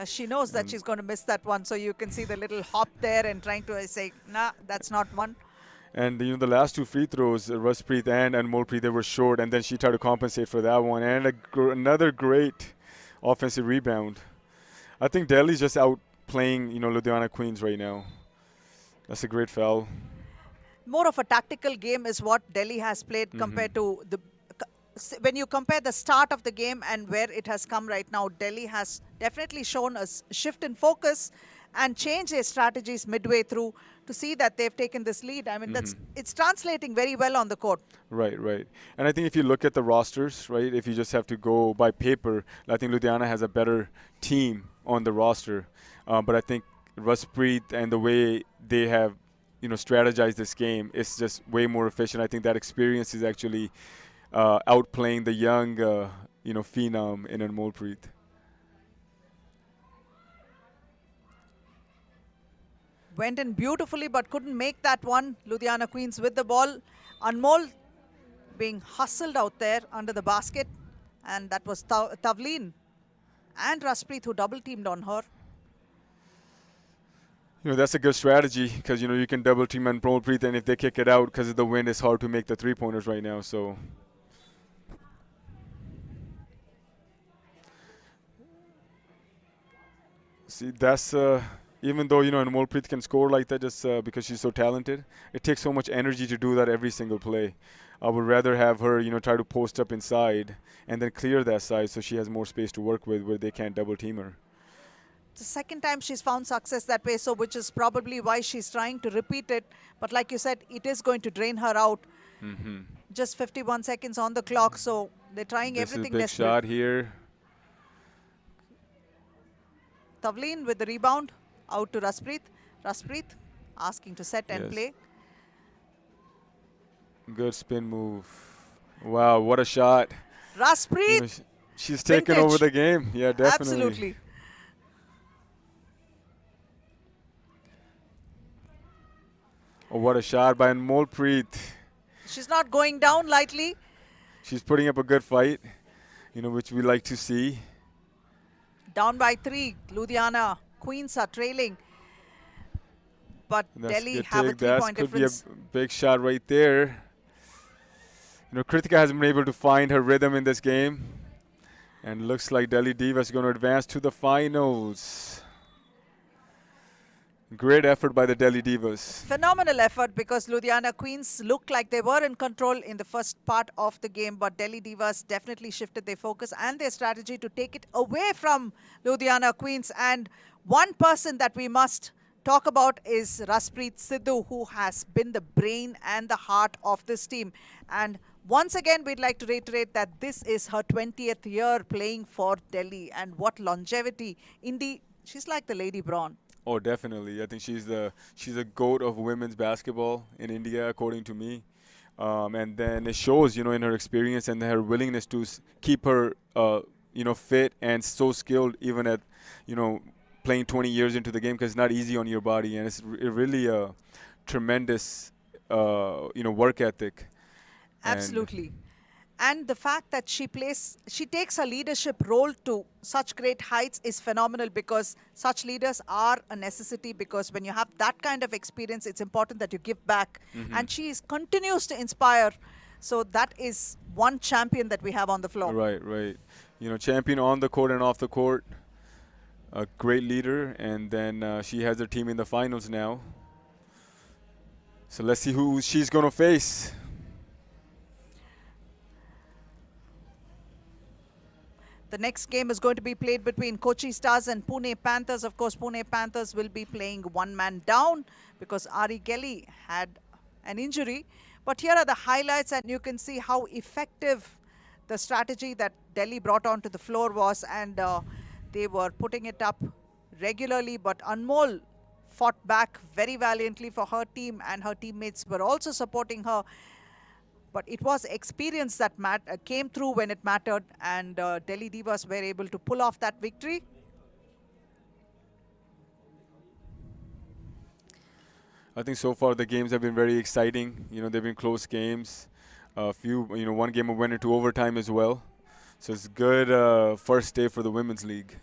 B: She knows that she's going to miss that one, so you can see the little hop there and trying to say, nah, that's not one.
L: And, the last 2 free throws, Raspreet and Anmol Preet, they were short, and then she tried to compensate for that one. And another great offensive rebound. I think Delhi's just outplaying, Ludhiana Queens right now. That's a great foul.
B: More of a tactical game is what Delhi has played compared to the... When you compare the start of the game and where it has come right now, Delhi has definitely shown a shift in focus and changed their strategies midway through to see that they've taken this lead. I mean, it's translating very well on the court.
L: Right. And I think if you look at the rosters, right, if you just have to go by paper, I think Ludhiana has a better team on the roster. But I think Raspreet and the way they have, strategized this game is just way more efficient. I think that experience is actually outplaying the young, phenom in Anmol Preet.
B: Went in beautifully but couldn't make that one. Ludhiana Queens with the ball. Anmol being hustled out there under the basket. And that was Tavleen and Raspreet who double-teamed on her.
L: That's a good strategy because, you can double-team Anmol Preet, and if they kick it out because of the wind, it's hard to make the three-pointers right now. So See, that's even though Anmolpreet can score like that just because she's so talented, it takes so much energy to do that every single play. I would rather have her, try to post up inside and then clear that side so she has more space to work with where they can't double team her.
B: It's the second time she's found success that way, so which is probably why she's trying to repeat it. But like you said, it is going to drain her out. Just 51 seconds on the clock, so they're trying everything
L: This is a big shot here.
B: Tavleen with the rebound, out to Raspreet. Raspreet asking to set and play.
L: Good spin move. Wow, what a shot.
B: Raspreet!
L: She's taken over the game. Yeah, definitely.
B: Absolutely.
L: Oh, what a shot by Anmolpreet.
B: She's not going down lightly.
L: She's putting up a good fight, which we like to see.
B: Down by 3. Ludhiana Queens are trailing. But Delhi have a 3-point difference.
L: Could be a big shot right there. Kritika hasn't been able to find her rhythm in this game. And looks like Delhi Divas is going to advance to the finals. Great effort by the Delhi Divas.
B: Phenomenal effort because Ludhiana Queens looked like they were in control in the first part of the game, but Delhi Divas definitely shifted their focus and their strategy to take it away from Ludhiana Queens. And one person that we must talk about is Raspreet Sidhu, who has been the brain and the heart of this team. And once again, we'd like to reiterate that this is her 20th year playing for Delhi, and what longevity. Indeed, she's like the Lady Brawn.
L: Oh, definitely. I think she's a GOAT of women's basketball in India, according to me. And then it shows, in her experience and her willingness to keep her, fit and so skilled even at, playing 20 years into the game, because it's not easy on your body. And it's really a tremendous, work ethic.
B: Absolutely. And the fact that she takes her leadership role to such great heights is phenomenal, because such leaders are a necessity, because when you have that kind of experience, it's important that you give back. And she continues to inspire. So that is one champion that we have on the floor.
L: Right. Champion on the court and off the court. A great leader. And then she has her team in the finals now. So let's see who she's going to face.
B: The next game is going to be played between Kochi Stars and Pune Panthers. Of course, Pune Panthers will be playing one man down because Ari Kelly had an injury. But here are the highlights, and you can see how effective the strategy that Delhi brought onto the floor was. And they were putting it up regularly, but Anmol fought back very valiantly for her team, and her teammates were also supporting her. But it was experience that came through when it mattered, and Delhi Divas were able to pull off that victory.
L: I think so far the games have been very exciting. They've been close games. A few, one game went into overtime as well. So it's a good first day for the Women's League.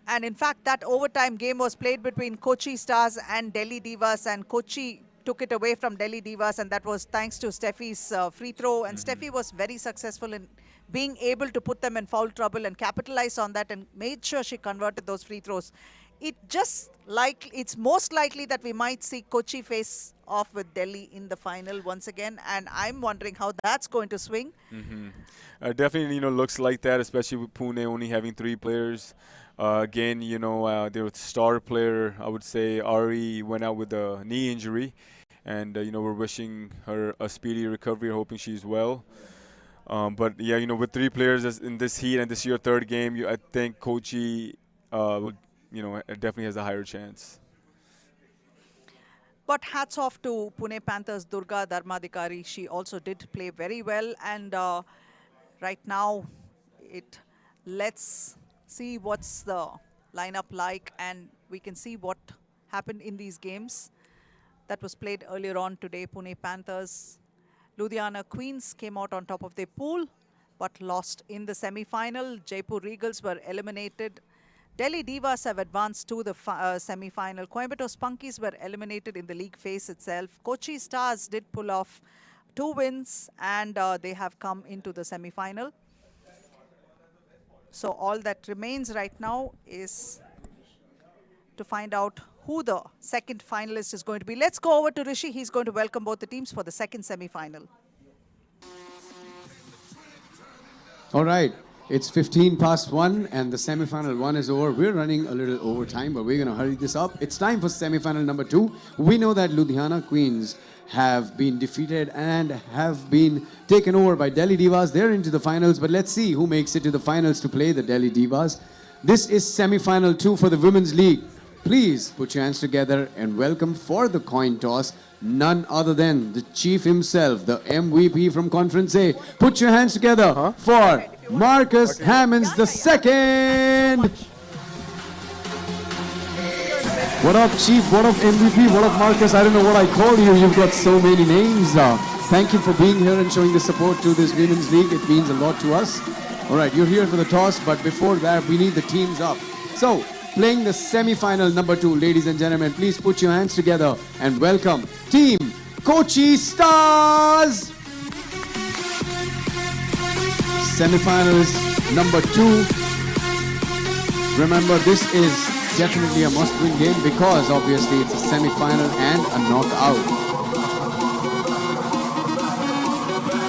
B: And in fact, that overtime game was played between Kochi Stars and Delhi Divas, and Kochi took it away from Delhi Divas, and that was thanks to Steffi's free throw. And Steffi was very successful in being able to put them in foul trouble and capitalize on that, and made sure she converted those free throws. It's most likely that we might see Kochi face off with Delhi in the final once again, and I'm wondering how that's going to swing.
L: Definitely, looks like that, especially with Pune only having 3 players. Again, their star player, I would say, Ari, went out with a knee injury. And, we're wishing her a speedy recovery, hoping she's well. But, yeah, with 3 players in this heat, and this is your 3rd game, I think Kochi, definitely has a higher chance.
B: But hats off to Pune Panthers' Durga Dharmadikari. She also did play very well. And right now, let's see what's the lineup like, and we can see what happened in these games that was played earlier on today. Pune Panthers, Ludhiana Queens came out on top of their pool, but lost in the semi-final. Jaipur Regals were eliminated. Delhi Divas have advanced to the semi-final. Coimbatore Spunkies were eliminated in the league phase itself. Kochi Stars did pull off 2 wins, and they have come into the semi-final. So all that remains right now is to find out who the second finalist is going to be. Let's go over to Rishi. He's going to welcome both the teams for the second semi-final.
A: All right, it's 15 past 1 and the semi-final 1 is over. We're running a little overtime, but we're going to hurry this up. It's time for semi-final number 2. We know that Ludhiana Queens have been defeated and have been taken over by Delhi Divas. They're into the finals, but let's see who makes it to the finals to play the Delhi Divas. This is semi-final 2 for the Women's League. Please put your hands together and welcome for the coin toss none other than the chief himself, the MVP from Conference A. Put your hands together for Marcus Hammonds II. What up, Chief? What up, MVP? What up, Marcus? I don't know what I call you. You've got so many names. Thank you for being here and showing the support to this Women's League. It means a lot to us. All right, you're here for the toss, but before that, we need the teams up. So, playing the semi-final number 2, ladies and gentlemen, please put your hands together and welcome Team Kochi Stars! Semi-finals number 2. Remember, this is definitely a must-win game because obviously it's a semi-final and a knockout.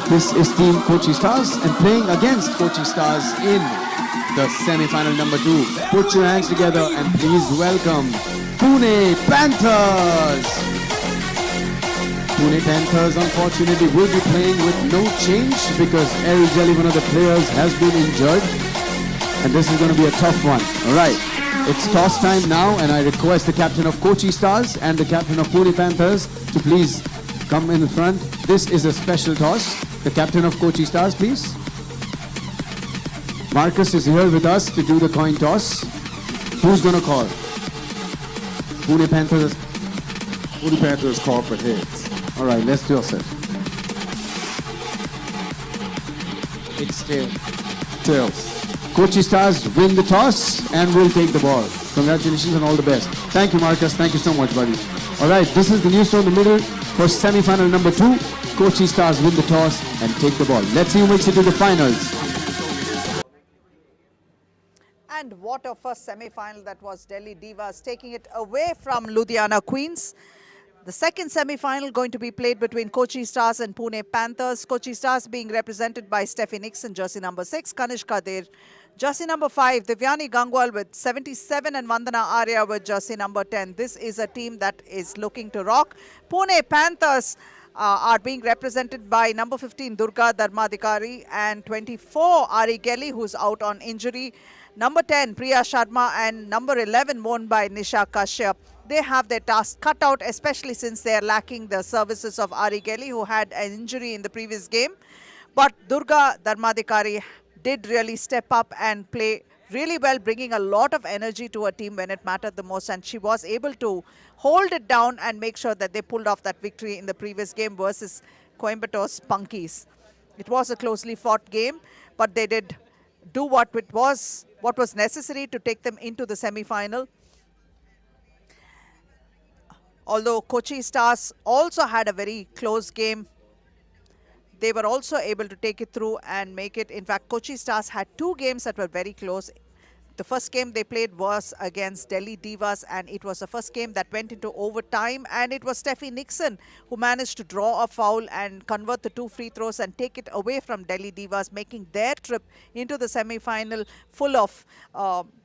A: This is Team Kochi Stars and playing against Kochi Stars in the semi-final number 2. Put your hands together and please welcome Pune Panthers. Pune Panthers unfortunately will be playing with no change because Eri Jelly, one of the players, has been injured. And this is going to be a tough one. Alright, it's toss time now and I request the captain of Kochi Stars and the captain of Pune Panthers to please come in the front. This is a special toss. The captain of Kochi Stars, please. Marcus is here with us to do the coin toss. Who's going to call? Pune Panthers.
M: Pune Panthers call for heads.
A: All right, let's do it. It's tails.
M: Tails.
A: Kochi Stars win the toss and will take the ball. Congratulations and all the best. Thank you, Marcus. Thank you so much, buddy. All right, this is the news from the middle for semi-final number 2. Kochi Stars win the toss and take the ball. Let's see who makes it to the finals.
B: And what a first semi-final that was. Delhi Divas taking it away from Ludhiana Queens. The second semi-final going to be played between Kochi Stars and Pune Panthers. Kochi Stars being represented by Steffi Nixon, jersey number 6, Kanishka Der, jersey number 5, Divyani Gangwal with 77 and Vandana Arya with jersey number 10. This is a team that is looking to rock. Pune Panthers are being represented by number 15 Durga Dharmadikari and 24 Ari Gelly, who's out on injury. Number 10 Priya Sharma and number 11 won by Nisha Kashyap. They have their task cut out, especially since they are lacking the services of Ari Gelly, who had an injury in the previous game. But Durga Dharmadikari did really step up and play really well, bringing a lot of energy to her team when it mattered the most, and she was able to hold it down and make sure that they pulled off that victory in the previous game versus Coimbator's Spunkies. It was a closely fought game, but they did do what was necessary to take them into the semi-final. Although Kochi Stars also had a very close game, they were also able to take it through and make it. In fact, Kochi Stars had 2 games that were very close. The first game they played was against Delhi Divas, and it was the first game that went into overtime, and it was Steffi Nixon who managed to draw a foul and convert the 2 free throws and take it away from Delhi Divas, making their trip into the semi-final full of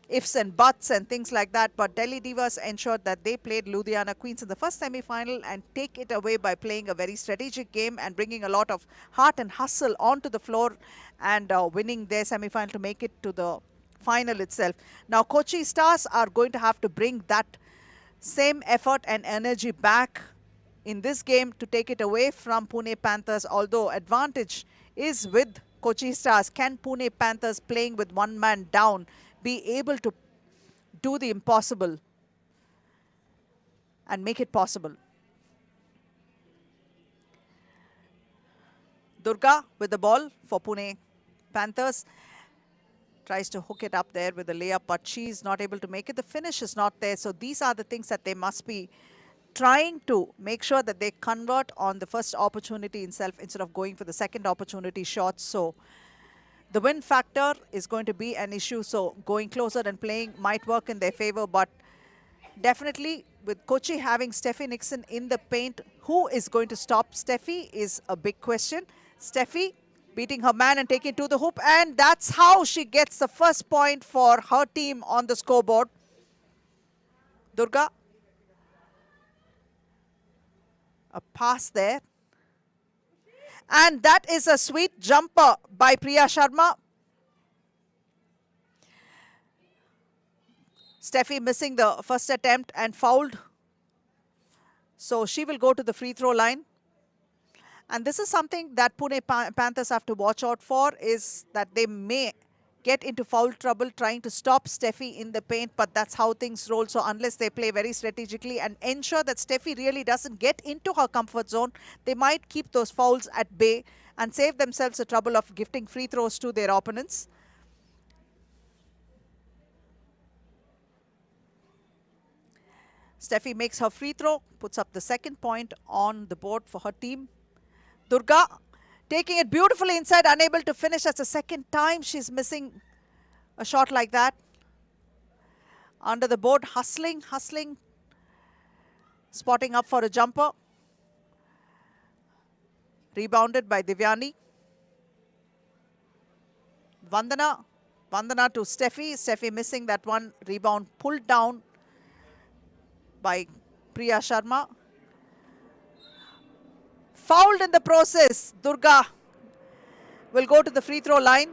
B: ifs and buts and things like that. But Delhi Divas ensured that they played Ludhiana Queens in the first semi-final and take it away by playing a very strategic game and bringing a lot of heart and hustle onto the floor and winning their semi-final to make it to the final itself. Now, Kochi Stars are going to have to bring that same effort and energy back in this game to take it away from Pune Panthers, although advantage is with Kochi Stars. Can Pune Panthers, playing with one man down, be able to do the impossible and make it possible? Durga with the ball for Pune Panthers. Tries to hook it up there with a layup, but she's not able to make it. The finish is not there. So these are the things that they must be trying to make sure that they convert on the first opportunity itself instead of going for the second opportunity shots. So The win factor is going to be an issue, so going closer and playing might work in their favor, but definitely with Kochi having Steffi Nixon in the paint, who is going to stop Steffi is a big question. Steffi beating her man and taking it to the hoop, and that's how she gets the first point for her team on the scoreboard. Durga, a pass there. And that is a sweet jumper by Priya Sharma. Steffi missing the first attempt and fouled. So she will go to the free throw line. And this is something that Pune Panthers have to watch out for, is that they may get into foul trouble trying to stop Steffi in the paint, but that's how things roll. So unless they play very strategically and ensure that Steffi really doesn't get into her comfort zone, they might keep those fouls at bay and save themselves the trouble of gifting free throws to their opponents. Steffi makes her free throw, puts up the second point on the board for her team. Durga taking it beautifully inside, unable to finish. That's the second time she's missing a shot like that. Under the board, hustling. Spotting up for a jumper. Rebounded by Divyani. Vandana to Steffi. Steffi missing that one. Rebound pulled down by Priya Sharma. Fouled in the process. Durga will go to the free throw line.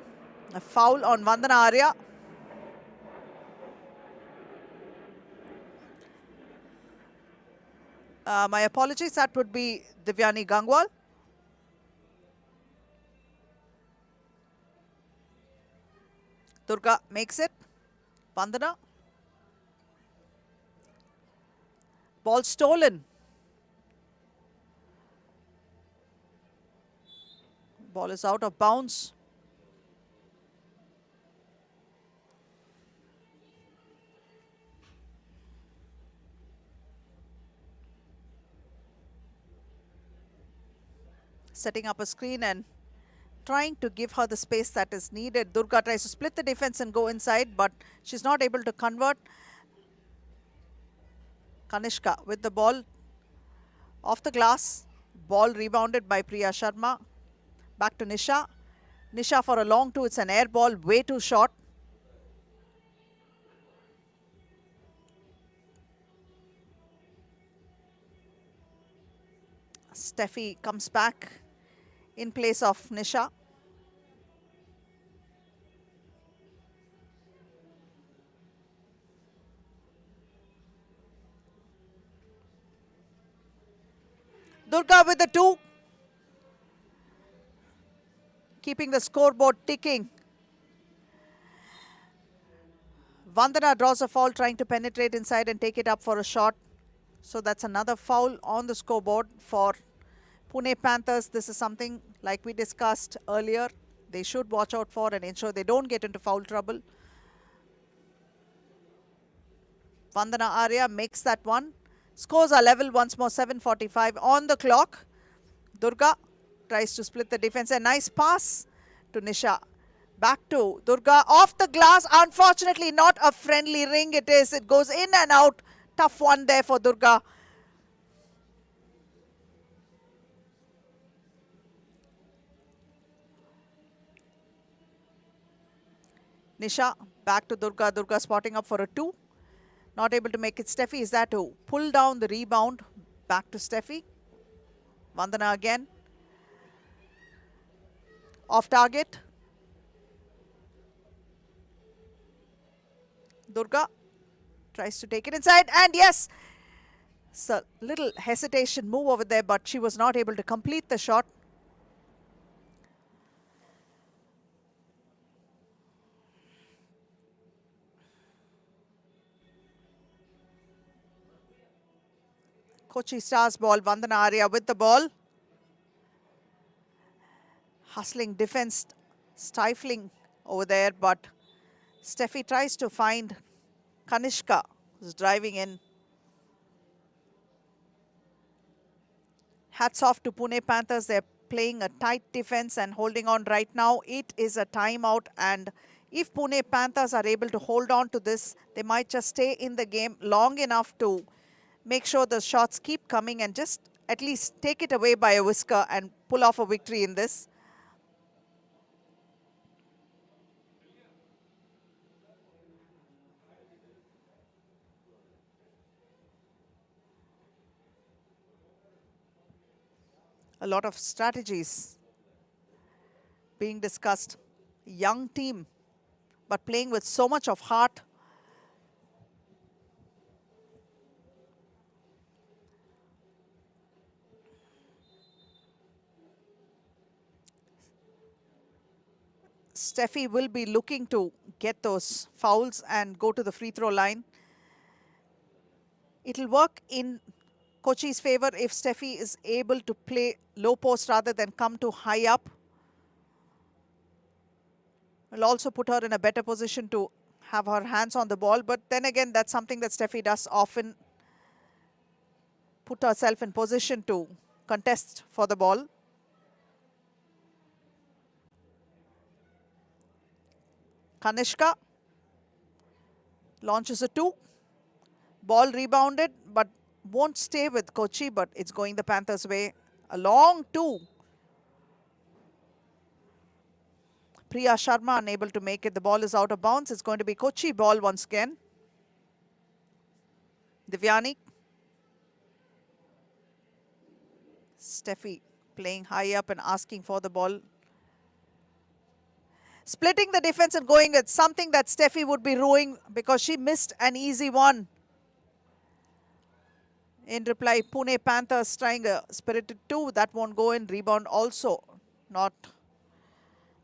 B: A foul on Vandana Arya. My apologies, that would be Divyani Gangwal. Durga makes it. Vandana. Ball stolen. Ball is out of bounds. Setting up a screen and trying to give her the space that is needed. Durga tries to split the defense and go inside, but she's not able to convert. Kanishka with the ball off the glass. Ball rebounded by Priya Sharma. Back to Nisha. Nisha for a long two. It's an air ball, way too short. Steffi comes back in place of Nisha. Durga with the two. Keeping the scoreboard ticking. Vandana draws a foul, trying to penetrate inside and take it up for a shot. So that's another foul on the scoreboard for Pune Panthers. This is something, like we discussed earlier, they should watch out for and ensure they don't get into foul trouble. Vandana Arya makes that one. Scores are level once more, 7:45 on the clock. Durga tries to split the defense. A nice pass to Nisha. Back to Durga. Off the glass. Unfortunately, not a friendly ring it is. It goes in and out. Tough one there for Durga. Nisha back to Durga. Durga spotting up for a two. Not able to make it. Steffi is there to pull down the rebound. Back to Steffi. Vandana again. Off target. Durga tries to take it inside, and yes, it's a little hesitation move over there, but she was not able to complete the shot. Kochi Stars ball. Vandana Arya with the ball. Hustling defense, stifling over there, but Steffi tries to find Kanishka, who's driving in. Hats off to Pune Panthers. They're playing a tight defense and holding on right now. It is a timeout, and if Pune Panthers are able to hold on to this, they might just stay in the game long enough to make sure the shots keep coming and just at least take it away by a whisker and pull off a victory in this. A lot of strategies being discussed. Young team, but playing with so much of heart. Steffi will be looking to get those fouls and go to the free throw line. It'll work in Kochi's favor if Steffi is able to play low post rather than come to high up. Will also put her in a better position to have her hands on the ball. But then again, that's something that Steffi does often, put herself in position to contest for the ball. Kanishka launches a 2. Ball rebounded, but won't stay with Kochi, but it's going the Panthers' way. A long 2. Priya Sharma unable to make it. The ball is out of bounds. It's going to be Kochi ball once again. Divyani. Steffi playing high up and asking for the ball. Splitting the defense and going with something that Steffi would be ruining because she missed an easy one. In reply, Pune Panthers trying a spirited 2. That won't go in. Rebound also not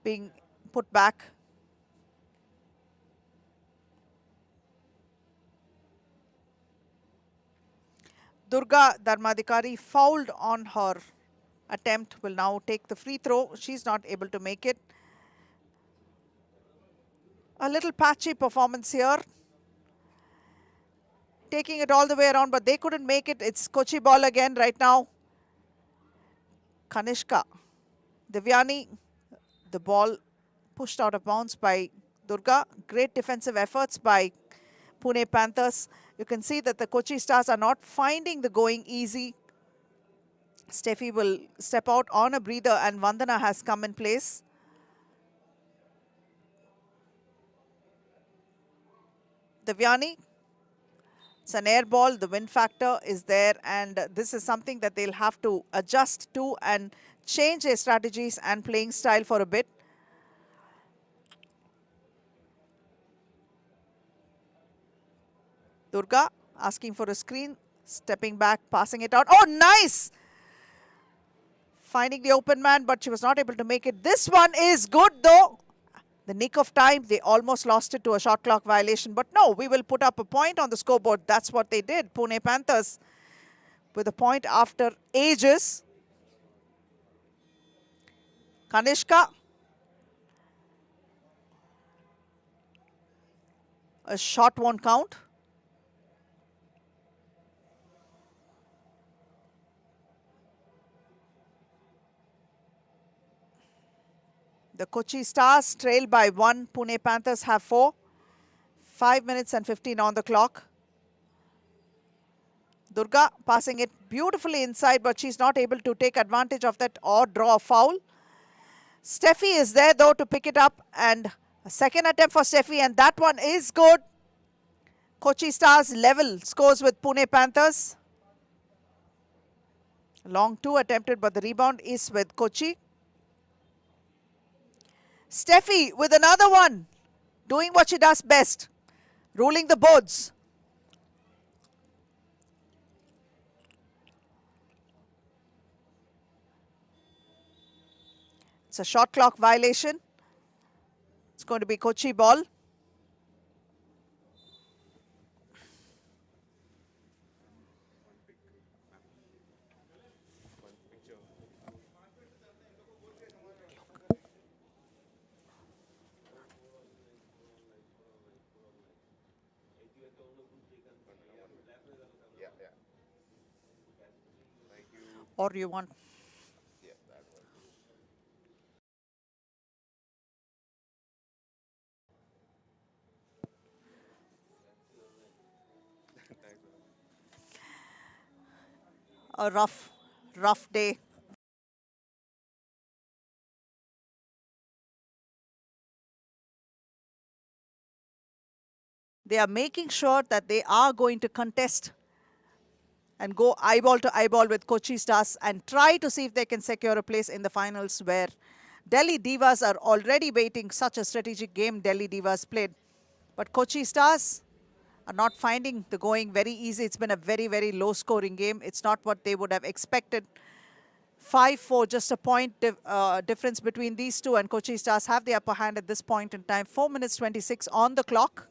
B: being put back. Durga Dharmadikari fouled on her attempt. Will now take the free throw. She's not able to make it. A little patchy performance here. Taking it all the way around, but they couldn't make it. It's Kochi ball again right now. Kanishka. Divyani. The ball pushed out of bounds by Durga. Great defensive efforts by Pune Panthers. You can see that the Kochi Stars are not finding the going easy. Steffi will step out on a breather and Vandana has come in place. Divyani. It's an air ball. The wind factor is there, and this is something that they'll have to adjust to and change their strategies and playing style for a bit. Durga asking for a screen, stepping back, passing it out. Oh, nice! Finding the open man, but she was not able to make it. This one is good though. The nick of time, they almost lost it to a shot clock violation. But no, we will put up a point on the scoreboard. That's what they did. Pune Panthers with a point after ages. Kanishka. A shot won't count. The Kochi Stars trail by 1. Pune Panthers have 4. 5 minutes and 15 on the clock. Durga passing it beautifully inside, but she's not able to take advantage of that or draw a foul. Steffi is there though to pick it up, and a second attempt for Steffi, and that one is good. Kochi Stars level scores with Pune Panthers. Long 2 attempted, but the rebound is with Kochi. Steffi with another one, doing what she does best, ruling the boards. It's a shot clock violation. It's going to be Kochi ball. Or you want? A rough day. They are making sure that they are going to contest and go eyeball to eyeball with Kochi Stars and try to see if they can secure a place in the finals, where Delhi Divas are already waiting. Such a strategic game Delhi Divas played. But Kochi Stars are not finding the going very easy. It's been a very, very low scoring game. It's not what they would have expected. 5-4, just a point difference between these two, and Kochi Stars have the upper hand at this point in time. 4 minutes 26 on the clock.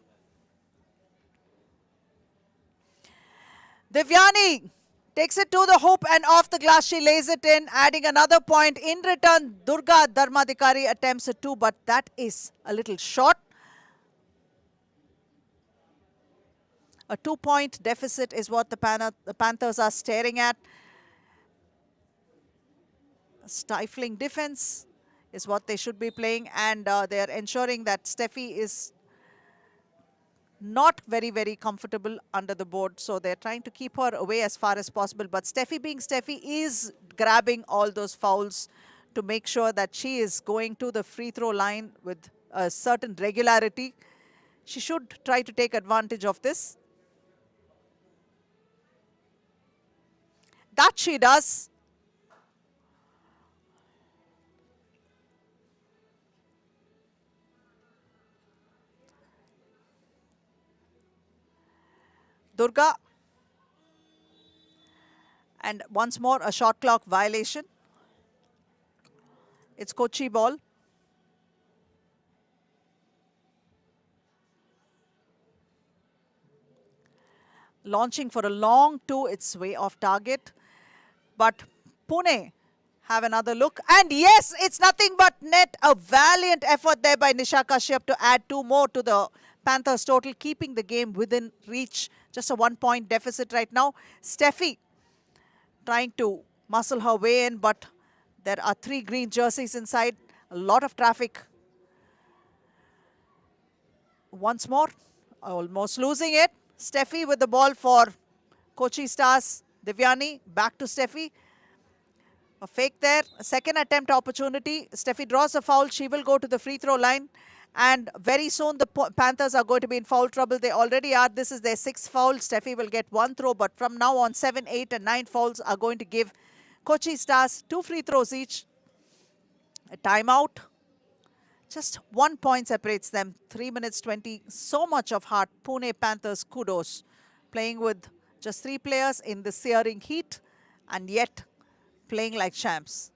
B: Divyani takes it to the hoop and off the glass she lays it in, adding another point. In return, Durga Dharmadikari attempts a 2, but that is a little short. A 2-point deficit is what the Panthers are staring at. Stifling defense is what they should be playing, and they are ensuring that Steffi is not very, very comfortable under the board. So they're trying to keep her away as far as possible. But Steffi, being Steffi, is grabbing all those fouls to make sure that she is going to the free throw line with a certain regularity. She should try to take advantage of this. That she does. Durga. And once more, a shot clock violation. It's Kochi ball. Launching for a long 2, it's way off target. But Pune have another look. And yes, it's nothing but net. A valiant effort there by Nisha Kashyap to add 2 more to the Panthers total, keeping the game within reach. Just a 1-point deficit right now. Steffi trying to muscle her way in, but there are 3 green jerseys inside. A lot of traffic. Once more, almost losing it. Steffi with the ball for Kochi Stars. Divyani back to Steffi. A fake there. A second attempt opportunity. Steffi draws a foul. She will go to the free throw line. And very soon the Panthers are going to be in foul trouble. They already are. This is their 6th foul. Steffi will get 1 throw. But from now on, 7, 8 and 9 fouls are going to give Kochi Stars 2 free throws each. A timeout. Just 1 point separates them. 3 minutes 20. So much of heart. Pune Panthers, kudos. Playing with just 3 players in the searing heat, and yet playing like champs.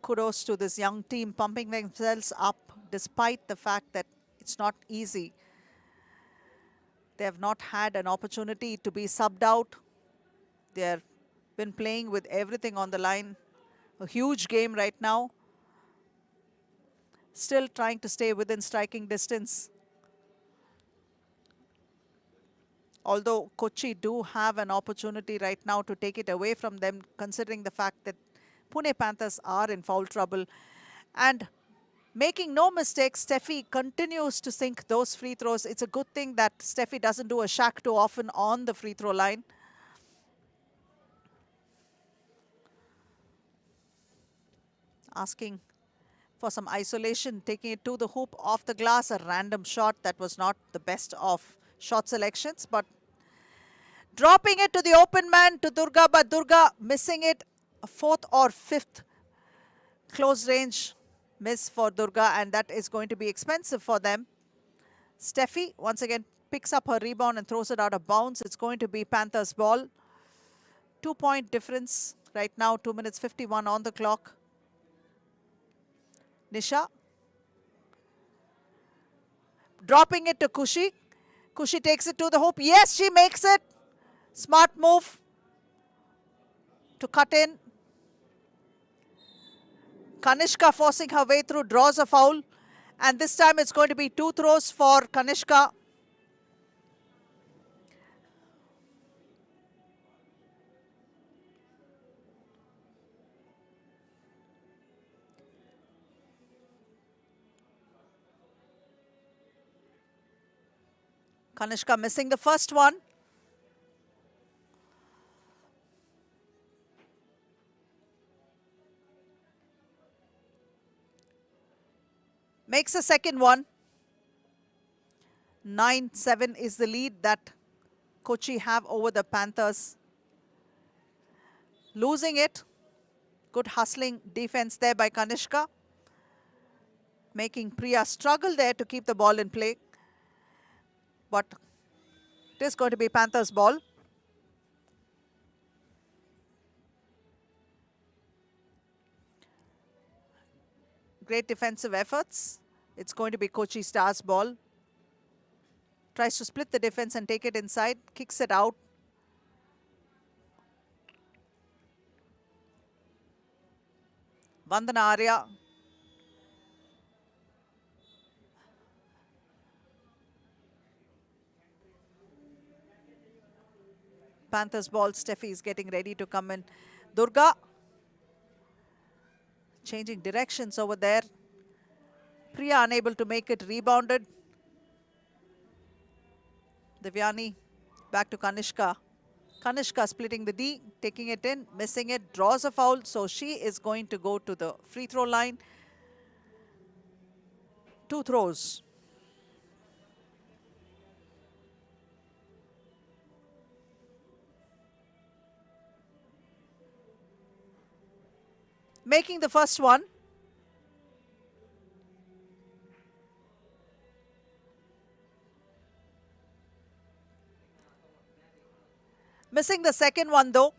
B: Kudos to this young team pumping themselves up despite the fact that it's not easy. They have not had an opportunity to be subbed out. They have been playing with everything on the line. A huge game right now. Still trying to stay within striking distance. Although Kochi do have an opportunity right now to take it away from them, considering the fact that Pune Panthers are in foul trouble. And making no mistakes, Steffi continues to sink those free throws. It's a good thing that Steffi doesn't do a shack too often on the free throw line. Asking for some isolation, taking it to the hoop, off the glass, a random shot that was not the best of shot selections, but dropping it to the open man, to Durga, but Durga missing it. A 4th or 5th close range miss for Durga, and that is going to be expensive for them. Steffi once again picks up her rebound and throws it out of bounds. It's going to be Panthers ball. 2-point difference right now, 2 minutes 51 on the clock. Nisha dropping it to Kushi. Kushi takes it to the hoop. Yes, she makes it. Smart move to cut in. Kanishka forcing her way through, draws a foul. And this time it's going to be 2 throws for Kanishka. Kanishka missing the first one. Makes a second one. 9-7 is the lead that Kochi have over the Panthers. Losing it. Good hustling defense there by Kanishka. Making Priya struggle there to keep the ball in play. But it is going to be Panthers' ball. Great defensive efforts. It's going to be Kochi Stars' ball. Tries to split the defense and take it inside. Kicks it out. Vandana Arya. Panthers ball. Steffi is getting ready to come in. Durga. Changing directions over there. Priya unable to make it. Rebounded. Divyani back to Kanishka. Kanishka splitting the D, taking it in, missing it, draws a foul. So she is going to go to the free throw line. 2 throws. Making the first one. Missing the second one though.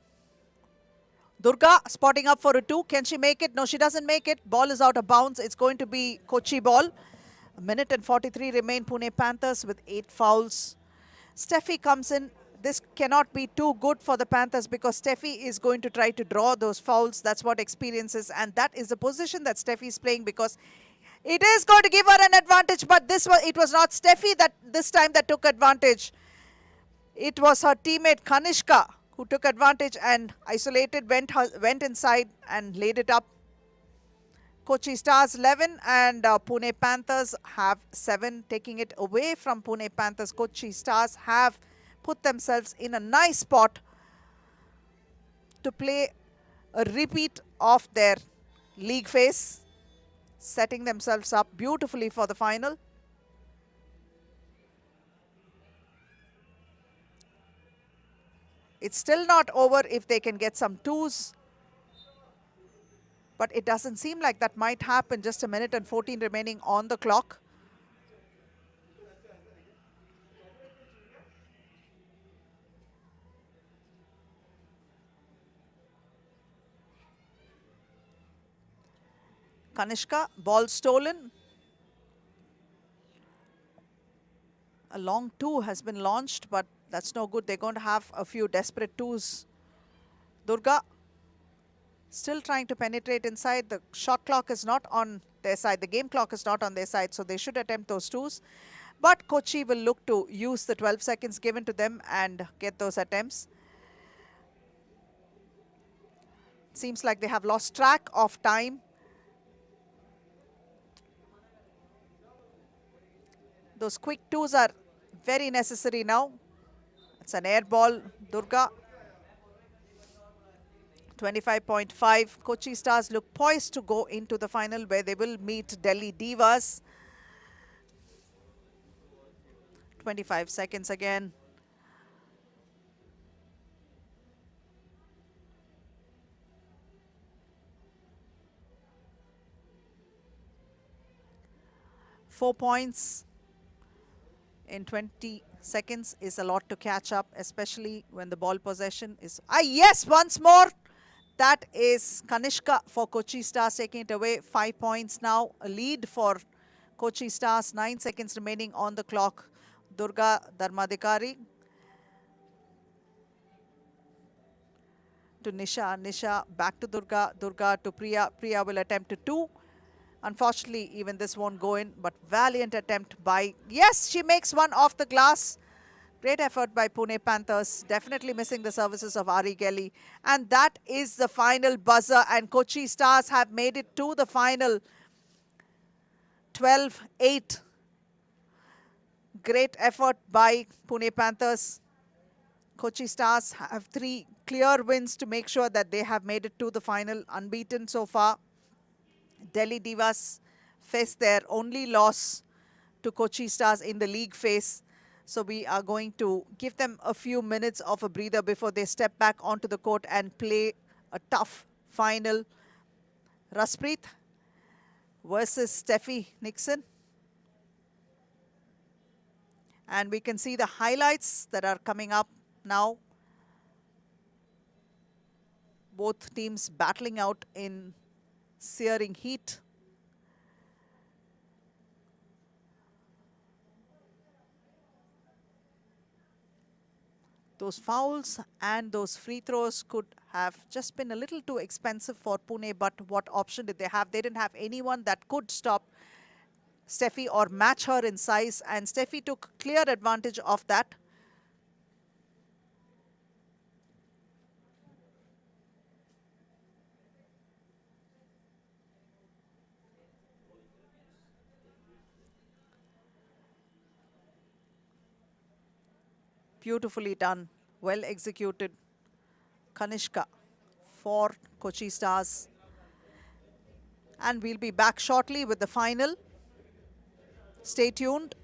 B: Durga spotting up for a 2. Can she make it? No, she doesn't make it. Ball is out of bounds. It's going to be Kochi ball. A minute and 43 remain. Pune Panthers with 8 fouls. Steffi comes in. This cannot be too good for the Panthers because Steffi is going to try to draw those fouls. That's what experience is. And that is the position that Steffi is playing because it is going to give her an advantage. But it was not Steffi that this time that took advantage. It was her teammate Kanishka who took advantage and isolated, went inside and laid it up. Kochi Stars 11 and Pune Panthers have 7. Taking it away from Pune Panthers, Kochi Stars have put themselves in a nice spot to play a repeat of their league phase, setting themselves up beautifully for the final. It's still not over if they can get some 2s. But it doesn't seem like that might happen. Just a minute and 14 remaining on the clock. Kanishka, ball stolen. A long 2 has been launched, but that's no good. They're going to have a few desperate 2s. Durga still trying to penetrate inside. The shot clock is not on their side. The game clock is not on their side, so they should attempt those 2s. But Kochi will look to use the 12 seconds given to them and get those attempts. Seems like they have lost track of time. Those quick 2s are very necessary now. It's an air ball. Durga. 25.5. Kochi Stars look poised to go into the final where they will meet Delhi Divas. 25 seconds again. Four points in 20 seconds is a lot to catch up, especially when the ball possession is... yes, once more. That is Kanishka for Kochi Stars taking it away. 5 points now. A lead for Kochi Stars. 9 seconds remaining on the clock. Durga Dharmadikari to Nisha. Nisha back to Durga. Durga to Priya. Priya will attempt to 2. Unfortunately, even this won't go in, but valiant attempt by... Yes, she makes one off the glass. Great effort by Pune Panthers. Definitely missing the services of Ari Gelly. And that is the final buzzer. And Kochi Stars have made it to the final. 12-8. Great effort by Pune Panthers. Kochi Stars have 3 clear wins to make sure that they have made it to the final, unbeaten so far. Delhi Divas face their only loss to Kochi Stars in the league phase. So we are going to give them a few minutes of a breather before they step back onto the court and play a tough final. Raspreet versus Steffi Nixon. And we can see the highlights that are coming up now. Both teams battling out in searing heat. Those fouls and those free throws could have just been a little too expensive for Pune, but what option did they have? They didn't have anyone that could stop Steffi or match her in size, and Steffi took clear advantage of that. Beautifully done, well executed. Kanishka for Kochi Stars. And we'll be back shortly with the final. Stay tuned.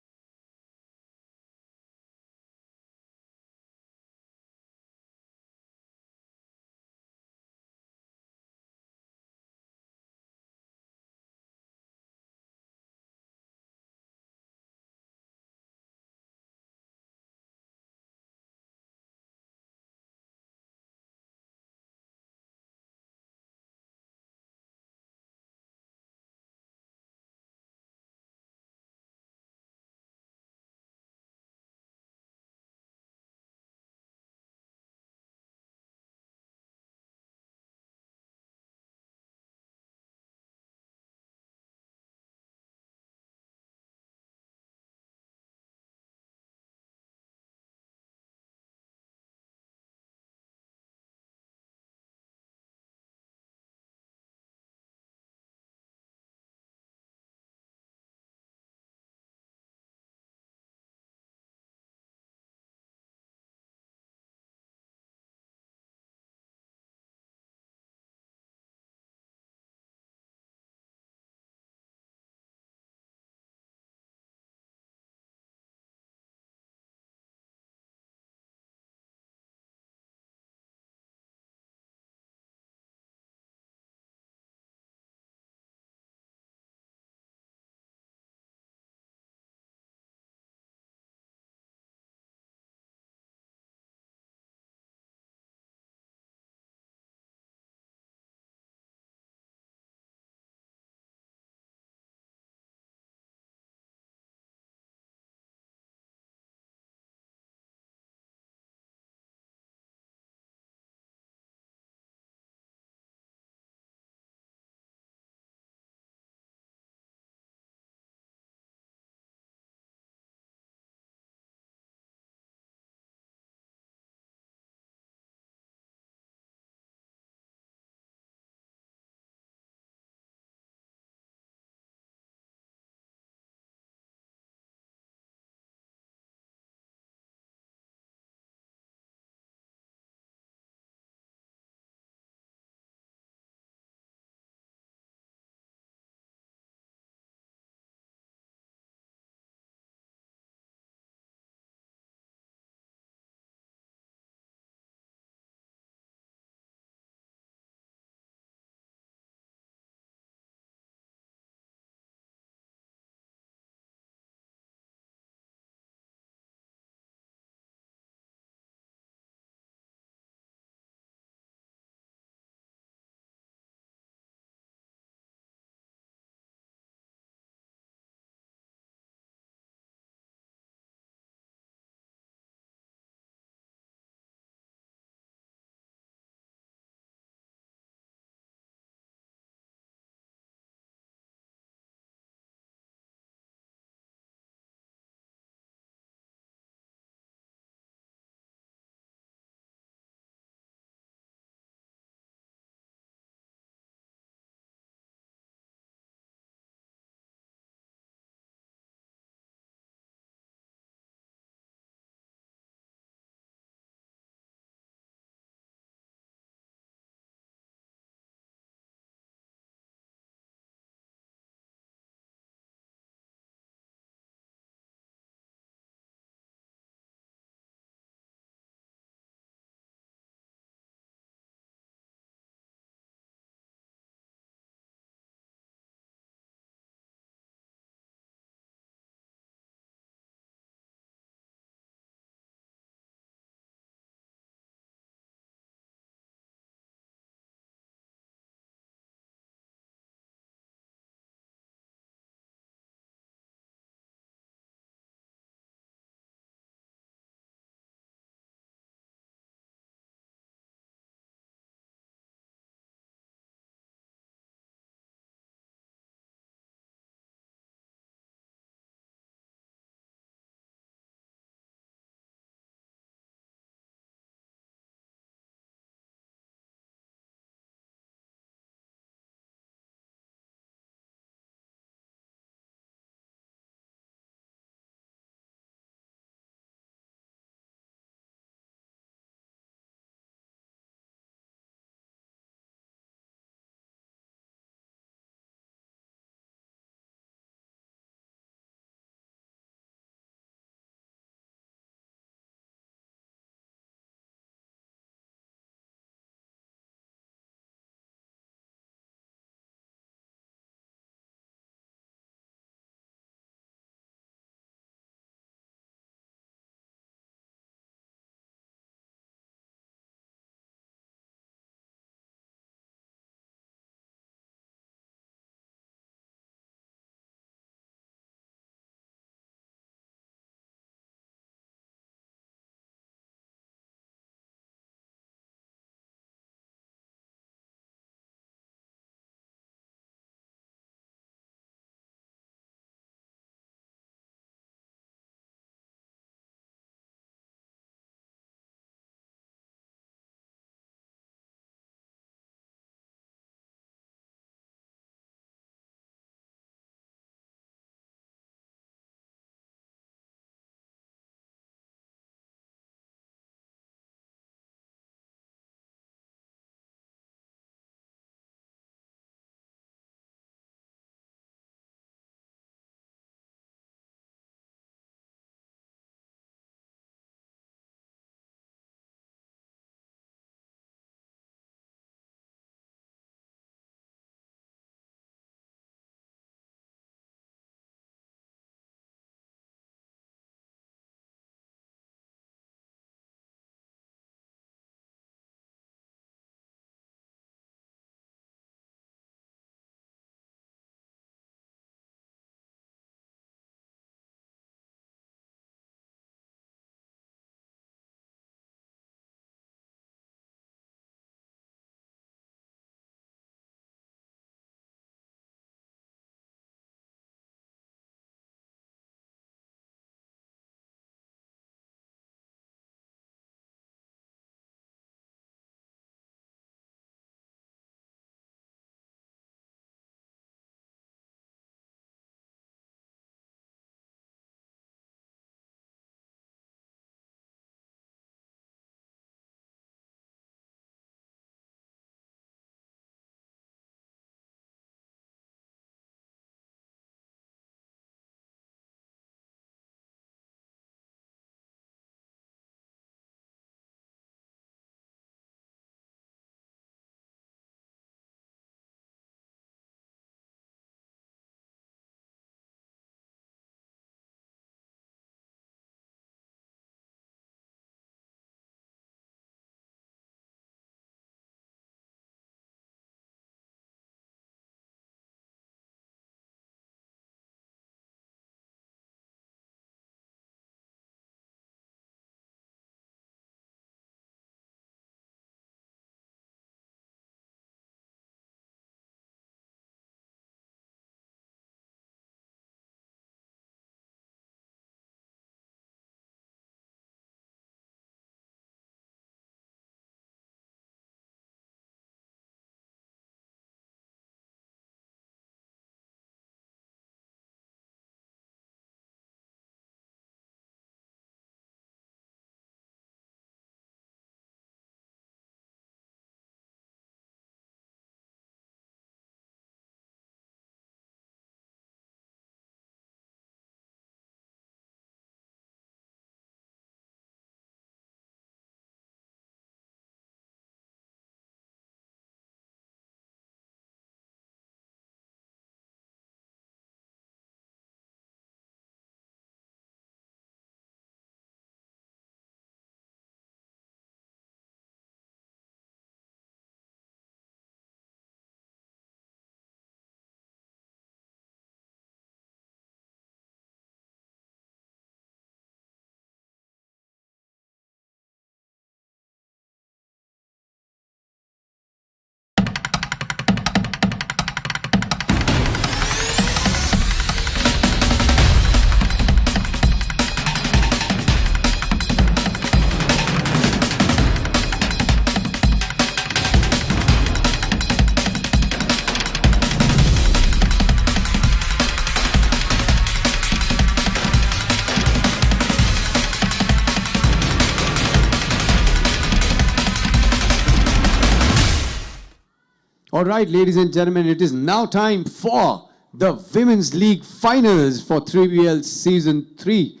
A: All right, ladies and gentlemen, it is now time for the Women's League Finals for 3BL Season 3.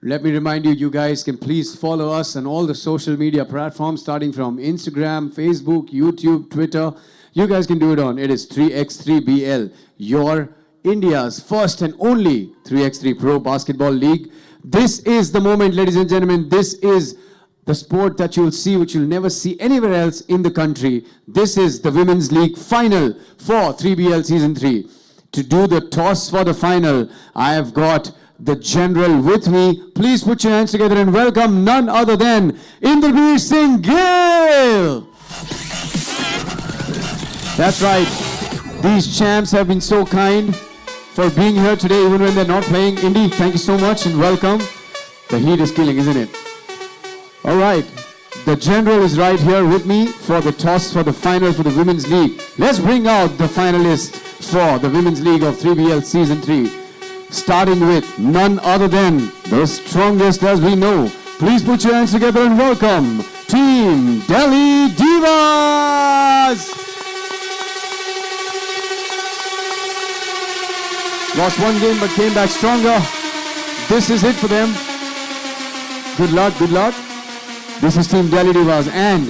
A: Let me remind you, you guys can please follow us on all the social media platforms, starting from Instagram, Facebook, YouTube, Twitter. You guys can do it on. It is 3x3BL, your India's first and only 3x3 Pro Basketball League. This is the moment, ladies and gentlemen. This is the sport that you'll see, which you'll never see anywhere else in the country. This is the Women's League Final for 3BL Season 3. To do the toss for the final, I have got the general with me. Please put your hands together and welcome none other than Intermission Singh Gill. That's right. These champs have been so kind for being here today, even when they're not playing. Indy, thank you so much and welcome. The heat is killing, isn't it? All right, the general is right here with me for the toss for the final for the Women's League. Let's bring out the finalists for the Women's League of 3BL Season 3. Starting with none other than the strongest as we know. Please put your hands together and welcome Team Delhi Divas! Lost one game but came back stronger. This is it for them. Good luck, good luck. This is Team Delhi Divas and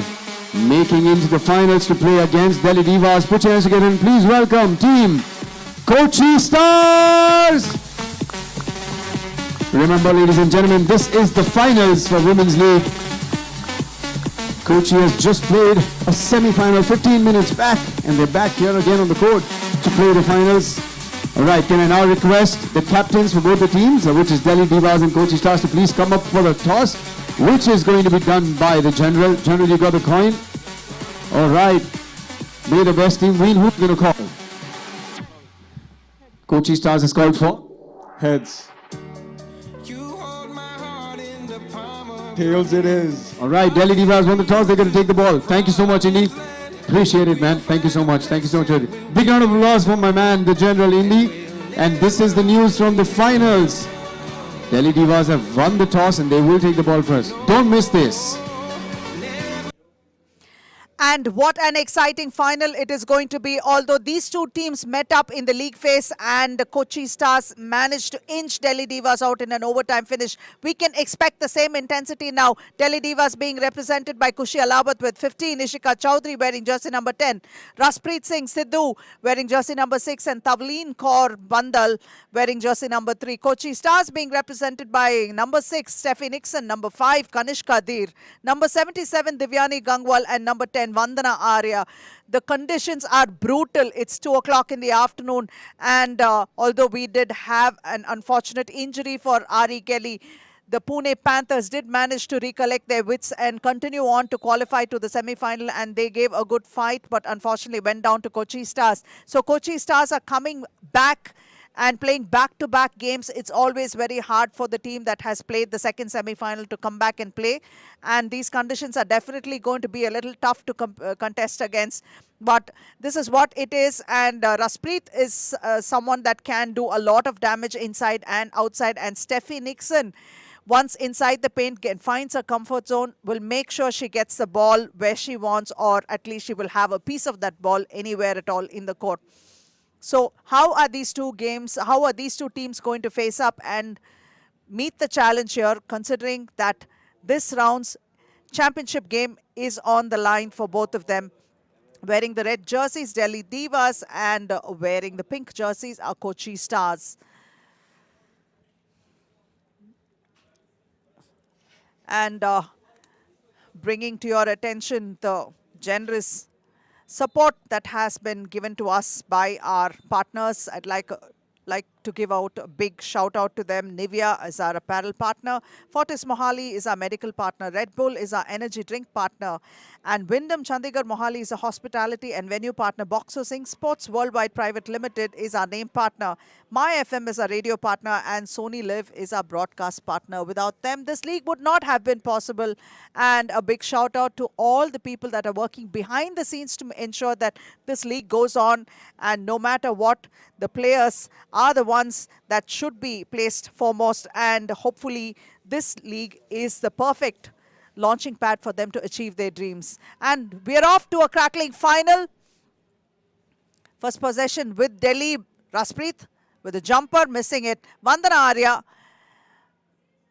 A: making into the finals to play against Delhi Divas. Put your hands together and please welcome Team Kochi Stars. Remember, ladies and gentlemen, this is the finals for Women's League. Kochi has just played a semi-final 15 minutes back and they're back here again on the court to play the finals. All right, can I now request the captains for both the teams, which is Delhi Divas and Kochi Stars, to please come up for the toss, which is going to be done by the general. General, you got the coin? All right. May the best team win. Who's going to call? Kochi Stars is called for.
M: Heads. Tails it is.
A: All right, Delhi Divas won the toss. They're going to take the ball. Thank you so much, Indy. Appreciate it, man. Thank you so much. Thank you so much. Big round of applause for my man, the general Indy. And this is the news from the finals. Delhi Divas have won the toss and they will take the ball first. Don't miss this.
B: And what an exciting final it is going to be. Although these two teams met up in the league phase and Kochi Stars managed to inch Delhi Divas out in an overtime finish, we can expect the same intensity now. Delhi Divas being represented by Kushi Alawat with 15, Ishika Chowdhury wearing jersey number 10, Raspreet Singh Sidhu wearing jersey number 6 and Tavleen Kaur Bandal wearing jersey number 3. Kochi Stars being represented by number 6, Steffi Nixon, number 5, Kanishka Dheer, number 77, Divyani Gangwal and number 10, Vandana Arya. The conditions are brutal. It's 2 o'clock in the afternoon and although we did have an unfortunate injury for Ari Kelly, the Pune Panthers did manage to recollect their wits and continue on to qualify to the semi-final, and they gave a good fight but unfortunately went down to Kochi Stars. So Kochi Stars are coming back and playing back-to-back games. It's always very hard for the team that has played the second semi-final to come back and play. And these conditions are definitely going to be a little tough to contest against. But this is what it is. And Raspreet is someone that can do a lot of damage inside and outside. And Steffi Nixon, once inside the paint, finds her comfort zone, will make sure she gets the ball where she wants, or at least she will have a piece of that ball anywhere at all in the court. So how are these two teams going to face up and meet the challenge here, considering that this round's championship game is on the line for both of them? Wearing the red jerseys, Delhi Divas, and wearing the pink jerseys are Kochi Stars. And bringing to your attention the generous support that has been given to us by our partners. I'd like to give out a big shout out to them. Nivea is our apparel partner. Fortis Mohali is our medical partner. Red Bull is our energy drink partner. And Wyndham Chandigarh Mohali is a hospitality and venue partner. Boxer Singh Sports Worldwide Private Limited is our name partner. My FM is our radio partner. And Sony Live is our broadcast partner. Without them, this league would not have been possible. And a big shout out to all the people that are working behind the scenes to ensure that this league goes on. And no matter what, the players are the ones that should be placed foremost. And hopefully this league is the perfect launching pad for them to achieve their dreams. And we're off to a crackling final. First possession with Delhi. Raspreet with a jumper, missing it. Vandana Arya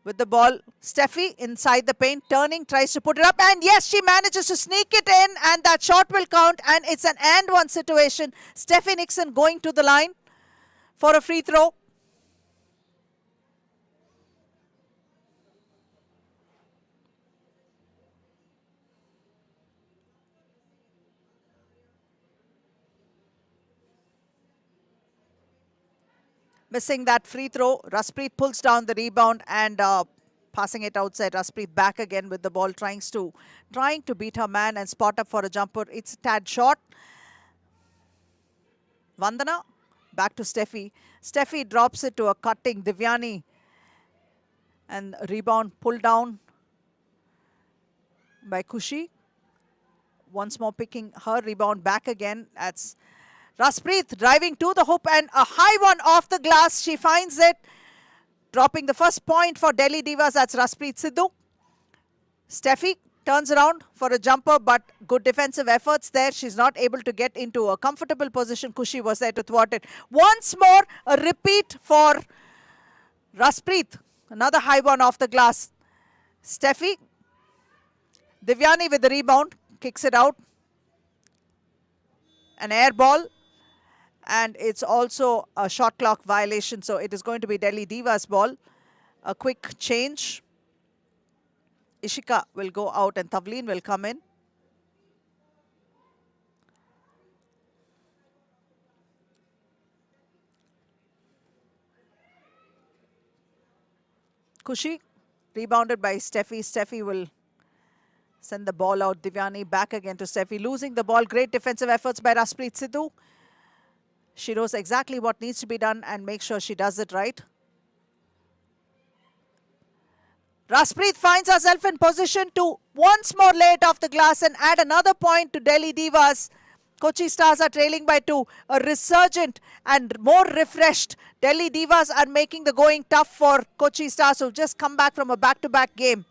B: with the ball. Steffi inside the paint, turning, tries to put it up. And yes, she manages to sneak it in. And that shot will count. And it's an and one situation. Steffi Nixon going to the line for a free throw. Missing that free throw. Raspreet pulls down the rebound and passing it outside. Raspreet back again with the ball, trying to beat her man and spot up for a jumper. It's a tad short. Vandana back to Steffi. Steffi drops it to a cutting Divyani. And rebound pulled down by Kushi. Once more picking her rebound back again. That's Raspreet driving to the hoop and a high one off the glass. She finds it. Dropping the first point for Delhi Divas. That's Raspreet Sidhu. Steffi turns around for a jumper, but good defensive efforts there. She's not able to get into a comfortable position. Kushi was there to thwart it. Once more, a repeat for Raspreet. Another high one off the glass. Steffi. Divyani with the rebound. Kicks it out. An air ball. And it's also a shot clock violation. So it is going to be Delhi Divas ball. A quick change. Ishika will go out and Tavleen will come in. Kushi rebounded by Steffi. Steffi will send the ball out. Divyani back again to Steffi. Losing the ball. Great defensive efforts by Raspreet Sidhu. She knows exactly what needs to be done and make sure she does it right. Raspreet finds herself in position to once more lay it off the glass and add another point to Delhi Divas. Kochi Stars are trailing by 2. A resurgent and more refreshed Delhi Divas are making the going tough for Kochi Stars, who've just come back from a back-to-back game.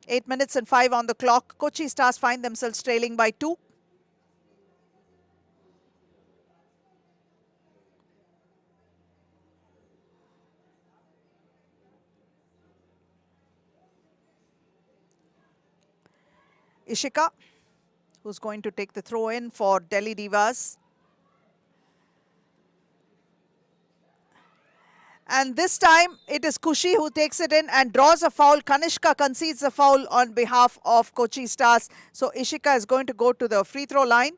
B: 8 minutes and 5 on the clock. Kochi Stars find themselves trailing by 2. Ishika, who's going to take the throw in for Delhi Divas. And this time, it is Kushi who takes it in and draws a foul. Kanishka concedes a foul on behalf of Kochi Stars. So Ishika is going to go to the free throw line.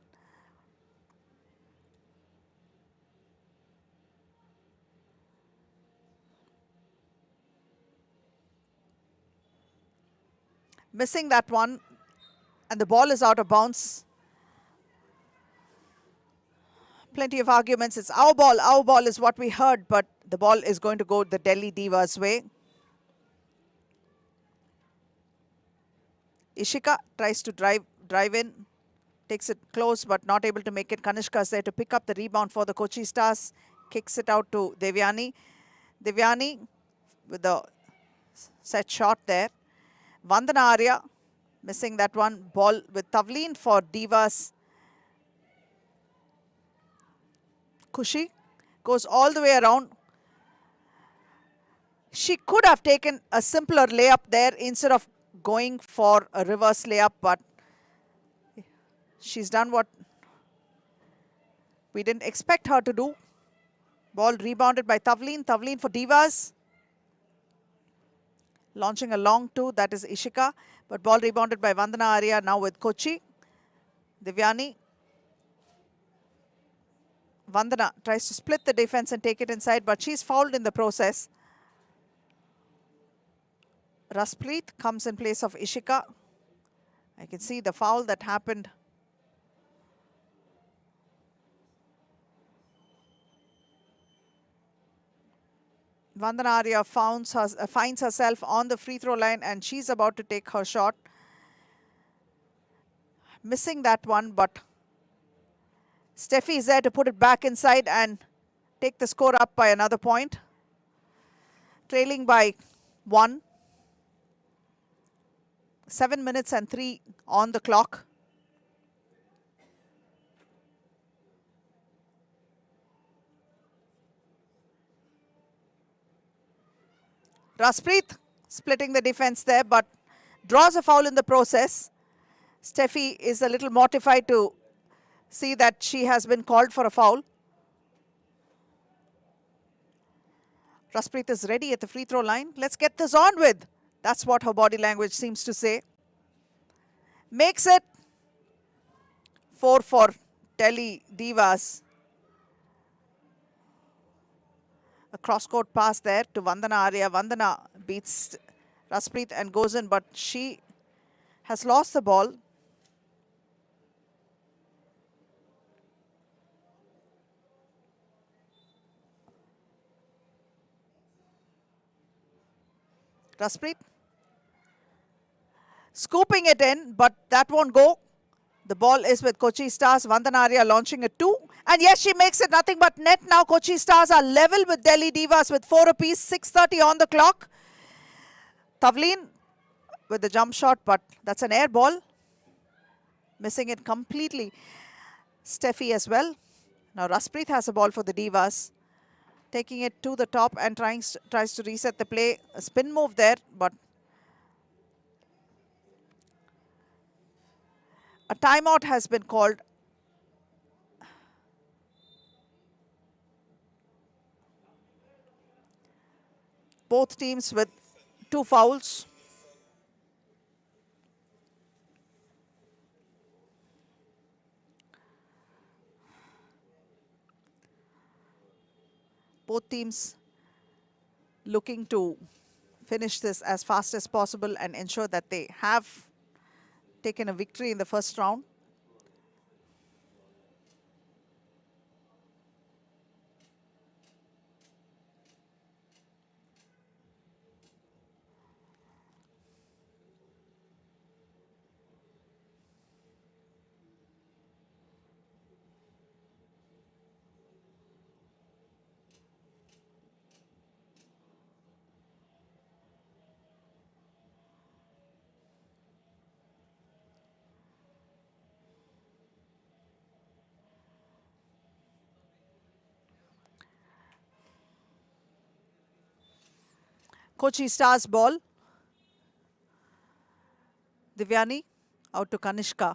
B: Missing that one. And the ball is out of bounds. Plenty of arguments. It's our ball is what we heard, but the ball is going to go the Delhi Divas' way. Ishika tries to drive in, takes it close, but not able to make it. Kanishka is there to pick up the rebound for the Kochi Stars. Kicks it out to Devyani. Devyani with the set shot there. Vandana Arya missing that one. Ball with Tavleen for Divas. Kushi goes all the way around. She could have taken a simpler layup there instead of going for a reverse layup, but she's done what we didn't expect her to do. Ball rebounded by Tavleen. Tavleen for Divas. Launching a long two, that is Ishika. But ball rebounded by Vandana Arya now with Kochi. Divyani. Vandana tries to split the defense and take it inside, but she's fouled in the process. Raspreet comes in place of Ishika. I can see the foul that happened. Vandana Arya finds herself on the free throw line and she's about to take her shot. Missing that one, but Steffi is there to put it back inside and take the score up by another point. Trailing by 1. 7 minutes and 3 on the clock. Raspreet splitting the defense there, but draws a foul in the process. Steffi is a little mortified to see that she has been called for a foul. Raspreet is ready at the free throw line. Let's get this on with. That's what her body language seems to say. Makes it 4 for Delhi Divas. A cross-court pass there to Vandana Arya. Vandana beats Raspreet and goes in, but she has lost the ball. Raspreet scooping it in, but that won't go. The ball is with Kochi Stars. Vandana Arya launching a 2. And yes, she makes it nothing but net. Now Kochi Stars are level with Delhi Divas with 4 apiece. 6:30 on the clock. Tavleen with the jump shot, but that's an air ball. Missing it completely. Steffi as well. Now Raspreet has a ball for the Divas. Taking it to the top and tries to reset the play. A spin move there, but a timeout has been called. Both teams with 2 fouls. Both teams looking to finish this as fast as possible and ensure that they have taken a victory in the first round. Kochi Stars ball. Divyani out to Kanishka.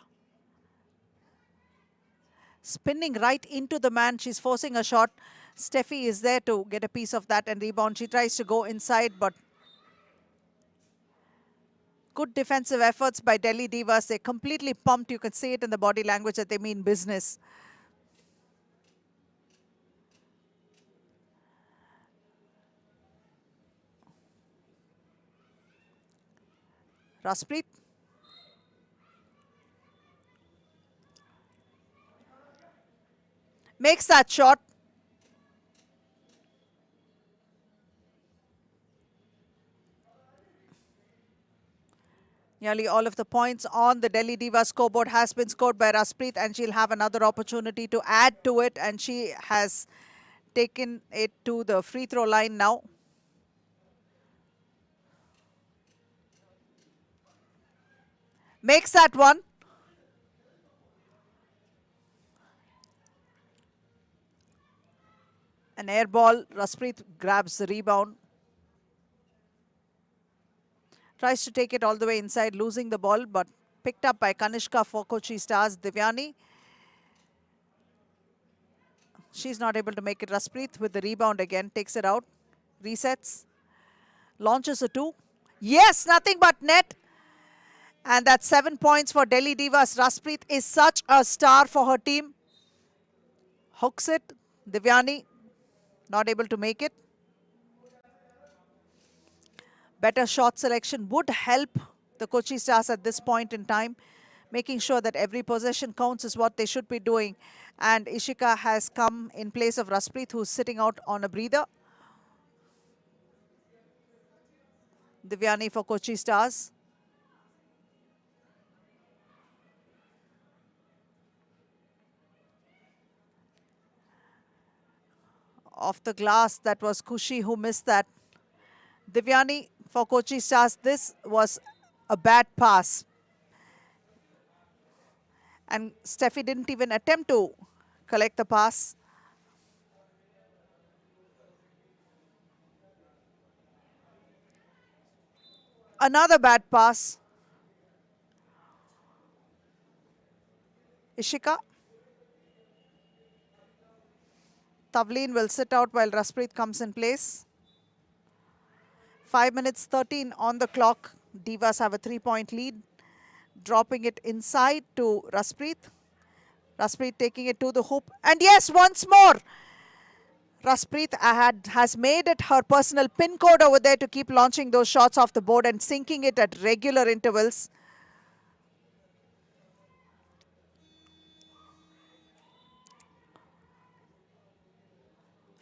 B: Spinning right into the man. She's forcing a shot. Steffi is there to get a piece of that and rebound. She tries to go inside, but good defensive efforts by Delhi Divas. They're completely pumped. You can see it in the body language that they mean business. Raspreet. Makes that shot. Nearly all of the points on the Delhi Diva scoreboard has been scored by Raspreet, and she'll have another opportunity to add to it, and she has taken it to the free throw line now. Makes that one. An air ball. Raspreet grabs the rebound. Tries to take it all the way inside, losing the ball, but picked up by Kanishka for Kochi Stars. Divyani. She's not able to make it. Raspreet with the rebound again. Takes it out. Resets. Launches a 2. Yes, nothing but net. And that's 7 points for Delhi Divas. Raspreet is such a star for her team. Hooks it. Divyani not able to make it. Better shot selection would help the Kochi Stars at this point in time. Making sure that every possession counts is what they should be doing. And Ishika has come in place of Raspreet, who's sitting out on a breather. Divyani for Kochi Stars. Off the glass, that was Kushi who missed that. Divyani for Kochi Stars, this was a bad pass. And Steffi didn't even attempt to collect the pass. another bad pass. Ishika. Tavleen will sit out while Raspreet comes in place. 5 minutes 13 on the clock. Divas have a 3-point lead. Dropping it inside to Raspreet. Raspreet taking it to the hoop. And yes, once more. Raspreet has made it her personal pin code over there to keep launching those shots off the board and sinking it at regular intervals.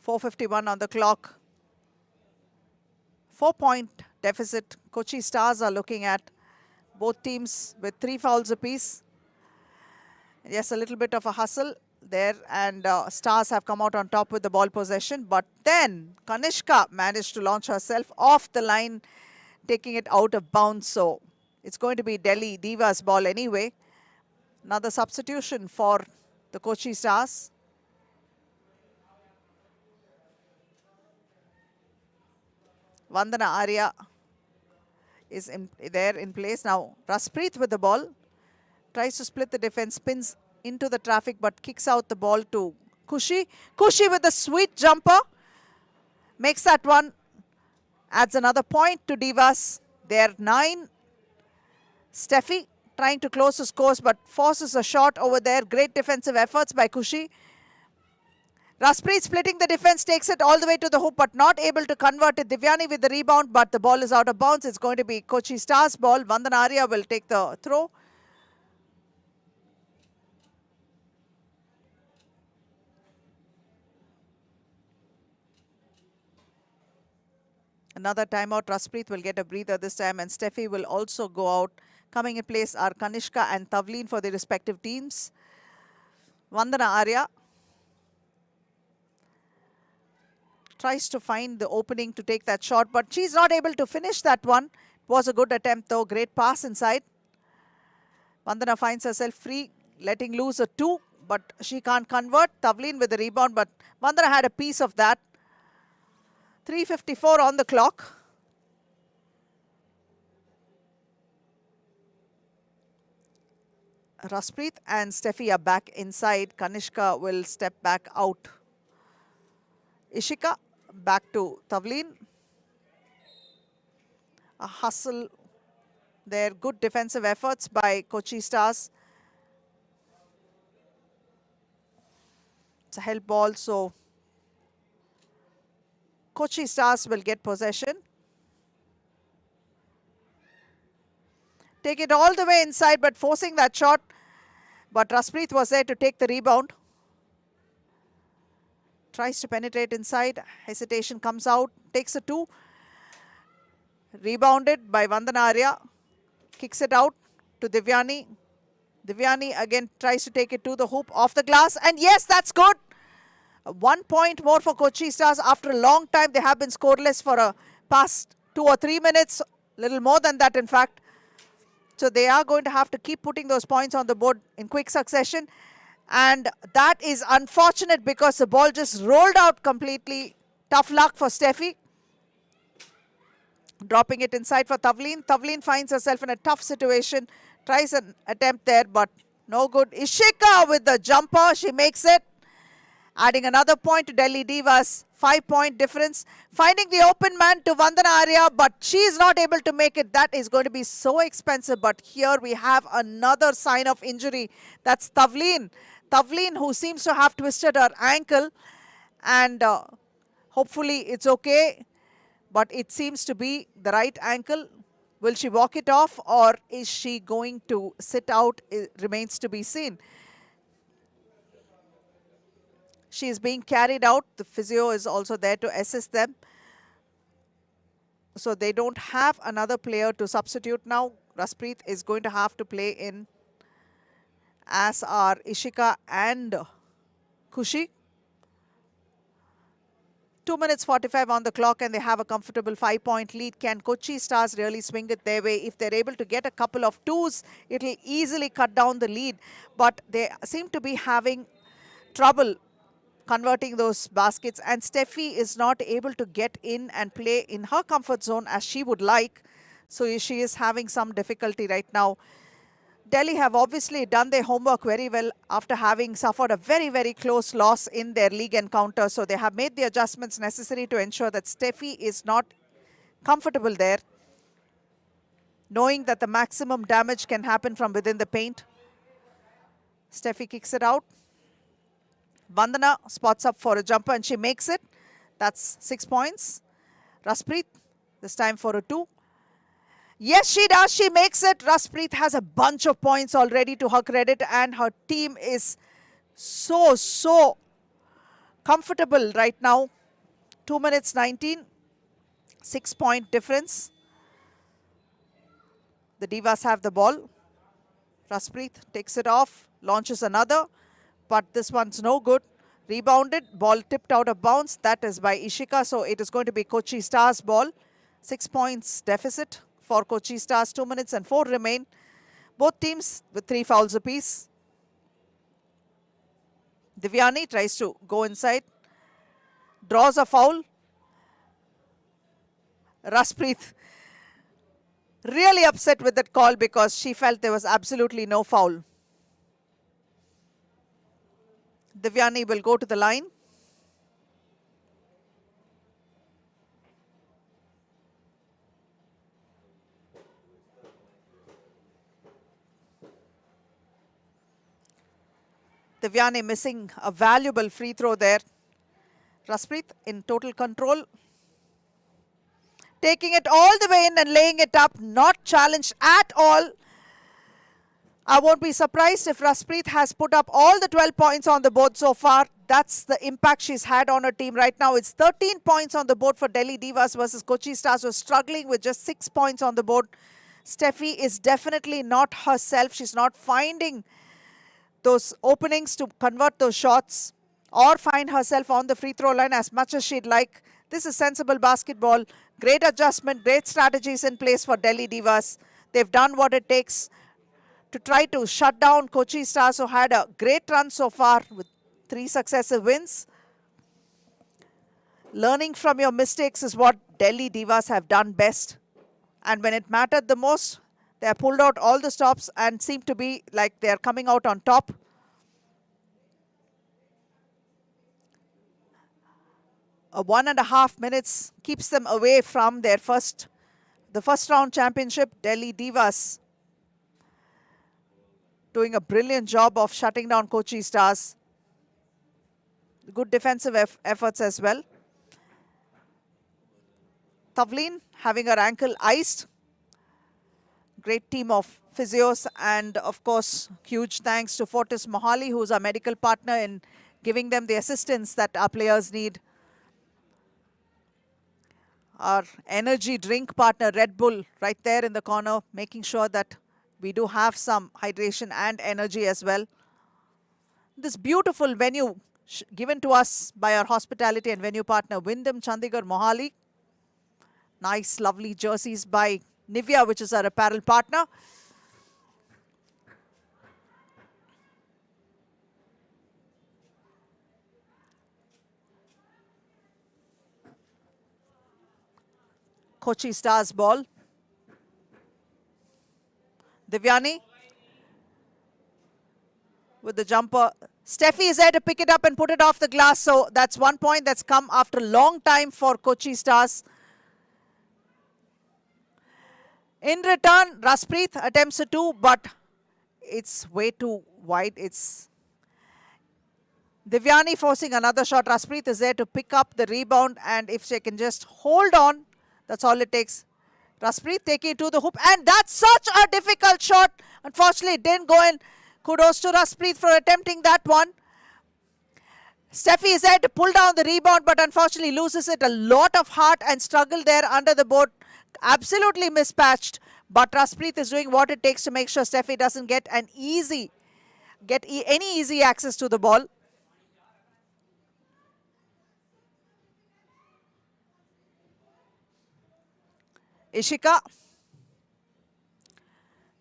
B: .451 on the clock. 4-point deficit Kochi Stars are looking at. Both teams with 3 fouls apiece. Yes, a little bit of a hustle there, and Stars have come out on top with the ball possession. But then Kanishka managed to launch herself off the line, taking it out of bounds. So it's going to be Delhi Divas ball anyway. Another substitution for the Kochi Stars. Vandana Arya is there in place. Now Raspreet with the ball. Tries to split the defense, spins into the traffic but kicks out the ball to Kushi. Kushi with a sweet jumper. Makes that one. Adds another point to Divas. They're 9. Steffi trying to close the scores but forces a shot over there. Great defensive efforts by Kushi. Raspreet splitting the defense, takes it all the way to the hoop but not able to convert it. Divyani with the rebound, but the ball is out of bounds. It's going to be Kochi Stars ball. Vandana Arya will take the throw. Another timeout. Raspreet will get a breather this time, and Steffi will also go out. Coming in place are Kanishka and Tavleen for their respective teams. Vandana Arya tries to find the opening to take that shot, but she's not able to finish that one. It was a good attempt though. Great pass inside. Vandana finds herself free, letting loose a 2, but she can't convert. Tavleen with the rebound, but Vandana had a piece of that. 3:54 on the clock. Raspreet and Steffi are back inside. Kanishka will step back out. Ishika back to Tavleen. A hustle there. Good defensive efforts by Kochi Stars. It's a help ball, so Kochi Stars will get possession. Take it all the way inside, but forcing that shot. But Raspreet was there to take the rebound. Tries to penetrate inside. Hesitation comes out. Takes a 2. Rebounded by Vandana Arya. Kicks it out to Divyani. Divyani again tries to take it to the hoop, off the glass. And yes, that's good. 1 point more for Kochi Stars. After a long time, they have been scoreless for a past 2 or 3 minutes. Little more than that, in fact. So they are going to have to keep putting those points on the board in quick succession. And that is unfortunate because the ball just rolled out completely. Tough luck for Steffi. Dropping it inside for Tavleen. Tavleen finds herself in a tough situation. Tries an attempt there, but no good. Ishika with the jumper. She makes it. Adding another point to Delhi Divas. 5-point difference. Finding the open man to Vandana Arya, but she is not able to make it. That is going to be so expensive. But here we have another sign of injury. That's Tavleen. Tavleen, who seems to have twisted her ankle, and hopefully it's okay, but it seems to be the right ankle. Will she walk it off, or is she going to sit out? It remains to be seen. She is being carried out. The physio is also there to assist them. So they don't have another player to substitute now. Raspreet is going to have to play in, as are Ishika and Kushi. 2 minutes 45 on the clock, and they have a comfortable 5-point lead. Can Kochi Stars really swing it their way? If they're able to get a couple of 2s, it'll easily cut down the lead. But they seem to be having trouble converting those baskets, and Steffi is not able to get in and play in her comfort zone as she would like. So she is having some difficulty right now. Delhi have obviously done their homework very well after having suffered a very, very close loss in their league encounter. So they have made the adjustments necessary to ensure that Steffi is not comfortable there, knowing that the maximum damage can happen from within the paint. Steffi kicks it out. Vandana spots up for a jumper and she makes it. That's 6 points. Raspreet, this time for a 2. Yes, she does. She makes it. Raspreet has a bunch of points already to her credit and her team is so comfortable right now. 2 minutes 19. 6-point difference. The Divas have the ball. Raspreet takes it off, launches another, but this one's no good. Rebounded, ball tipped out of bounds. That is by Ishika, so it is going to be Kochi Stars' ball. 6 points deficit for Kochi Stars. 2 minutes and 4 remain. Both teams with 3 fouls apiece. Divyani tries to go inside. Draws a foul. Raspreet really upset with that call because she felt there was absolutely no foul. Divyani will go to the line. Divyani missing a valuable free throw there. Raspreet in total control. Taking it all the way in and laying it up. Not challenged at all. I won't be surprised if Raspreet has put up all the 12 points on the board so far. That's the impact she's had on her team right now. It's 13 points on the board for Delhi Divas versus Kochi Stars, who are struggling with just 6 points on the board. Steffi is definitely not herself. She's not finding those openings to convert those shots or find herself on the free throw line as much as she'd like. This is sensible basketball. Great adjustment, great strategies in place for Delhi Divas. They've done what it takes to try to shut down Kochi Stars, who had a great run so far with 3 successive wins. Learning from your mistakes is what Delhi Divas have done best. And when it mattered the most, they have pulled out all the stops and seem to be like they are coming out on top. A 1.5 minutes keeps them away from their the first round championship. Delhi Divas doing a brilliant job of shutting down Kochi Stars. Good defensive efforts as well. Tavleen having her ankle iced. Great team of physios, and of course huge thanks to Fortis Mohali, who's our medical partner in giving them the assistance that our players need. Our energy drink partner Red Bull right there in the corner, making sure that we do have some hydration and energy as well. This beautiful venue given to us by our hospitality and venue partner Wyndham Chandigarh Mohali. Nice lovely jerseys by Nivea, which is our apparel partner. Kochi Stars ball. Divyani with the jumper. Steffi is there to pick it up and put it off the glass. So that's 1 point that's come after a long time for Kochi Stars. In return, Raspreet attempts a 2, but it's way too wide. It's Divyani forcing another shot. Raspreet is there to pick up the rebound, and if she can just hold on, that's all it takes. Raspreet taking it to the hoop, and that's such a difficult shot. Unfortunately, it didn't go in. Kudos to Raspreet for attempting that one. Steffi is there to pull down the rebound, but unfortunately loses it. A lot of heart and struggle there under the board. Absolutely mispatched, but Raspreet is doing what it takes to make sure Steffi doesn't get any easy access to the ball. Ishika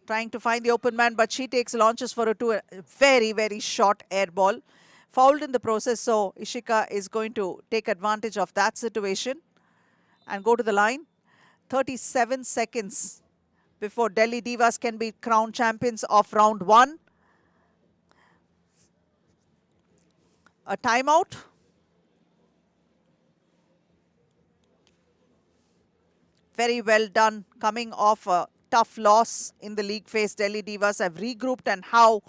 B: trying to find the open man, but she takes launches for a 2. A very, very short air ball. Fouled in the process, so Ishika is going to take advantage of that situation and go to the line. 37 seconds before Delhi Divas can be crowned champions of round 1. A timeout. Very well done. Coming off a tough loss in the league phase, Delhi Divas have regrouped and how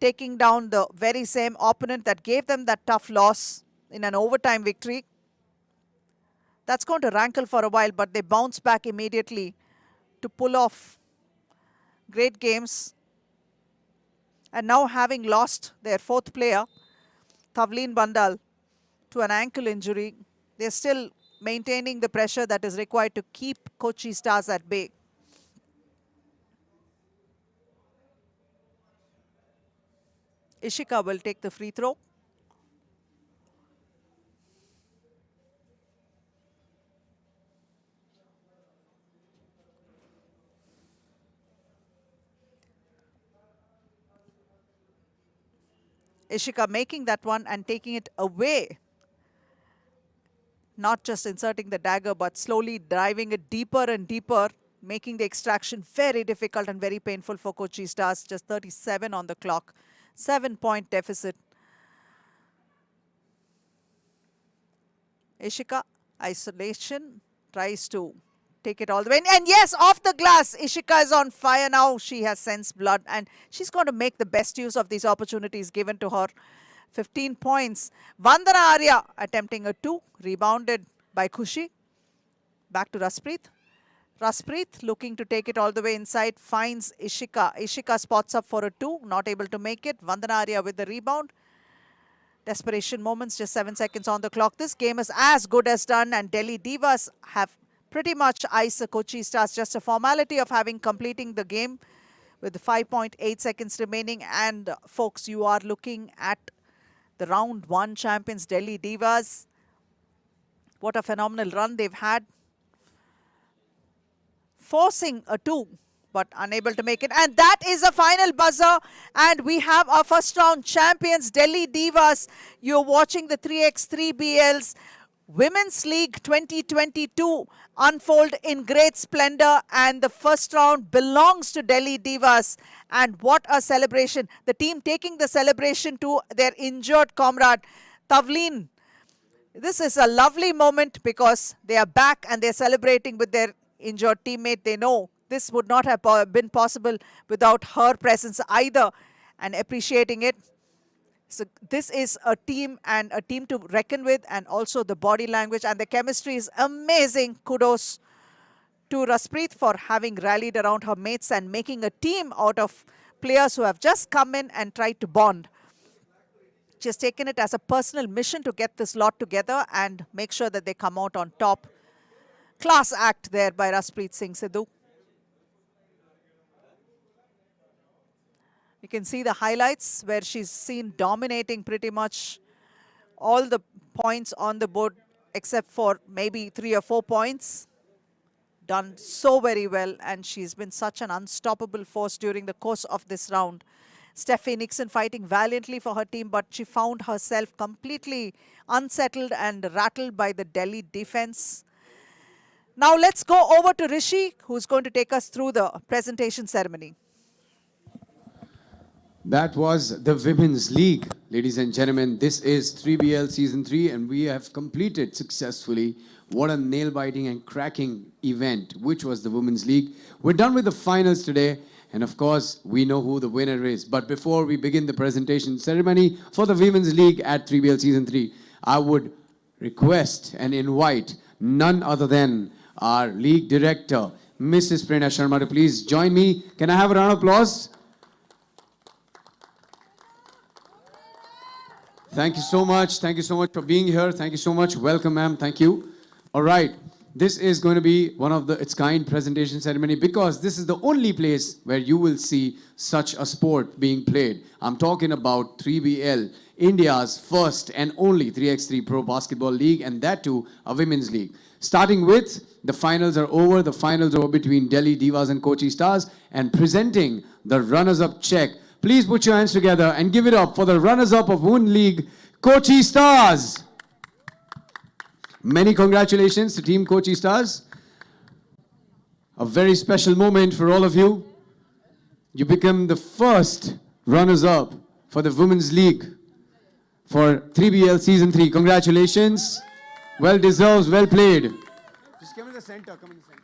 B: taking down the very same opponent that gave them that tough loss in an overtime victory. That's going to rankle for a while, but they bounce back immediately to pull off great games. And now having lost their 4th player, Tavleen Bandal, to an ankle injury, they're still maintaining the pressure that is required to keep Kochi Stars at bay. Ishika will take the free throw. Ishika making that one and taking it away. Not just inserting the dagger, but slowly driving it deeper and deeper, making the extraction very difficult and very painful for Kochi Stars. Just 37 on the clock. 7-point deficit. Ishika, isolation, tries to take it all the way. And yes, off the glass. Ishika is on fire now. She has sensed blood and she's going to make the best use of these opportunities given to her. 15 points. Vandana Arya attempting a 2. Rebounded by Khushi. Back to Raspreet. Raspreet looking to take it all the way inside. Finds Ishika. Ishika spots up for a 2. Not able to make it. Vandana Arya with the rebound. Desperation moments. Just 7 seconds on the clock. This game is as good as done. And Delhi Divas have pretty much iced the Kochi Stars. Just a formality of having completing the game with 5.8 seconds remaining. And folks, you are looking at the round 1 champions, Delhi Divas. What a phenomenal run they've had. Forcing a 2, but unable to make it. And that is a final buzzer. And we have our first round champions, Delhi Divas. You're watching the 3x3 BLs. Women's League 2022 unfold in great splendor. And the first round belongs to Delhi Divas. And what a celebration. The team taking the celebration to their injured comrade, Tavleen. This is a lovely moment because they are back and they're celebrating with their injured teammate. They know this would not have been possible without her presence either, and appreciating it. So this is a team and a team to reckon with, and also the body language and the chemistry is amazing. Kudos to Raspreet for having rallied around her mates and making a team out of players who have just come in and tried to bond. She's taken it as a personal mission to get this lot together and make sure that they come out on top. Class act there by Raspreet Singh Sidhu. You can see the highlights where she's seen dominating pretty much all the points on the board except for maybe 3 or 4 points. Done so very well, and she's been such an unstoppable force during the course of this round. Steffi Nixon fighting valiantly for her team, but she found herself completely unsettled and rattled by the Delhi defense. Now let's go over to Rishi, who's going to take us through the presentation ceremony.
A: That was the Women's League. Ladies and gentlemen, this is 3BL Season 3 and we have completed successfully. What a nail-biting and cracking event, which was the Women's League. We're done with the finals today, and of course, we know who the winner is. But before we begin the presentation ceremony for the Women's League at 3BL Season 3, I would request and invite none other than our league director, Mrs. Prerna Sharma, to please join me. Can I have a round of applause? Thank you so much. Thank you so much for being here. Thank you so much. Welcome, ma'am. Thank you. All right. This is going to be one of the its kind presentation ceremony because this is the only place where you will see such a sport being played. I'm talking about 3BL, India's first and only 3x3 Pro Basketball League, and that too a women's league. Starting with the finals are over. The finals are over between Delhi Divas and Kochi Stars, and presenting the runners-up check. Please put your hands together and give it up for the runners-up of Women League, Kochi Stars. Many congratulations to Team Kochi Stars. A very special moment for all of you. You become the first runners-up for the Women's League for 3BL Season 3. Congratulations. Well deserved, well played. Just come in the center, come in the center.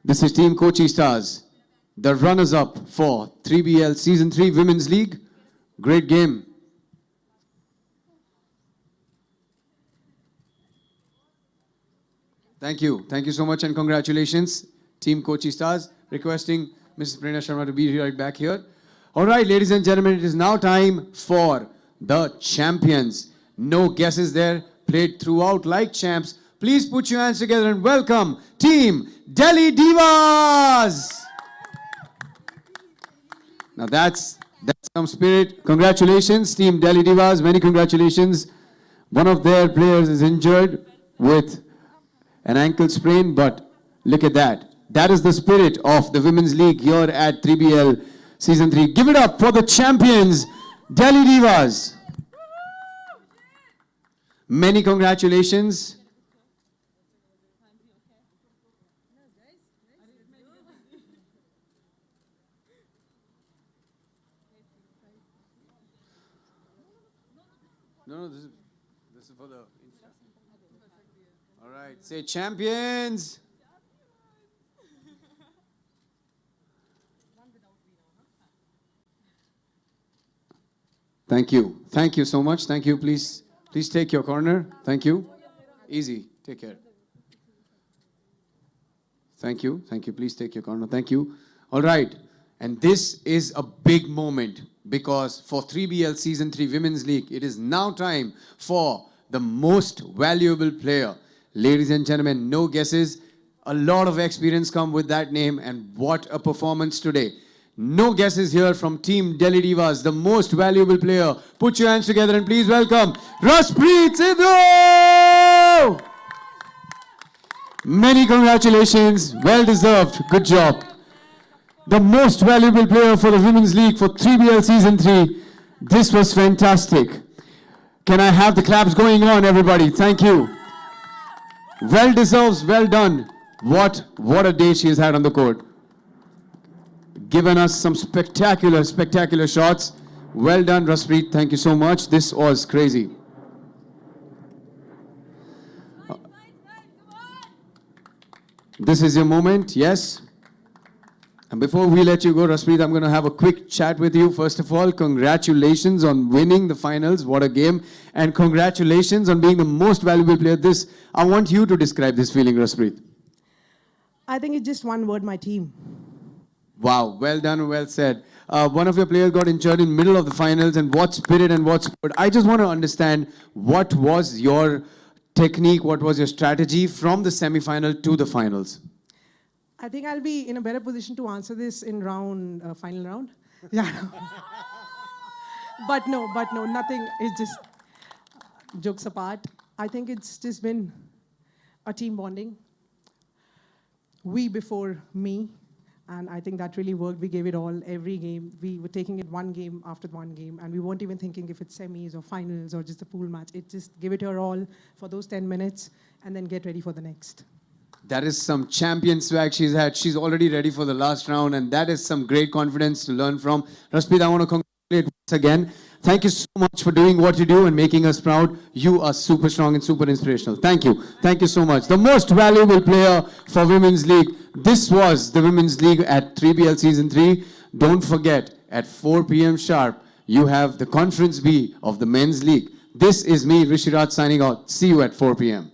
A: This is Team Kochi Stars, the runners-up for 3BL Season 3 Women's League. Great game. Thank you. Thank you so much and congratulations, Team Kochi Stars. Requesting Mrs. Prerna Sharma to be right back here. All right, ladies and gentlemen, it is now time for the champions. No guesses there. Played throughout like champs. Please put your hands together and welcome Team Delhi Divas. Now that's some spirit. Congratulations, Team Delhi Divas. Many congratulations. One of their players is injured with an ankle sprain, but look at that. That is the spirit of the Women's League here at 3BL Season 3. Give it up for the champions, Delhi Divas. Many congratulations. No, this is for the Insta. All right, say champions. Thank you. Thank you so much. Thank you. Please take your corner. Thank you. Easy. Take care. Thank you. Thank you. Please take your corner. Thank you. All right. And this is a big moment because for 3BL Season 3 Women's League, it is now time for the most valuable player. Ladies and gentlemen, no guesses. A lot of experience come with that name, and what a performance today. No guesses here from Team Delhi Divas, the most valuable player. Put your hands together and please welcome Raspreet Sidhu! Many congratulations. Well deserved. Good job. The most valuable player for the Women's League for 3BL Season 3. This was fantastic. Can I have the claps going on, everybody? Thank you. Well deserved. Well done. What a day she has had on the court. Given us some spectacular shots. Well done, Raspreet. Thank you so much. This was crazy. This is your moment, yes? And before we let you go, Raspreet, I'm going to have a quick chat with you. First of all, congratulations on winning the finals. What a game. And congratulations on being the most valuable player. I want you to describe this feeling, Raspreet.
D: I think it's just one word, my team.
A: Wow, well done, well said. One of your players got injured in the middle of the finals, and what spirit and what sport. I just want to understand what was your technique, what was your strategy from the semi-final to the finals?
D: I think I'll be in a better position to answer this in final round. Yeah. but no, nothing. It's just jokes apart. I think it's just been a team bonding. We before me. And I think that really worked. We gave it all every game. We were taking it one game after one game. And we weren't even thinking if it's semis or finals or just a pool match. It just give it her all for those 10 minutes and then get ready for the next.
A: That is some champion swag she's had. She's already ready for the last round. And that is some great confidence to learn from. Raspreet, I want to congratulate once again. Thank you so much for doing what you do and making us proud. You are super strong and super inspirational. Thank you. Thank you so much. The most valuable player for Women's League. This was the Women's League at 3BL Season 3. Don't forget, at 4 p.m. sharp, you have the Conference B of the Men's League. This is me, Rishi Raj, signing out. See you at 4 p.m.